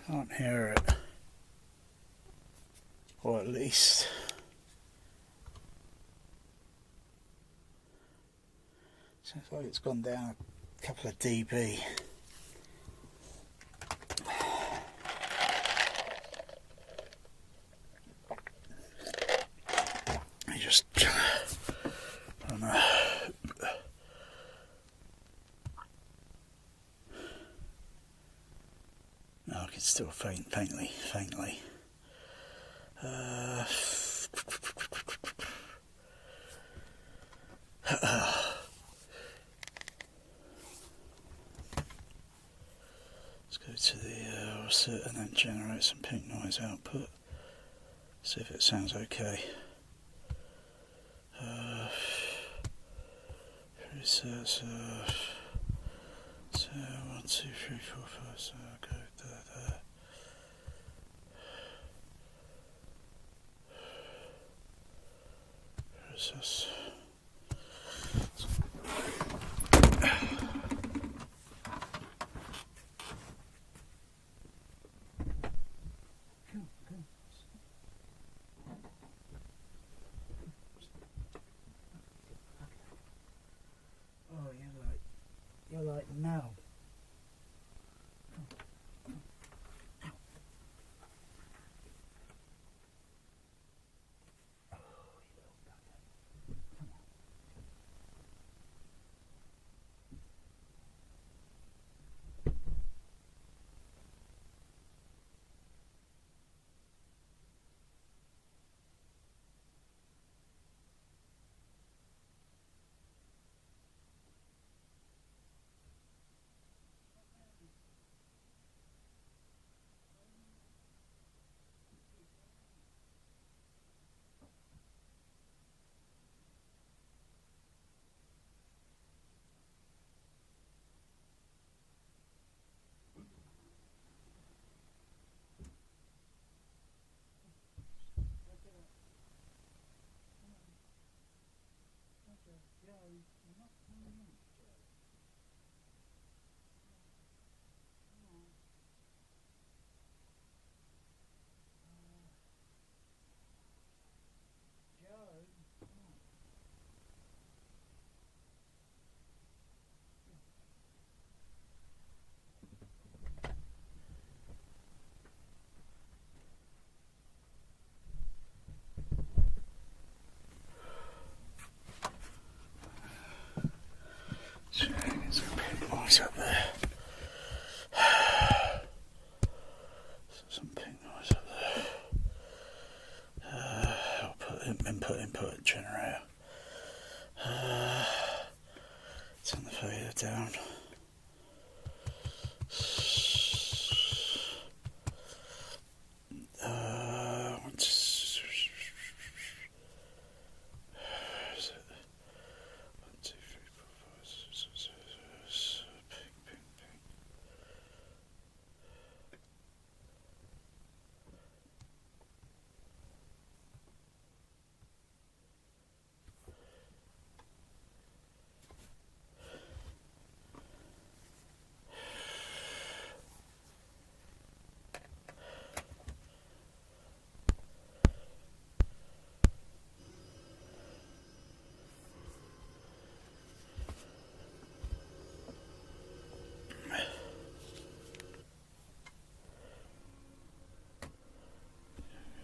Can't hear it, or at least sounds like it's gone down a couple of dB. I just I don't know. No, I can still faintly. Let's go to the reset and then generate some pink noise output. See if it sounds okay. Reset. So 1, 2, 3, 4, 5. So go there. Process. Oh, you're like Mel. noise up there. Some pink noise up there. I'll put input generator. Turn the fader down.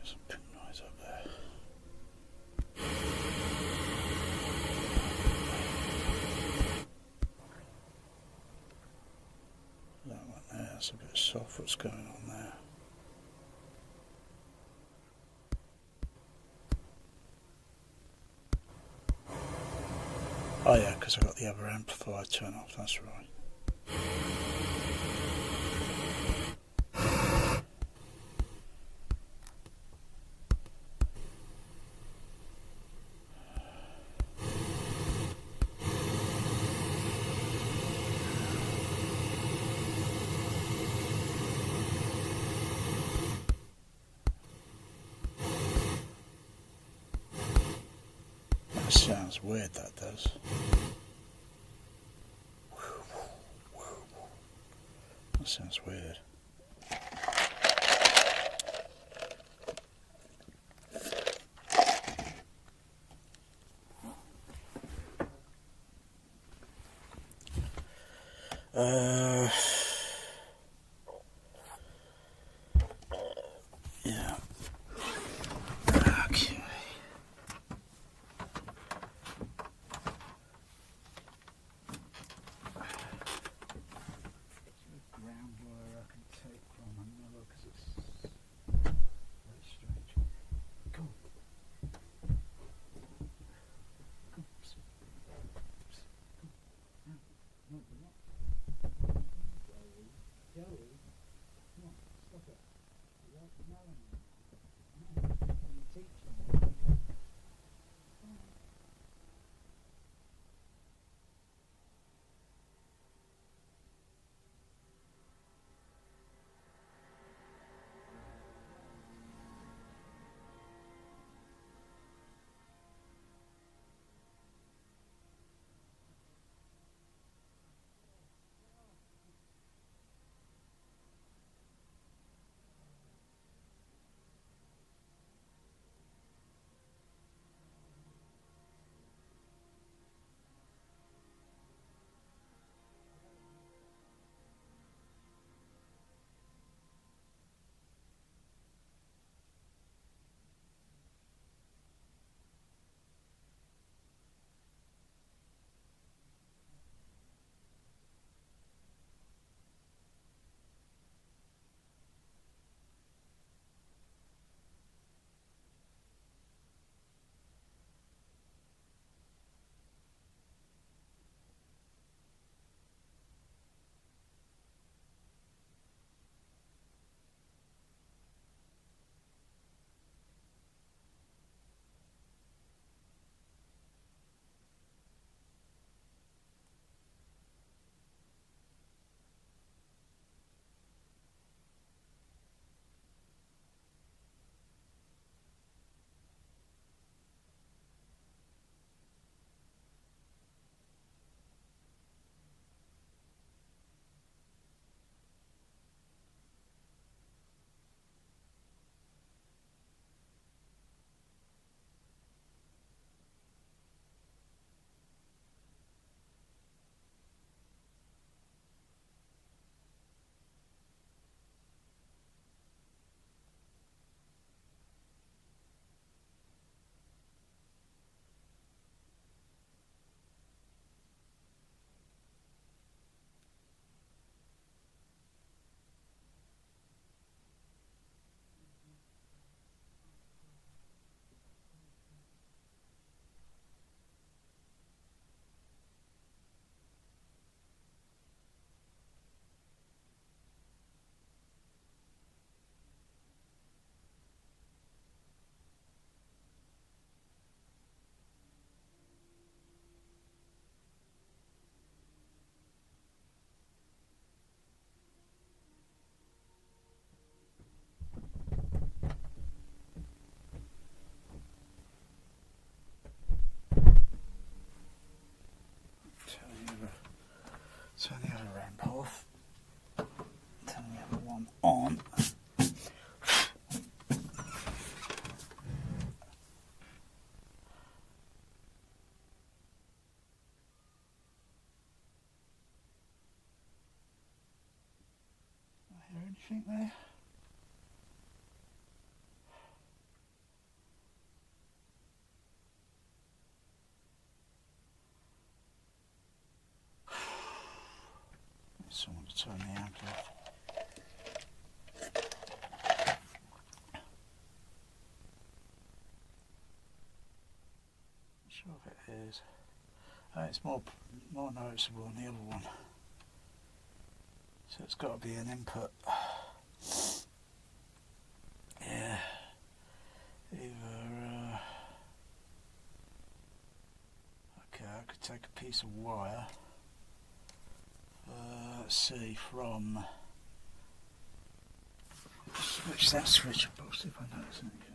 Some pink noise up there. That one there, that's a bit soft. What's going on there? Oh yeah, because I got the other amplifier turned off, that's right. That sounds weird, that does. That sounds weird. Yeah. Okay. Ground wire I can take from another because it's very strange. Come on. Come on. No, no, no. anything there? Someone to turn the amp off. Not sure if it is. It's more noticeable than the other one. So it's got to be an input. Yeah. Either. Okay, I could take a piece of wire. Let's see, from. Switch that switch up, see if I notice anything.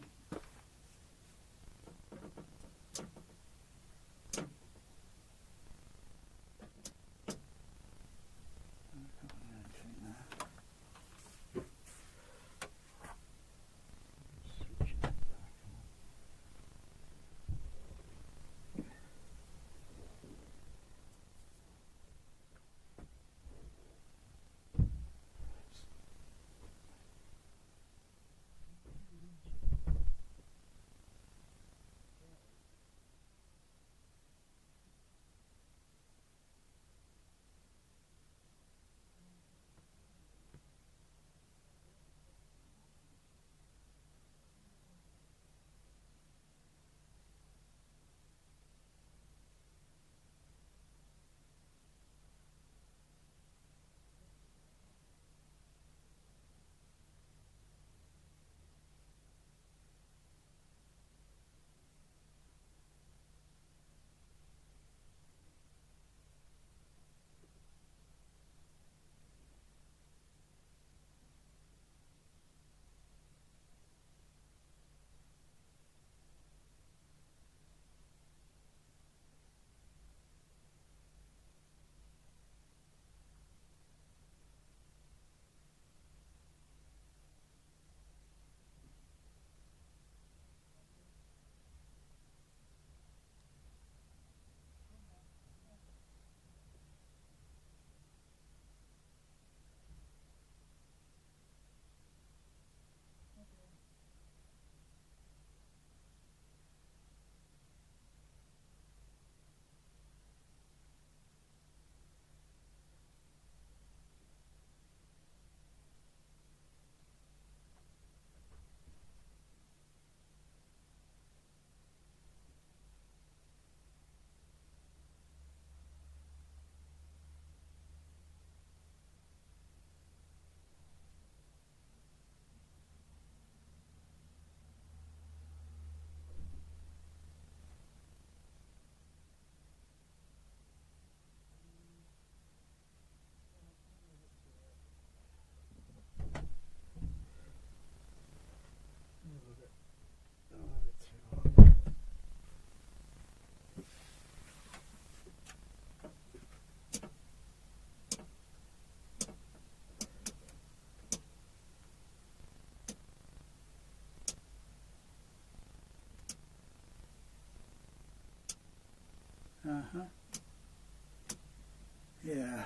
Yeah.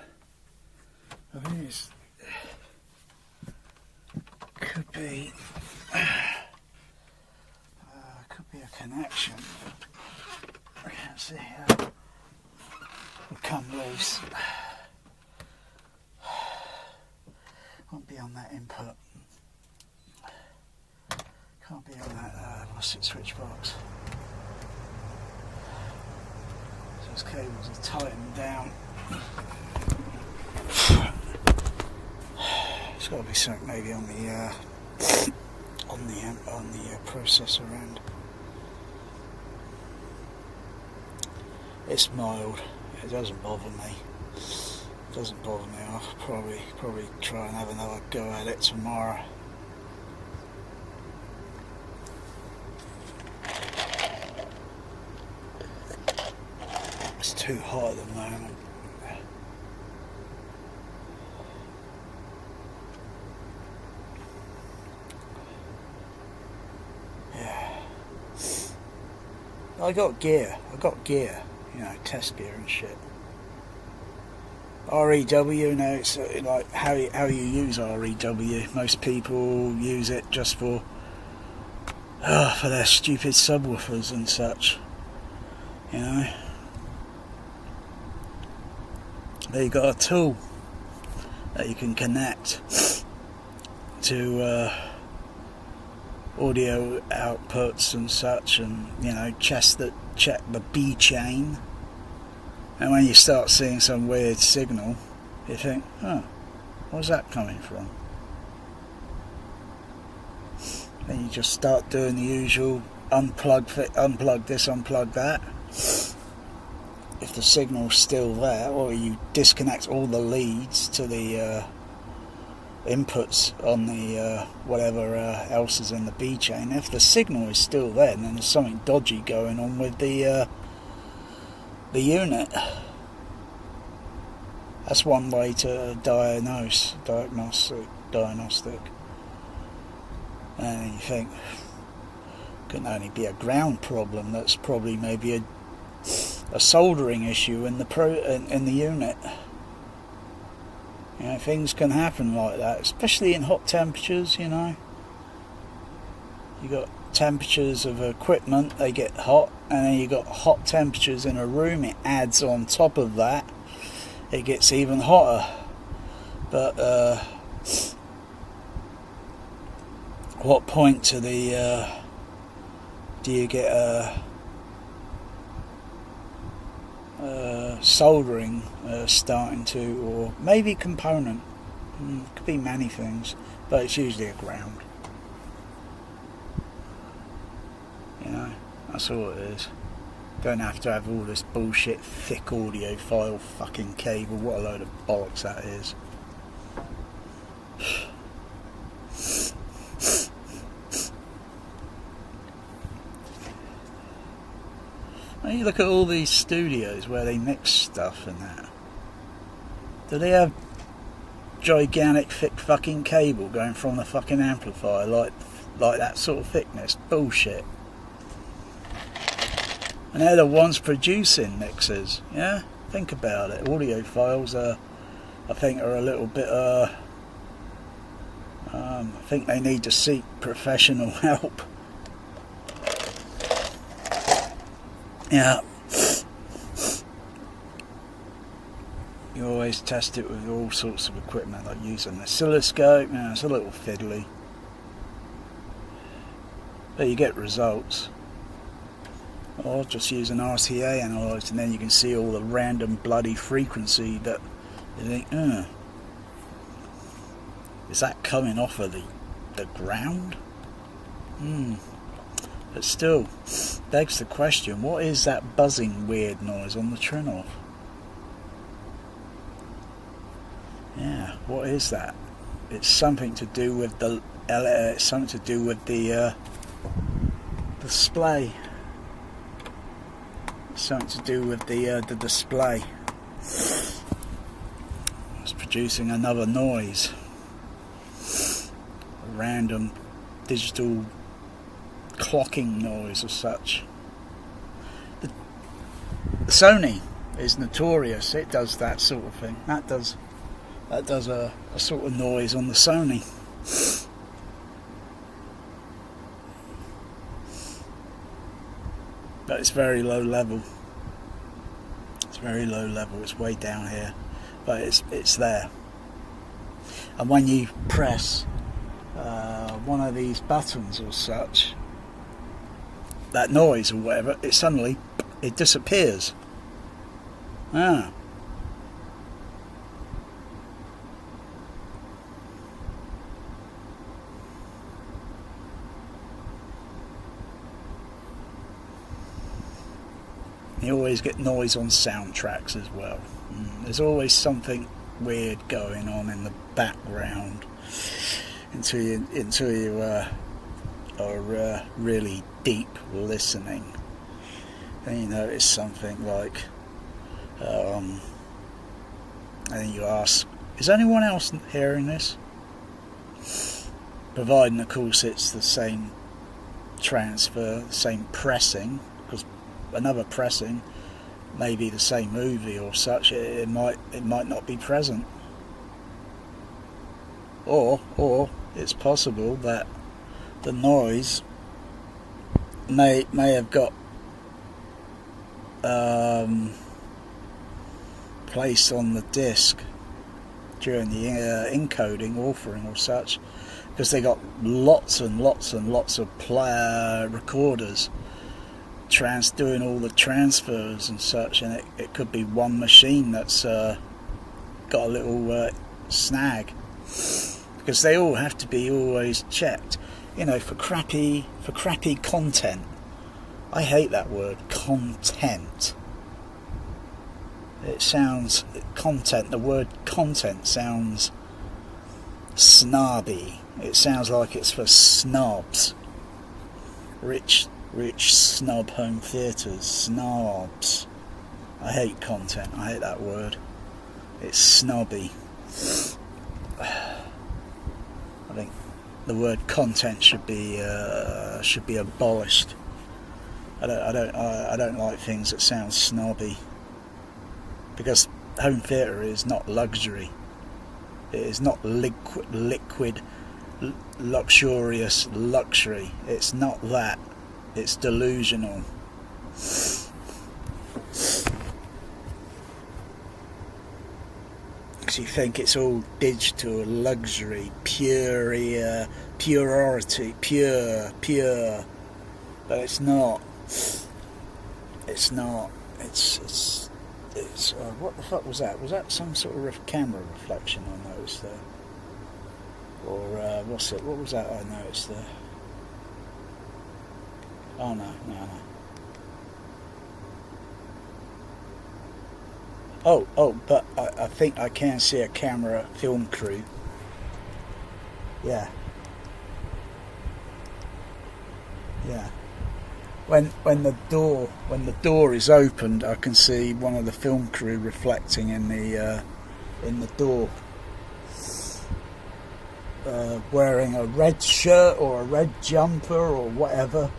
I think it's could be a connection. I can't see how it will come loose. Won't be on that input. Can't be on that plastic switch box. So those cables are tightened down. It's got to be something maybe on the processor end. It's mild. It doesn't bother me. I'll probably try and have another go at it tomorrow. It's too hot at the moment. Yeah. I got gear, you know, test gear and shit. REW, now it's like how you use REW. Most people use it just for their stupid subwoofers and such, you know. There you got a tool that you can connect to audio outputs and such, and you know, check the B chain. And when you start seeing some weird signal, you think, oh, where's that coming from? Then you just start doing the usual unplug this, unplug that. If the signal's still there, or you disconnect all the leads to the inputs on the whatever else is in the B chain. If the signal is still there, then there's something dodgy going on with the unit. That's one way to diagnostic. And you think, can only be a ground problem. That's probably maybe a soldering issue in the unit. You know, things can happen like that, especially in hot temperatures. You know, you got temperatures of equipment, they get hot, and then you got hot temperatures in a room. It adds on top of that, it gets even hotter. But what point to the do you get soldering starting to, or maybe component? Could be many things, but it's usually a ground. You know, that's all it is. Don't have to have all this bullshit thick audio file fucking cable. What a load of bollocks that is. When you look at all these studios where they mix stuff and that, do they have gigantic thick fucking cable going from the fucking amplifier like that sort of thickness? Bullshit. And they're the ones producing mixers, yeah? Think about it. Audiophiles I think are a little bit I think they need to seek professional help. Yeah. You always test it with all sorts of equipment, like using an oscilloscope. Yeah, it's a little fiddly, but you get results. Or just use an RCA analyzer, and then you can see all the random bloody frequency that you think, is that coming off of the ground? But still, begs the question, what is that buzzing weird noise on the trinnov? Yeah, what is that? It's something to do with the display. Something to do with the display. It's producing another noise. A random digital clocking noise or such. The Sony is notorious. It does that sort of thing. That does a sort of noise on the Sony. But it's very low level. It's very low level. It's way down here, but it's there. And when you press one of these buttons or such, that noise or whatever, it suddenly disappears. Ah. You always get noise on soundtracks as well. There's always something weird going on in the background until you are really deep listening. Then you notice something like, and then you ask, is anyone else hearing this? Providing, of course, it's the same transfer, the same pressing, because another pressing maybe the same movie or such, it might not be present. Or it's possible that the noise may have got placed on the disc during the encoding, authoring or such, because they got lots and lots and lots of recorders doing all the transfers and such, and it could be one machine that's got a little snag, because they all have to be always checked, you know, for crappy content. I hate that word, content. It sounds, content, the word content sounds snobby. It sounds like it's for snobs. Rich snob home theatres, snobs. I hate content, I hate that word. It's snobby. I think the word content should be abolished. I don't like things that sound snobby, because home theatre is not luxury. It is not liquid luxurious luxury. It's not that. It's delusional. Because you think it's all digital luxury, purity, pure, but it's not. It's not. It's what the fuck was that? Was that some sort of camera reflection I noticed there? Or what's it? What was that I noticed there? Oh no. Oh, but I think I can see a camera film crew. Yeah. When the door is opened, I can see one of the film crew reflecting in the door, wearing a red shirt or a red jumper or whatever.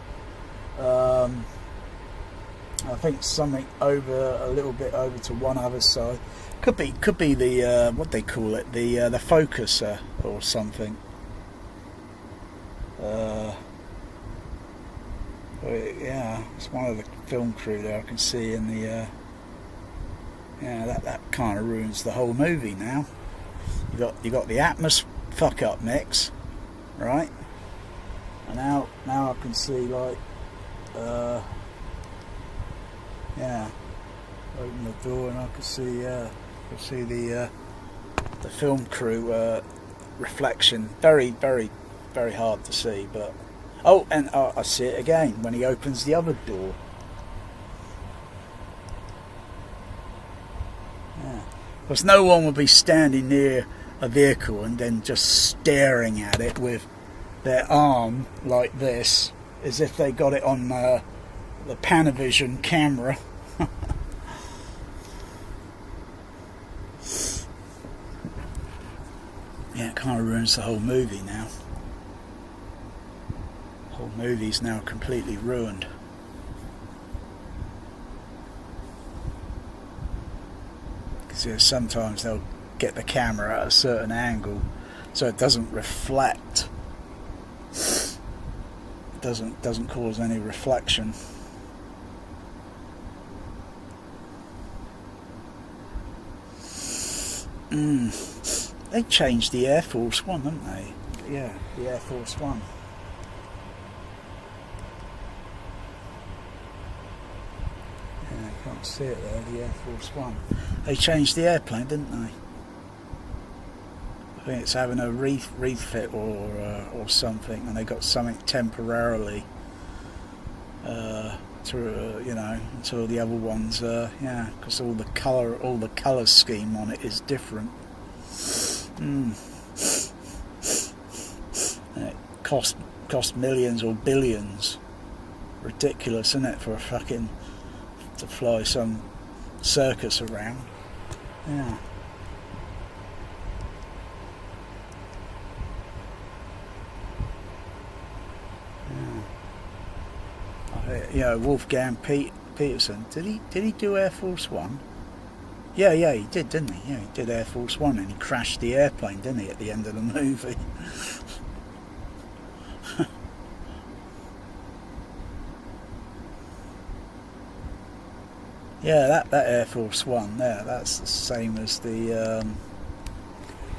I think something a little bit over to one other side. Could be the what they call it, the focuser or something. Yeah, it's one of the film crew there. I can see in the that kind of ruins the whole movie now. You got the Atmos fuck up mix, right? And now I can see like open the door and I can see the film crew reflection. Very hard to see, but and I see it again when he opens the other door. Yeah, because no one would be standing near a vehicle and then just staring at it with their arm like this, as if they got it on the Panavision camera. Yeah, it kind of ruins the whole movie now. The whole movie's now completely ruined. Because sometimes they'll get the camera at a certain angle so it doesn't reflect. It doesn't cause any reflection. They changed the Air Force One, haven't they? Yeah, the Air Force One. Yeah, you can't see it there, the Air Force One. They changed the airplane, didn't they? I think it's having a refit or something, and they got something temporarily until the other ones, because all the colour scheme on it is different. And it cost millions or billions. Ridiculous, isn't it, for a fucking to fly some circus around? Yeah. Wolfgang Peterson. Did he do Air Force One? Yeah, he did, didn't he? Yeah, he did Air Force One, and he crashed the airplane, didn't he, at the end of the movie? Yeah, that Air Force One there, that's the same as the,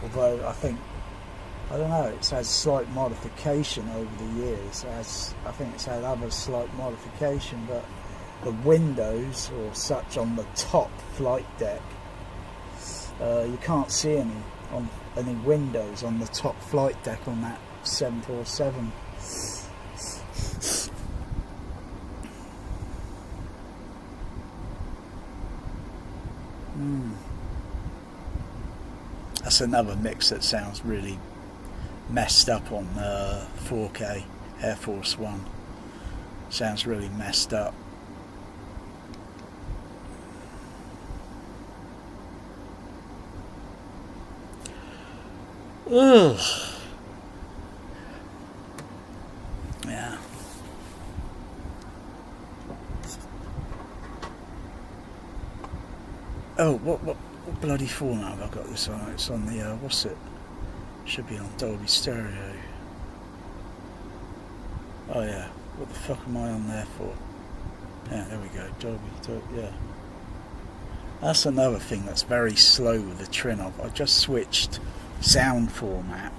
although I don't know, it's had slight modification over the years. I think it's had other slight modification, but the windows or such on the top flight deck, you can't see any windows on the top flight deck on that 747. That's another mix that sounds really messed up on 4K Air Force One. Sounds really messed up. Ugh. Yeah. Oh, what bloody format have I got this on? It's on the, what's it? Should be on Dolby Stereo. Oh yeah, what the fuck am I on there for? Yeah, there we go, Dolby, yeah. That's another thing that's very slow with the trinnov. I just switched sound format,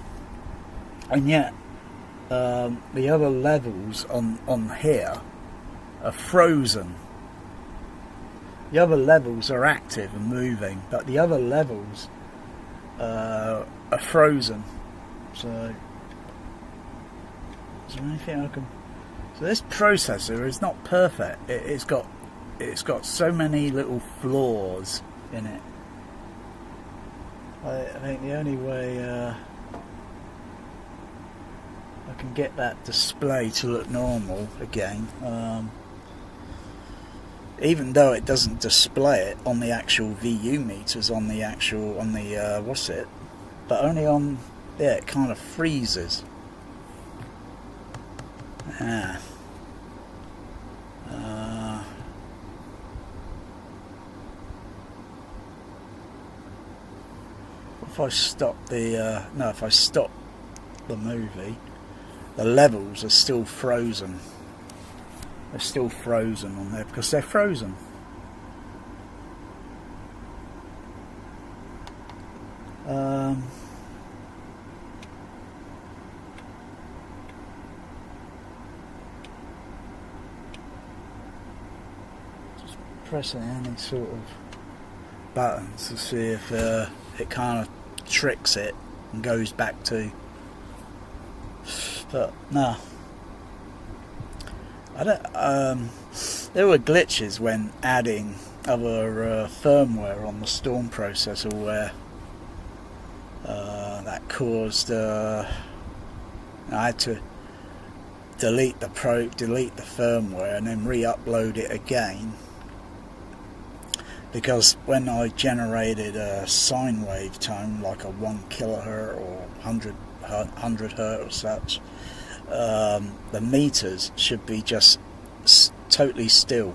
and yet the other levels on here are frozen. The other levels are active and moving, but the other levels are frozen. So, is there anything I can? So this processor is not perfect. It's got so many little flaws in it. I think the only way I can get that display to look normal again. Even though it doesn't display it on the actual VU meters, on the what's it, but only on, yeah, it kind of freezes. Yeah. If I stop the, no, if I stop the movie, the levels are still frozen. They're still frozen on there because they're frozen. Just pressing any sort of buttons to see if it kind of tricks it and goes back to. But no. I don't. There were glitches when adding other firmware on the Storm processor where that caused. I had to delete the firmware, and then re-upload it again, because when I generated a sine wave tone, like a 1 kilohertz or 100 hertz or such. The meters should be just totally still.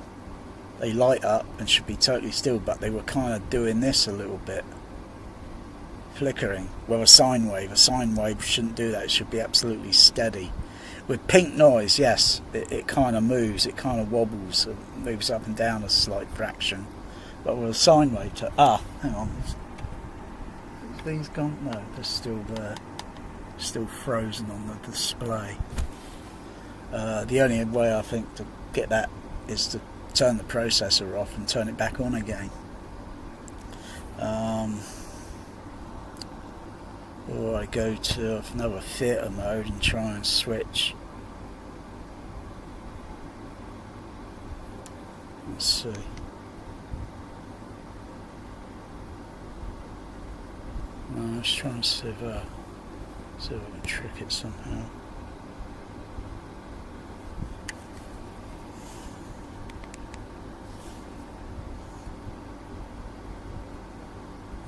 They light up and should be totally still, but they were kind of doing this a little bit, flickering. Well, a sine wave shouldn't do that. It should be absolutely steady. With pink noise, yes, it kind of moves, it kind of wobbles, it moves up and down a slight fraction. But with a sine wave, hang on, is these gone? No, they're still there. Still frozen on the display. The only way I think to get that is to turn the processor off and turn it back on again. Or I go to another theatre mode and try and switch. Let's see. I was trying to see if I can trick it somehow.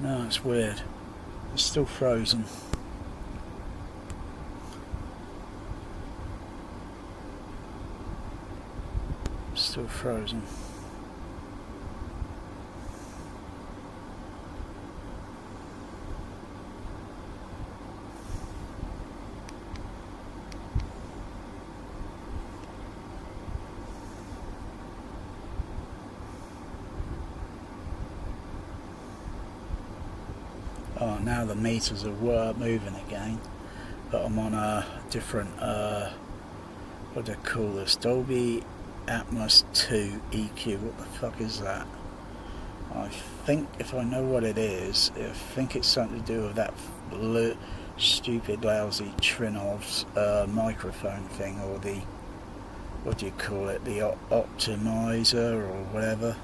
No, it's weird. It's still frozen. Still frozen. Oh, now the meters are moving again, but I'm on a different, what do they call this? Dolby Atmos 2 EQ. What the fuck is that? I think, if I know what it is, I think it's something to do with that stupid lousy Trinnov's microphone thing, or the, what do you call it, the optimizer or whatever.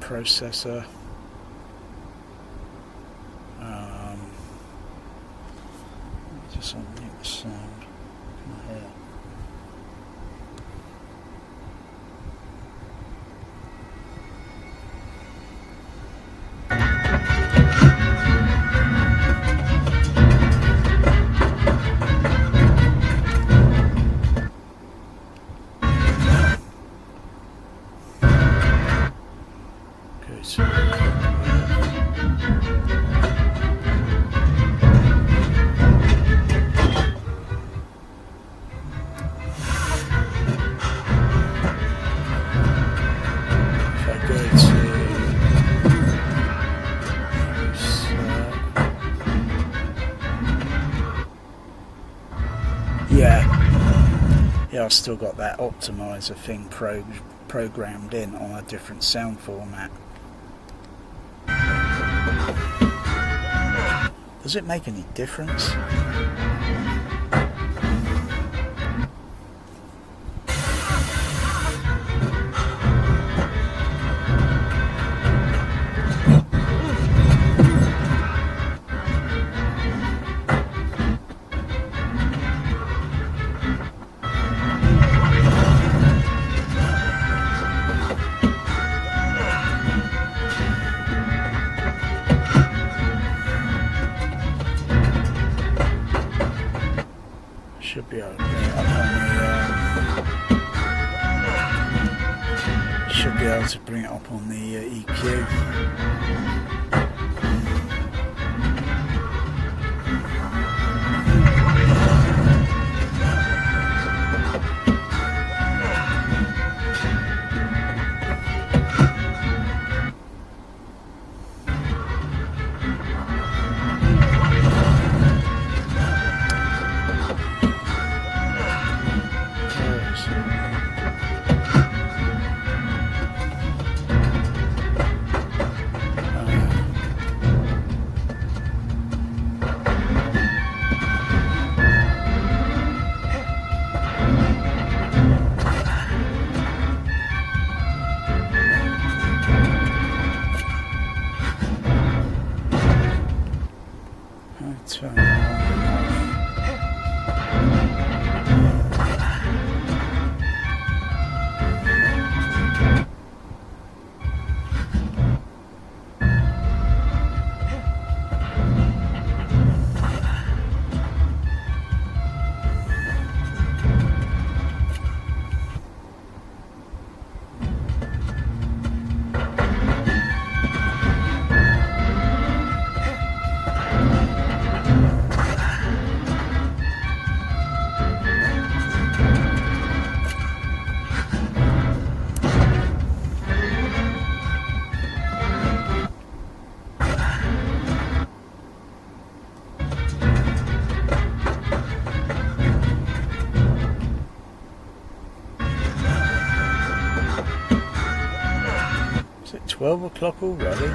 Processor. Just unmute the sound. Can I hear? Yeah, I've still got that optimizer thing programmed in on a different sound format. Does it make any difference? Should be able to bring it up on the should be able to bring it up on the EQ. Is it 12 o'clock already?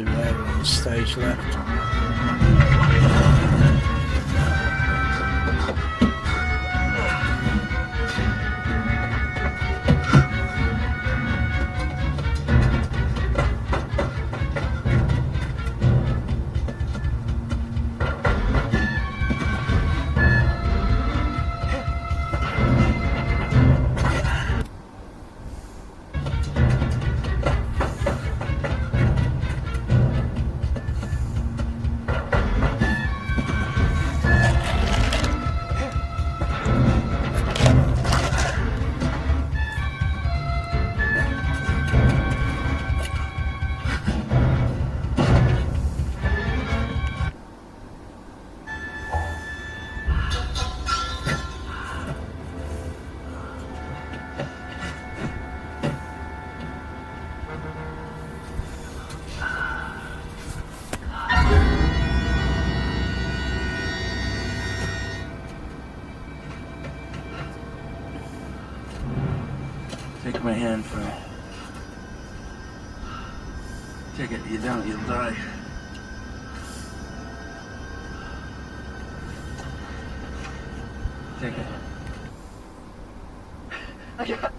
everywhere on the stage left. Take my hand, Frank. Take it. You don't, you'll die. Take it. I got...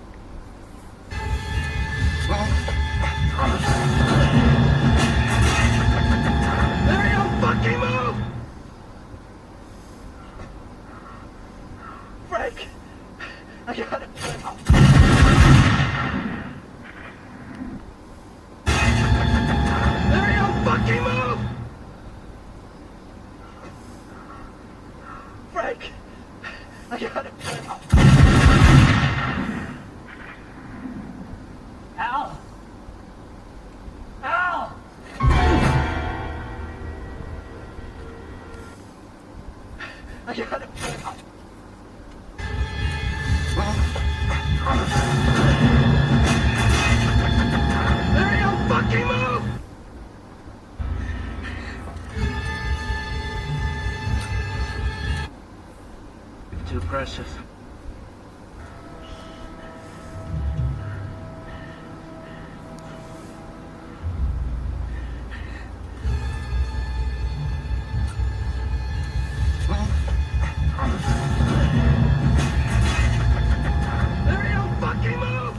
Larry, don't fucking move! Frank! I got it. Larry, don't fucking move! Frank! I got it. Al! Al! I got it. Larry, don't fucking move! You're too precious. Larry, don't fucking move!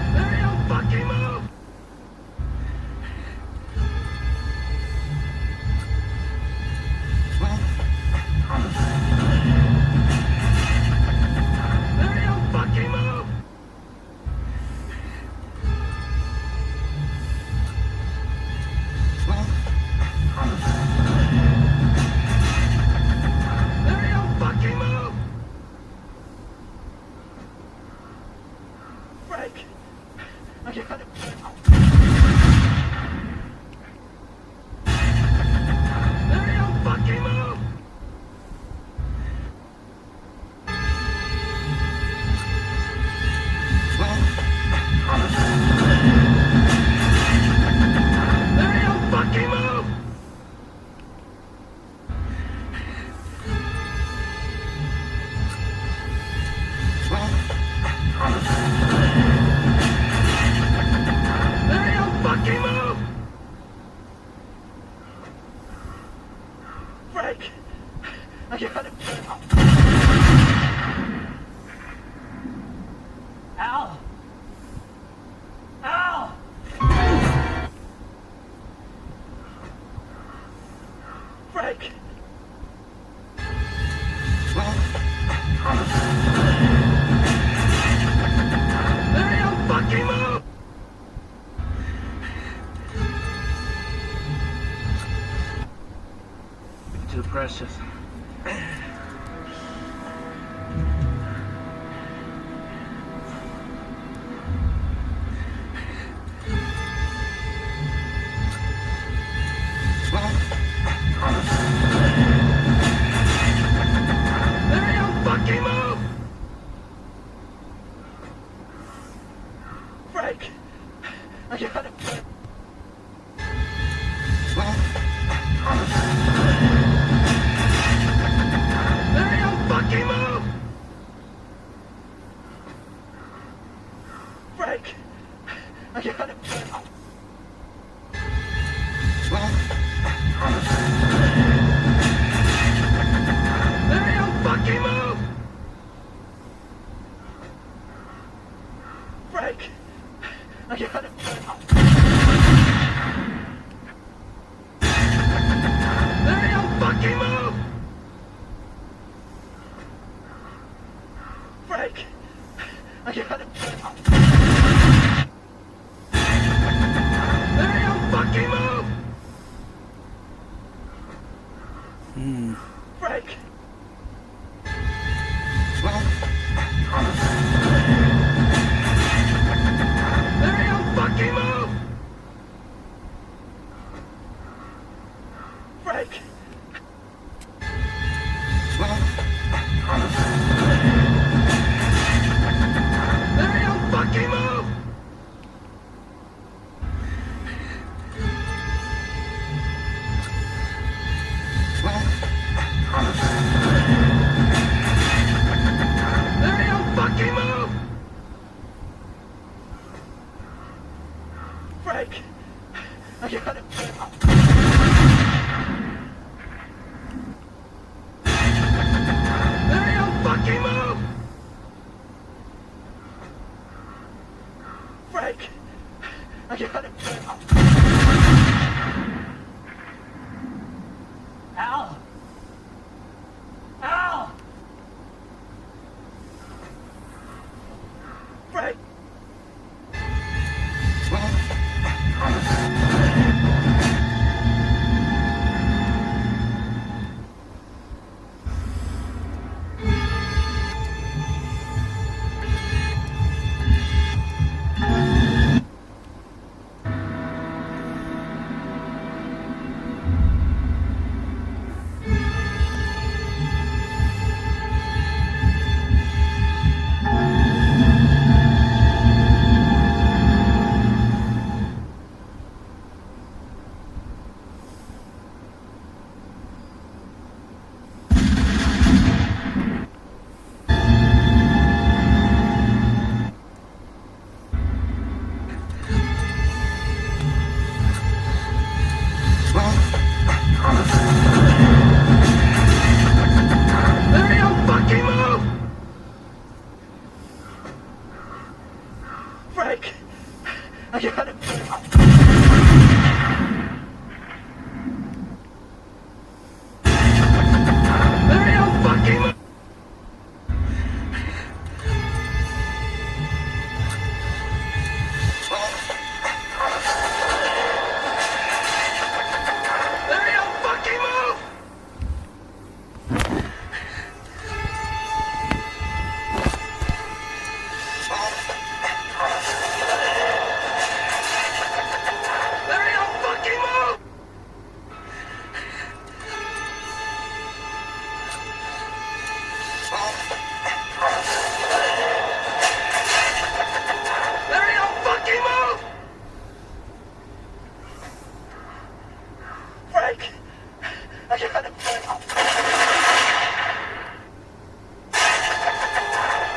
Larry, don't fucking move! Larry, don't fucking move! Larry, don't fucking move! Frank! I got it. Larry, don't fucking move! Larry, don't fucking move! Larry, don't fucking move! Frank! I got it. Al! Al! Frank! Larry, don't fucking move! You're too precious. Frank! I got it! Larry, don't fucking move! Frank! Larry, don't fucking move! Frank! Larry, don't fucking move! Larry, don't fucking move! Frank! I got it! Larry, don't fucking move! Frank! I got it! Al! Al! Frank! Larry, don't fucking move! Frank! I got it! Larry, don't fucking move! Larry, don't fucking move! Larry, don't fucking move! Larry, don't fucking move! Frank! I got it!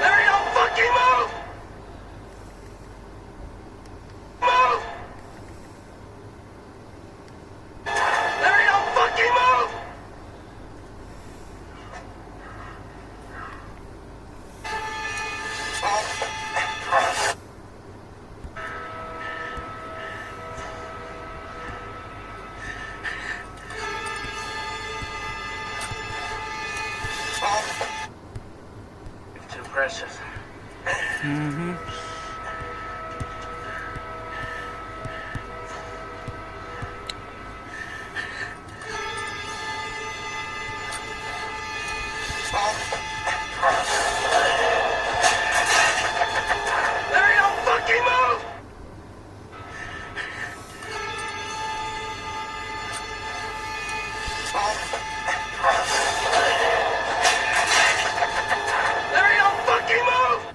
Larry, don't fucking move! Move! Larry, don't fucking move! It's too precious. Larry, don't fucking move! Larry, don't fucking move!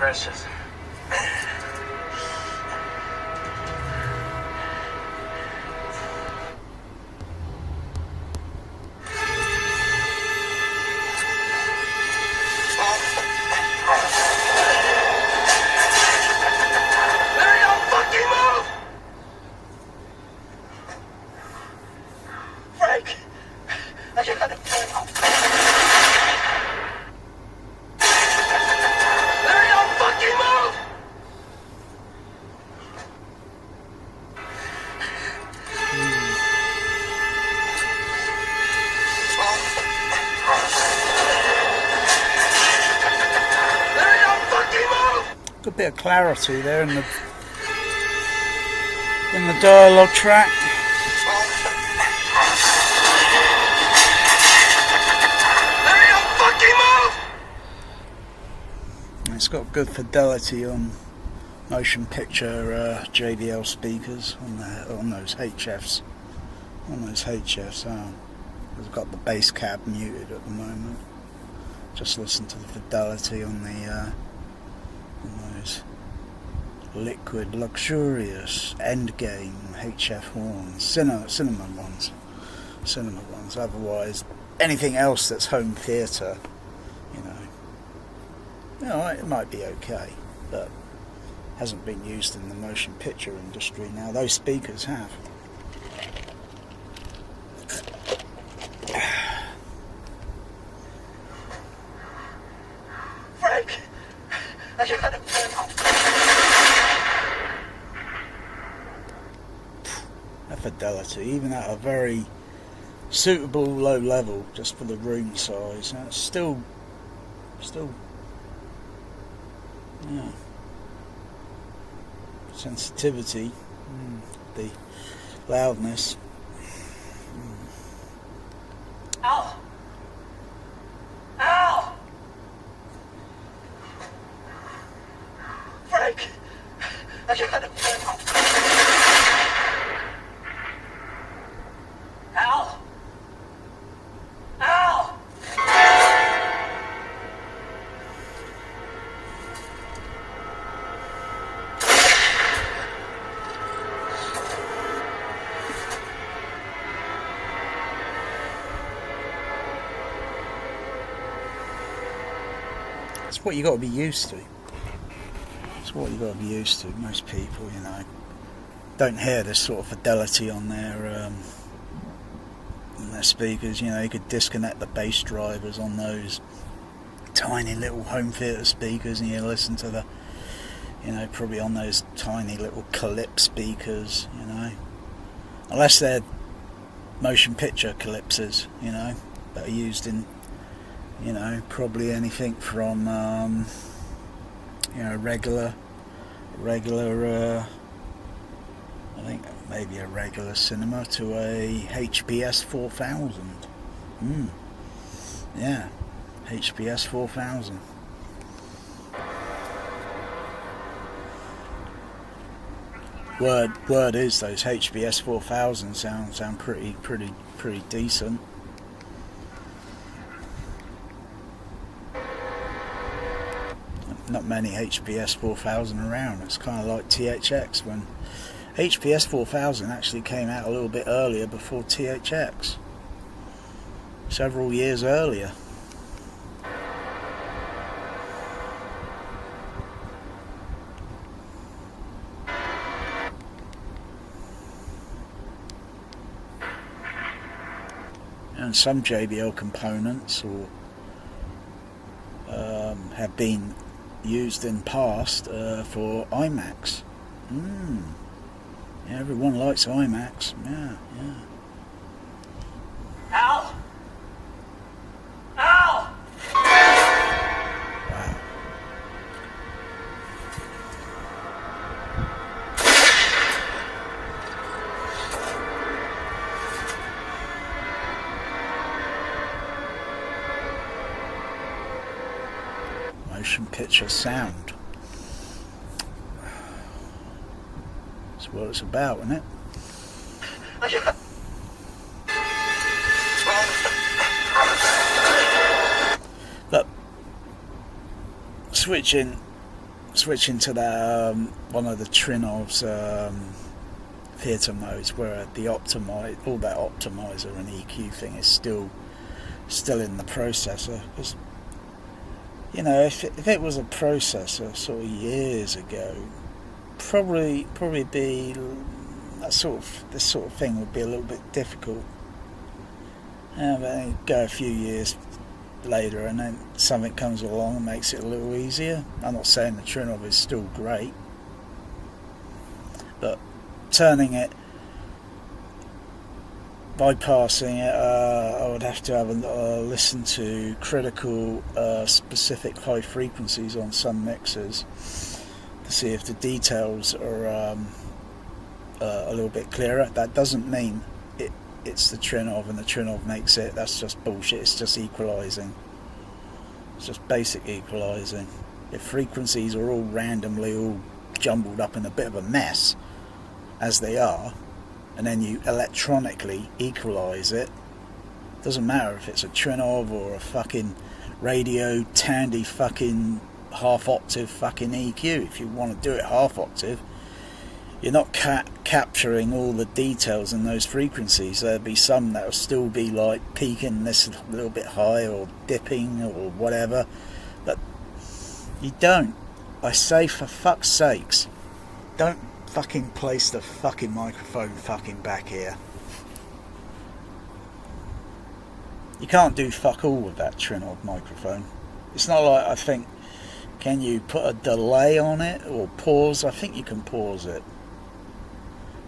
precious. Good bit of clarity there in the dialogue track. It's got good fidelity on motion picture JBL speakers on those HFs. I've got the bass cab muted at the moment. Just listen to the fidelity on the those liquid, luxurious endgame HF horns, cinema ones. Otherwise, anything else that's home theatre, it might be okay, but hasn't been used in the motion picture industry now. Those speakers have. Frank! I got him. That fidelity, even at a very suitable low level, just for the room size, it's still, yeah. Sensitivity, the loudness. Ow! Ow! Frank! I got him. Ow! Ow! It's what you got to be used to. It's what you got to be used to. Most people, don't hear this sort of fidelity on their speakers. You could disconnect the bass drivers on those tiny little home theatre speakers, and you listen to the, probably on those tiny little Calypso speakers. Unless they're motion picture Calypsos, that are used in, probably anything from regular I think maybe a regular cinema to a HPS 4000. Yeah, HPS 4000. Word is those HPS 4000 sound pretty decent. Not many HPS 4000 around. It's kind of like THX, when HPS 4000 actually came out a little bit earlier, before THX, several years earlier. And some JBL components have been used in past for IMAX. Yeah, everyone likes IMAX. Yeah. Ow! Ow! Wow. Motion picture sound. That's what it's about, isn't it? But switching switching to that one of the Trinnov's theatre modes, where the all that optimizer and EQ thing is still in the processor. Because, you know, if it was a processor sort of years ago, probably be this sort of thing would be a little bit difficult. But then go a few years later and then something comes along and makes it a little easier. I'm not saying the trinnov is still great, but turning it, bypassing it, I would have to have a listen to critical specific high frequencies on some mixers to see if the details are a little bit clearer. That doesn't mean it's the trinnov and the trinnov makes it. That's just bullshit. It's just equalizing. It's just basic equalizing. If frequencies are all randomly all jumbled up in a bit of a mess, as they are, and then you electronically equalize it, doesn't matter if it's a trinnov or a fucking radio Tandy fucking half octave fucking EQ. If you want to do it half octave, you're not capturing all the details in those frequencies. There'll be some that will still be like peaking this a little bit high or dipping or whatever, but you don't. I say, for fuck's sakes, don't fucking place the fucking microphone fucking back here. You can't do fuck all with that trinnov microphone. It's not like, I think, can you put a delay on it or pause? I think you can pause it.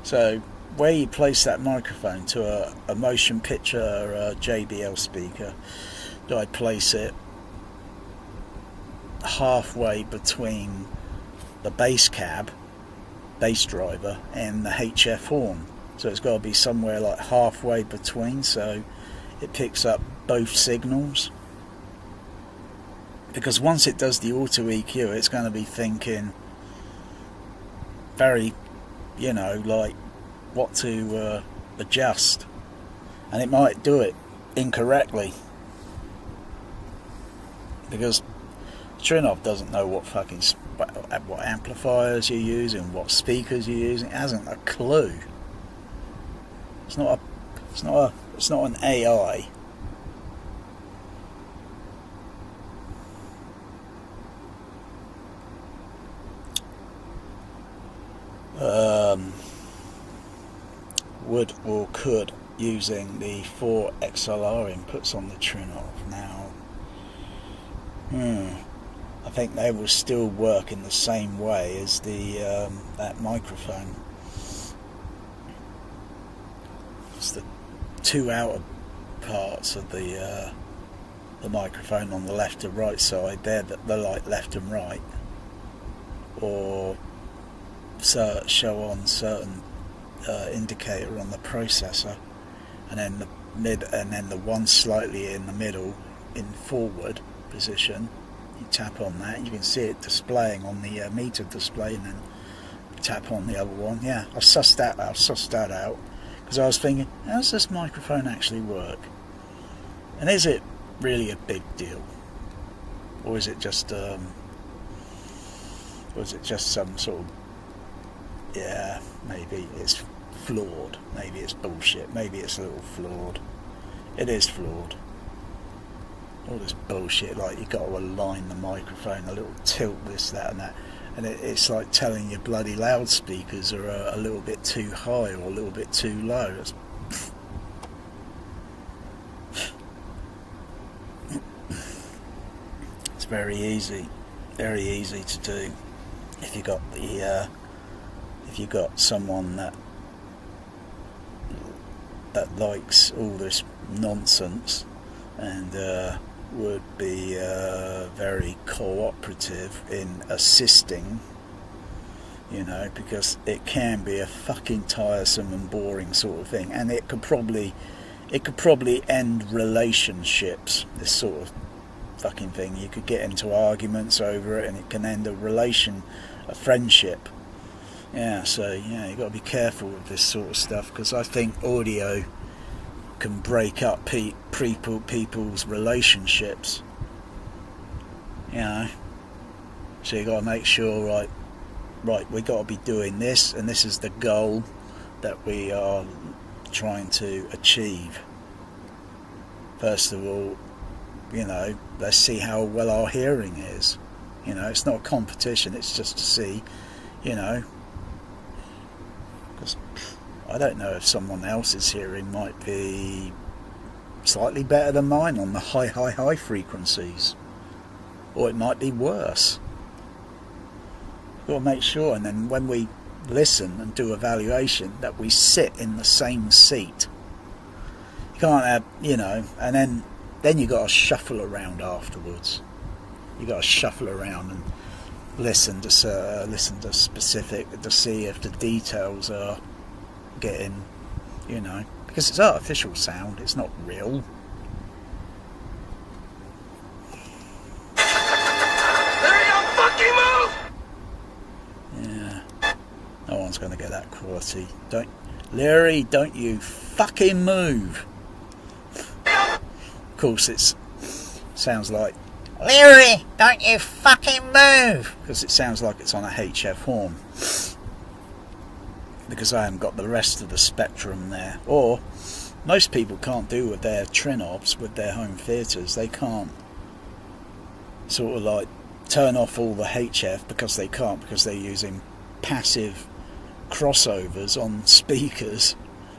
So where you place that microphone to a motion picture or a JBL speaker, do I place it halfway between the bass driver and the HF horn? So it's got to be somewhere like halfway between, so it picks up both signals. Because once it does the auto EQ, it's going to be thinking very, you know, like what to adjust, and it might do it incorrectly because trinnov doesn't know what fucking what amplifiers you're using, what speakers you're using. It hasn't a clue. It's not an AI. Would or could using the 4 XLR inputs on the trinnov. Now, I think they will still work in the same way as the that microphone. It's the 2 outer parts of the microphone on the left and right side. They're like left and right, or show on certain indicator on the processor, and then the mid, and then the one slightly in the middle in forward position. You tap on that, you can see it displaying on the meter display, and then tap on the other one. Yeah, I sussed that out because I was thinking, how does this microphone actually work? And is it really a big deal, or is it just some sort of, yeah, maybe it's flawed, maybe it's bullshit, maybe it's a little flawed. It is flawed. All this bullshit, like you got to align the microphone a little, tilt this, that and that, and it's like telling your bloody loudspeakers are a little bit too high or a little bit too low. It's very easy to do if you got the if you got someone that likes all this nonsense and would be very cooperative in assisting, you know, because it can be a fucking tiresome and boring sort of thing, and it could probably end relationships, this sort of fucking thing. You could get into arguments over it, and it can end a friendship. Yeah, so yeah, you got to be careful with this sort of stuff, because I think audio can break up people's relationships. You know, So you got to make sure, right, we got to be doing this, and this is the goal that we are trying to achieve. First of all, you know, let's see how well our hearing is. You know, it's not a competition, it's just to see, you know, because I don't know if someone else's hearing might be slightly better than mine on the high frequencies, or it might be worse. You've got to make sure, and then when we listen and do evaluation, that we sit in the same seat. You can't have, you know, and then you got to shuffle around afterwards. You got to shuffle around and listen to specific, to see if the details are getting, you know, because it's artificial sound, it's not real. Larry, don't fucking move! Yeah, no one's going to get that quality. Larry, don't you fucking move. Of course, it sounds like, Larry, don't you fucking move, because it sounds like it's on a HF horn, because I haven't got the rest of the spectrum there. Or most people can't do with their trinovs, with their home theatres. They can't sort of like turn off all the HF, because they can't, because they're using passive crossovers on speakers,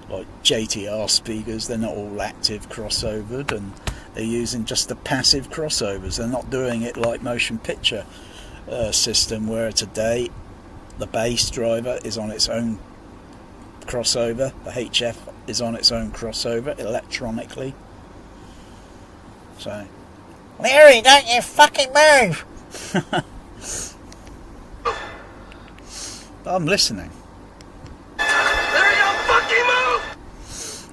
like JTR speakers. They're not all active crossovered, and they're using just the passive crossovers. They're not doing it like motion picture system, where today the bass driver is on its own crossover, the HF is on its own crossover electronically. So, Larry, don't you fucking move! I'm listening. Larry, don't fucking move!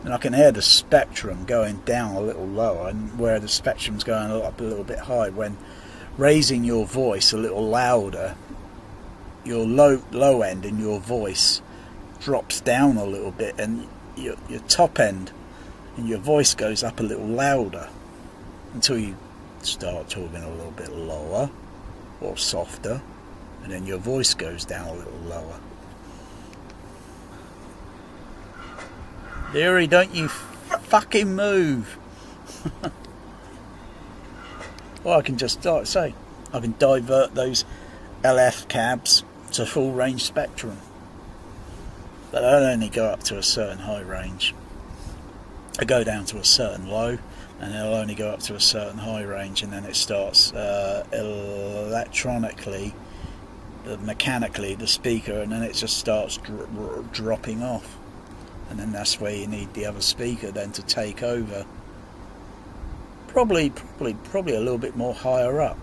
And I can hear the spectrum going down a little lower, and where the spectrum's going up a little bit high. When raising your voice a little louder, your low end in your voice drops down a little bit, and your top end and your voice goes up a little louder, until you start talking a little bit lower or softer, and then your voice goes down a little lower. Larry, don't you fucking move. Or I can just say, I can divert those LF cabs to full range spectrum, but they'll only go up to a certain high range. They go down to a certain low, and they'll only go up to a certain high range, and then it starts electronically, mechanically, the speaker, and then it just starts dropping off. And then that's where you need the other speaker then to take over. Probably a little bit more higher up,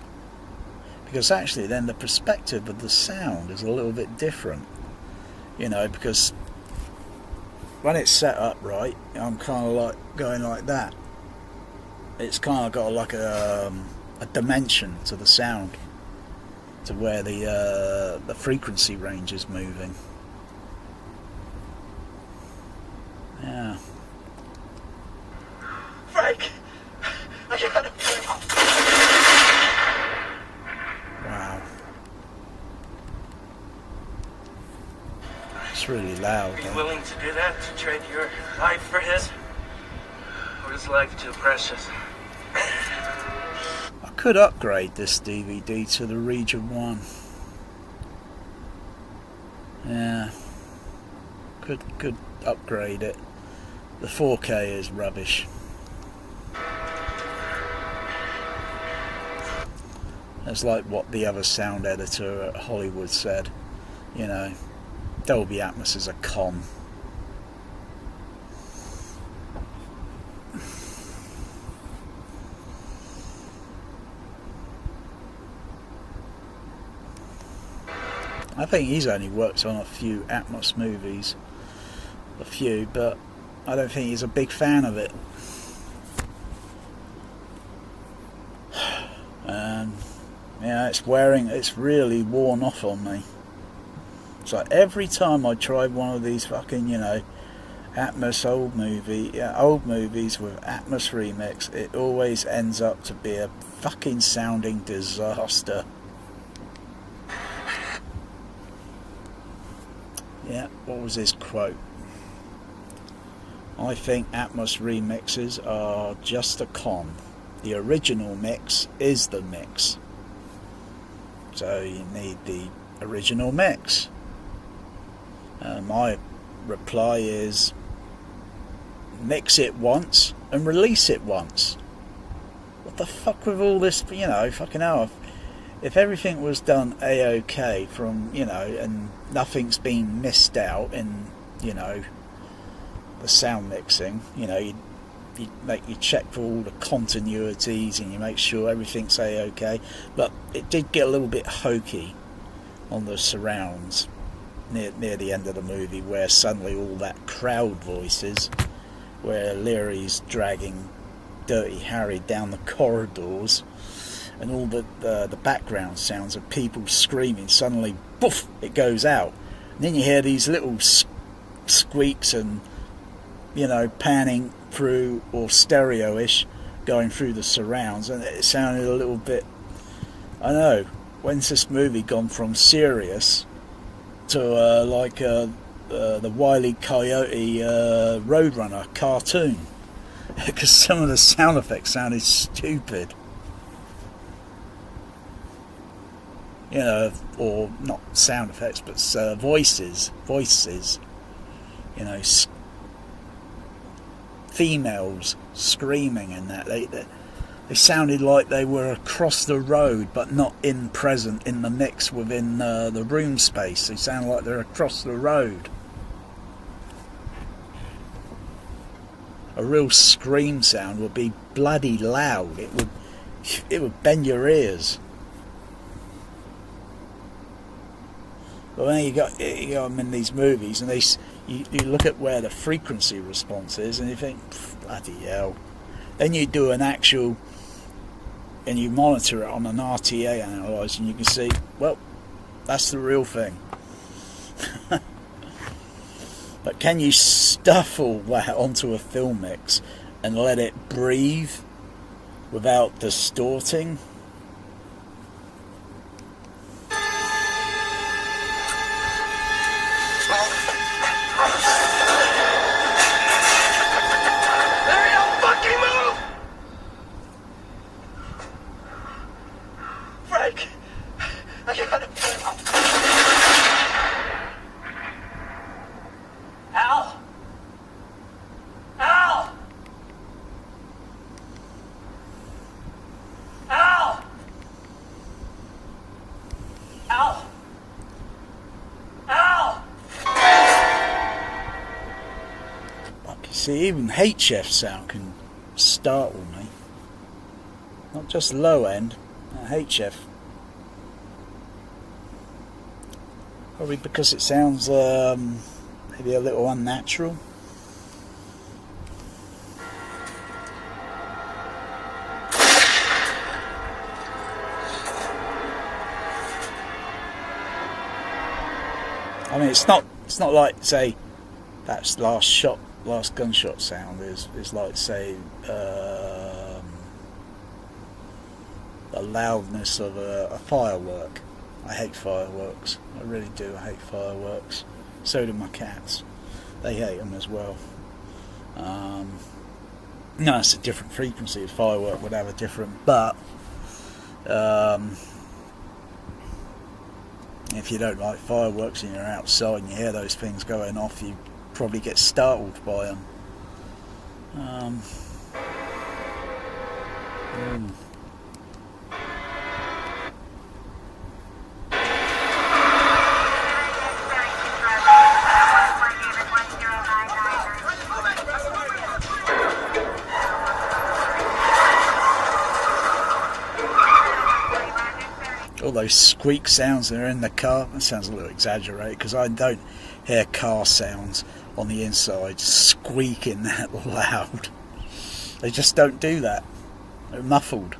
because actually then the perspective of the sound is a little bit different. You know, because when it's set up right, I'm kind of like going like that. It's kind of got like a dimension to the sound, to where the frequency range is moving. Yeah. Frank! I gotta... Wow. It's really loud. Are you willing to do that, to trade your life for his? Or is life too precious? I could upgrade this DVD to the Region 1. Yeah. Could upgrade it. The 4K is rubbish. That's like what the other sound editor at Hollywood said. You know, Dolby Atmos is a con. I think he's only worked on a few Atmos movies. A few, but I don't think he's a big fan of it. And yeah, it's really worn off on me. So every time I try one of these fucking, you know, Atmos old movies with Atmos remix, it always ends up to be a fucking sounding disaster. Yeah, what was his quote? I think Atmos remixes are just a con. The original mix is the mix. So you need the original mix. My reply is mix it once and release it once. What the fuck with all this, you know, fucking hell. If everything was done A-OK from, you know, and nothing's been missed out in, you know, the sound mixing, you know, you check for all the continuities and you make sure everything's A-OK. But it did get a little bit hokey on the surrounds near the end of the movie, where suddenly all that crowd voices, where Leary's dragging Dirty Harry down the corridors, and all the background sounds of people screaming, suddenly, poof, it goes out. And then you hear these little squeaks and, you know, panning through, or stereo-ish, going through the surrounds, and it sounded a little bit, I don't know, when's this movie gone from serious to like the Wile E. Coyote Roadrunner cartoon? Because some of the sound effects sounded stupid. You know, or not sound effects, but voices, you know, females screaming and that. They sounded like they were across the road, but not present in the mix within the room space. They sound like they're across the road. A real scream sound would be bloody loud. It would bend your ears. But when you got them in these movies, and you look at where the frequency response is, and you think, bloody hell. Then you do an actual, and you monitor it on an RTA analyzer, and you can see, well, that's the real thing. But can you stuff all that onto a film mix and let it breathe without distorting? See, even HF sound can startle me. Not just low end, HF. Probably because it sounds maybe a little unnatural. I mean, it's not like, say, that's last gunshot sound is like, say, the loudness of a firework. I hate fireworks. I really do. I hate fireworks. So do my cats. They hate them as well. No, it's a different frequency. A firework would have a different, but if you don't like fireworks and you're outside and you hear those things going off, you probably get startled by them. All those squeak sounds that are in the car, that sounds a little exaggerated, because I don't hear car sounds on the inside squeaking that loud. They just don't do that. They're muffled.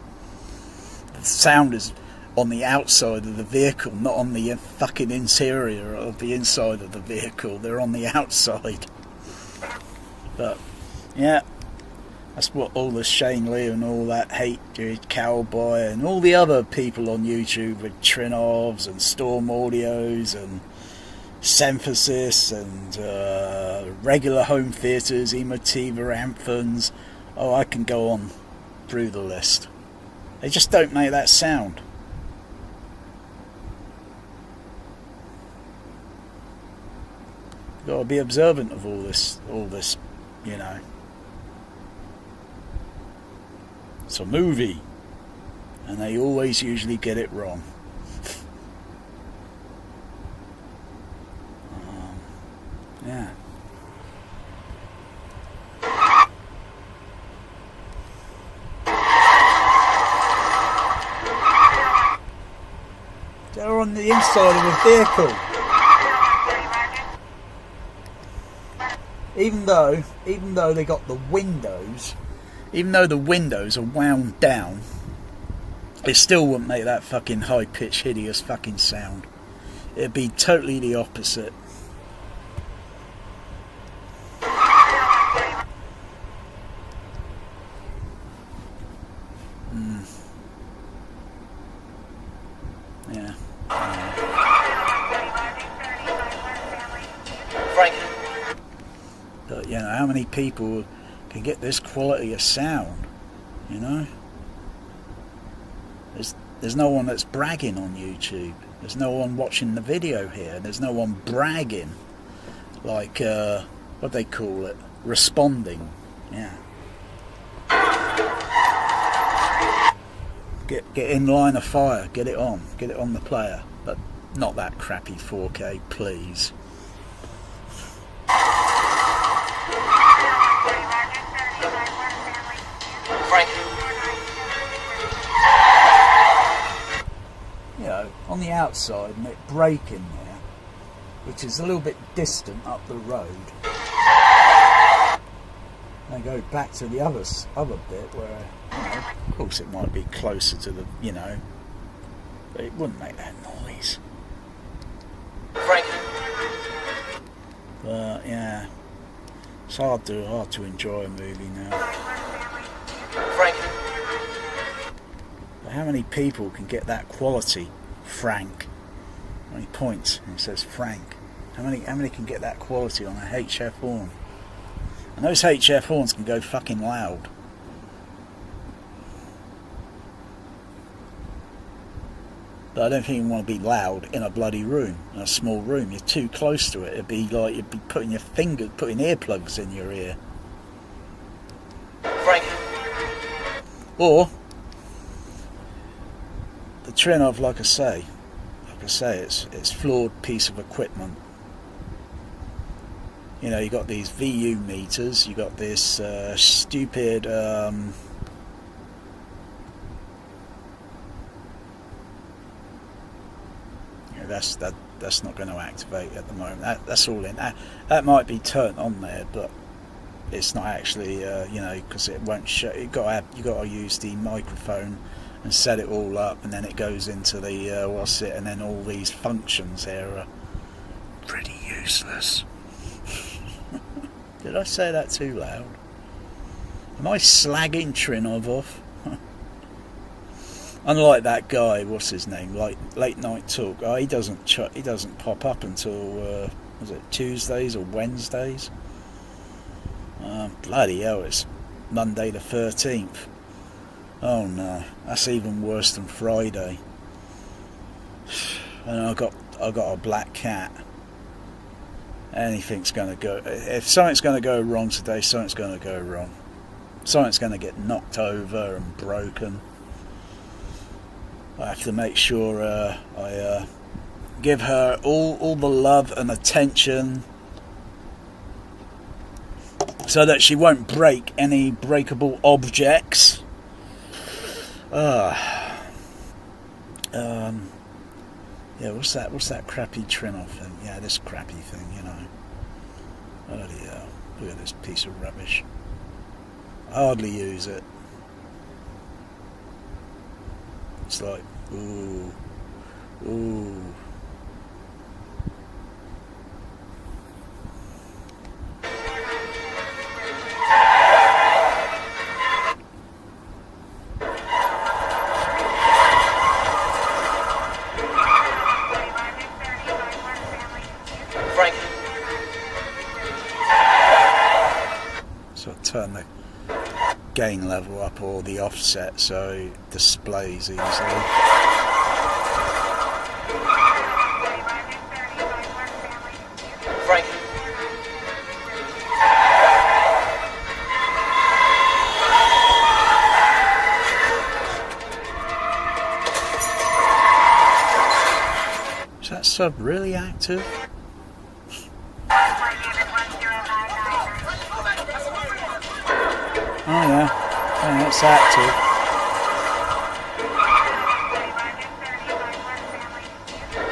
The sound is on the outside of the vehicle, not on the fucking interior of the inside of the vehicle. They're on the outside. But yeah, that's what all the Shane Lee and all that hate, dude, Cowboy, and all the other people on YouTube with Trinnovs and Storm Audios and synthesis and regular home theatres, emotiva, anthems. Oh, I can go on through the list. They just don't make that sound. Got to be observant of all this, you know. It's a movie, and they always usually get it wrong. Yeah. They're on the inside of a vehicle. Even though they got the windows, even though the windows are wound down, it still wouldn't make that fucking high-pitched, hideous fucking sound. It'd be totally the opposite. Yeah. Frank. But, you know, how many people can get this quality of sound, you know? There's no one that's bragging on YouTube. There's no one watching the video here. There's no one bragging. Like, what they call it? Responding. Yeah. Get in line of fire. Get it on. Get it on the player. But not that crappy 4K, please. Frank. You know, on the outside, and it breaking there, which is a little bit distant up the road. And go back to the other bit where, you know, of course it might be closer to the, you know, but it wouldn't make that noise. Frank. But yeah, it's hard to enjoy a movie now. Frank. But how many people can get that quality, Frank? How many points? And it says Frank. How many can get that quality on a HF horn? And those HF horns can go fucking loud. But I don't think you want to be loud in a bloody room, in a small room. You're too close to it. It'd be like you'd be putting earplugs in your ear. Frank. Or the trinnov, like I say, it's flawed piece of equipment. You know, you got these VU meters. You got this stupid. That's not going to activate at the moment. That's all in. That might be turned on there, but it's not actually. You know, because it won't show. You got to use the microphone and set it all up, and then it goes into the and then all these functions here are pretty useless. Did I say that too loud? Am I slagging Trinnov off? Unlike that guy, what's his name? Like Late Night Talk. Oh, he doesn't pop up until was it Tuesdays or Wednesdays? Bloody hell! It's Monday the 13th. Oh no, that's even worse than Friday. And I got a black cat. Anything's going to go. If something's going to go wrong today, something's going to go wrong. Something's going to get knocked over and broken. I have to make sure I give her all the love and attention so that she won't break any breakable objects. Yeah, what's that crappy Trinnov thing? Yeah, this crappy thing, you know. Bloody hell. Look at this piece of rubbish. I hardly use it. It's like, ooh. gain level up or the offset so it displays easily. Frank. Is that sub really active? Oh yeah, yeah, it's active.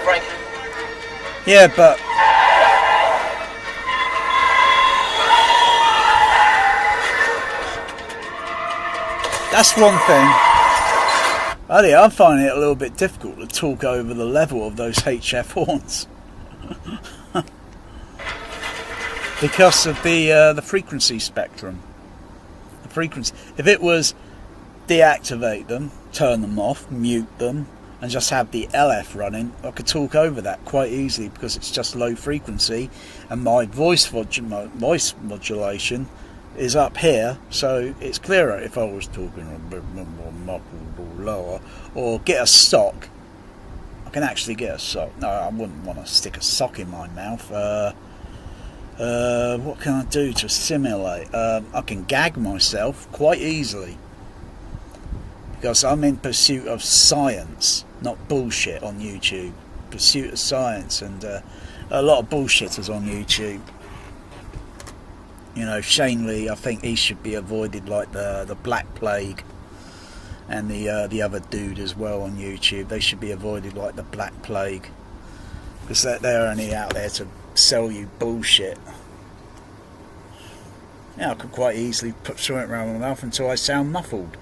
Frank. Yeah, but that's one thing. I'm finding it a little bit difficult to talk over the level of those HF horns because of the frequency spectrum. The frequency. If it was deactivate them, turn them off, mute them, and just have the LF running, I could talk over that quite easily because it's just low frequency, and my voice modulation is up here, so it's clearer. If I was talking a bit more muffled or lower, or get a sock, I can actually get a sock. No, I wouldn't want to stick a sock in my mouth. What can I do to simulate? I can gag myself quite easily because I'm in pursuit of science, not bullshit on YouTube. Pursuit of science, and a lot of bullshitters on YouTube. You know, Shane Lee, I think he should be avoided like the Black Plague, and the other dude as well on YouTube. They should be avoided like the Black Plague because they're only out there to sell you bullshit. Yeah, I could quite easily put something around my mouth until I sound muffled,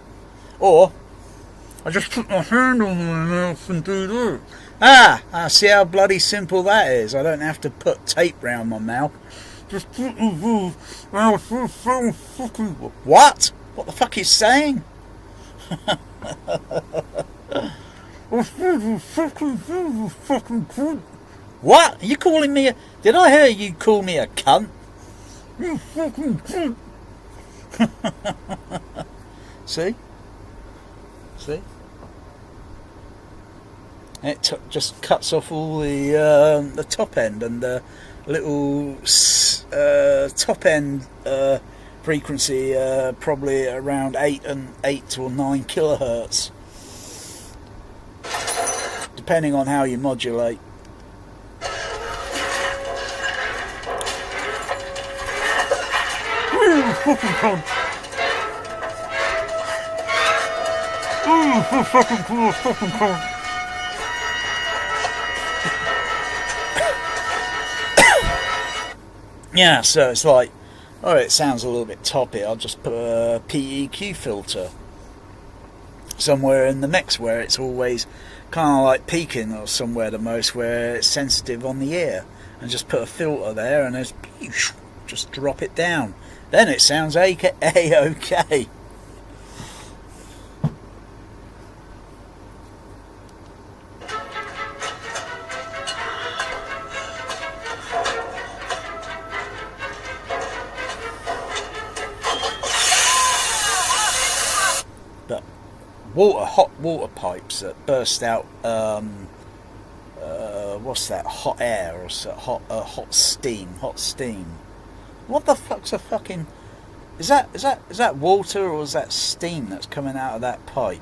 or I just put my hand on my mouth and do this. I see how bloody simple that is. I don't have to put tape round my mouth. What? What the fuck are you saying? What? Are you calling me a... Did I hear you call me a cunt? See? See? It just cuts off all the top end and the little top end frequency, probably around 8 or 9 kilohertz, depending on how you modulate. Yeah, so it's like, oh, it sounds a little bit toppy. I'll just put a PEQ filter somewhere in the mix where it's always kind of like peaking, or somewhere the most where it's sensitive on the ear, and just put a filter there and just drop it down. Then it sounds A-OK. Hot water pipes that burst out, what's that, hot air or hot steam. What the fuck's a fucking... Is that water, or is that steam that's coming out of that pipe?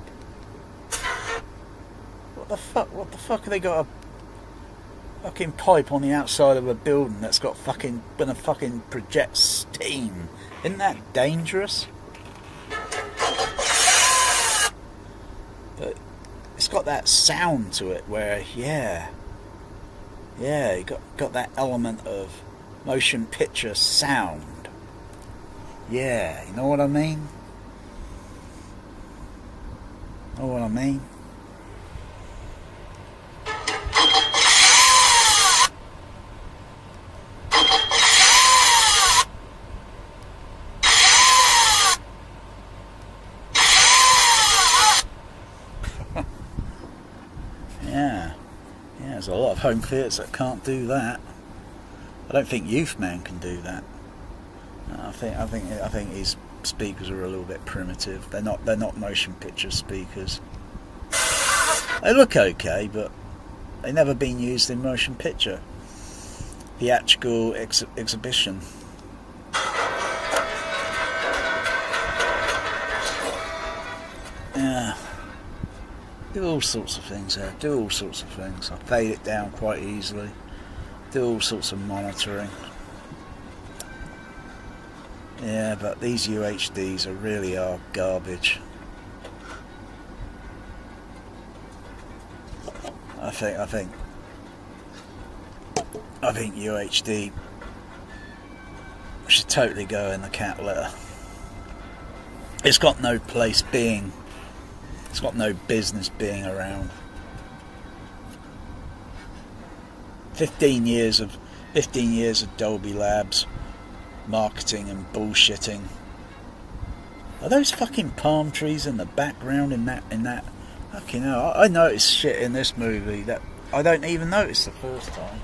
What the fuck have they got a fucking pipe on the outside of a building that's got gonna fucking project steam? Isn't that dangerous? But it's got that sound to it where, yeah, you got that element of motion picture sound. Yeah, you know what I mean? Know what I mean? Yeah, there's a lot of home theatres that can't do that. I don't think Youth Man can do that. I think he's speakers are a little bit primitive. They're not motion picture speakers. They look okay, but they've never been used in motion picture. Theatrical exhibition. Yeah. Do all sorts of things there. Do all sorts of things. I fade it down quite easily. Do all sorts of monitoring. Yeah, but these UHDs really are garbage. I think UHD should totally go in the cat litter. It's got no place being. It's got no business being around. 15 years of Dolby Labs marketing and bullshitting. Are those fucking palm trees in the background in that? Fucking hell, I noticed shit in this movie that I don't even notice the first time.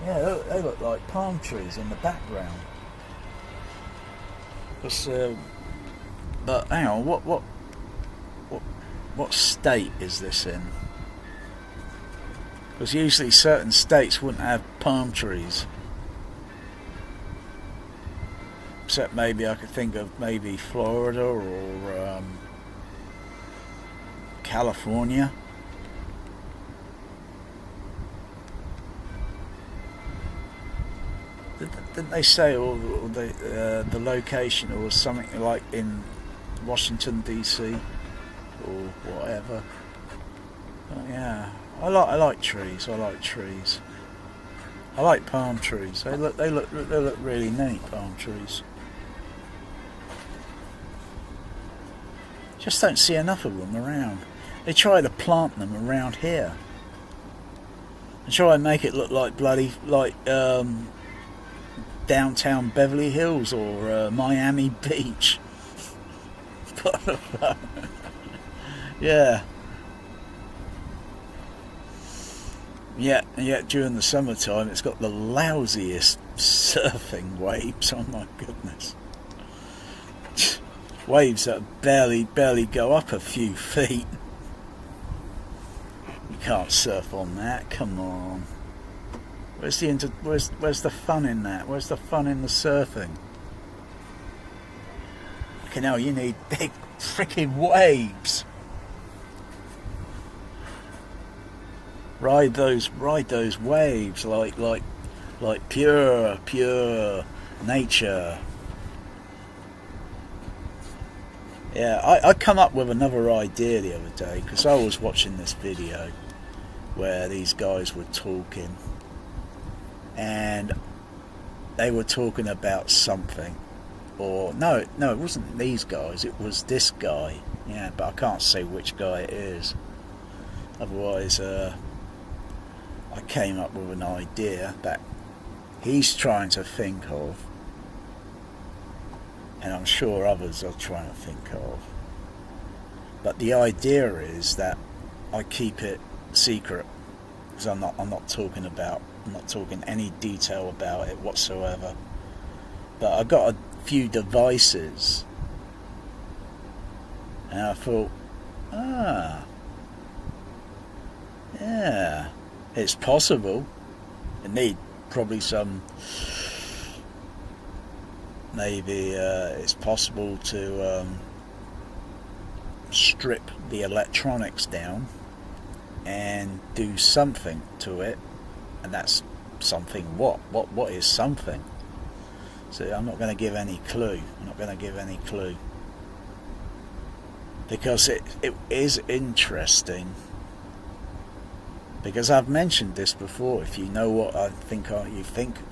Yeah, they look like palm trees in the background. But hang on, what state is this in? Because usually certain states wouldn't have palm trees. Except maybe I could think of maybe Florida or California. Didn't they say the location or something like in Washington DC or whatever? But yeah, I like trees. I like trees. I like palm trees. They look really neat, palm trees. Just don't see enough of them around. They try to plant them around here. They try and make it look like downtown Beverly Hills or Miami Beach. Yeah. Yeah, during the summertime it's got the lousiest surfing waves. Oh my goodness. Waves that barely go up a few feet. You can't surf on that, come on. Where's the fun in that? Where's the fun in the surfing? Okay, now you need big freaking waves. Ride those waves like pure nature. Yeah, I come up with another idea the other day because I was watching this video where these guys were talking and they were talking about something, or no, it wasn't these guys, it was this guy. Yeah, but I can't say which guy it is. Otherwise, I came up with an idea that he's trying to think of, and I'm sure others are trying to think of. But the idea is that I keep it secret because I'm not talking any detail about it whatsoever. But I got a few devices, and I thought, yeah, it's possible. It need probably some. Maybe it's possible to strip the electronics down and do something to it, and that's something. What is something? So I'm not going to give any clue. Because it is interesting. Because I've mentioned this before. If you know what I think,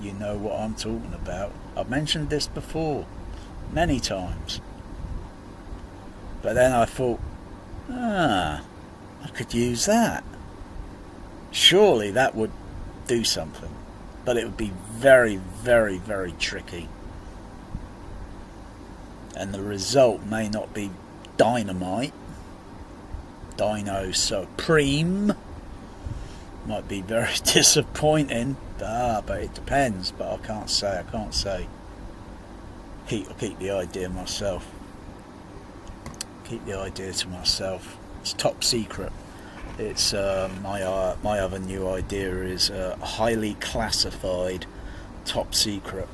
you know what I'm talking about. I've mentioned this before, many times. But then I thought, I could use that. Surely that would do something. But it would be very, very, very tricky. And the result may not be dynamite. Dino Supreme. Might be very disappointing. But it depends. But I can't say. keep the idea myself. Keep the idea to myself. It's top secret. It's my other new idea is highly classified, top secret.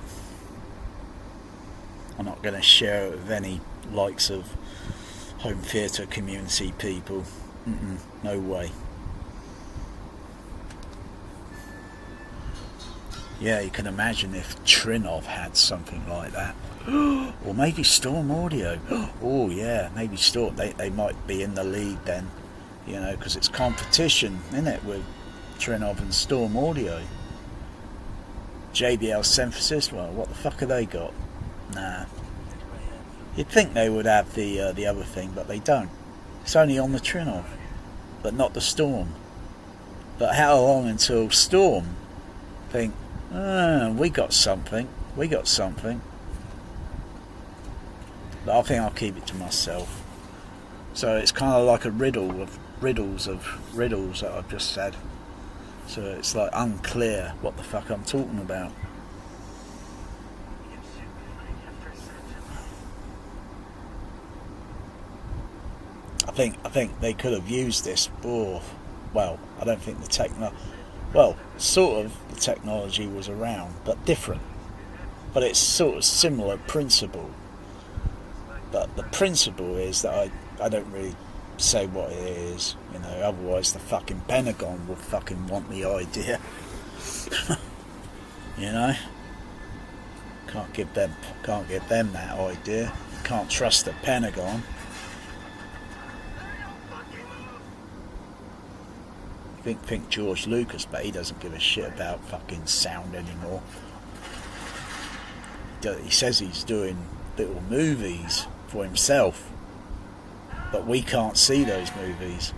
I'm not going to share it with any likes of home theatre community people. No way. Yeah, you can imagine if Trinnov had something like that. Or maybe Storm Audio. Oh yeah, maybe Storm. They might be in the lead then, you know, because it's competition, isn't it, with Trinnov and Storm Audio. JBL Synthesis, well, what the fuck have they got? Nah. You'd think they would have the other thing, but they don't. It's only on the Trinnov, but not the Storm. But how long until Storm think, we got something. But I think I'll keep it to myself. So it's kind of like a riddle of riddles that I've just said. So it's like unclear what the fuck I'm talking about. I think they could have used this. Well, I don't think sort of the technology was around, but different. But it's sort of similar principle. But the principle is that I don't really say what it is, you know, otherwise the fucking Pentagon will fucking want the idea. You know? Can't give them that idea. Can't trust the Pentagon. Think George Lucas, but he doesn't give a shit about fucking sound anymore. He says he's doing little movies for himself, but we can't see those movies.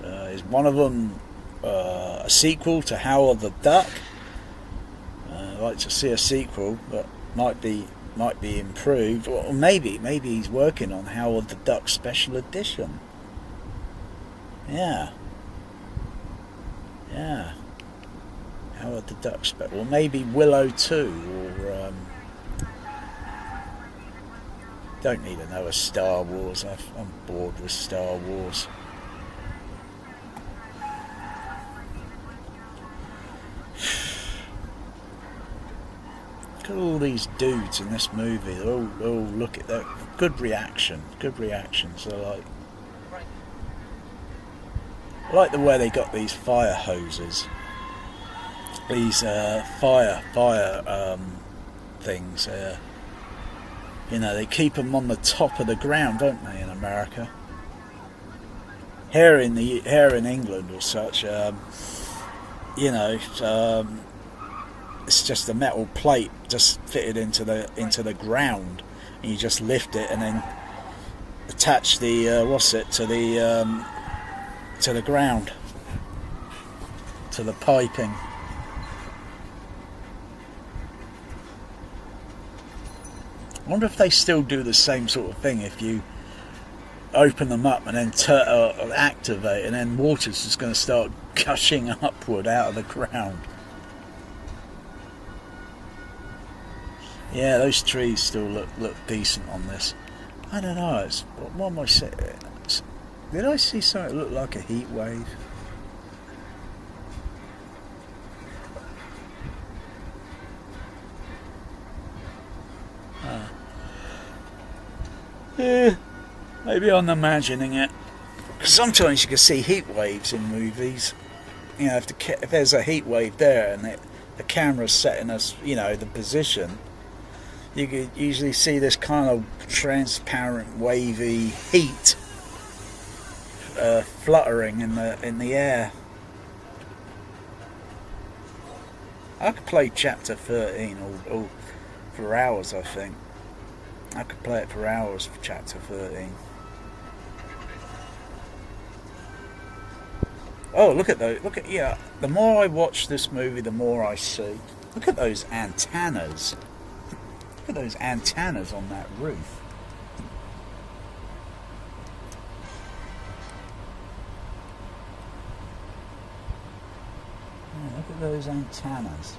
Is one of them a sequel to Howard the Duck? I'd like to see a sequel, but might be improved, or maybe he's working on Howard the Duck Special Edition. Yeah. Howard the Duck Special, or maybe Willow 2, or don't need another Star Wars. I'm bored with Star Wars. Look at all these dudes in this movie. They all look at that. Good reactions. So I like the way they got these fire hoses. These fire things. You know, they keep them on the top of the ground, don't they, in America? Here in England or such, you know, it's just a metal plate just fitted into the ground, and you just lift it and then attach the to the ground, to the piping. I wonder if they still do the same sort of thing if you open them up and then activate, and then water's just going to start gushing upward out of the ground. Yeah, those trees still look decent on this. I don't know. What am I saying? Did I see something that looked like a heat wave? Yeah, maybe I'm imagining it. Because sometimes you can see heat waves in movies. You know, if there's a heat wave there and the camera's setting us, you know, the position, you could usually see this kind of transparent, wavy heat fluttering in the air. I could play Chapter 13 all for hours, I think. I could play it for hours for Chapter 13. Oh, look at those. Yeah, the more I watch this movie, the more I see. Look at those antennas. Look at those antennas on that roof. Yeah, look at those antennas.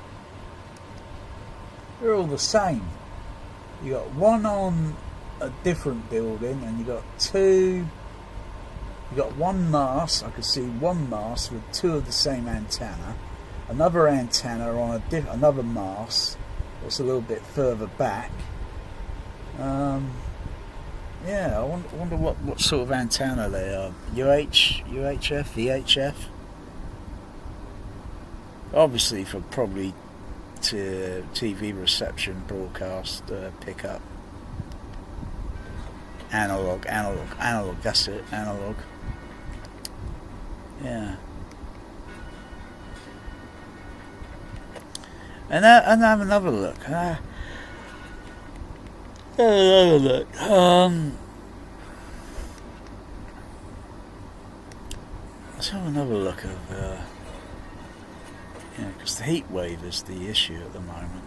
They're all the same. You got one on a different building, and you got two. You got one mast. I could see one mast with two of the same antenna. Another antenna on another mast that's a little bit further back. Yeah, I wonder what sort of antenna they are. UHF, VHF. Obviously for probably to TV reception, broadcast, pickup. Analog. That's it. Analog. Yeah. And have another look. Let's have another look of, because the heat wave is the issue at the moment.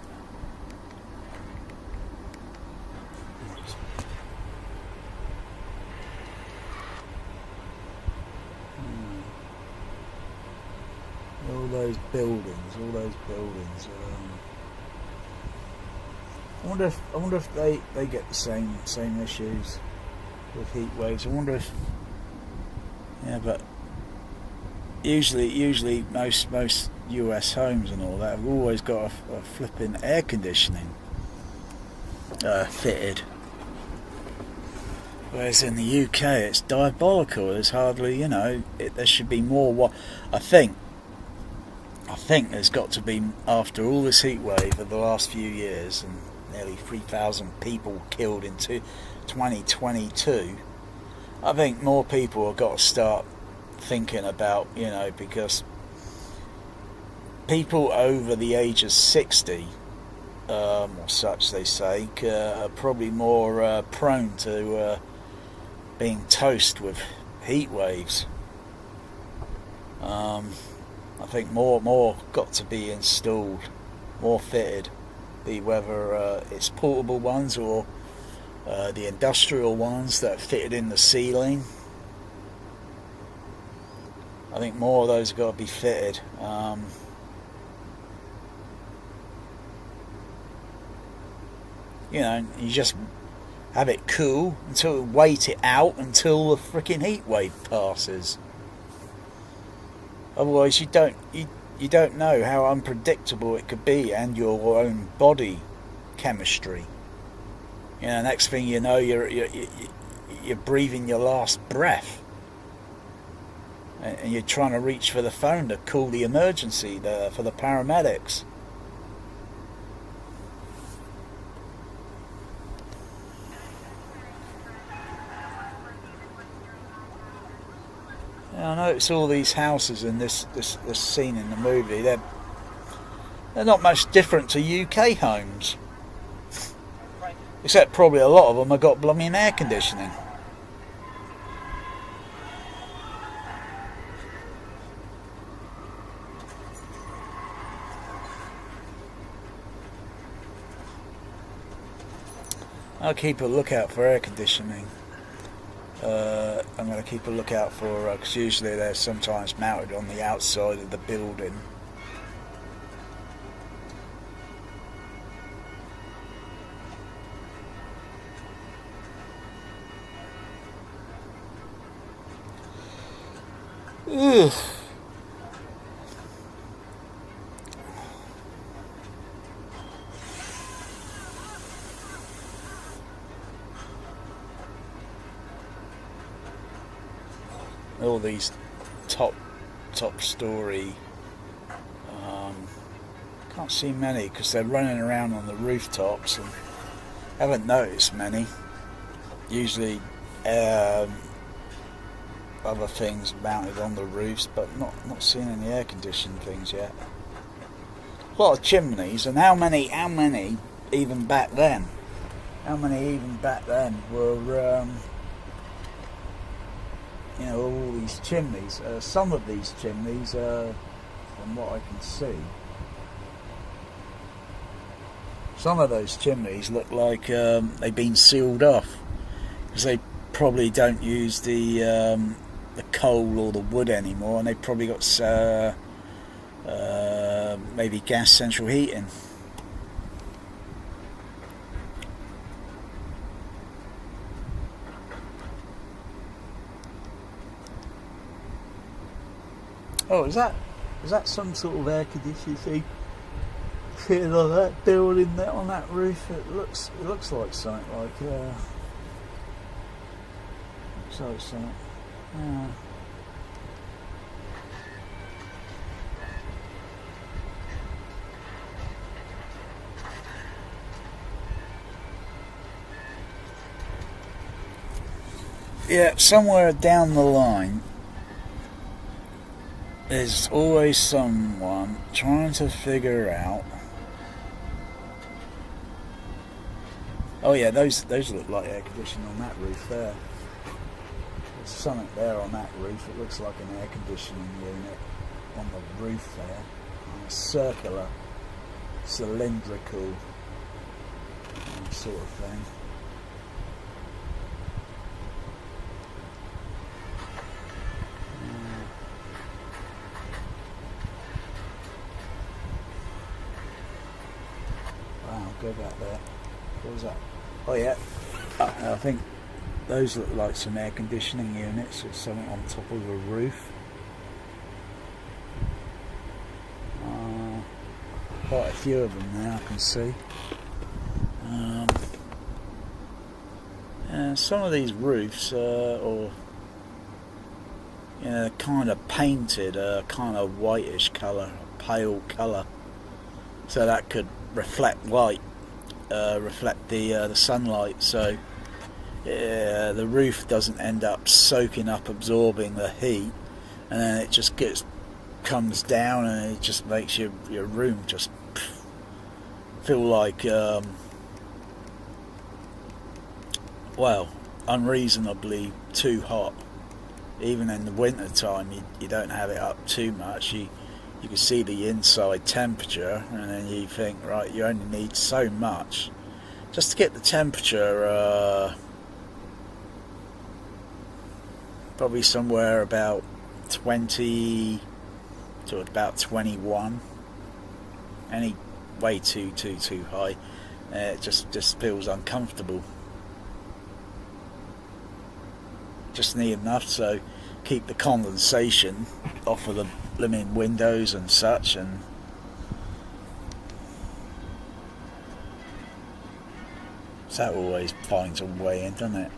All those buildings. I wonder if they get the same issues with heat waves. I wonder if, but usually most US homes and all that have always got a flipping air conditioning fitted. Whereas in the UK it's diabolical. There's hardly, there should be more. I think there's got to be, after all this heat wave of the last few years and nearly 3,000 people killed in 2022, I think more people have got to start thinking about, because people over the age of 60, or such they say, are probably more prone to being toast with heat waves. I think more got to be installed, more fitted, be whether it's portable ones or the industrial ones that are fitted in the ceiling. I think more of those have got to be fitted. You just have it cool wait it out until the freaking heat wave passes. Otherwise, you don't know how unpredictable it could be, and your own body chemistry. Next thing you know, you're breathing your last breath, and you're trying to reach for the phone to call the emergency for the paramedics. I notice all these houses in this scene in the movie. They're not much different to UK homes, except probably a lot of them have got blooming air conditioning. I'll keep a lookout for air conditioning. I'm going to keep a lookout for, because usually they're sometimes mounted on the outside of the building. Ugh. All these top story, can't see many because they're running around on the rooftops, and haven't noticed many. Usually other things mounted on the roofs, but not seeing any air conditioned things yet. A lot of chimneys, and how many even back then? How many even back then were all these chimneys? Some of these chimneys, from what I can see, some of those chimneys look like they've been sealed off, because they probably don't use the coal or the wood anymore, and they've probably got maybe gas central heating. Oh, is that some sort of air conditioning thing fitted on that building there on that roof? It looks like something like something. Yeah, somewhere down the line there's always someone trying to figure out. Oh yeah, those look like air conditioning on that roof there. There's something there on that roof. It looks like an air conditioning unit on the roof there. On a circular, cylindrical sort of thing. Go back there. What was that? Oh yeah, I think those look like some air conditioning units or something on top of a roof. Quite a few of them now I can see. Some of these roofs or kind of painted a kind of whitish colour, pale colour, so that could reflect light, reflect the sunlight, so the roof doesn't end up soaking up, absorbing the heat, and then it just comes down and it just makes your room just feel like unreasonably too hot. Even in the winter time, you don't have it up too much. You can see the inside temperature, and then you think, right, you only need so much just to get the temperature probably somewhere about 20 to about 21. Any way too high, it just feels uncomfortable. Just need enough so keep the condensation off of the blooming windows and such, and so that always finds a way in, doesn't it?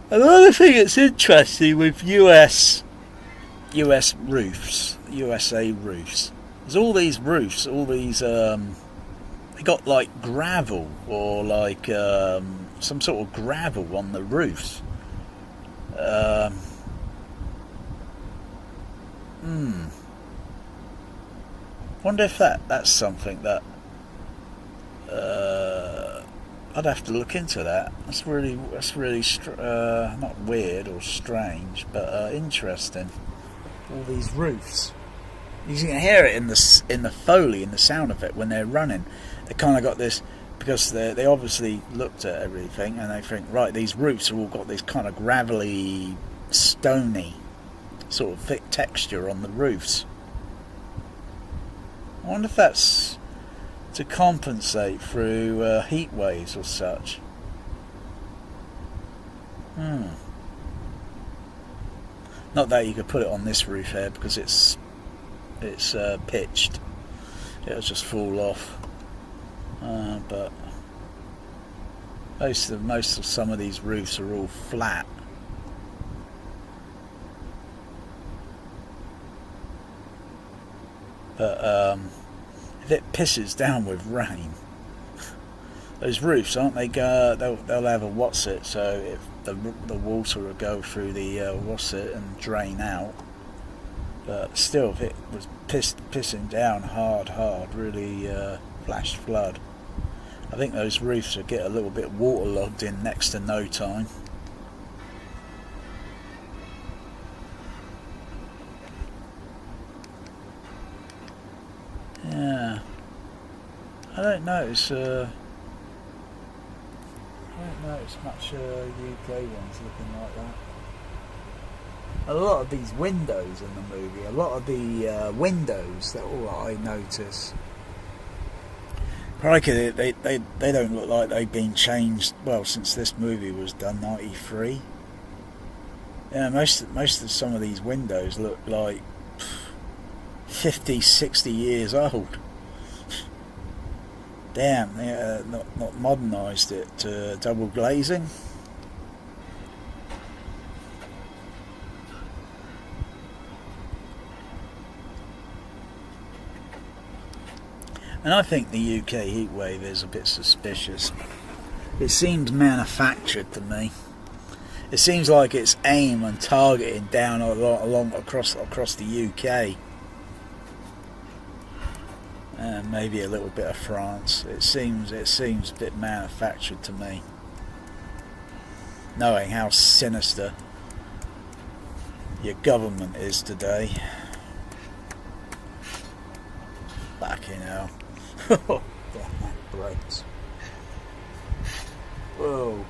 Another thing that's interesting with USA roofs, there's all these roofs, they got like gravel or like some sort of gravel on the roofs. Wonder if that's something that I'd have to look into that. That's really not weird or strange, but interesting. All these roofs, you can hear it in the Foley, in the sound of it when they're running. They kind of got this, because they obviously looked at everything and they think, right, these roofs have all got this kind of gravelly, stony sort of thick texture on the roofs. I wonder if that's to compensate through heat waves or such. Not that you could put it on this roof here because it's pitched. It'll just fall off. But most of some of these roofs are all flat. But if it pisses down with rain, those roofs, aren't they? They'll have a what's-it, so if the water will go through the what's-it and drain out. But still, if it was pissing down hard, really flash flood, I think those roofs will get a little bit waterlogged in next to no time. Yeah, I don't notice much UK ones looking like that. A lot of these windows in the movie, a lot of the windows, that all I notice. Crikey, they don't look like they've been changed, well, since this movie was done, 93. Yeah, most of some of these windows look like 50, 60 years old. Damn, they not modernised it to double glazing. And I think the UK heatwave is a bit suspicious. It seems manufactured to me. It seems like it's aimed and targeted down along across the UK. And maybe a little bit of France. It seems a bit manufactured to me. Knowing how sinister your government is today. Fucking hell. Damn, that breaks. Whoa.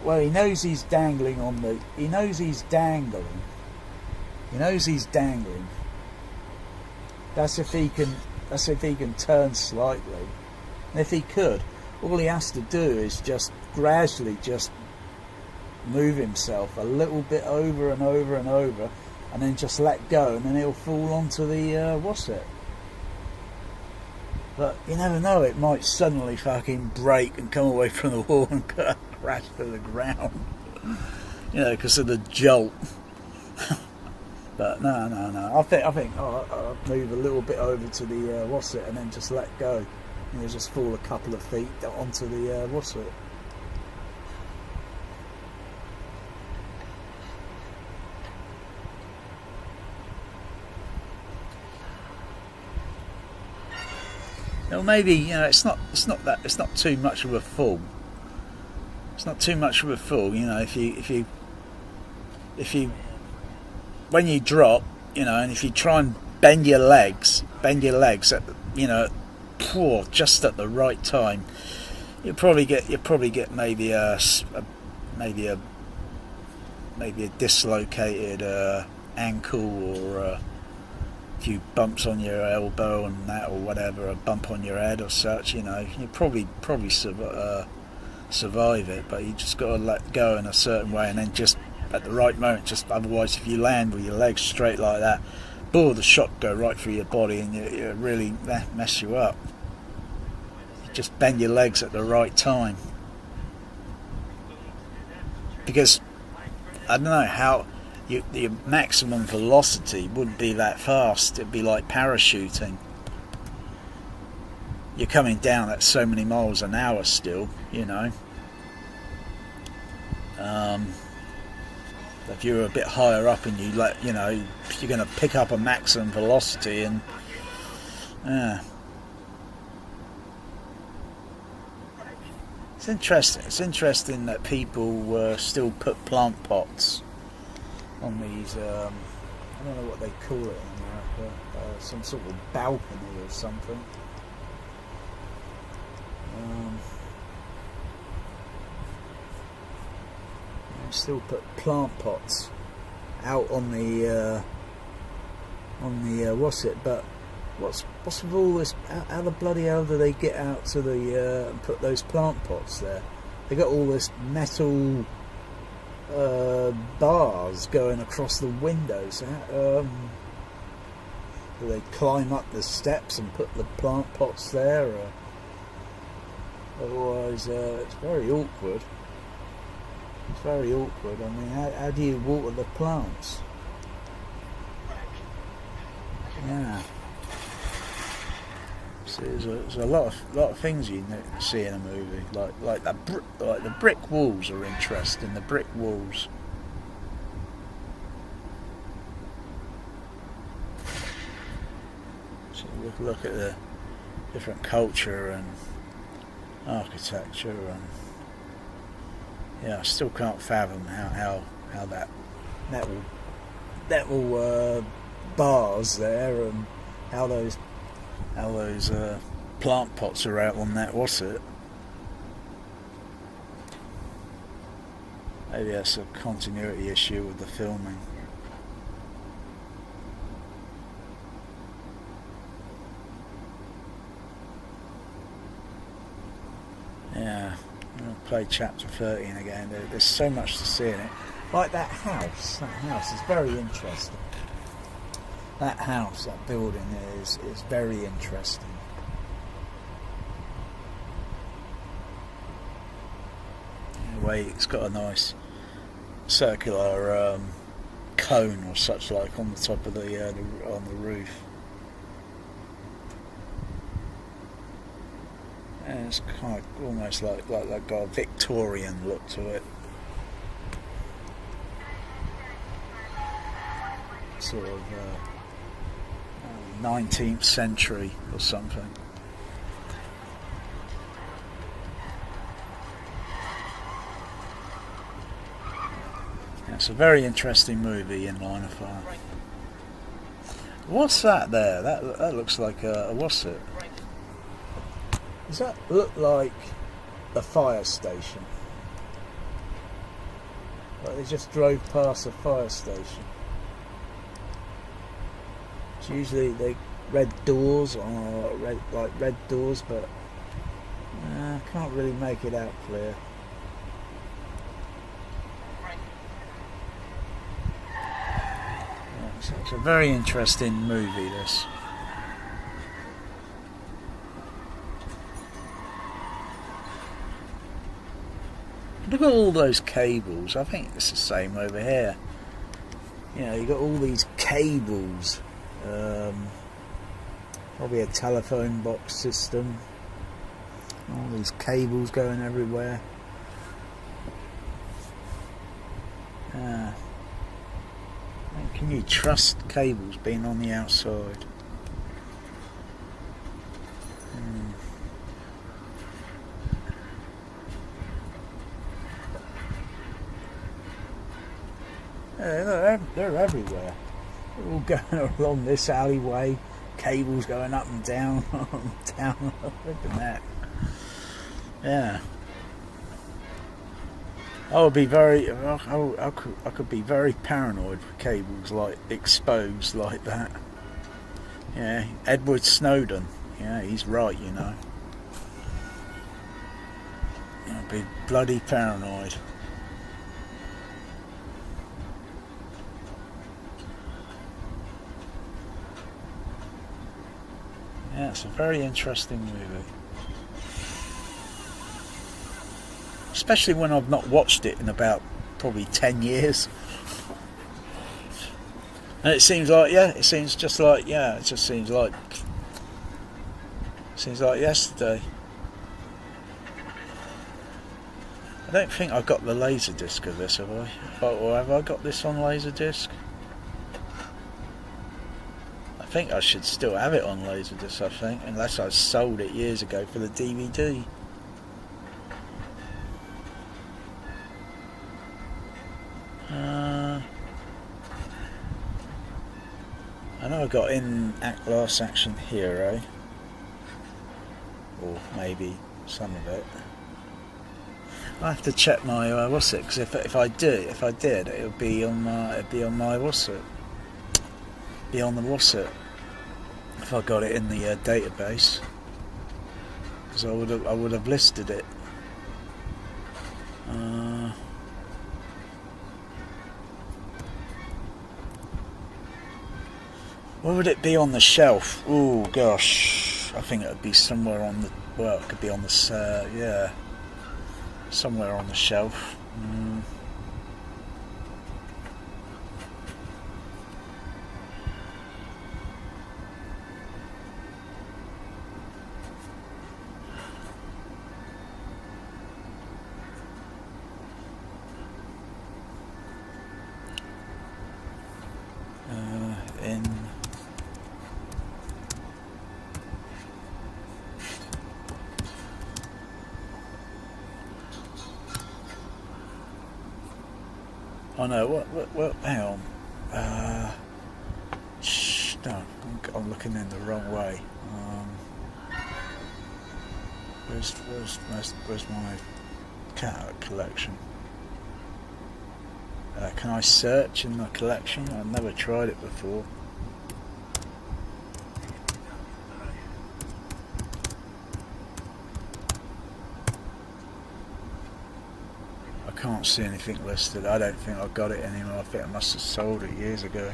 Well, he knows he's dangling on the... He knows he's dangling. He knows he's dangling. That's if he can turn slightly. And if he could, all he has to do is just gradually just move himself a little bit over and over and over, and then just let go, and then he'll fall onto the what's it. But you never know, it might suddenly fucking break and come away from the wall and crash to the ground. You know, because of the jolt. But no. I think I'll move a little bit over to the what's it, and then just let go. And you'll just fall a couple of feet onto the what's it. Well, maybe, you know, it's not too much of a fall. It's not too much of a fall, you know. If you when you drop, you know, and if you try and bend your legs at the, you know, just at the right time, you'll probably get maybe a dislocated ankle, or a few bumps on your elbow and that, or whatever, a bump on your head or such. You know, you probably survive it, but you just got to let go in a certain way, and then just at the right moment. Just otherwise, if you land with your legs straight like that, the shot go right through your body, and you really mess you up. You just bend your legs at the right time, because I don't know how your maximum velocity wouldn't be that fast. It'd be like parachuting. You're coming down at so many miles an hour still, you know. If you're a bit higher up and you're going to pick up a maximum velocity, and it's interesting. It's interesting that people still put plant pots on these. I don't know what they call it in America. Some sort of balcony or something. Still put plant pots out on the what's it? But what's with all this? How the bloody hell do they get out to the and put those plant pots there? They got all this metal bars going across the windows. Do they climb up the steps and put the plant pots there? Or otherwise, it's very awkward. It's very awkward. I mean, how do you water the plants? Yeah. See, there's a lot of things you see in a movie, like the brick walls are interesting. The brick walls. So look at the different culture and architecture, and yeah, I still can't fathom how that metal bars there, and how those plant pots are out on that. What's it? Maybe that's a continuity issue with the filming. play chapter 13 again. There's so much to see in it. Like that house is very interesting. That house, that building is very interesting. Anyway, it's got a nice circular cone or such like on the top of the on the roof. And it's kind of almost like got a Victorian look to it. Sort of 19th century or something. It's a very interesting movie in line of fire. What's that there? That looks like a what's it? Does that look like a fire station? Like they just drove past a fire station. It's usually they red doors or red doors, but I can't really make it out clear. So it's a very interesting movie, this. Look at all those cables. I think it's the same over here. You know, you've got all these cables. Probably a telephone box system. All these cables going everywhere. Can you trust cables being on the outside? Yeah, they're everywhere. They're all going along this alleyway. Cables going up and down, down. Look at that. Yeah. I would be very. I could be very paranoid with cables like exposed like that. Yeah, Edward Snowden. Yeah, he's right. You know. I'd be bloody paranoid. Yeah, it's a very interesting movie. Especially when I've not watched it in about probably 10 years. And it seems like, it seems just like, it just seems like yesterday. I don't think I got the Laserdisc of this, have I? Or have I got this on Laserdisc? I think I should still have it on Laserdisc, I think, unless I sold it years ago for the DVD. I know I got in Last Action Hero, or maybe some of it. I have to check my what's it? Because if I did, it would be on my what's it? Be on the what's it? If I got it in the database, because I would have listed it. Where would it be on the shelf? Oh gosh, I think it would be somewhere on the. Well, it could be on the somewhere on the shelf. Oh no, what, hang on. No, I'm looking in the wrong way. Where's my cat collection? Can I search in my collection? I've never tried it before. can't see anything listed. I don't think I've got it anymore. I think I must have sold it years ago.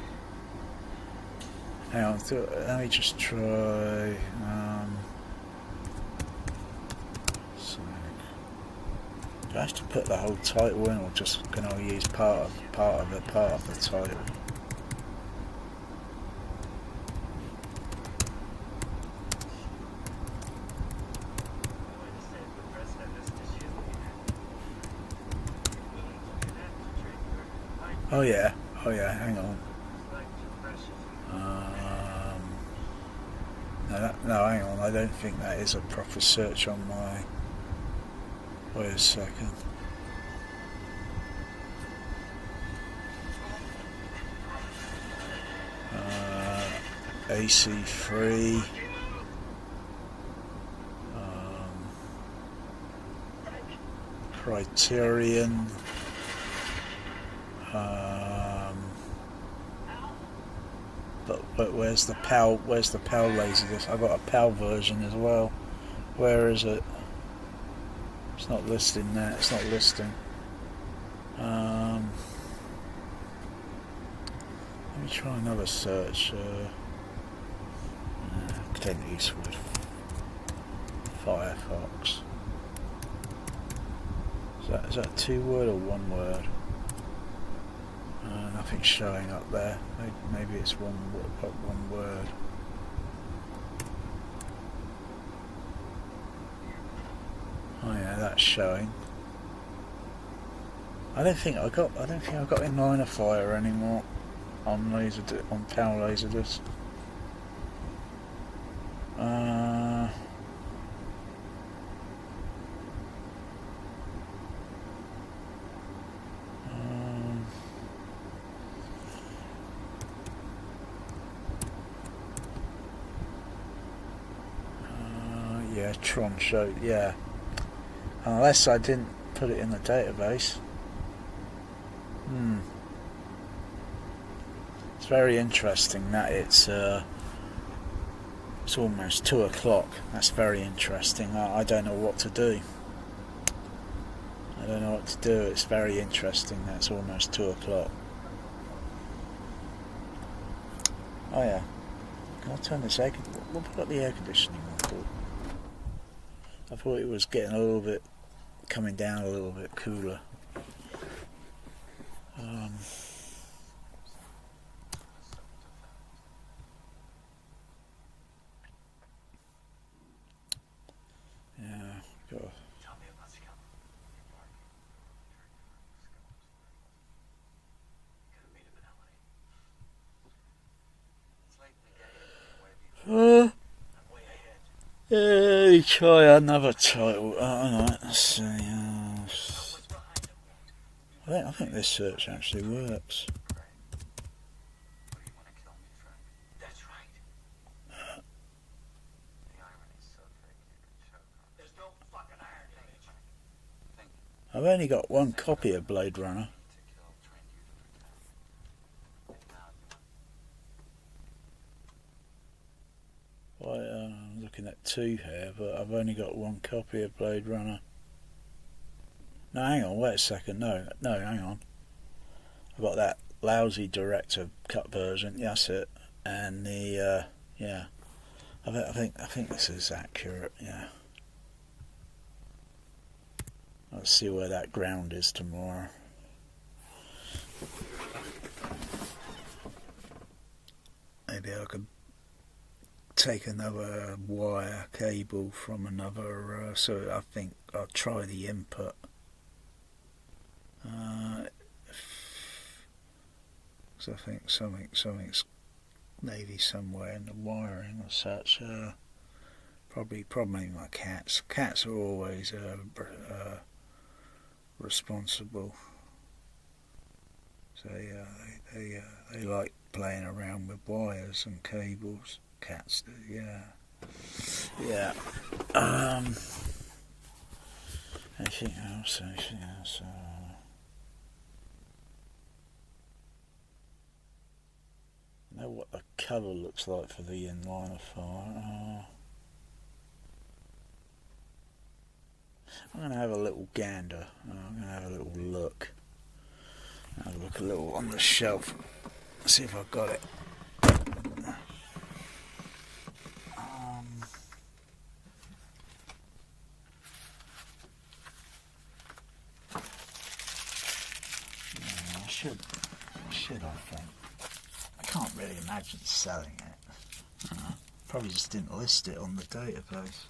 Hang on, let me just try. So, do I have to put the whole title in, or just can I use part of the title? Oh yeah, hang on. No, hang on, I don't think that is a proper search on my... Wait a second. AC3. Criterion. But where's the PAL Laserdisc? I've got a PAL version as well. Where is it? It's not listing that. It's not listing. Let me try another search. Clint Eastwood. Firefox. Is that 2 word or 1 word? Nothing's showing up there. Maybe it's one word. Oh yeah, that's showing. I don't think I got inliner fire anymore on PAL Laserdisc. Yeah, Tron showed, yeah. Unless I didn't put it in the database. It's very interesting that it's almost 2 o'clock. That's very interesting. I don't know what to do. It's very interesting that it's almost 2 o'clock. Oh yeah. Can I turn this what about the air conditioning on? I thought it was getting a little bit, coming down a little bit cooler. Yeah, got. Yeah, try another title. Alright, let's see. I think this search actually works. I've only got 1 copy of Blade Runner. I'm looking at 2 here, but I've only got 1 copy of Blade Runner. No, hang on, wait a second. No, hang on. I've got that lousy director cut version. Yeah, that's it. And the yeah, I think this is accurate. Yeah. Let's see where that ground is tomorrow. Maybe I could take another wire cable from another, so I think I'll try the input. So I think something's maybe somewhere in the wiring or such. Probably my cats. Cats are always responsible. So yeah, they like playing around with wires and cables. Cats do, yeah. Yeah. Anything else? I know what the cover looks like for the inliner file. I'm going to have a little gander. I'm going to have a little look. Have a look a little on the shelf. See if I've got it. I think. I can't really imagine selling it. Probably just didn't list it on the database.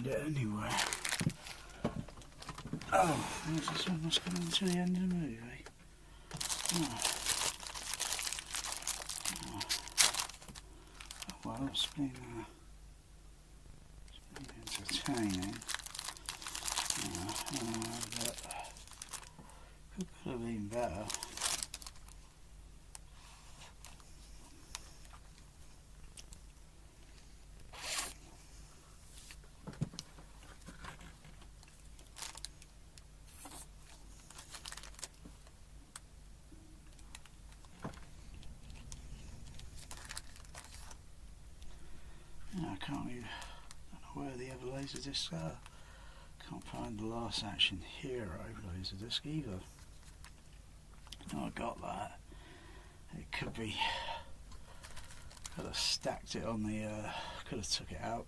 find it anywhere. Oh, this is almost coming to the end of the movie. Oh. Well, it's been entertaining. But it could have been better. I can't even, I don't know where the other laser discs are. Can't find the Last Action Hero laser disc either. No, I got that. It could be, could have stacked it on the, could have took it out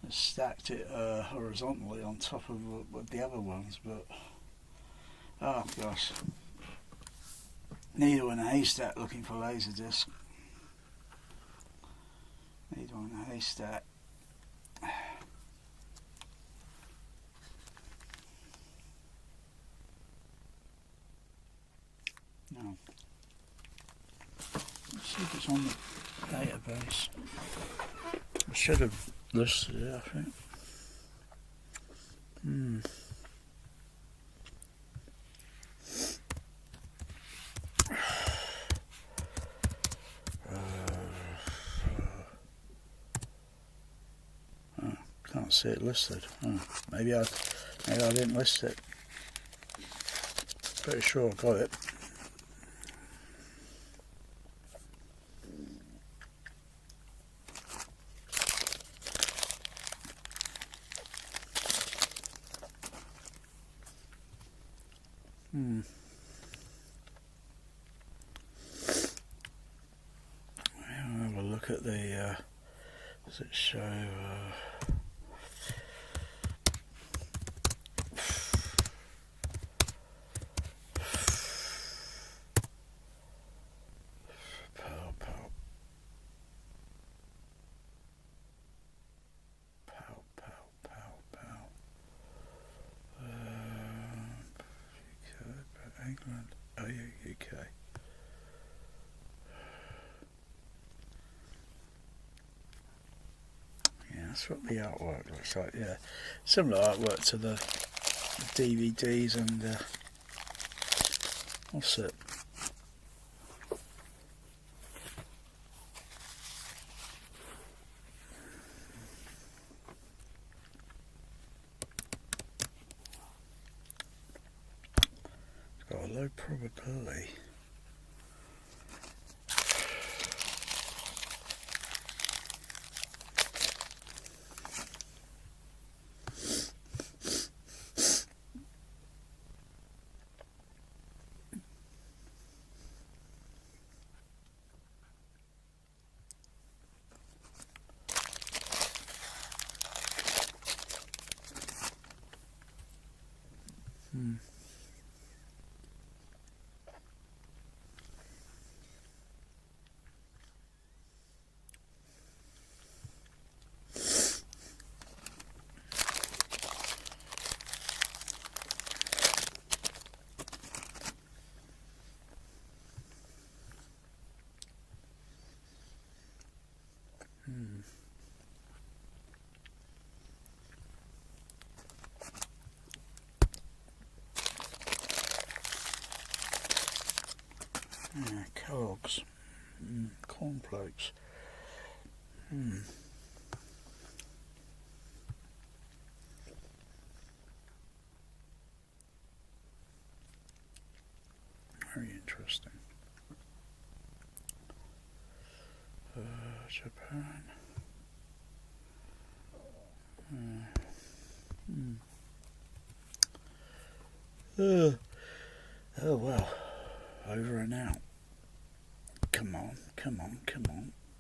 and stacked it horizontally on top of the other ones, but oh gosh, needle in a haystack looking for laser disc. Needle in a haystack. No. Let's see if it's on the database. I should have listed it, I think. Can't see it listed. Oh, maybe I didn't list it. Pretty sure I got it. I'll have a look at the. Does it show? England, oh yeah, UK. Yeah, that's what the artwork looks like. Yeah, similar artwork to the DVDs and what's it? Got a low probability. Yeah, cogs, cornflakes. Very interesting. Japan. Oh well, over and out. Come on, come on, come on.